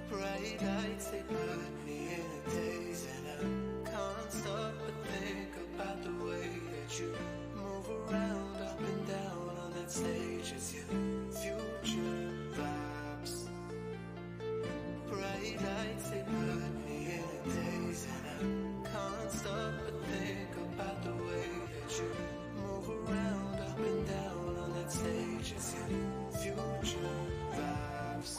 Bright lights, they put me in a daze, and I can't stop but think about the way that you move around up and down on that stage. It's your future vibes. Bright lights, they put me in a daze, and I can't stop but think about the way that you move around up and down on that stage. It's your future vibes.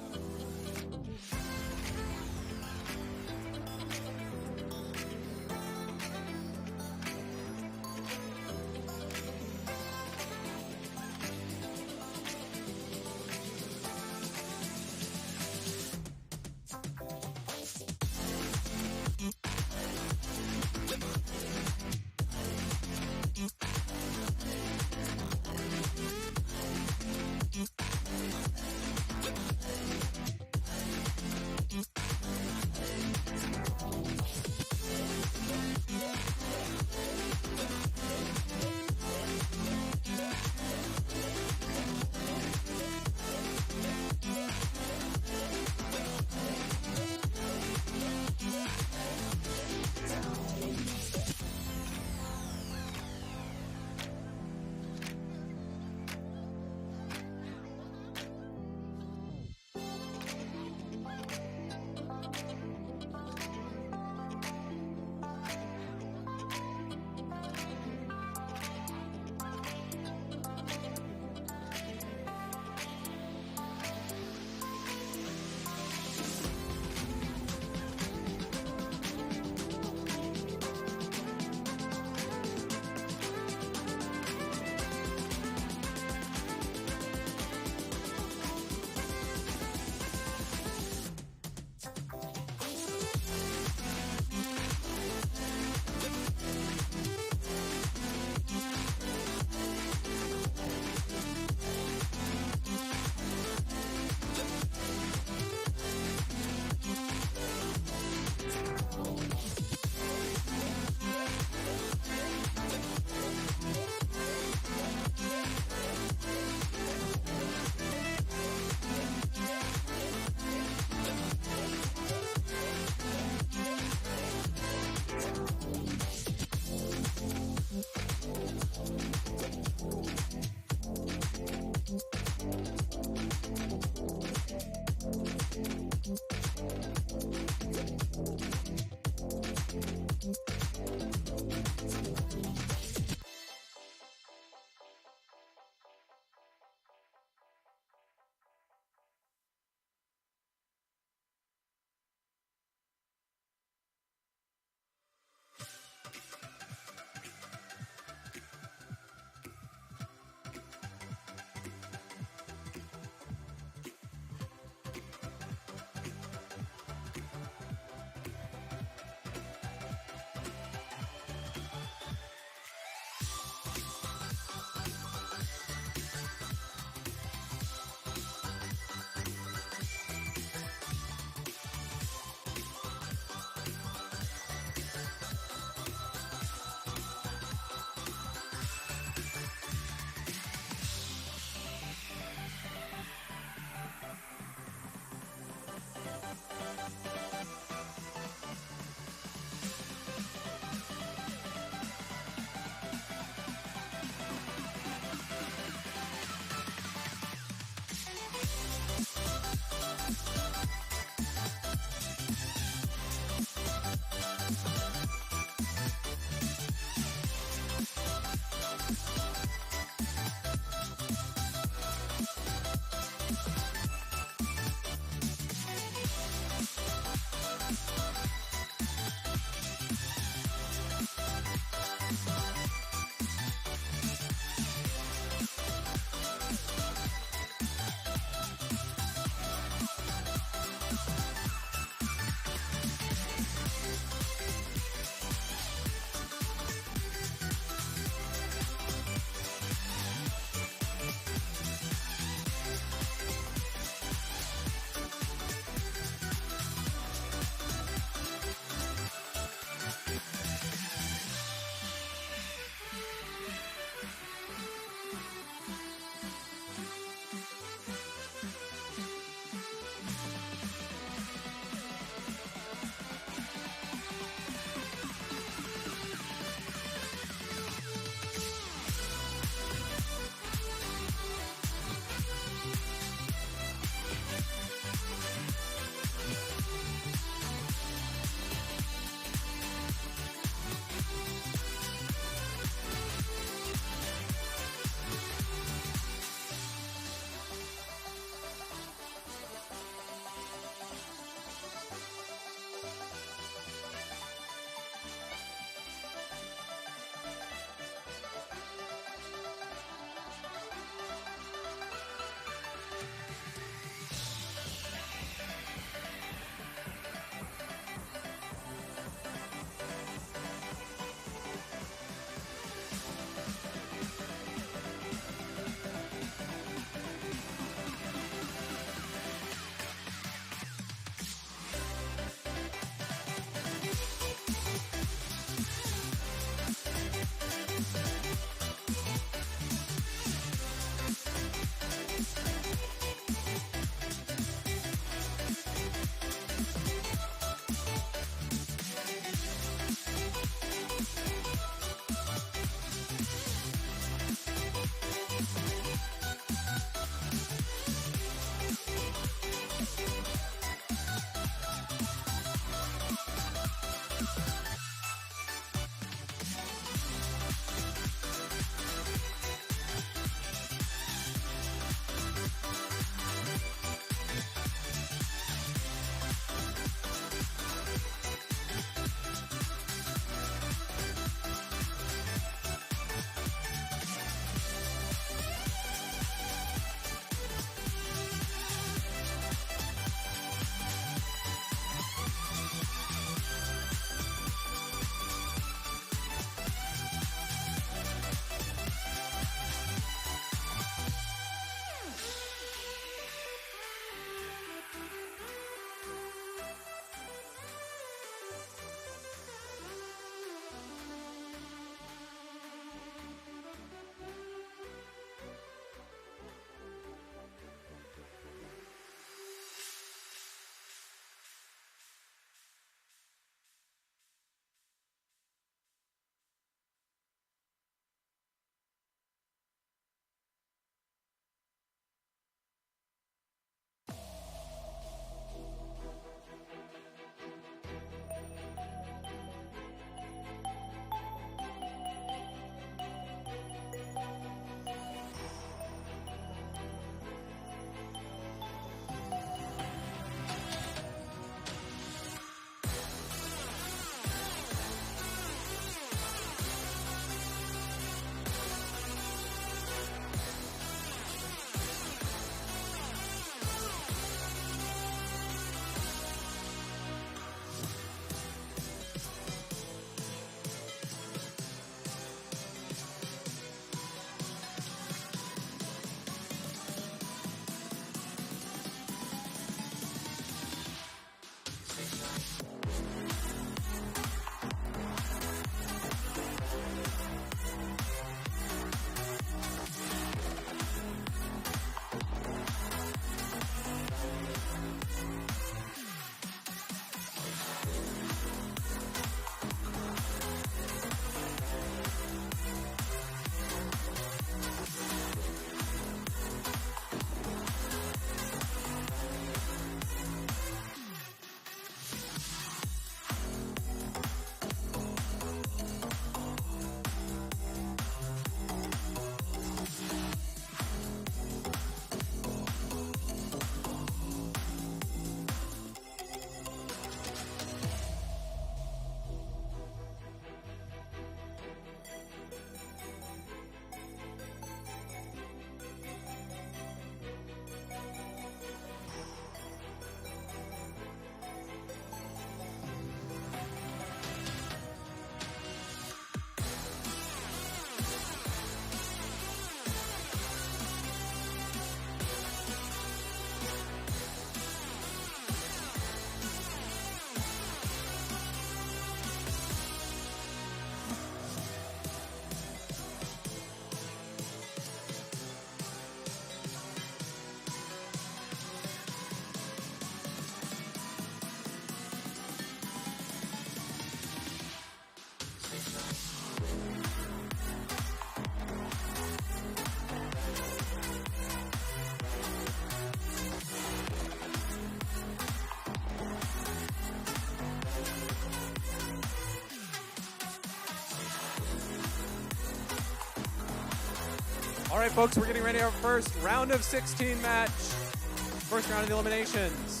All right, folks, we're getting ready for our first round of 16 match. First round of the eliminations.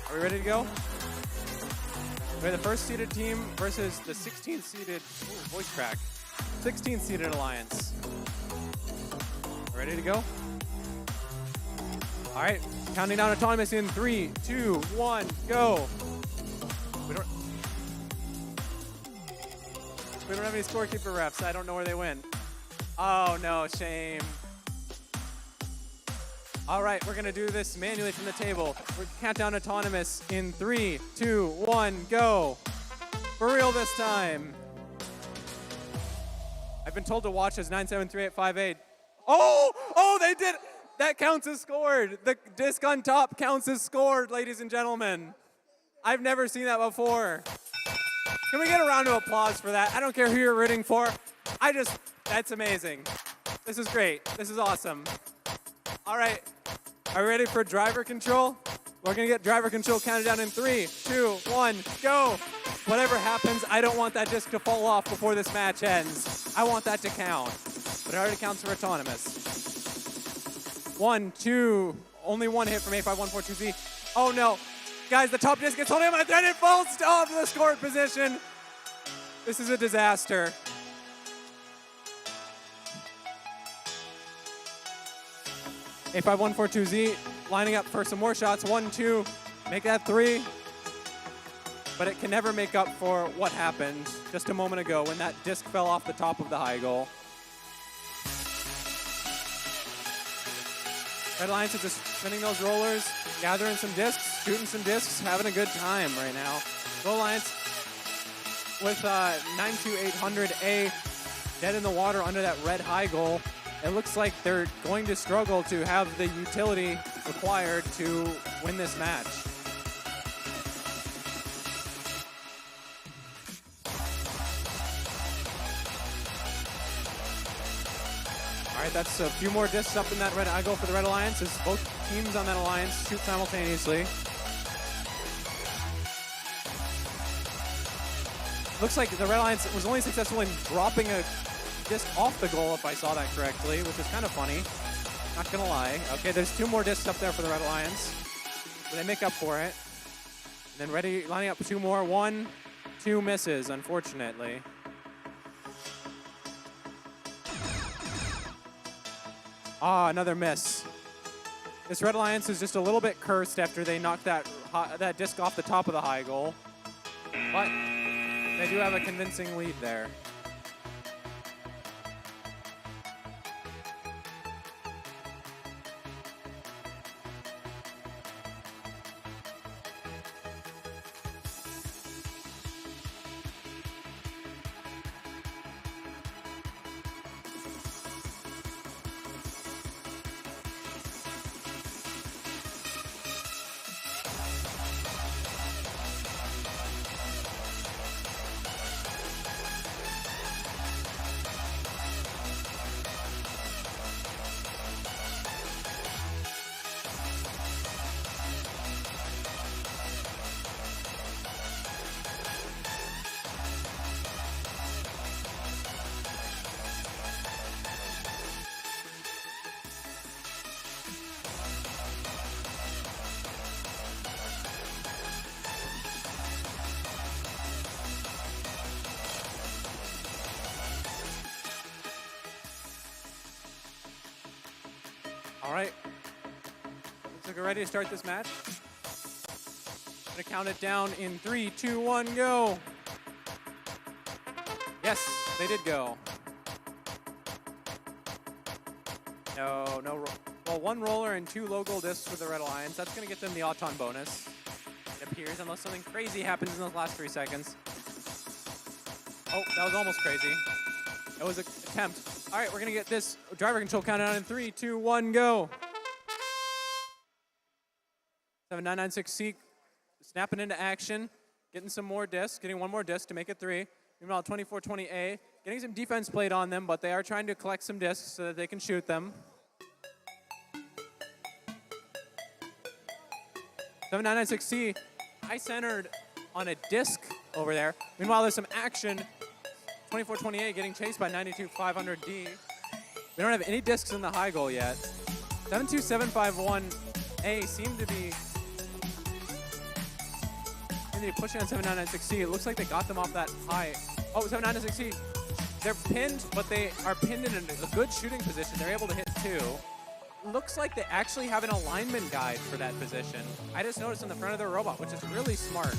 Are we ready to go? We're the first seeded team versus the 16th seeded, voice crack, 16th seeded alliance. Ready to go? All right, counting down autonomous in 3, 2, 1, go. We don't have any scorekeeper refs. I don't know where they went. Oh no, shame. All right, we're gonna do this manually from the table. We're count down autonomous in 3, 2, 1, go. For real this time. I've been told to watch as 9735858. Oh, they did. That counts as scored. The disc on top counts as scored, ladies and gentlemen. I've never seen that before. Can we get a round of applause for that? I don't care who you're rooting for. That's amazing. This is great. This is awesome. All right, are we ready for driver control? We're gonna get driver control counted down in 3, 2, 1, go. Whatever happens, I don't want that disc to fall off before this match ends. I want that to count, but it already counts for autonomous. 1, 2, only one hit from A5142Z. Oh no, guys, the top disc gets holding on my thread, it falls off the scored position. This is a disaster. A5142Z lining up for some more shots. 1, 2, make that 3. But it can never make up for what happened just a moment ago when that disc fell off the top of the high goal. Red Alliance is just spinning those rollers, gathering some discs, shooting some discs, having a good time right now. Blue Alliance with 92800A dead in the water under that red high goal. It looks like they're going to struggle to have the utility required to win this match. All right, that's a few more discs up in that red eye goal for the Red Alliance as both teams on that alliance shoot simultaneously. Looks like the Red Alliance was only successful in dropping a disc off the goal, if I saw that correctly, which is kind of funny. Not gonna lie. Okay, there's 2 more discs up there for the Red Alliance. So they make up for it. And then ready, lining up 2 more. 1, 2 misses, unfortunately. Ah, another miss. This Red Alliance is just a little bit cursed after they knocked that disc off the top of the high goal. But they do have a convincing lead there. All right, looks like we're ready to start this match. Gonna count it down in 3, 2, 1, go. Yes, they did go. No, well, 1 roller and 2 low goal discs for the Red Alliance. That's gonna get them the Auton bonus, it appears, unless something crazy happens in those last 3 seconds. Oh, that was almost crazy. That was an attempt. All right, we're gonna get this driver control countdown in 3, 2, 1, go. 7996C snapping into action, getting some more discs, getting 1 more disc to make it 3. Meanwhile, 2420A getting some defense played on them, but they are trying to collect some discs so that they can shoot them. 7996C high-centered on a disc over there. Meanwhile, there's some action. 2428 getting chased by 92500D. We don't have any discs in the high goal yet. 72751A seem to be pushing on 7996C. It looks like they got them off that high. Oh, 7996C. They're pinned, but they are pinned in a good shooting position. They're able to hit 2. Looks like they actually have an alignment guide for that position. I just noticed in the front of their robot, which is really smart.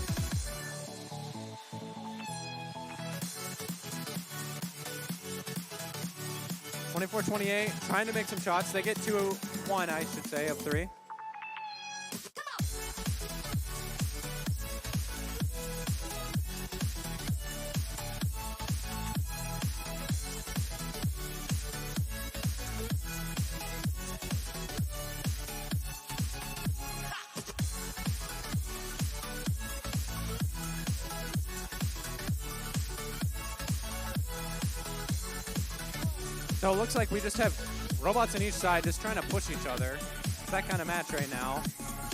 (24-28), trying to make some shots. They get 2-1, I should say, of 3. So it looks like we just have robots on each side just trying to push each other. It's that kind of match right now.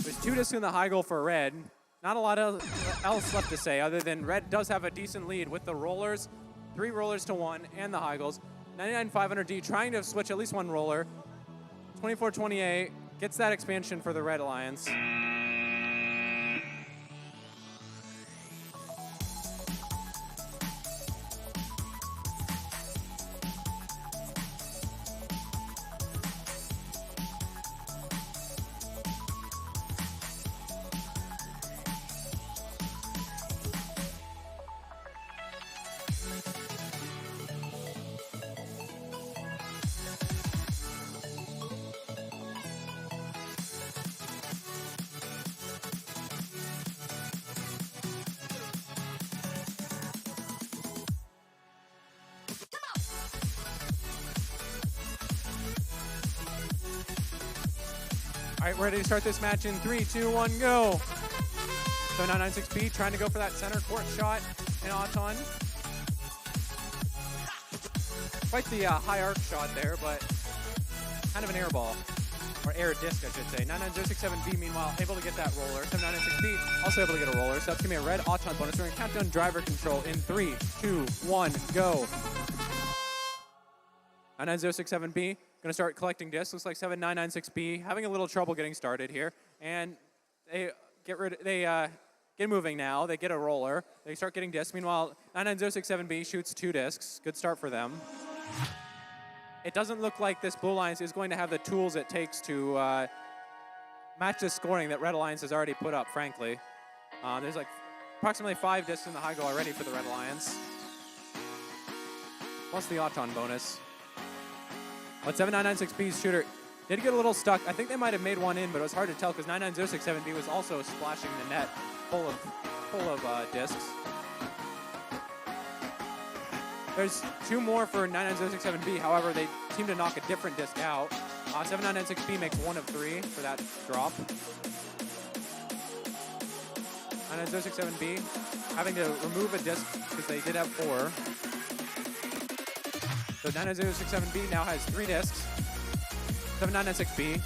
There's 2 discs in the high goal for red. Not a lot else left to say other than red does have a decent lead with the rollers, 3 rollers to 1, and the high goals. 99-500D trying to switch at least 1 roller. 24-28 gets that expansion for the Red Alliance. All right, we're ready to start this match in 3, 2, 1, go. So 996B trying to go for that center court shot in Auton. Quite the high arc shot there, but kind of an air ball. Or air disc, I should say. 99067B, meanwhile, able to get that roller. 7996B also able to get a roller. So that's going to be a red Auton bonus. We're going to count down driver control in 3, 2, 1, go. 99067B. Going to start collecting discs. Looks like 7996B having a little trouble getting started here. And they get moving now. They get a roller. They start getting discs. Meanwhile, 99067B shoots 2 discs. Good start for them. It doesn't look like this Blue Alliance is going to have the tools it takes to match the scoring that Red Alliance has already put up, frankly. There's like approximately 5 discs in the high goal already for the Red Alliance. Plus the Auton bonus. But 7996B's shooter did get a little stuck. I think they might have made one in, but it was hard to tell because 99067B was also splashing the net full of discs. There's 2 more for 99067B. However, they seem to knock a different disc out. 7996B makes 1 of 3 for that drop. 99067B having to remove a disc because they did have 4. So 99067B now has 3 discs. 7996B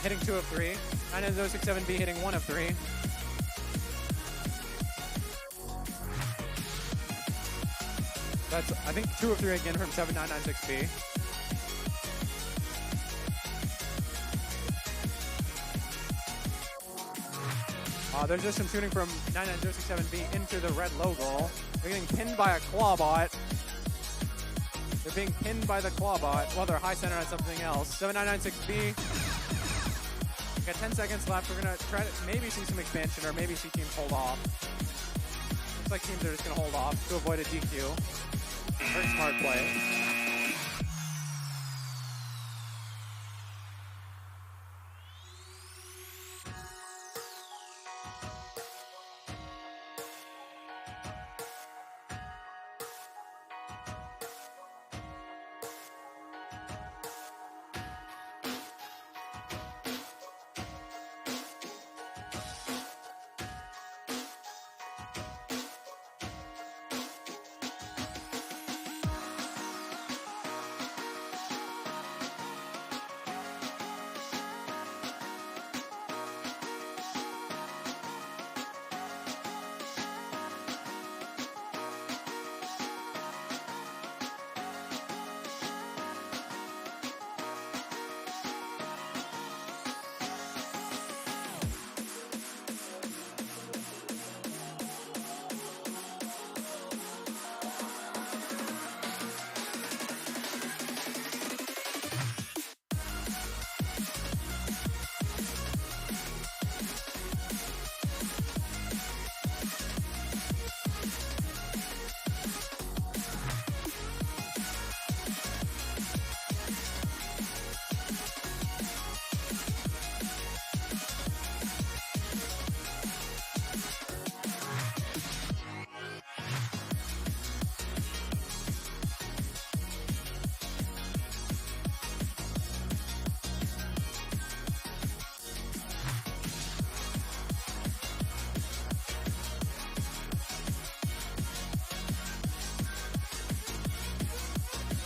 hitting 2 of 3. 99067B hitting 1 of 3. That's, I think, 2 of 3 again from 7996B. There's just some shooting from 99067B into the red low goal. They're getting pinned by a clawbot. They're being pinned by the clawbot. Well, they're high center on something else. 7996B. We got 10 seconds left. We're going to try to maybe see some expansion or maybe see teams hold off. Looks like teams are just going to hold off to avoid a DQ. Very smart play.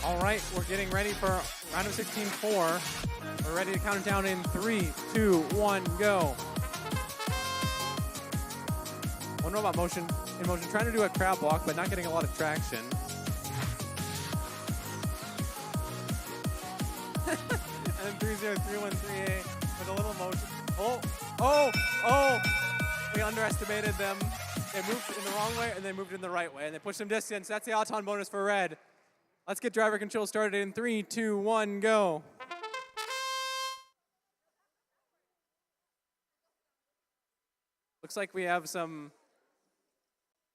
All right, we're getting ready for round of 16-4. We're ready to count it down in 3, 2, 1, go. I don't know about motion. In motion, trying to do a crab walk, but not getting a lot of traction. And 3-0-3-1-3-A with a little motion. Oh! We underestimated them. They moved in the wrong way and they moved in the right way, and they pushed them distance. That's the Auton bonus for red. Let's get driver control started in 3, 2, 1, go. Looks like we have some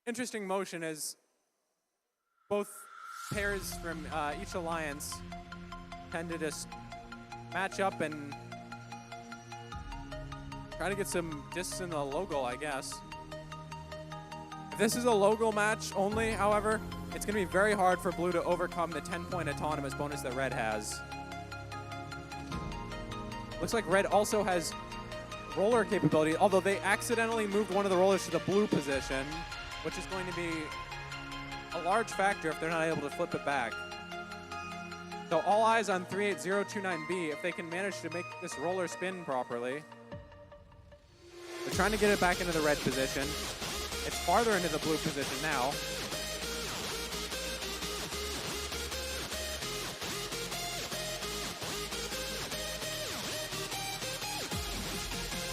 interesting motion as both pairs from each alliance tend to just match up and try to get some discs in the logo, I guess. If this is a logo match only, however, it's going to be very hard for blue to overcome the 10-point autonomous bonus that red has. Looks like red also has roller capability, although they accidentally moved one of the rollers to the blue position, which is going to be a large factor if they're not able to flip it back. So all eyes on 38029B if they can manage to make this roller spin properly. They're trying to get it back into the red position. It's farther into the blue position now.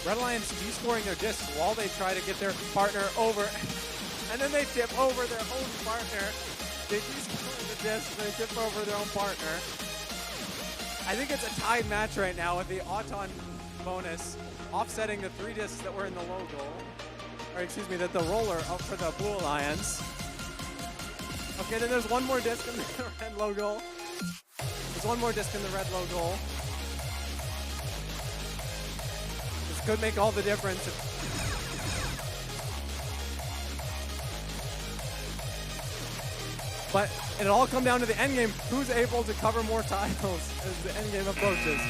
Red Alliance descoring their discs while they try to get their partner over. And then they tip over their own partner. They descore the discs, they tip over their own partner. I think it's a tied match right now with the Auton bonus offsetting the 3 discs that were in the logo. Or excuse me, that the roller up for the Blue Alliance. Okay, then there's one more disc in the red logo. There's one more disc in the red logo. This could make all the difference. But it'll all come down to the endgame. Who's able to cover more tiles as the endgame approaches?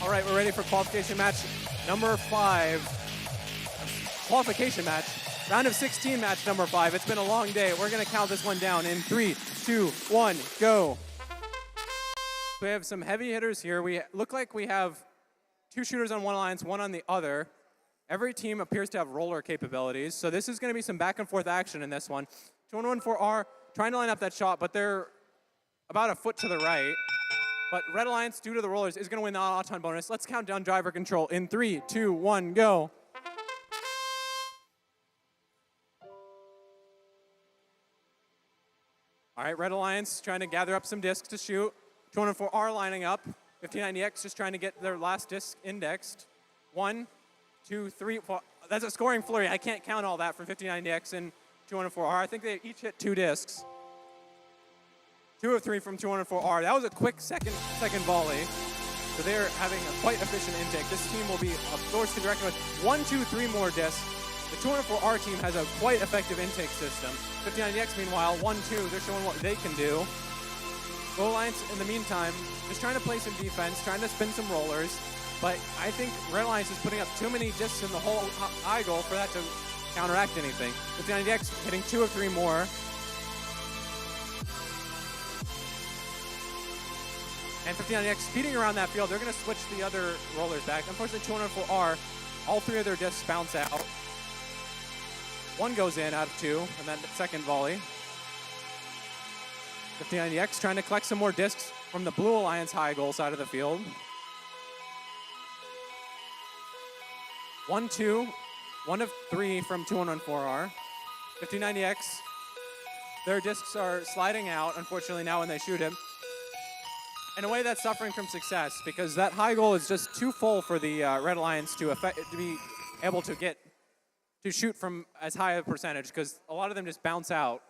All right, we're ready for qualification match number 5. Qualification match, round of 16 match number 5. It's been a long day. We're going to count this one down in 3, 2, 1, go. We have some heavy hitters here. We look like we have 2 shooters on one alliance, 1 on the other. Every team appears to have roller capabilities, so this is going to be some back and forth action in this one. 2114R trying to line up that shot, but they're about a foot to the right. But Red Alliance, due to the rollers, is going to win the Auton bonus. Let's count down driver control in 3, 2, 1, go. All right, Red Alliance trying to gather up some discs to shoot. 204R lining up. 1590X just trying to get their last disc indexed. 1, 2, 3, 4. That's a scoring flurry. I can't count all that from 1590X and 204R. I think they each hit 2 discs. 2 of 3 from 204R. That was a quick second volley. So they're having a quite efficient intake. This team will be, of course, to be reckoned with 1, 2, 3 more discs. The 204R team has a quite effective intake system. 59EX, meanwhile, 1, 2, they're showing what they can do. Blue Alliance, in the meantime, just trying to play some defense, trying to spin some rollers. But I think Red Alliance is putting up too many discs in the whole eye goal for that to counteract anything. 59EX hitting 2 of 3 more. And 59EX speeding around that field. They're going to switch the other rollers back. Unfortunately, 204R, all 3 of their discs bounce out. 1 goes in out of 2, and then the second volley. 59EX trying to collect some more discs from the Blue Alliance high goal side of the field. 1, 2, 1 of 3 from 2114R. 59EX, their discs are sliding out, unfortunately, now when they shoot him. In a way, that's suffering from success because that high goal is just too full for the Red Alliance to be able to shoot from as high a percentage because a lot of them just bounce out.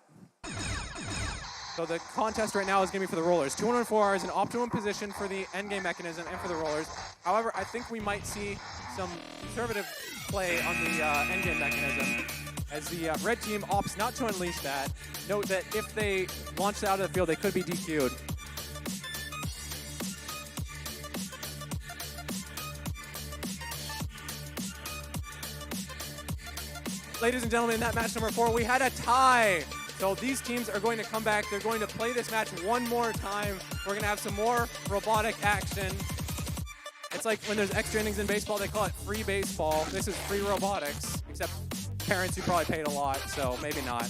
So the contest right now is going to be for the rollers. 204R is an optimum position for the endgame mechanism and for the rollers. However, I think we might see some conservative play on the endgame mechanism as the red team opts not to unleash that. Note that if they launch out of the field, they could be DQ'd. Ladies and gentlemen, in that match number 4, we had a tie. So these teams are going to come back. They're going to play this match one more time. We're going to have some more robotic action. It's like when there's extra innings in baseball, they call it free baseball. This is free robotics, except parents who probably paid a lot, so maybe not.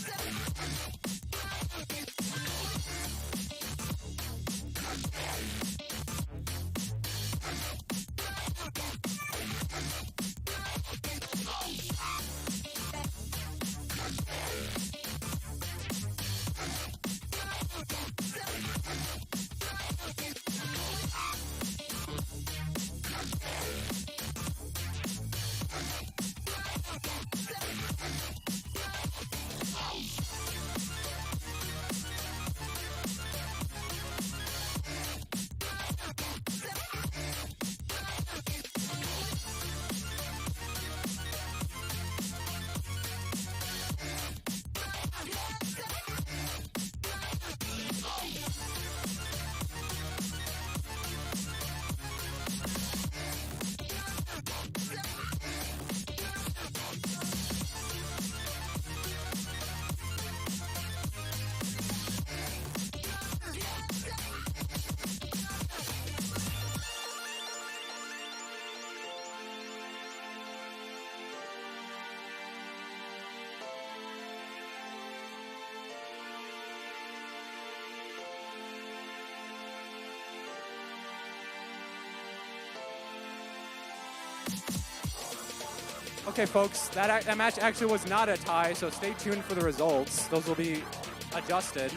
Okay, folks, that match actually was not a tie, so stay tuned for the results. Those will be adjusted.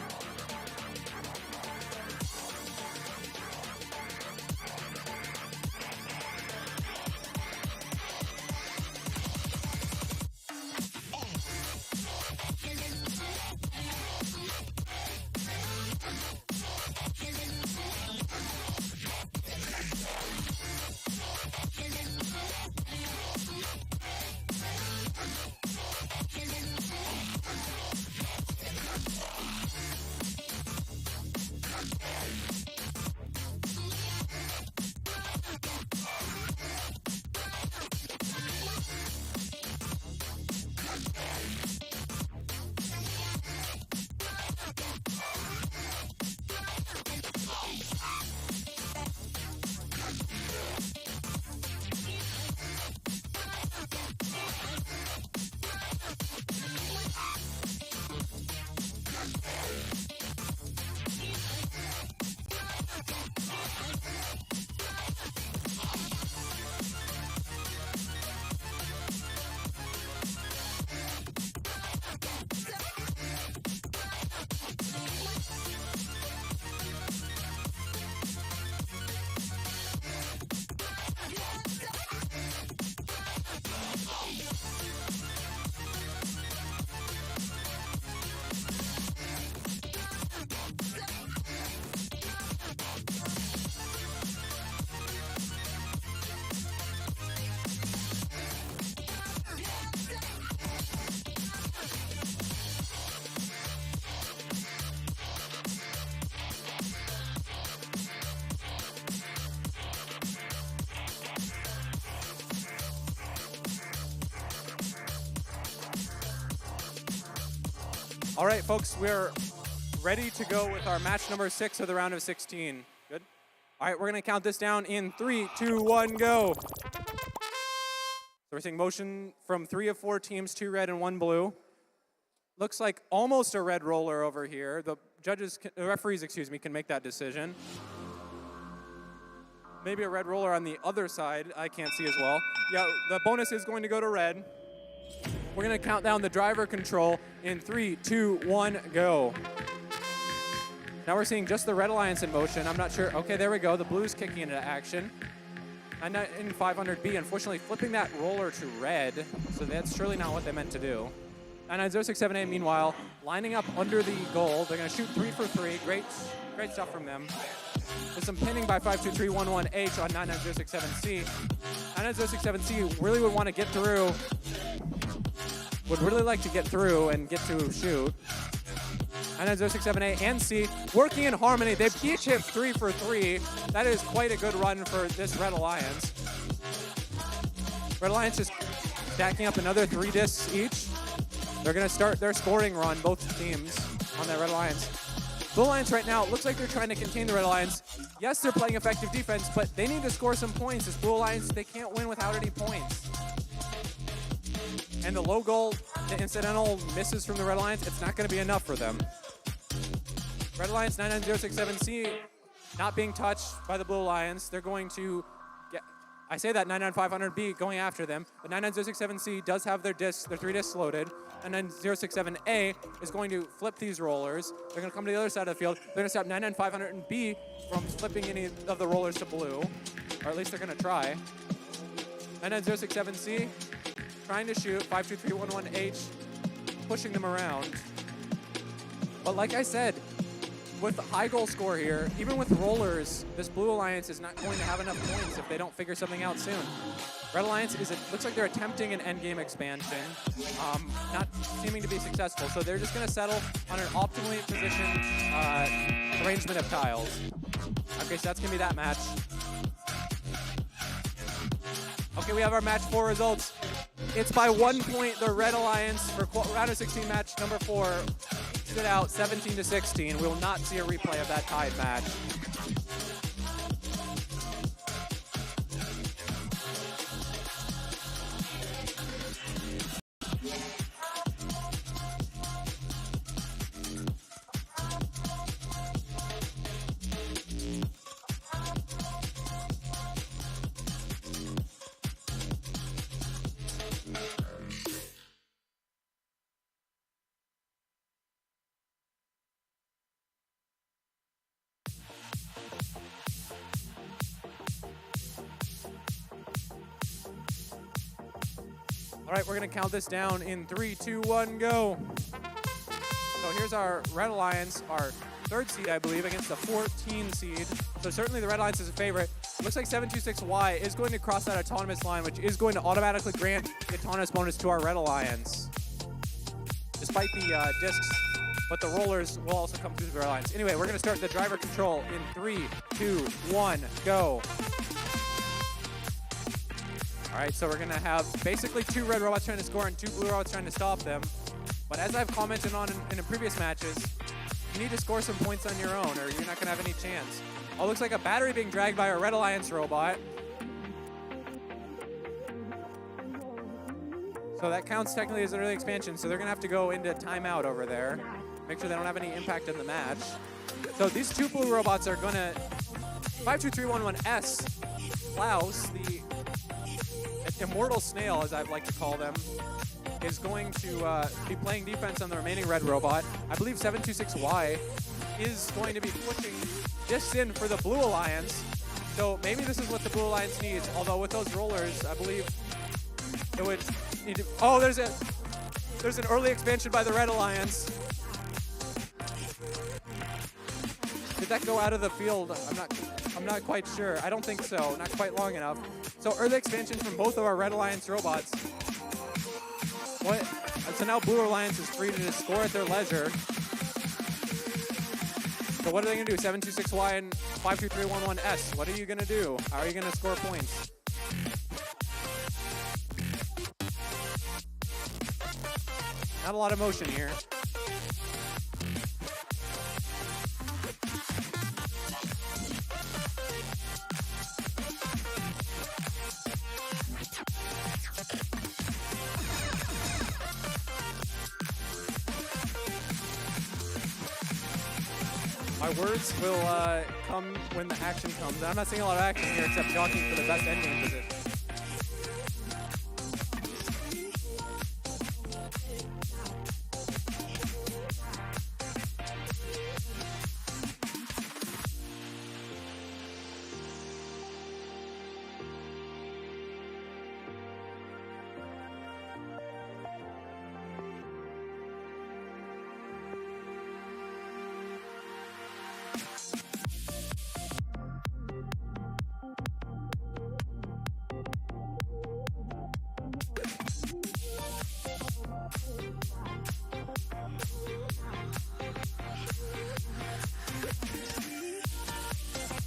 All right, folks, we're ready to go with our match number 6 of the round of 16. Good? All right, we're going to count this down in 3, 2, 1, go. So we're seeing motion from 3 of 4 teams, 2 red and 1 blue. Looks like almost a red roller over here. The referees, can make that decision. Maybe a red roller on the other side. I can't see as well. Yeah, the bonus is going to go to red. We're going to count down the driver control in 3, 2, 1, go. Now we're seeing just the red alliance in motion. I'm not sure. Okay, there we go. The blue's kicking into action. And in 500B, unfortunately, flipping that roller to red. So that's surely not what they meant to do. 99067A, meanwhile, lining up under the goal. They're going to shoot 3 for 3. Great stuff from them. There's some pinning by 52311H on 99067C. 99067C really would want to get through. Would really like to get through and get to shoot. 99067A and C working in harmony. They each hit 3 for 3. That is quite a good run for this Red Alliance. Red Alliance just stacking up another 3 discs each. They're going to start their scoring run, both teams, on that Red Alliance. Blue Alliance right now, looks like they're trying to contain the Red Alliance. Yes, they're playing effective defense, but they need to score some points. This Blue Alliance, they can't win without any points. And the low goal, the incidental misses from the Red Alliance, it's not going to be enough for them. Red Alliance 99067C not being touched by the Blue Alliance. They're going to get, I say that 99500B going after them, but 99067C does have their 3 discs loaded. And 99067A is going to flip these rollers. They're going to come to the other side of the field. They're going to stop 99500B from flipping any of the rollers to blue, or at least they're going to try. 99067C trying to shoot 52311H, pushing them around. But like I said, with the high goal score here, even with rollers, this Blue Alliance is not going to have enough points if they don't figure something out soon. Red Alliance looks like they're attempting an endgame expansion, not seeming to be successful. So they're just going to settle on an optimally positioned arrangement of tiles. Okay, so that's going to be that match. Okay, we have our match 4 results. It's by 1 point, the Red Alliance for round of 16 match number 4 stood out 17-16. We will not see a replay of that tied match. All right, we're going to count this down in 3, 2, 1, go. So here's our Red Alliance, our 3rd seed, I believe, against the 14 seed. So certainly the Red Alliance is a favorite. Looks like 726Y is going to cross that autonomous line, which is going to automatically grant the autonomous bonus to our Red Alliance. Despite the discs, but the rollers will also come through the Red Alliance. Anyway, we're going to start the driver control in 3, 2, 1, go. All right, so we're going to have basically 2 red robots trying to score and 2 blue robots trying to stop them. But as I've commented on in previous matches, you need to score some points on your own or you're not going to have any chance. Oh, looks like a battery being dragged by a Red Alliance robot. So that counts technically as an early expansion, so they're going to have to go into timeout over there. Make sure they don't have any impact in the match. So these 2 blue robots are going to 52311S, Klaus, the immortal snail, as I'd like to call them, is going to be playing defense on the remaining red robot. I believe 726Y is going to be pushing this in for the Blue Alliance. So maybe this is what the Blue Alliance needs, although with those rollers, I believe it would need to... Oh, there's an early expansion by the Red Alliance. Did that go out of the field? I'm not quite sure. I don't think so. Not quite long enough. So early expansion from both of our Red Alliance robots. What? So now Blue Alliance is free to just score at their leisure. So what are they going to do? 726Y and 52311S. What are you going to do? How are you going to score points? Not a lot of motion here. My words will come when the action comes. I'm not seeing a lot of action here except jockeying for the best endgame position.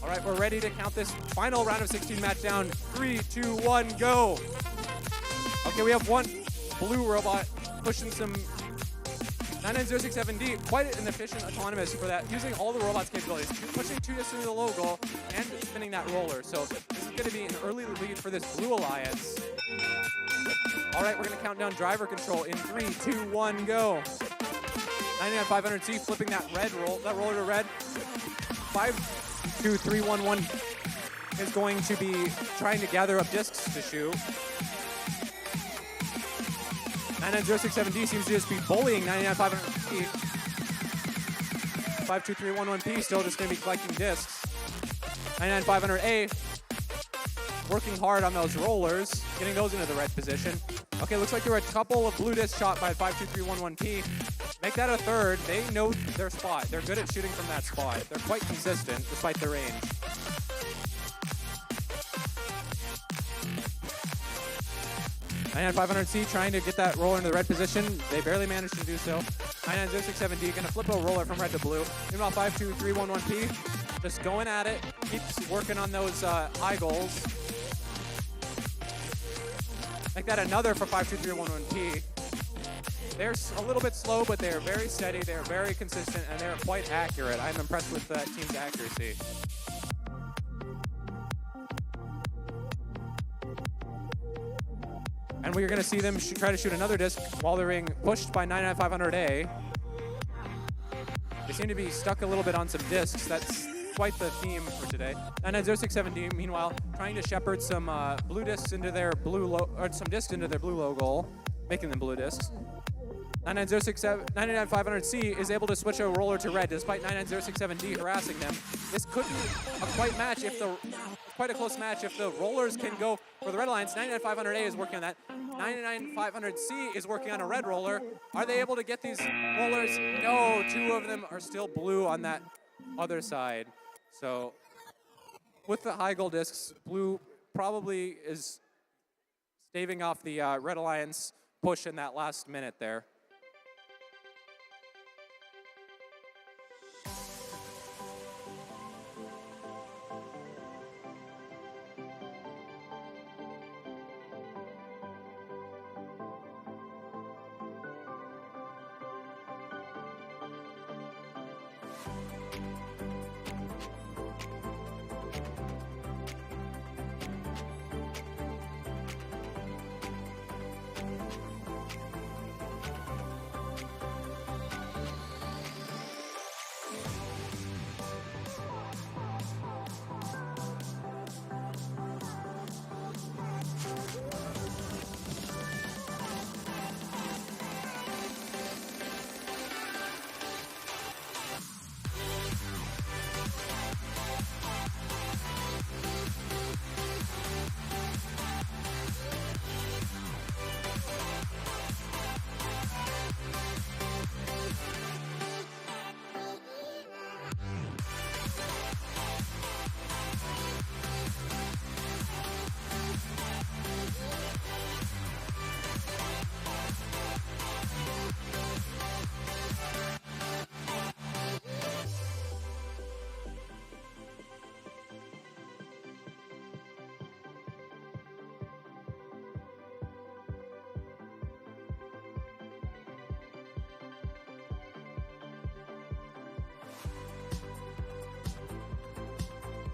All right, we're ready to count this final round of 16 match down. 3, 2, 1, go. Okay, we have one blue robot pushing some 99067D, quite an efficient autonomous for that, using all the robot's capabilities, pushing 2 discs into the low goal and spinning that roller. So this is going to be an early lead for this blue alliance. All right, we're going to count down driver control in 3, 2, 1, go. 99500C flipping that roller to red. 5, 2, 3, 1, 1 is going to be trying to gather up discs to shoot. 99067D seems to just be bullying 99500P. 52311P still just going to be collecting discs. 99500A working hard on those rollers, getting those into the red position. Okay, looks like there were a couple of blue discs shot by 52311P. Make that a third. They know their spot. They're good at shooting from that spot. They're quite consistent despite the range. 99500C trying to get that roller into the red position. They barely managed to do so. 99067D going to flip a roller from red to blue. Meanwhile, 52311P just going at it. Keeps working on those high goals. Make that another for 52311P. They're a little bit slow, but they're very steady. They're very consistent, and they're quite accurate. I'm impressed with that team's accuracy. And we're going to see them try to shoot another disc while they're being pushed by 99500A. They seem to be stuck a little bit on some discs. That's quite the theme for today. 99067D, meanwhile, trying to shepherd some blue discs into their some discs into their blue low goal, making them blue discs. 99500C is able to switch a roller to red despite 99067D harassing them. This could be quite a close match if the rollers can go for the red alliance. 99500A is working on that. 99500C is working on a red roller. Are they able to get these rollers? No, 2 of them are still blue on that other side. So with the high goal discs, blue probably is staving off the red alliance push in that last minute there.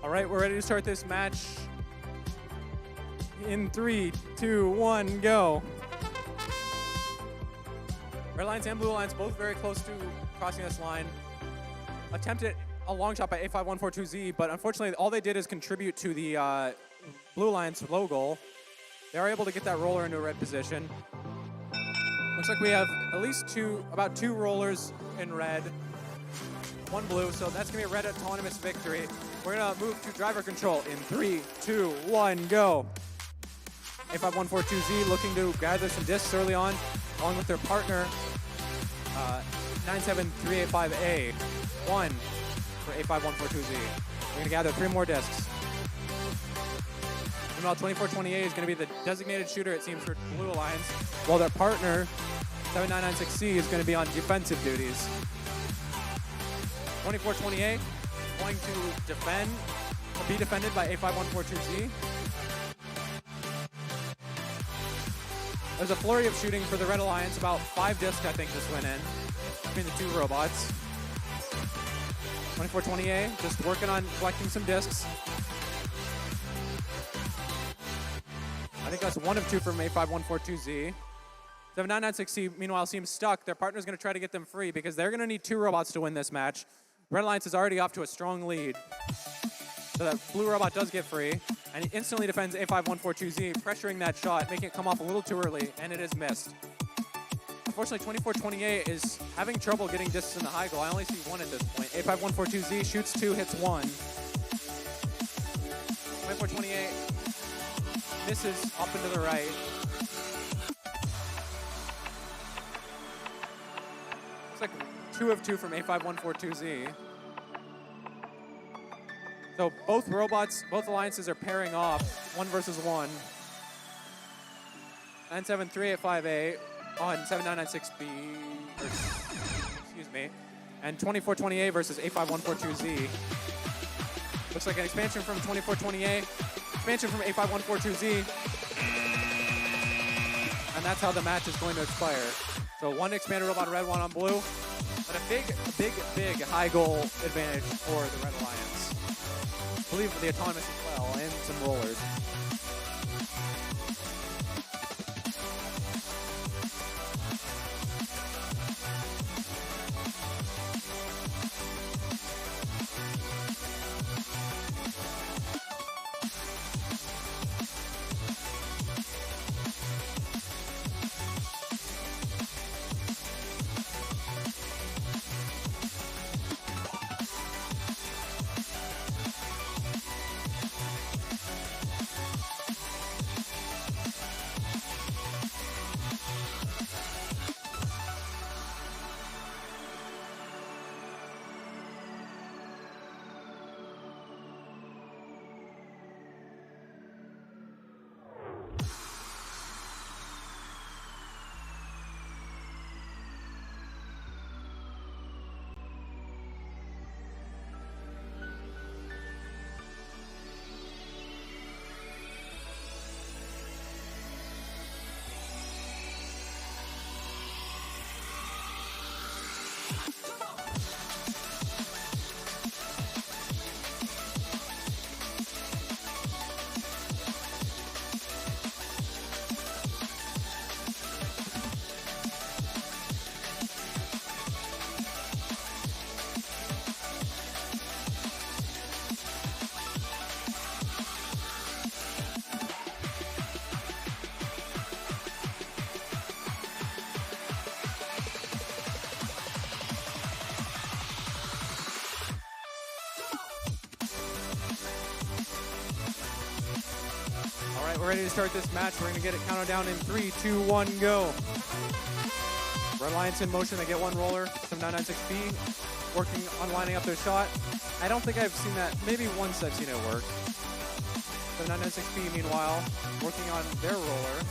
All right, we're ready to start this match. In 3, 2, 1, go. Red Lions and Blue Lions both very close to crossing this line. Attempted a long shot by A5142Z, but unfortunately all they did is contribute to the Blue Lions low goal. They are able to get that roller into a red position. Looks like we have at least about two rollers in red, one blue, so that's gonna be a red autonomous victory. We're gonna move to driver control in 3, 2, 1, go. A5142Z looking to gather some discs early on, along with their partner, 97385A. 1 for A5142Z. We're gonna gather 3 more discs. Meanwhile, 2428 is gonna be the designated shooter, it seems, for Blue Lions, while their partner, 7996C, is gonna be on defensive duties. 2428 going to be defended by A5142Z. There's a flurry of shooting for the Red Alliance. About 5 discs, I think, just went in between the 2 robots. 2428 just working on collecting some discs. I think that's 1 of 2 from A5142Z. 7996C, meanwhile, seems stuck. Their partner's going to try to get them free because they're going to need 2 robots to win this match. Red Alliance is already off to a strong lead. So that blue robot does get free, and he instantly defends A5142Z, pressuring that shot, making it come off a little too early, and it is missed. Unfortunately, 2428 is having trouble getting discs in the high goal. I only see 1 at this point. A5142Z shoots 2, hits 1. 2428 misses up and to the right. Looks like 2 of 2 from A5142Z. So both alliances are pairing off, 1 versus 1. 97385A on 7996B, excuse me, and 2428 versus A5142Z. Looks like an expansion from 2428, expansion from A5142Z, and that's how the match is going to expire. So 1 expanded robot on red, 1 on blue, but a big high goal advantage for the Red Alliance. I believe the autonomous as well, and some rollers. We're ready to start this match. We're going to get it counted down in 3, 2, 1, go. Red Alliance in motion. They get 1 roller. 7996B working on lining up their shot. I don't think I've seen that. Maybe once I've seen it work. 7996B, meanwhile, working on their roller.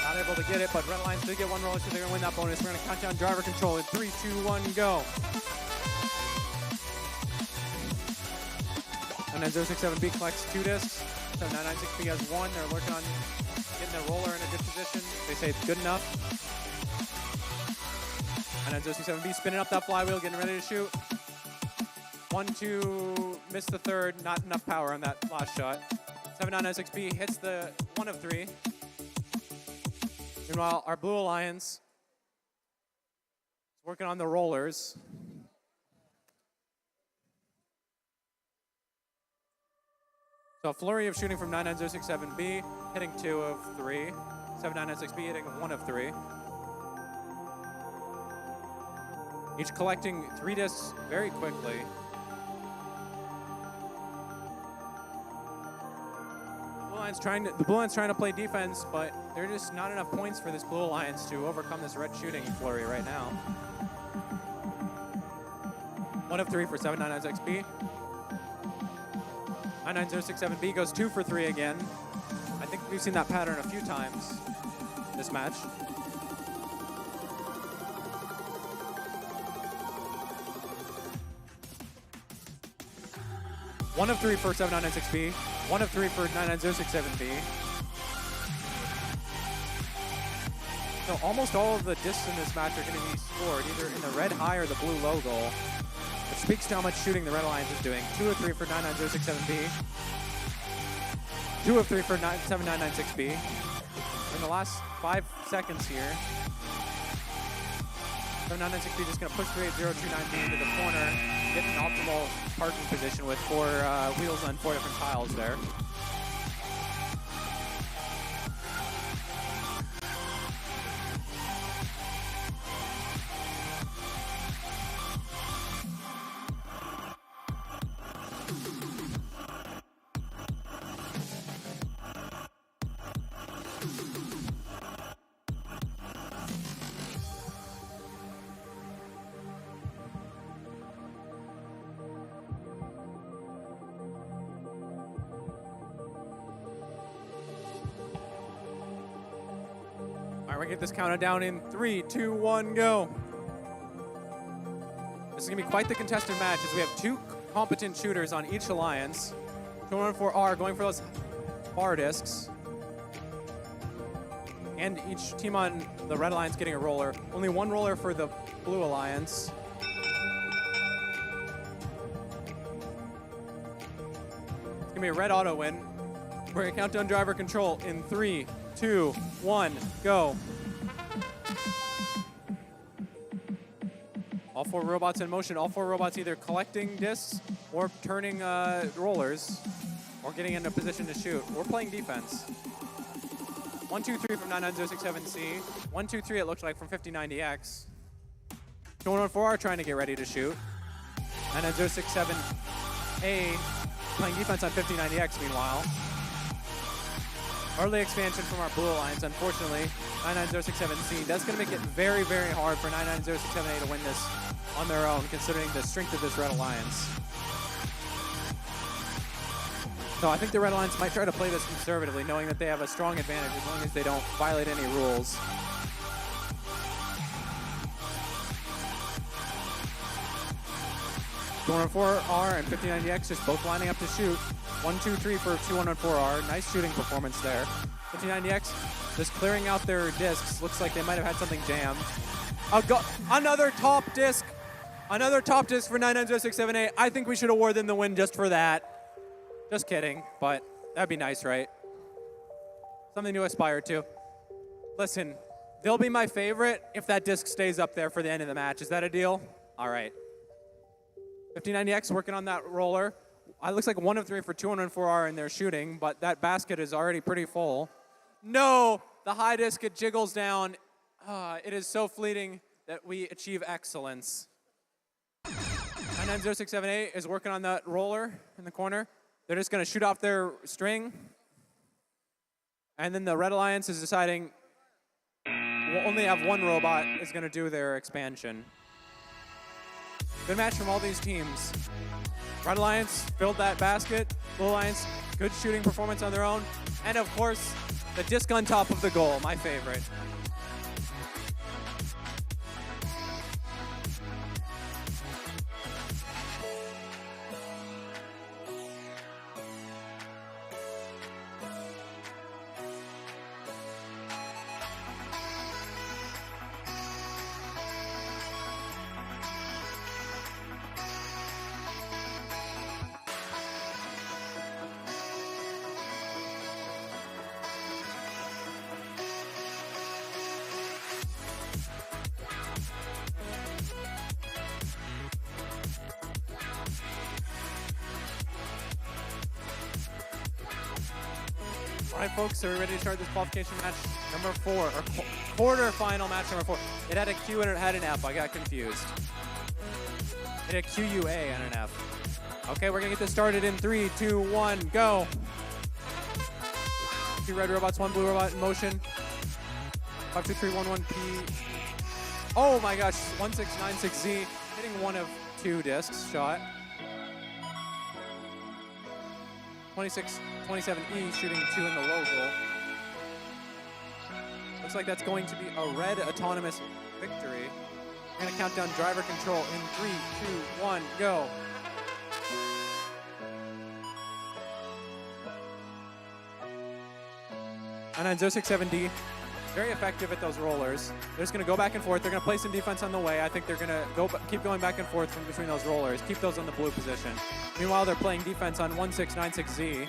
Not able to get it, but Red Alliance did get 1 roller, so they're going to win that bonus. We're going to count down driver control in 3, 2, 1, go. 9067B collects 2 discs. 7996B has 1. They're working on getting their roller in a good position. They say it's good enough. 9067B spinning up that flywheel, getting ready to shoot. 1-2, missed the third, not enough power on that last shot. 7996B hits the 1 of 3. Meanwhile, our Blue Alliance is working on the rollers. So a flurry of shooting from 99067B, hitting 2 of 3. 7996B hitting 1 of 3. Each collecting 3 discs very quickly. The Blue Alliance trying to play defense, but there are just not enough points for this Blue Alliance to overcome this red shooting flurry right now. 1 of 3 for 7996B. 99067B goes 2 for 3 again. I think we've seen that pattern a few times this match. One of 3 for 7996B. 1 of 3 for 99067B. So almost all of the discs in this match are going to be scored either in the red high or the blue low goal, which speaks to how much shooting the Red Alliance is doing. 2 of 3 for 99067B. 2 of 3 for 7996B. In the last 5 seconds here, 7996B just going to push 38029B into the corner, get an optimal parking position with 4 wheels on 4 different tiles there. All right, we get this counted down in 3, 2, 1, go. This is gonna be quite the contested match as we have 2 competent shooters on each alliance. 2114R going for those bar discs. And each team on the Red Alliance getting a roller. Only 1 roller for the Blue Alliance. It's gonna be a red auto win. We're gonna count down driver control in 3, 2, 1, go. All 4 robots in motion. All 4 robots either collecting discs or turning rollers or getting into a position to shoot. We're playing defense. 1, 2, 3 from 99067C. 1, 2, 3 it looks like from 5090X. 2114R trying to get ready to shoot. 99067A playing defense on 5090X meanwhile. Early expansion from our Blue Alliance, unfortunately. 99067C. That's going to make it very, very hard for 99067A to win this on their own, considering the strength of this Red Alliance. So I think the Red Alliance might try to play this conservatively, knowing that they have a strong advantage as long as they don't violate any rules. R and 5090X just both lining up to shoot. 1, 2, 3 for 2114R. Nice shooting performance there. 5090X just clearing out their discs. Looks like they might have had something jammed. Another top disc. Another top disc for 99067A. I think we should award them the win just for that. Just kidding, but that'd be nice, right? Something to aspire to. Listen, they'll be my favorite if that disc stays up there for the end of the match. Is that a deal? All right. 5090X working on that roller. It looks like 1 of 3 for 2114R in their shooting, but that basket is already pretty full. No, the high disc, it jiggles down. It is so fleeting that we achieve excellence. 99067A is working on that roller in the corner. They're just going to shoot off their string. And then the Red Alliance is deciding we'll only have 1 robot is going to do their expansion. Good match from all these teams. Red Alliance filled that basket. Blue Alliance, good shooting performance on their own. And of course, the disc on top of the goal, my favorite. right, folks, are we ready to start this qualification match number 4, or quarterfinal match number 4? It had a Q and it had an F. I got confused. It had a QUA and an F. Okay, we're gonna get this started in 3, 2, 1, go. 2 red robots, 1 blue robot in motion. 5, 2, 3, 1, 1 P. Oh my gosh, 1696Z hitting 1 of 2 discs shot. 27E shooting 2 in the low goal. Looks like that's going to be a red autonomous victory. We're gonna count down driver control in 3, 2, 1, go. And then 067D, very effective at those rollers. They're just gonna go back and forth. They're gonna play some defense on the way. I think they're gonna keep going back and forth from between those rollers. Keep those on the blue position. Meanwhile, they're playing defense on 1696Z.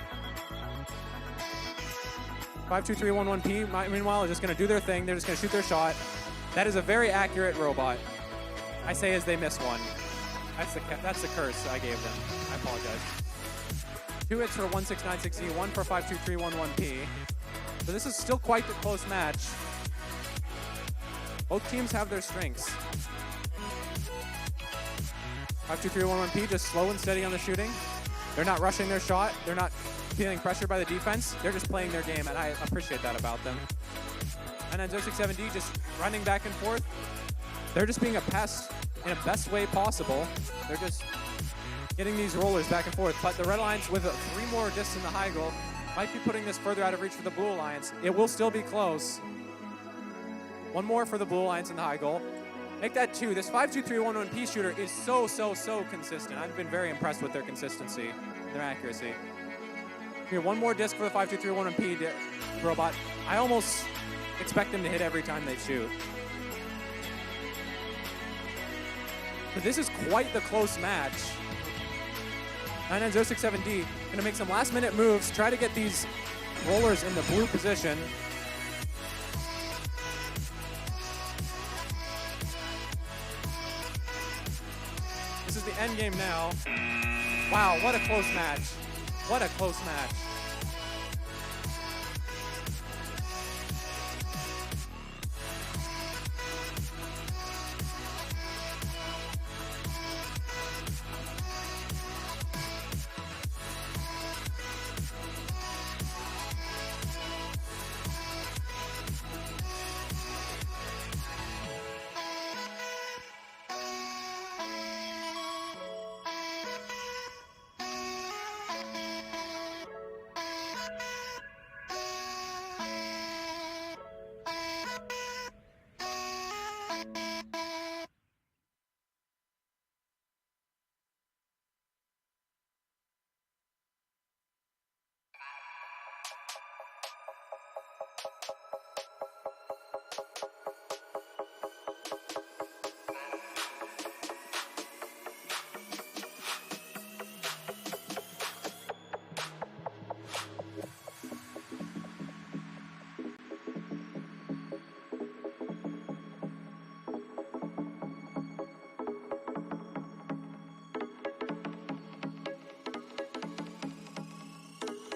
52311P, meanwhile, are just gonna do their thing. They're just gonna shoot their shot. That is a very accurate robot. I say as they miss one. That's the curse I gave them. I apologize. 2 hits for 1696Z, 1 for 52311P. So this is still quite the close match. Both teams have their strengths. 52311P just slow and steady on the shooting. They're not rushing their shot. They're not feeling pressured by the defense. They're just playing their game, and I appreciate that about them. And then 067D just running back and forth. They're just being a pest in the best way possible. They're just getting these rollers back and forth. But the Red Alliance with 3 more discs in the high goal might be putting this further out of reach for the Blue Alliance. It will still be close. 1 more for the Blue Alliance in the high goal. Make that 2. This 52311P shooter is so consistent. I've been very impressed with their consistency, their accuracy. Here, 1 more disc for the 52311P robot. I almost expect them to hit every time they shoot. But this is quite the close match. 99067D gonna make some last minute moves, try to get these rollers in the blue position. This is the end game now. Wow, what a close match. What a close match.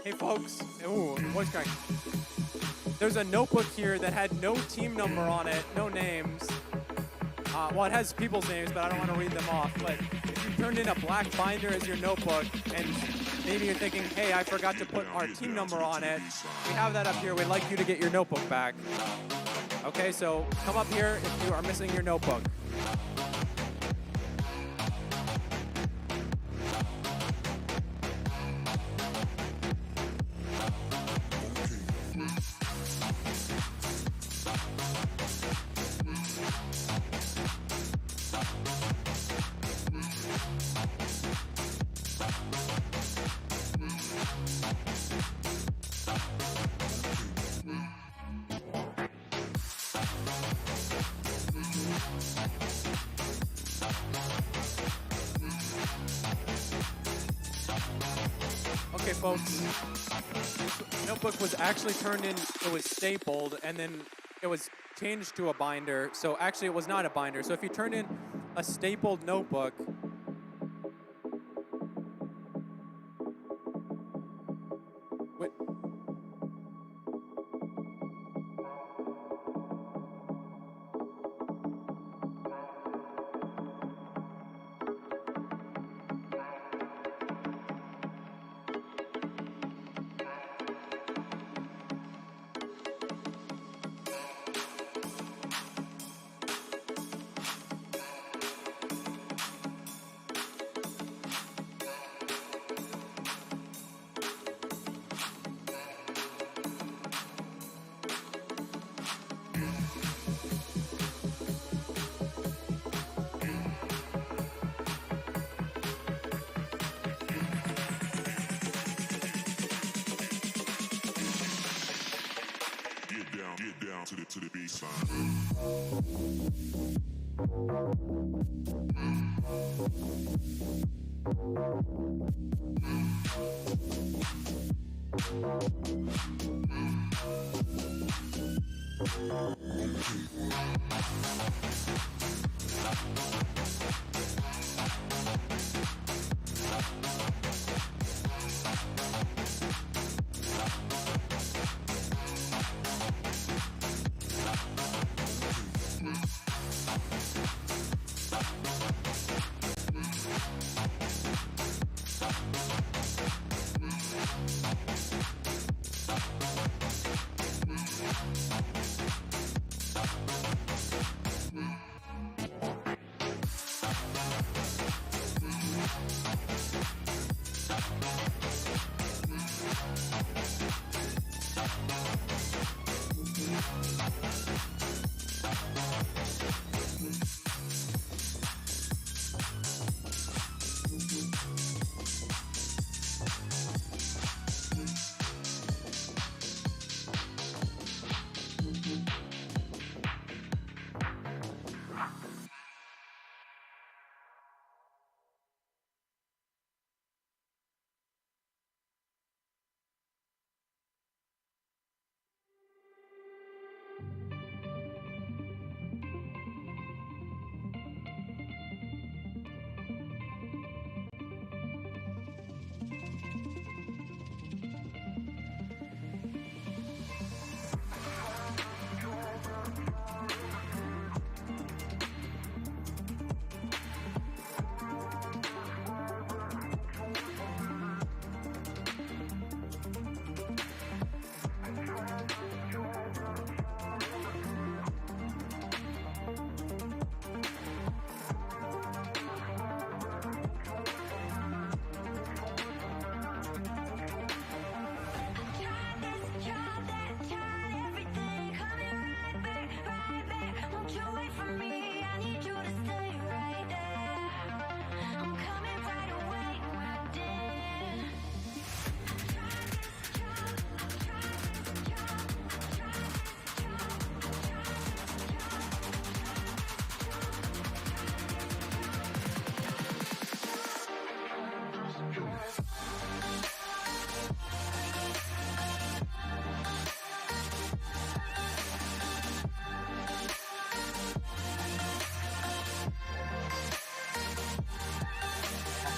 Hey folks, ooh, voice crack. There's a notebook here that had no team number on it, no names. Well, it has people's names, but I don't want to read them off. But if you turned in a black binder as your notebook, and maybe you're thinking, hey, I forgot to put our team number on it, we have that up here. We'd like you to get your notebook back. Okay, so come up here if you are missing your notebook. Okay, folks, this notebook was actually turned in, it was stapled, and then it was changed to a binder. So actually it was not a binder. So if you turn in a stapled notebook, to the baseline.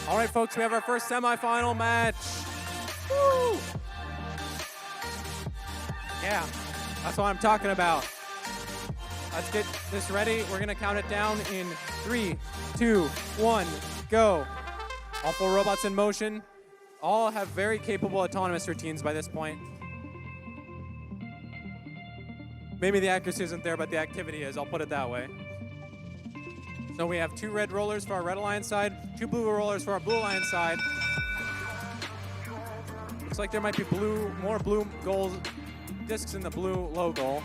All right, folks, we have our first semifinal match. Woo! Yeah, that's what I'm talking about. Let's get this ready. We're gonna count it down in 3, 2, 1, go. All 4 robots in motion. All have very capable autonomous routines by this point. Maybe the accuracy isn't there, but the activity is, I'll put it that way. So we have 2 red rollers for our red alliance side, 2 blue rollers for our blue alliance side. Looks like there might be more blue goals discs in the blue low goal.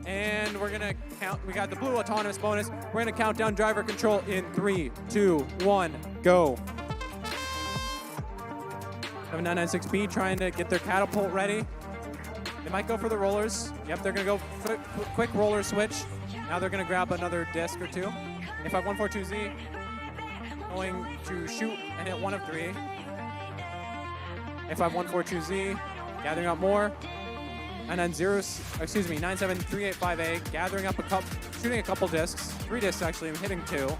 And we're gonna count, we got the blue autonomous bonus. We're gonna count down driver control in 3, 2, 1, go. 7996B trying to get their catapult ready. They might go for the rollers. Yep, they're gonna go quick roller switch. Now they're gonna grab another disc or 2. A5142Z going to shoot and hit 1 of 3. A5142Z gathering up more. And then 97385A gathering up shooting a couple discs. 3 discs actually, hitting 2.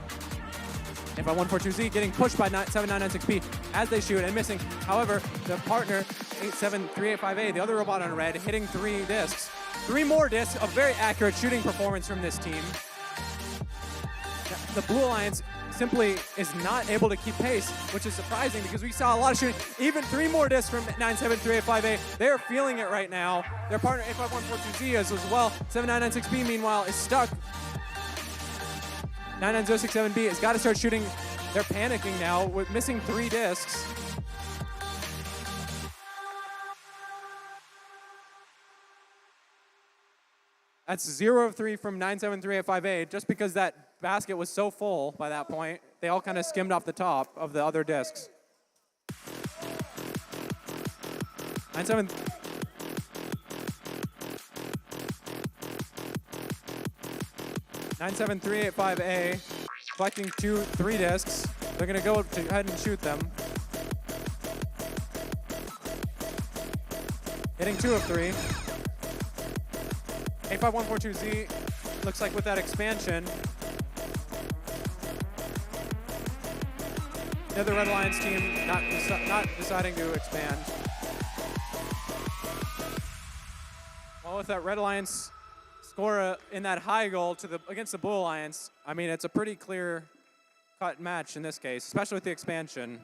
A5142Z getting pushed by 7996B as they shoot and missing. However, the partner 87385A, the other robot on red, hitting 3 discs. 3 more discs, a very accurate shooting performance from this team. The Blue Alliance simply is not able to keep pace, which is surprising because we saw a lot of shooting. Even 3 more discs from 97385A. They're feeling it right now. Their partner 85142Z is as well. 7996B, meanwhile, is stuck. 99067B has got to start shooting. They're panicking now with missing 3 discs. That's 0 of 3 from 97385A, just because that basket was so full by that point. They all kind of skimmed off the top of the other discs. 9-7. Nine seven three eight five A, collecting 3 discs. They're gonna go ahead and shoot them. Hitting 2 of 3. 85142Z looks like with that expansion, the other Red Alliance team not deciding to expand. Well, with that Red Alliance score in that high goal against the Blue Alliance, I mean, it's a pretty clear-cut match in this case, especially with the expansion.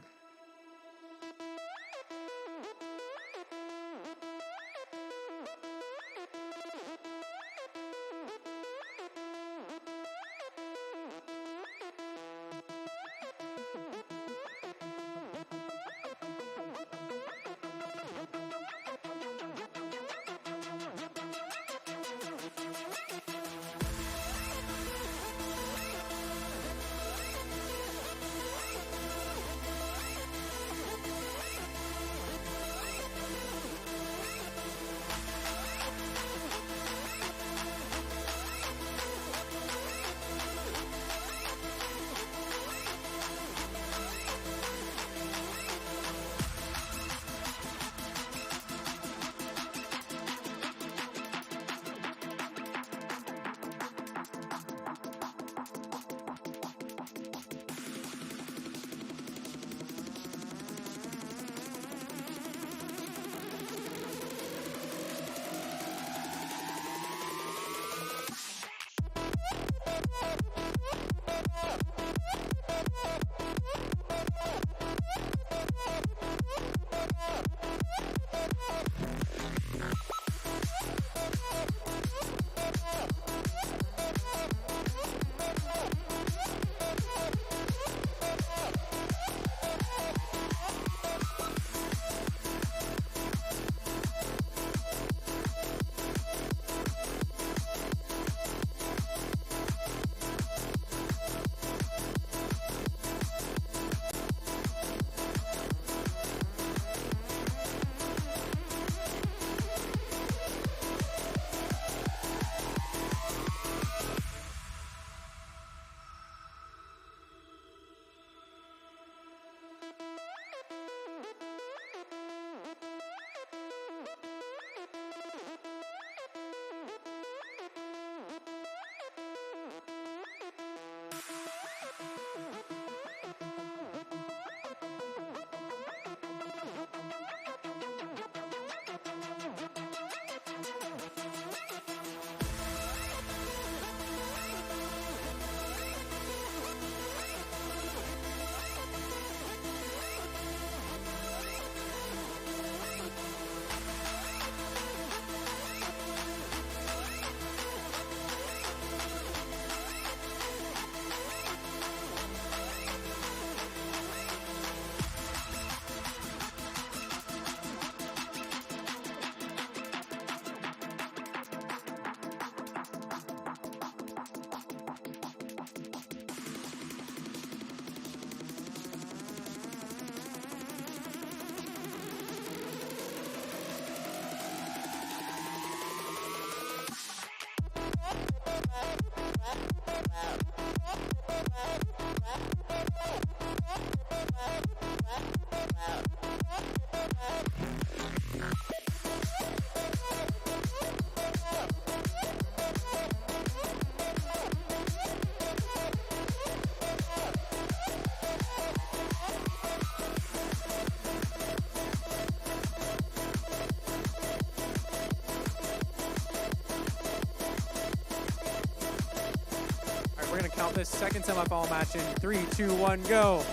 We're going to count this second semifinal match in 3, 2, 1, go.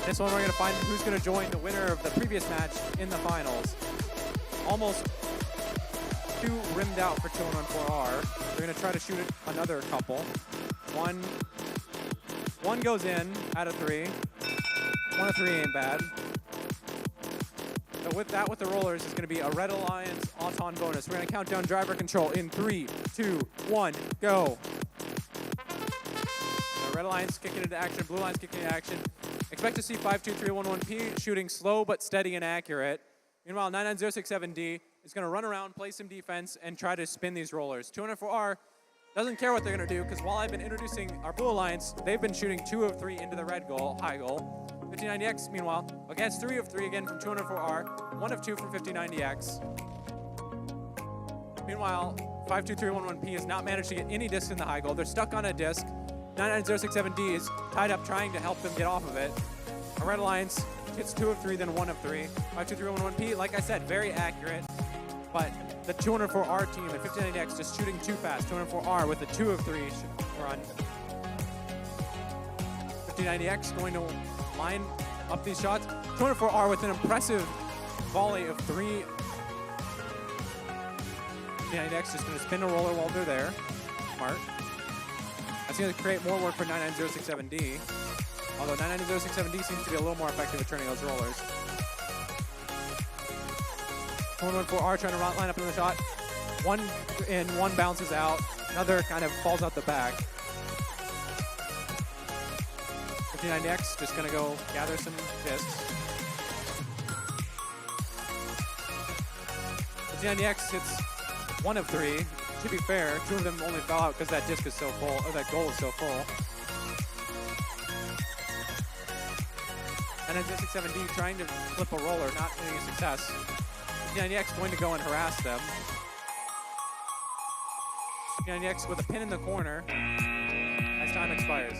This one we're going to find who's going to join the winner of the previous match in the finals. Almost 2 rimmed out for 2114R. They're going to try to shoot another couple. One goes in out of 3. 1 of 3 ain't bad. So with that, with the rollers, it's going to be a Red Alliance Auton bonus. We're going to count down driver control in 3, 2, 1, go. Red Alliance kicking into action, Blue Alliance kicking into action. Expect to see 5-2-3-1-1P shooting slow but steady and accurate. Meanwhile, 99067D is going to run around, play some defense, and try to spin these rollers. 204R doesn't care what they're going to do, because while I've been introducing our Blue Alliance, they've been shooting 2 of 3 into the red goal, high goal. 5090X, meanwhile, against 3 of 3 again from 204R, 1 of 2 from 5090X. Meanwhile, 52311P has not managed to get any discs in the high goal. They're stuck on a disc. 99067D is tied up trying to help them get off of it. Our Red Alliance hits 2 of 3, then 1 of 3. 52311P, like I said, very accurate, but the 204R team at 5090X just shooting too fast. 204R with a 2 of 3 run. 5090X going to line up these shots. 204R with an impressive volley of 3. 5090X just going to spin a roller while they're there. Smart. That's going to create more work for 99067D. Although 99067D seems to be a little more effective at turning those rollers. 114R trying to line up in the shot. 1 in, 1 bounces out. Another kind of falls out the back. 59X just going to go gather some discs. 59X hits 1 of 3. To be fair, 2 of them only fell out because that disc is so full, or that goal is so full. And then 670 trying to flip a roller, not getting success. 59X going to go and harass them. 59X with a pin in the corner as time expires.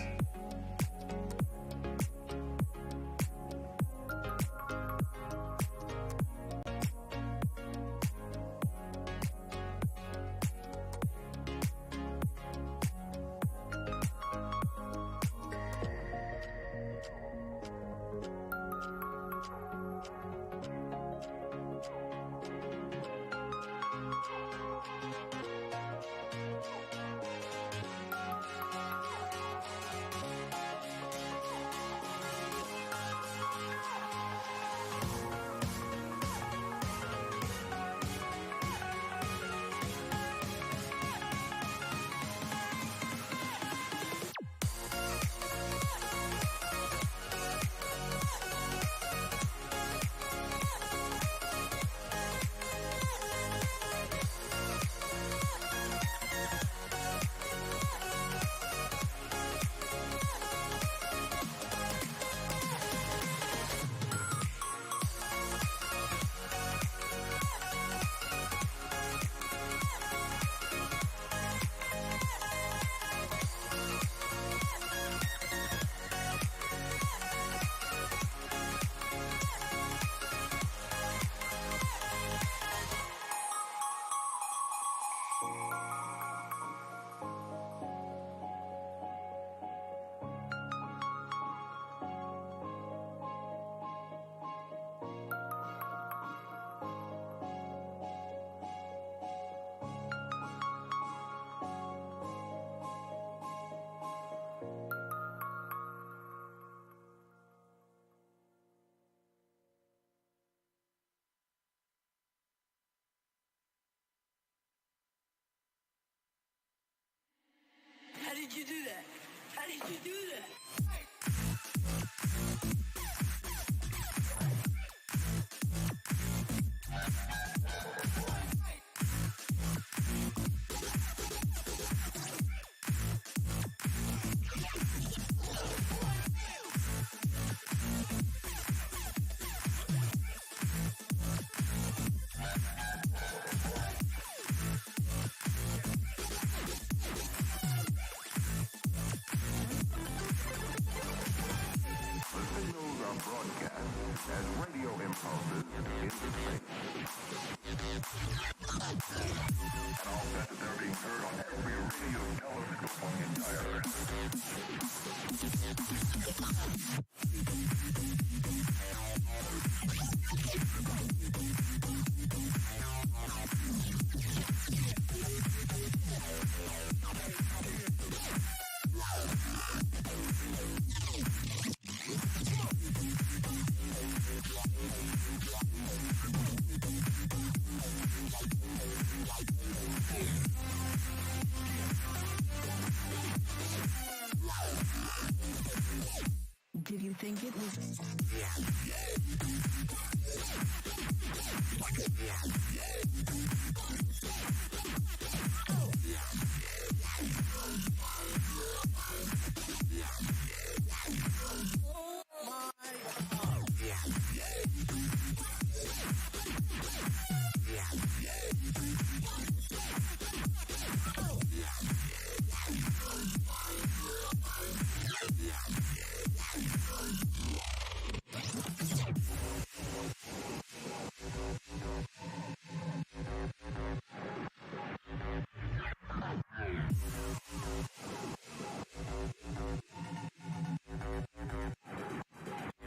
How did you do that? How did you do that? Did you think it was...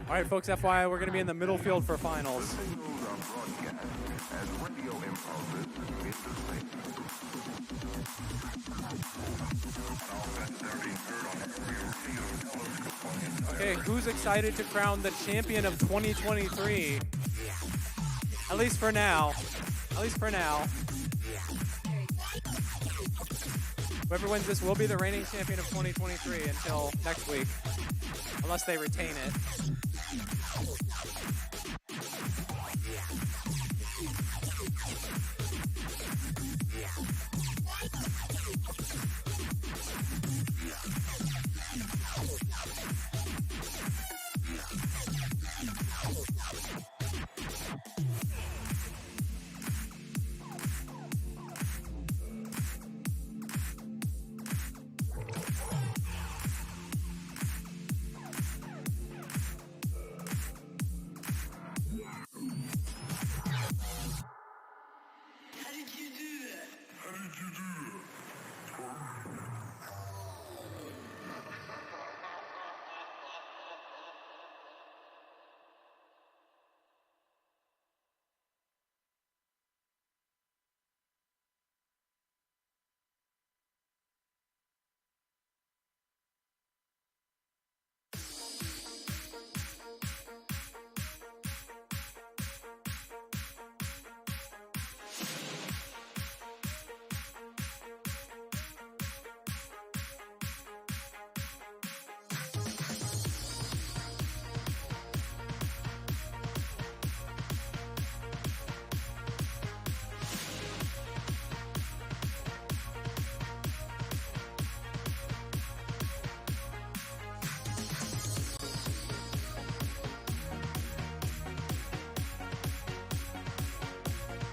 All right, folks, FYI, we're going to be in the middle field for finals. Okay, who's excited to crown the champion of 2023? At least for now. At least for now. Whoever wins this will be the reigning champion of 2023 until next week. Unless they retain it.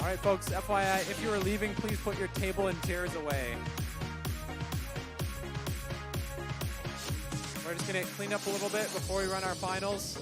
All right, folks, FYI, if you are leaving, please put your table and chairs away. We're just going to clean up a little bit before we run our finals.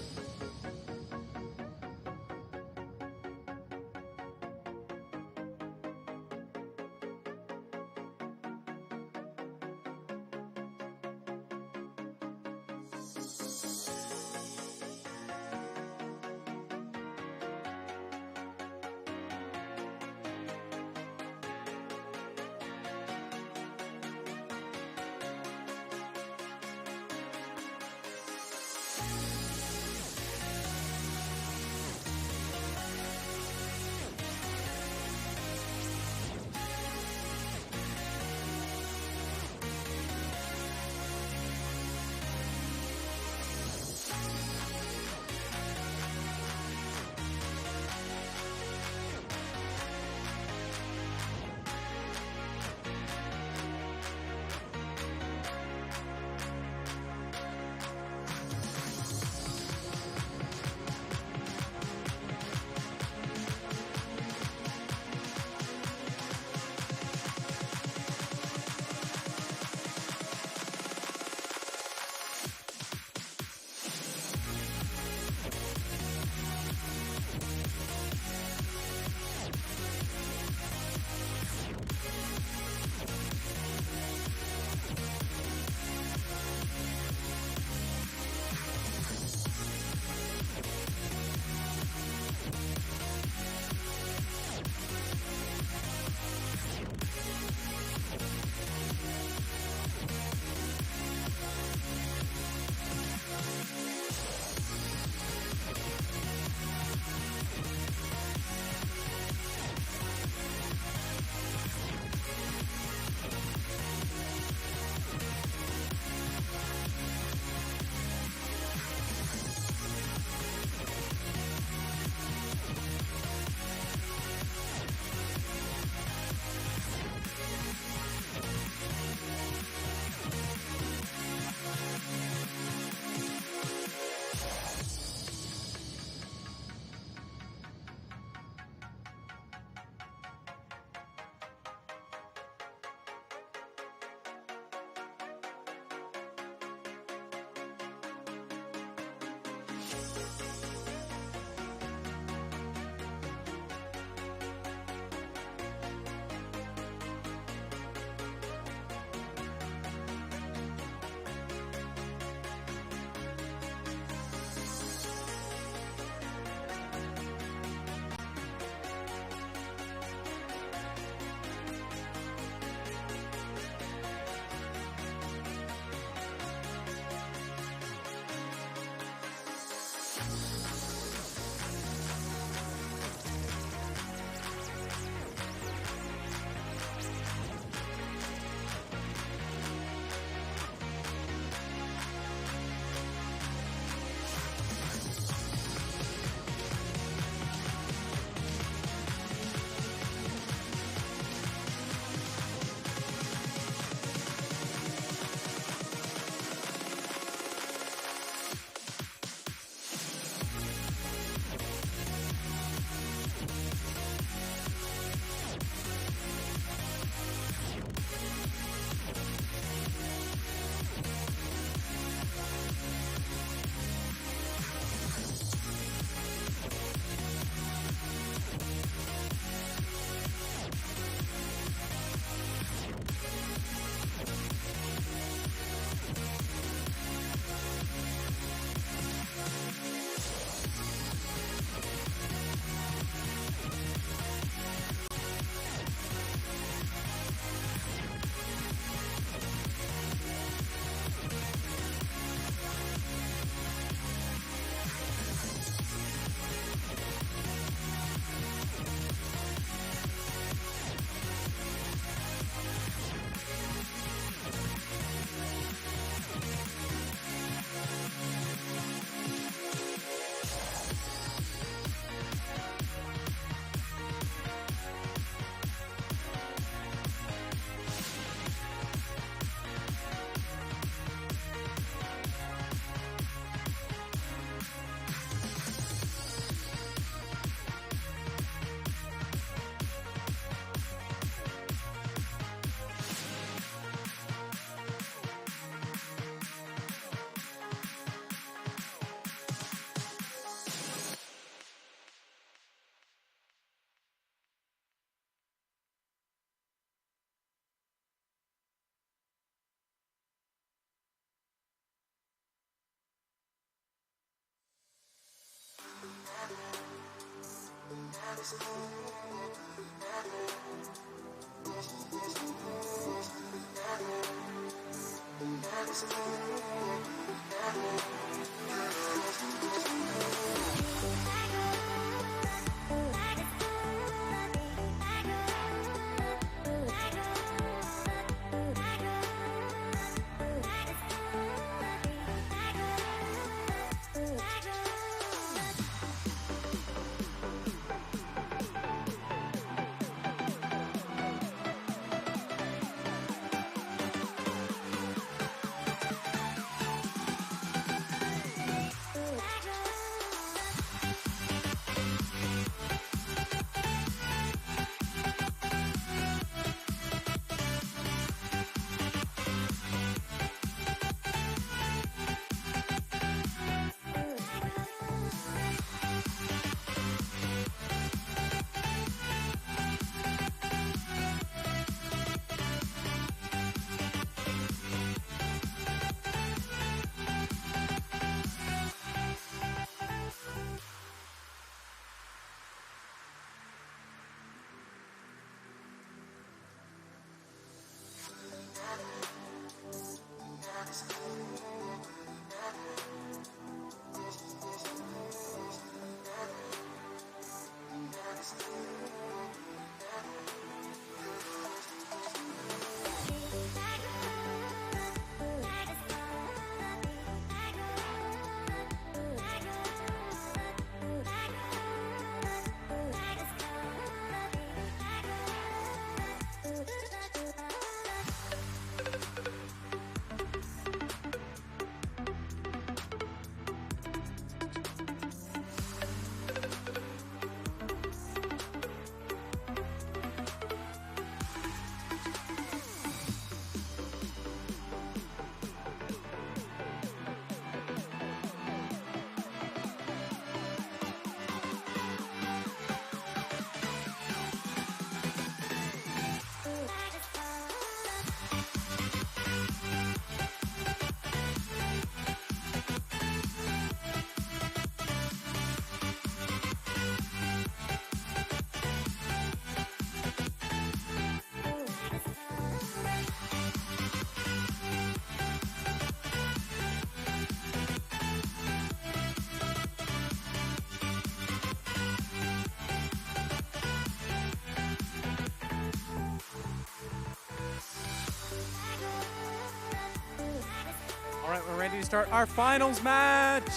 All right, we're ready to start our finals match.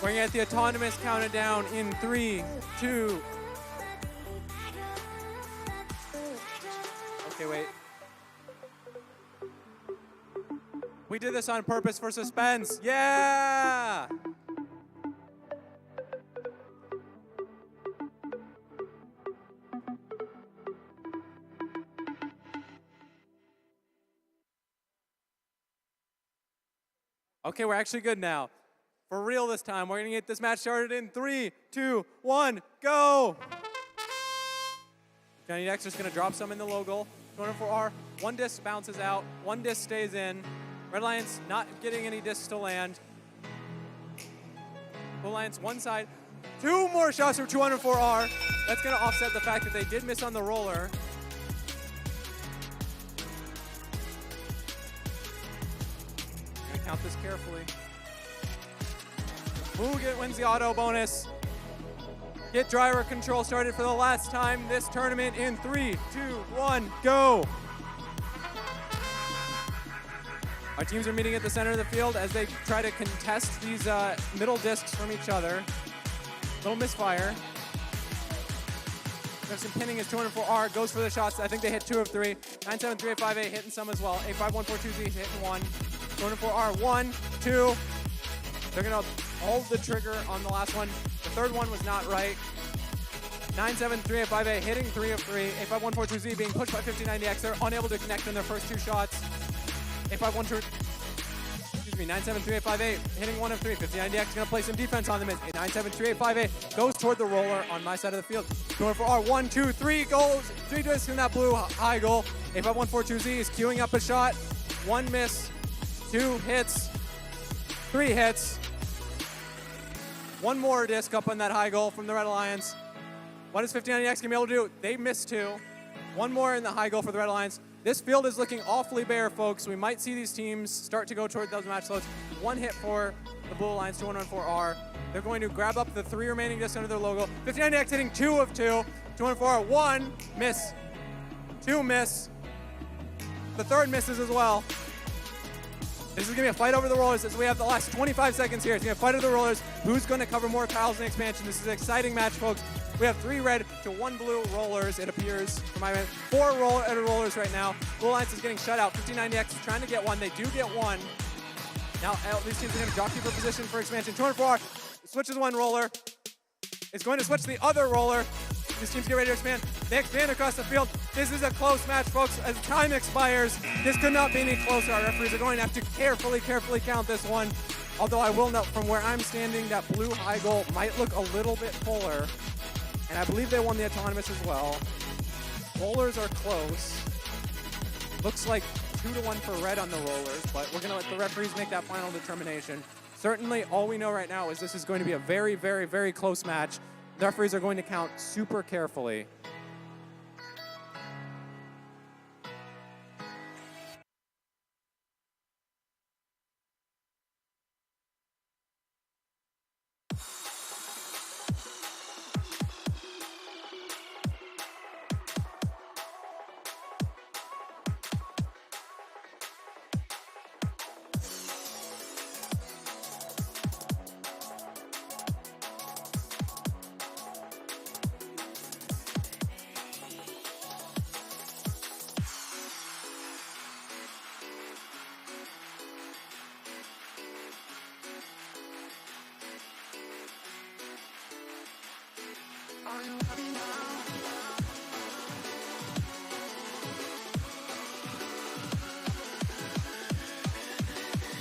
We're gonna get the autonomous countdown in 3, 2. Okay, wait. We did this on purpose for suspense. Yeah! Okay, we're actually good now. For real this time. We're gonna get this match started in 3, 2, 1, go! Johnny Dexter's gonna drop some in the low goal. 204R, one disc bounces out, one disc stays in. Red Lions not getting any discs to land. Blue Lions one side. 2 more shots for 204R. That's gonna offset the fact that they did miss on the roller. Count this carefully. Muget wins the auto bonus. Get driver control started for the last time this tournament in 3, 2, 1, go. Our teams are meeting at the center of the field as they try to contest these middle discs from each other. Little misfire. We have some pinning as 204R goes for the shots. I think they hit 2 of 3. 97358 hitting some as well. 85142Z hitting 1. 204R 1, 2. They're gonna hold the trigger on the last one. The third one was not right. 97358 hitting 3 of 3. 85142Z being pushed by 5090X. They're unable to connect in their first 2 shots. 97358 hitting 1 of 3. 5090X gonna play some defense on them. 97358 goes toward the roller on my side of the field. 204R 1, 2, 3 goals. 3 discs in that blue high goal. 85142Z is queuing up a shot. 1 miss. 2 hits, 3 hits. 1 more disc up on that high goal from the Red Alliance. What is 59EX gonna be able to do? They missed 2. 1 more in the high goal for the Red Alliance. This field is looking awfully bare, folks. We might see these teams start to go toward those match loads. 1 hit for the Blue Alliance, 2114R. They're going to grab up the 3 remaining discs under their logo. 59EX hitting 2 of 2. 2114R, 1 miss, 2 miss. The 3rd misses as well. This is going to be a fight over the rollers as we have the last 25 seconds here. It's going to be a fight over the rollers. Who's going to cover more tiles in expansion? This is an exciting match, folks. We have 3 red to 1 blue rollers, it appears. From my end. 4 rollers right now. Blue Alliance is getting shut out. 59EX is trying to get 1. They do get 1. Now, these teams are going to jockey for position for expansion. 204 switches 1 roller. Is going to switch the other roller. These teams get ready to expand. They expand across the field. This is a close match, folks. As time expires, this could not be any closer. Our referees are going to have to carefully count this one. Although I will note from where I'm standing, that blue high goal might look a little bit fuller. And I believe they won the autonomous as well. Rollers are close. Looks like 2-1 for red on the rollers, but we're going to let the referees make that final determination. Certainly, all we know right now is this is going to be a very, very, very close match. The referees are going to count super carefully.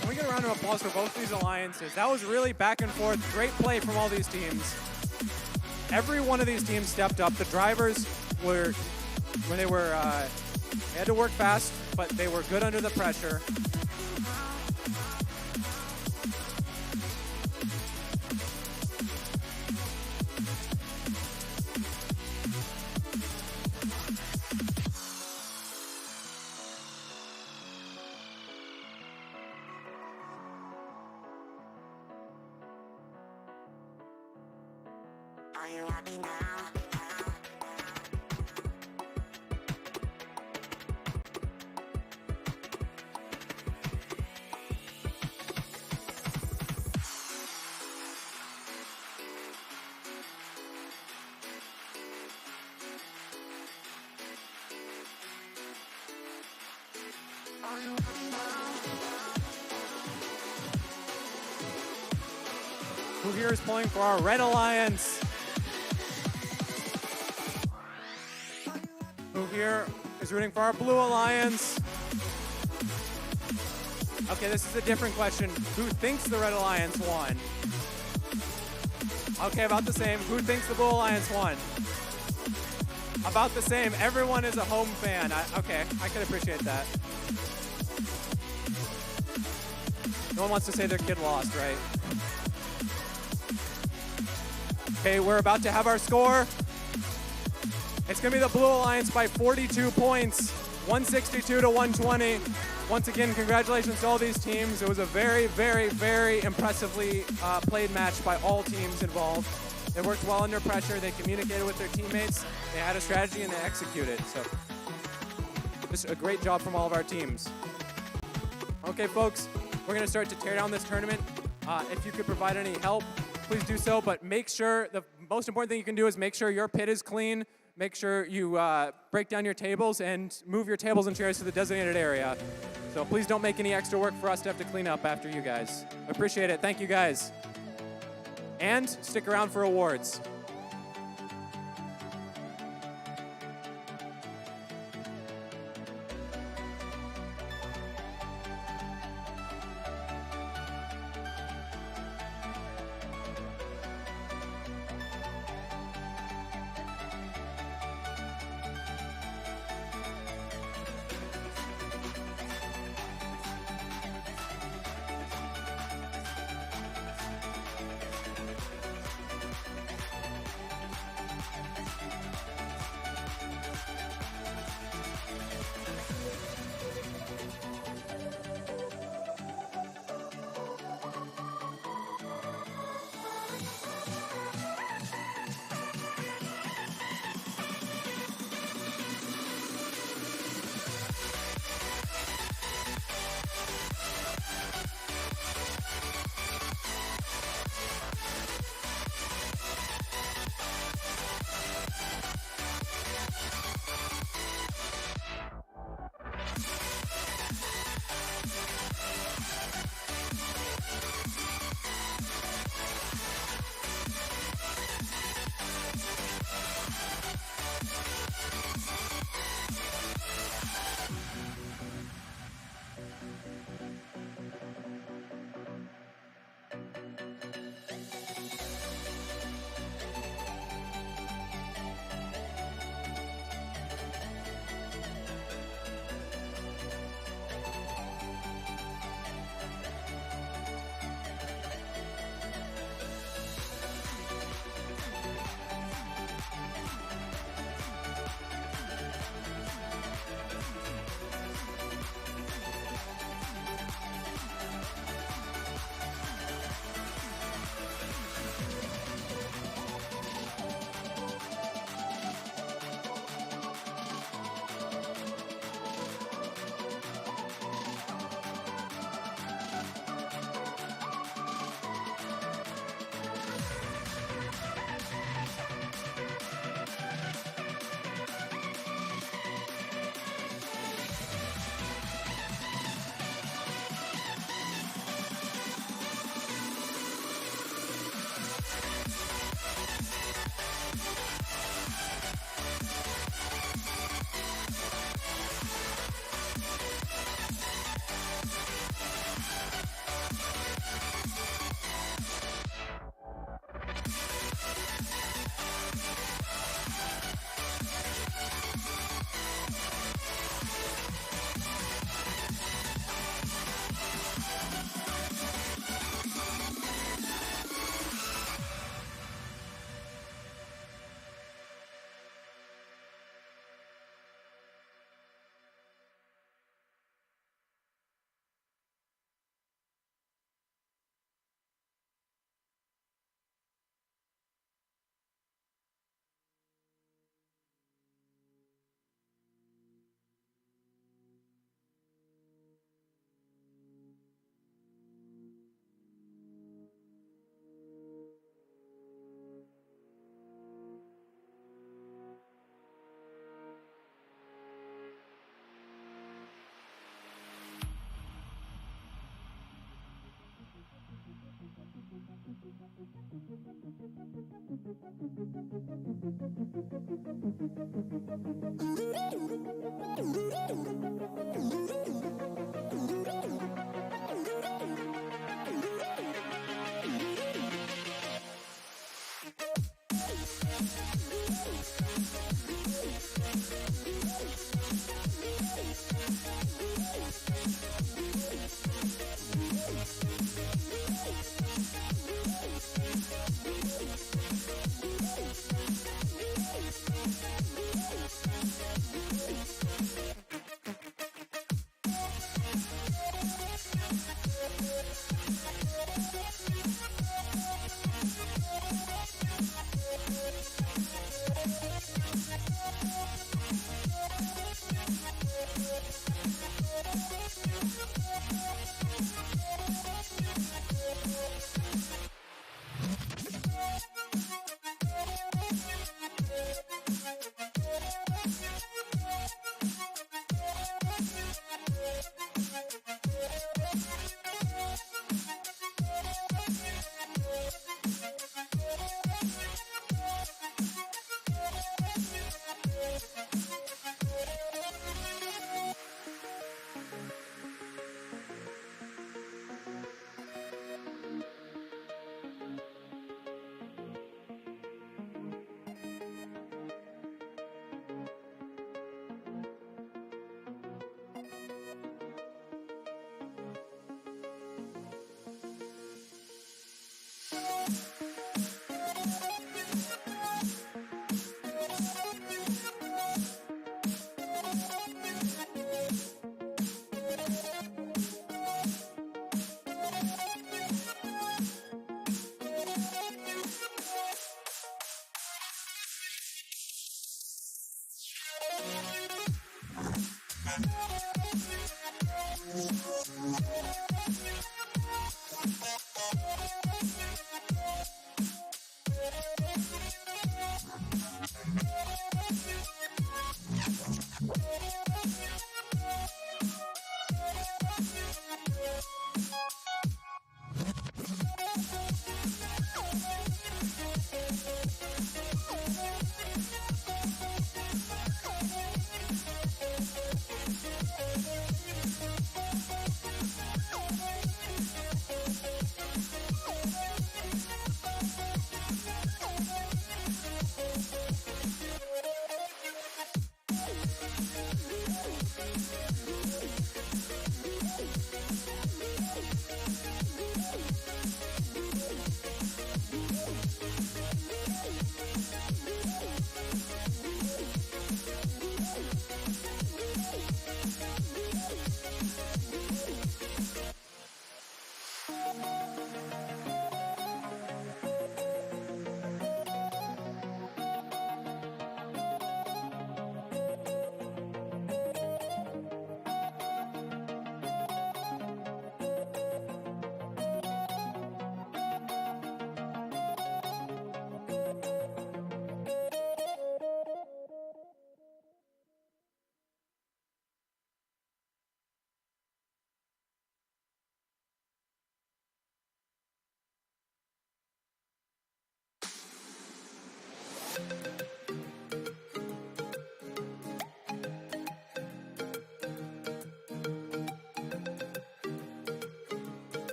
Can we get a round of applause for both these alliances? That was really back and forth. Great play from all these teams. Every one of these teams stepped up. The drivers were, they had to work fast, but they were good under the pressure. Who here is pulling for our Red Alliance? Who here is rooting for our Blue Alliance? Okay, this is a different question. Who thinks the Red Alliance won? Okay, about the same. Who thinks the Blue Alliance won? About the same. Everyone is a home fan. Okay, I can appreciate that. No one wants to say their kid lost, right? Okay, we're about to have our score. It's going to be the Blue Alliance by 42 points, 162 to 120. Once again, congratulations to all these teams. It was a very, very, very impressively played match by all teams involved. They worked well under pressure. They communicated with their teammates. They had a strategy and they executed. So just a great job from all of our teams. Okay, folks, we're going to start to tear down this tournament. If you could provide any help, please do so, but make sure, the most important thing you can do is make sure your pit is clean, make sure you break down your tables and move your tables and chairs to the designated area. So please don't make any extra work for us to have to clean up after you guys. Appreciate it, thank you guys. And stick around for awards.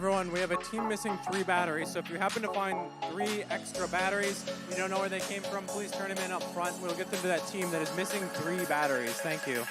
Everyone, we have a team missing 3 batteries, so if you happen to find 3 extra batteries, you don't know where they came from, please turn them in up front. We'll get them to that team that is missing 3 batteries. Thank you.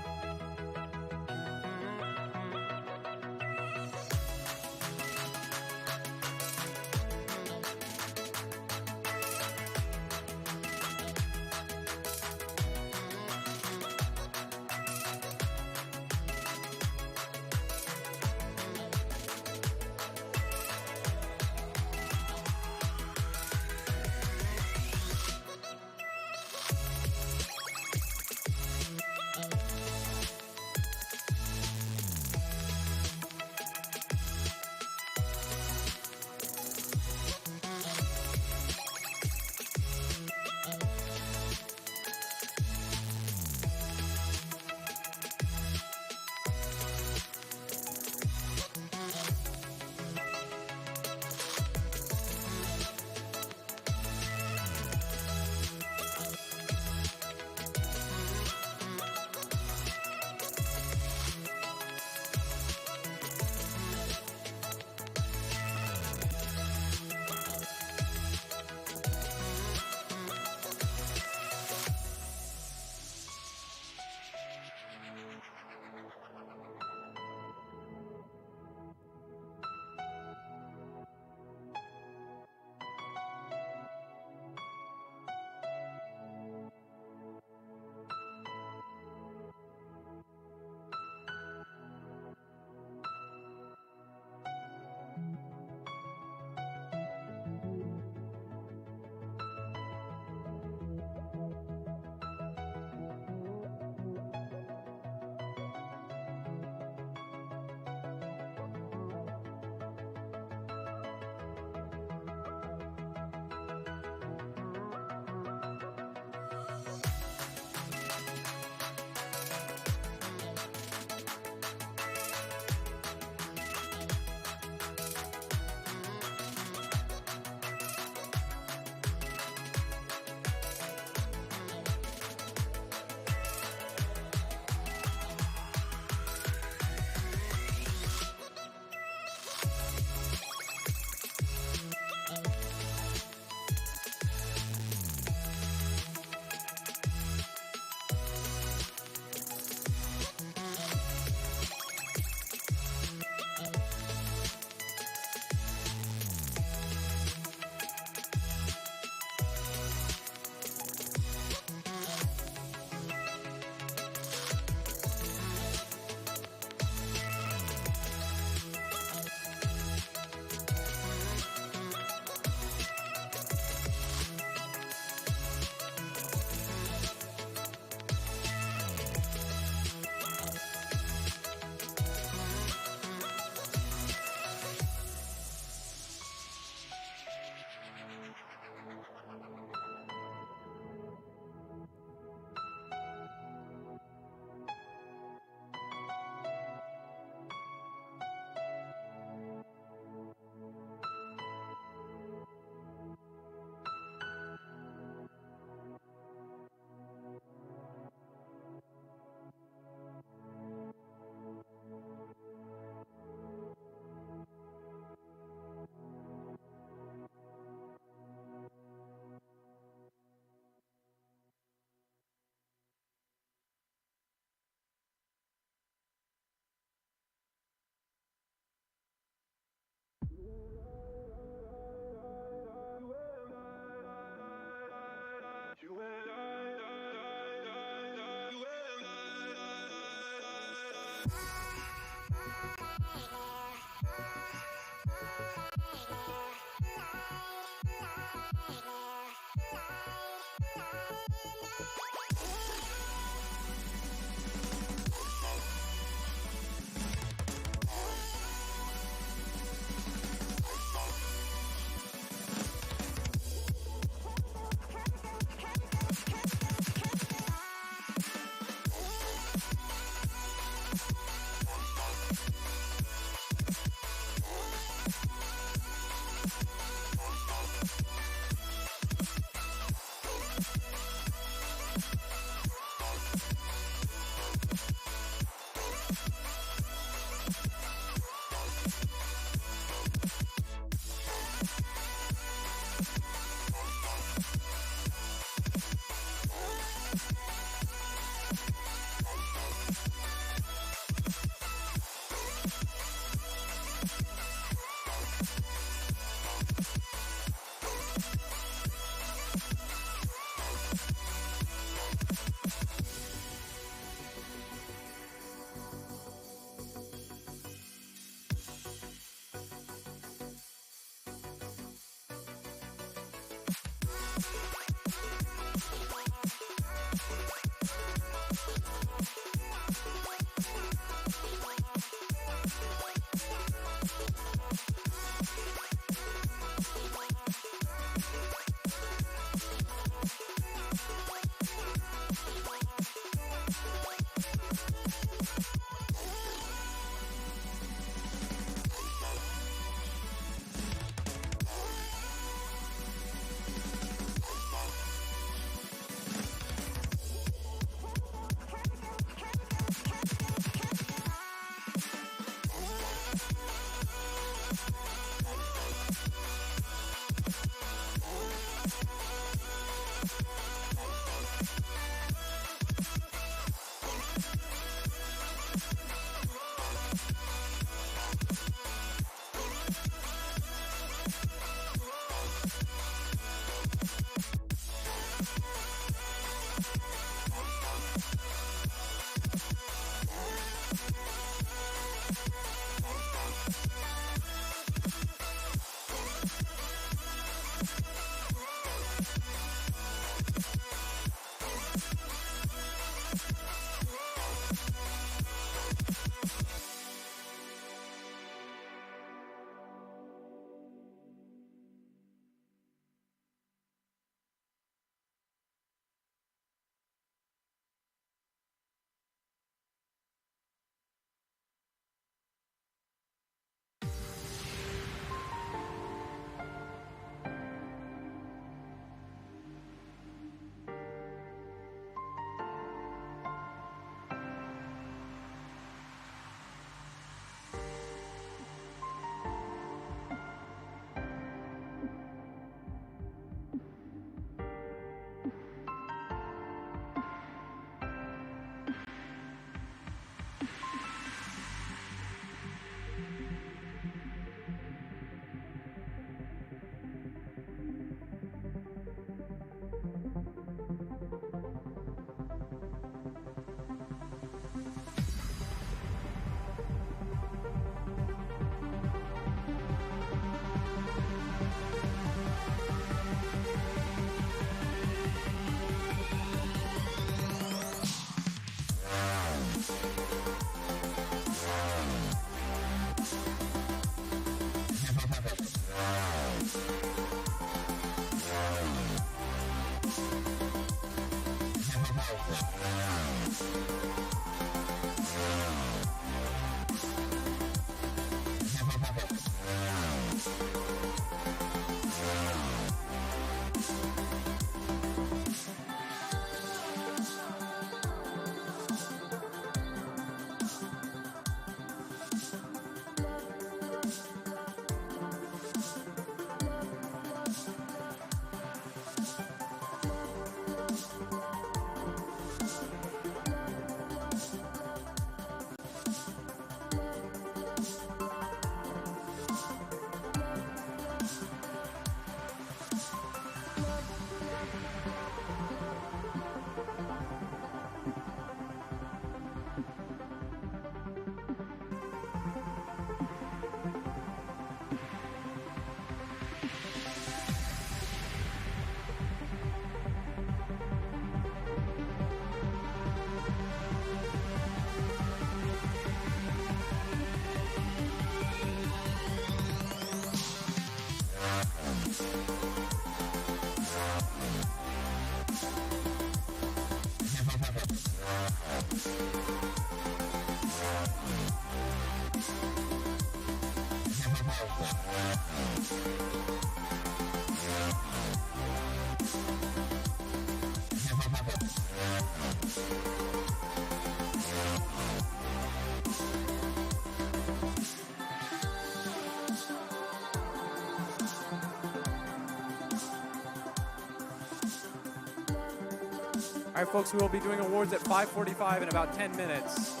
All right, folks, we will be doing awards at 5:45 in about 10 minutes.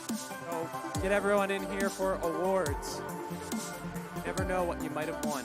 So get everyone in here for awards. You never know what you might have won.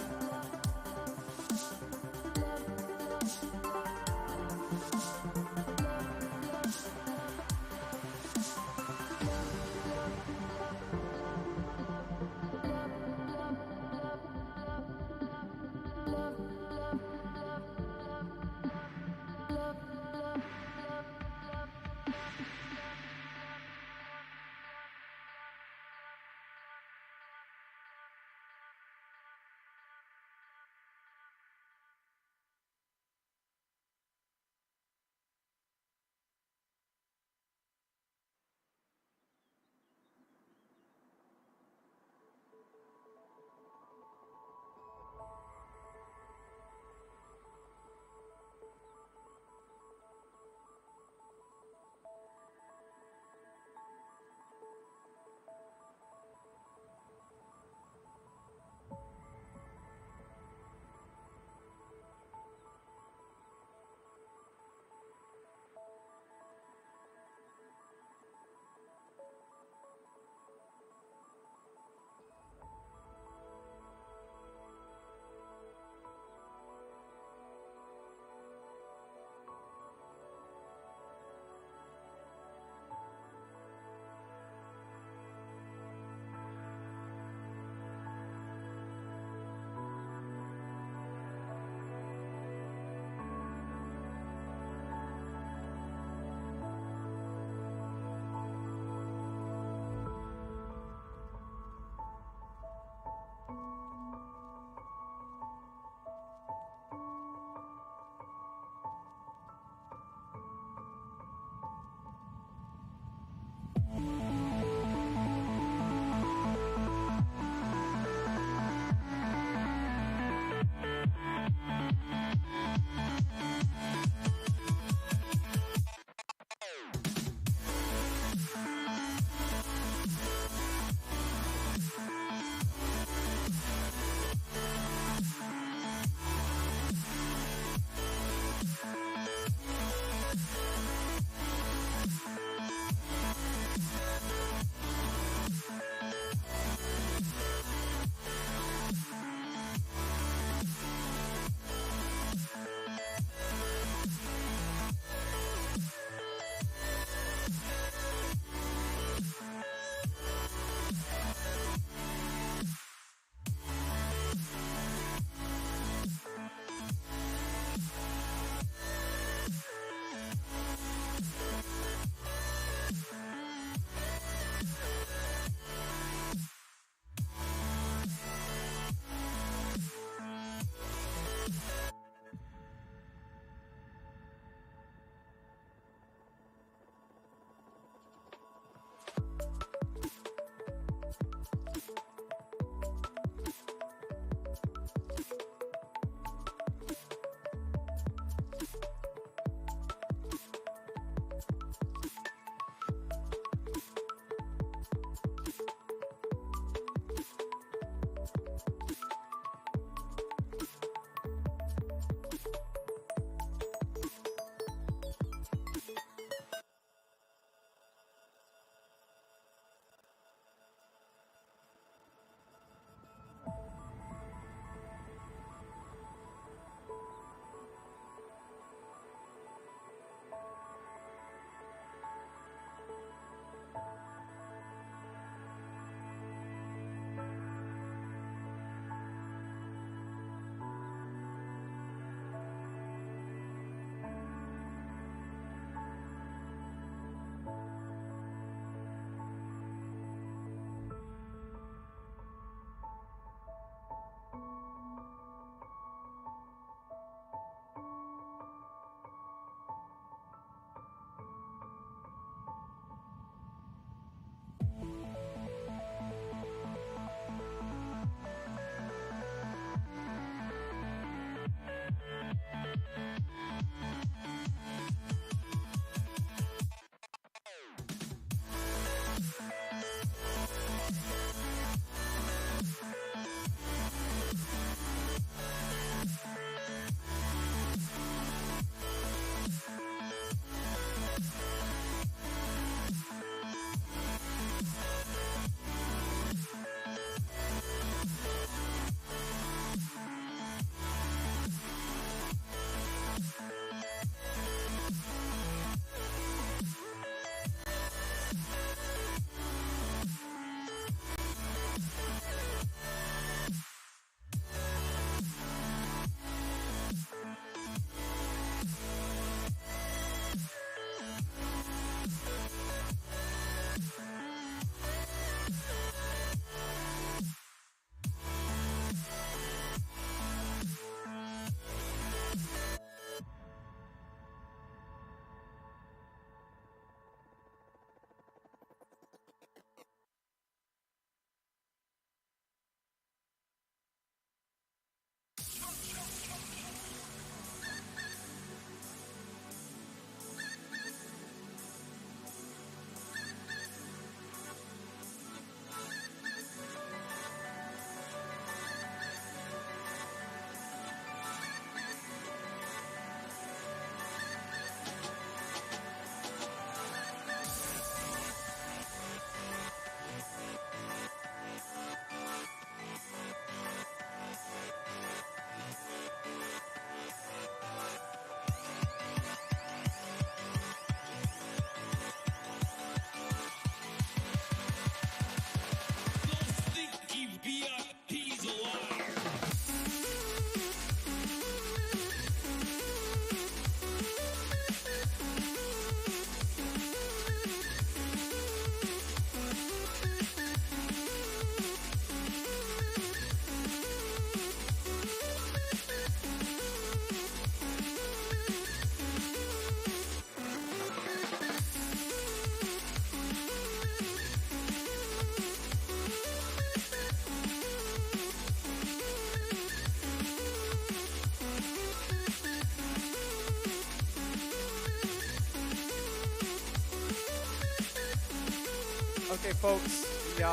Okay, folks, the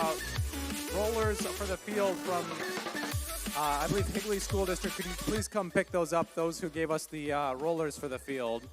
rollers for the field from, I believe, Higley School District, could you please come pick those up, those who gave us the rollers for the field?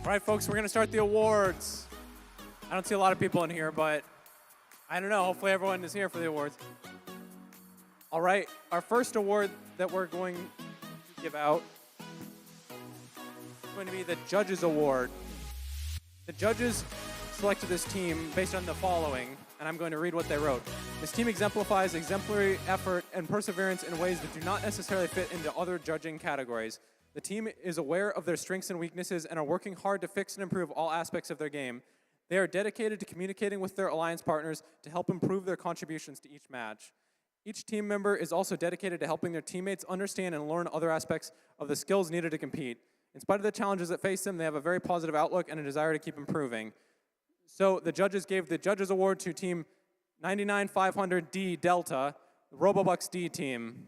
All right, folks, we're going to start the awards. I don't see a lot of people in here, but I don't know. Hopefully everyone is here for the awards. All right, our first award that we're going to give out is going to be the Judges Award. The judges selected this team based on the following, and I'm going to read what they wrote. This team exemplifies exemplary effort and perseverance in ways that do not necessarily fit into other judging categories. The team is aware of their strengths and weaknesses and are working hard to fix and improve all aspects of their game. They are dedicated to communicating with their alliance partners to help improve their contributions to each match. Each team member is also dedicated to helping their teammates understand and learn other aspects of the skills needed to compete. In spite of the challenges that face them, they have a very positive outlook and a desire to keep improving. So the judges gave the Judges Award to Team 99500D Delta, the RoboBucks D team.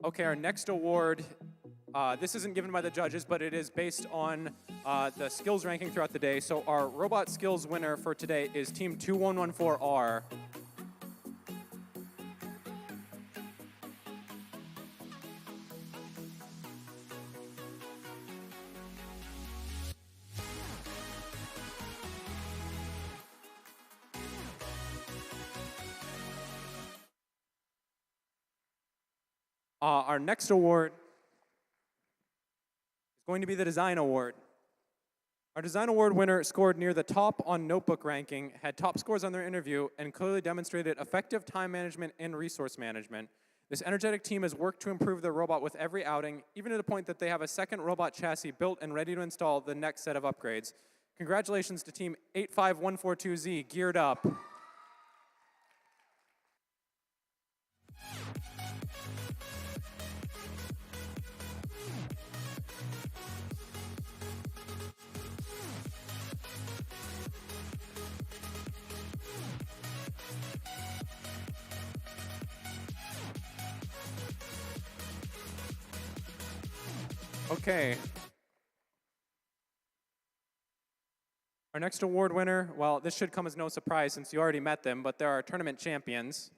Okay, our next award, this isn't given by the judges, but it is based on the skills ranking throughout the day. So our robot skills winner for today is Team 2114R. Our next award is going to be the Design Award. Our design award winner scored near the top on notebook ranking, had top scores on their interview, and clearly demonstrated effective time management and resource management. This energetic team has worked to improve their robot with every outing, even to the point that they have a second robot chassis built and ready to install the next set of upgrades. Congratulations to Team 85142Z, geared up. Okay. Our next award winner, well, this should come as no surprise since you already met them, but they're our tournament champions.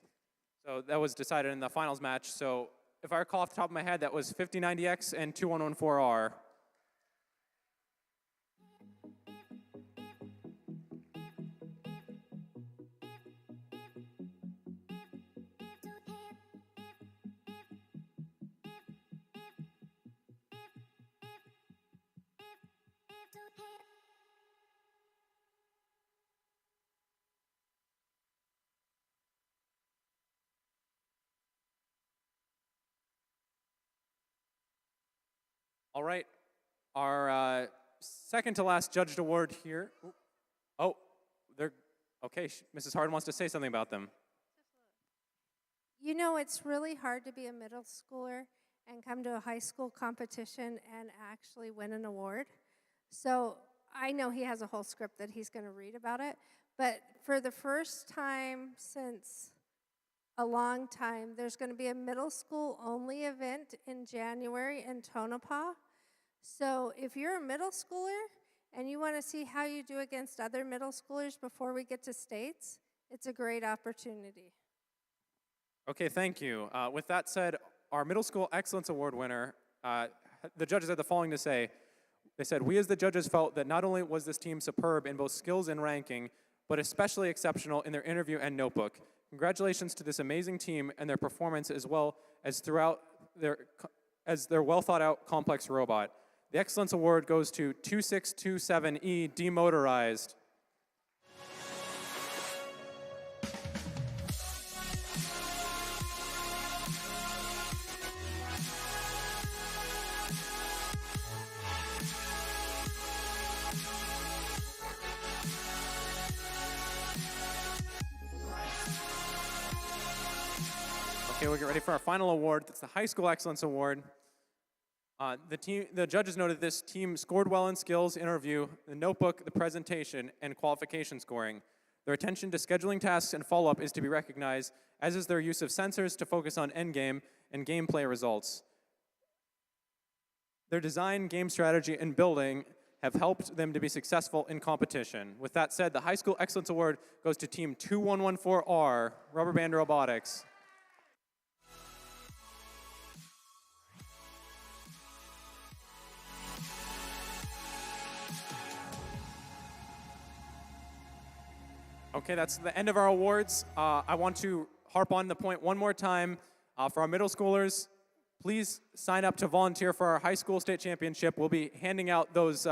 So that was decided in the finals match. So if I recall off the top of my head, that was 5090X and 2114R. All right, our second to last judged award here. Oh, they're, okay, Mrs. Harden wants to say something about them. You know, it's really hard to be a middle schooler and come to a high school competition and actually win an award. So I know he has a whole script that he's going to read about it, but for the first time since a long time, there's going to be a middle school only event in January in Tonopah. So if you're a middle schooler and you want to see how you do against other middle schoolers before we get to states, it's a great opportunity. Okay, thank you. With that said, our Middle School Excellence Award winner, the judges had the following to say. They said, we as the judges felt that not only was this team superb in both skills and ranking, but especially exceptional in their interview and notebook. Congratulations to this amazing team and their performance as well as throughout their well thought out complex robot. The Excellence Award goes to 2627E Demotorized. Okay, we'll get ready for our final award. That's the High School Excellence Award. The judges noted this team scored well in skills, interview, the notebook, the presentation, and qualification scoring. Their attention to scheduling tasks and follow-up is to be recognized, as is their use of sensors to focus on endgame and gameplay results. Their design, game strategy, and building have helped them to be successful in competition. With that said, the High School Excellence Award goes to Team 2114R, Rubber Band Robotics. Okay, that's the end of our awards. I want to harp on the point one more time. For our middle schoolers, please sign up to volunteer for our high school state championship. We'll be handing out those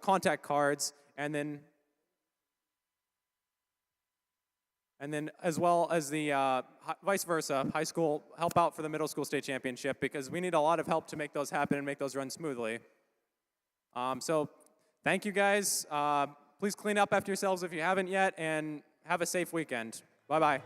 contact cards, and then as well as the vice versa, high school help out for the middle school state championship, because we need a lot of help to make those happen and make those run smoothly. So thank you guys. Please clean up after yourselves if you haven't yet, and have a safe weekend. Bye-bye.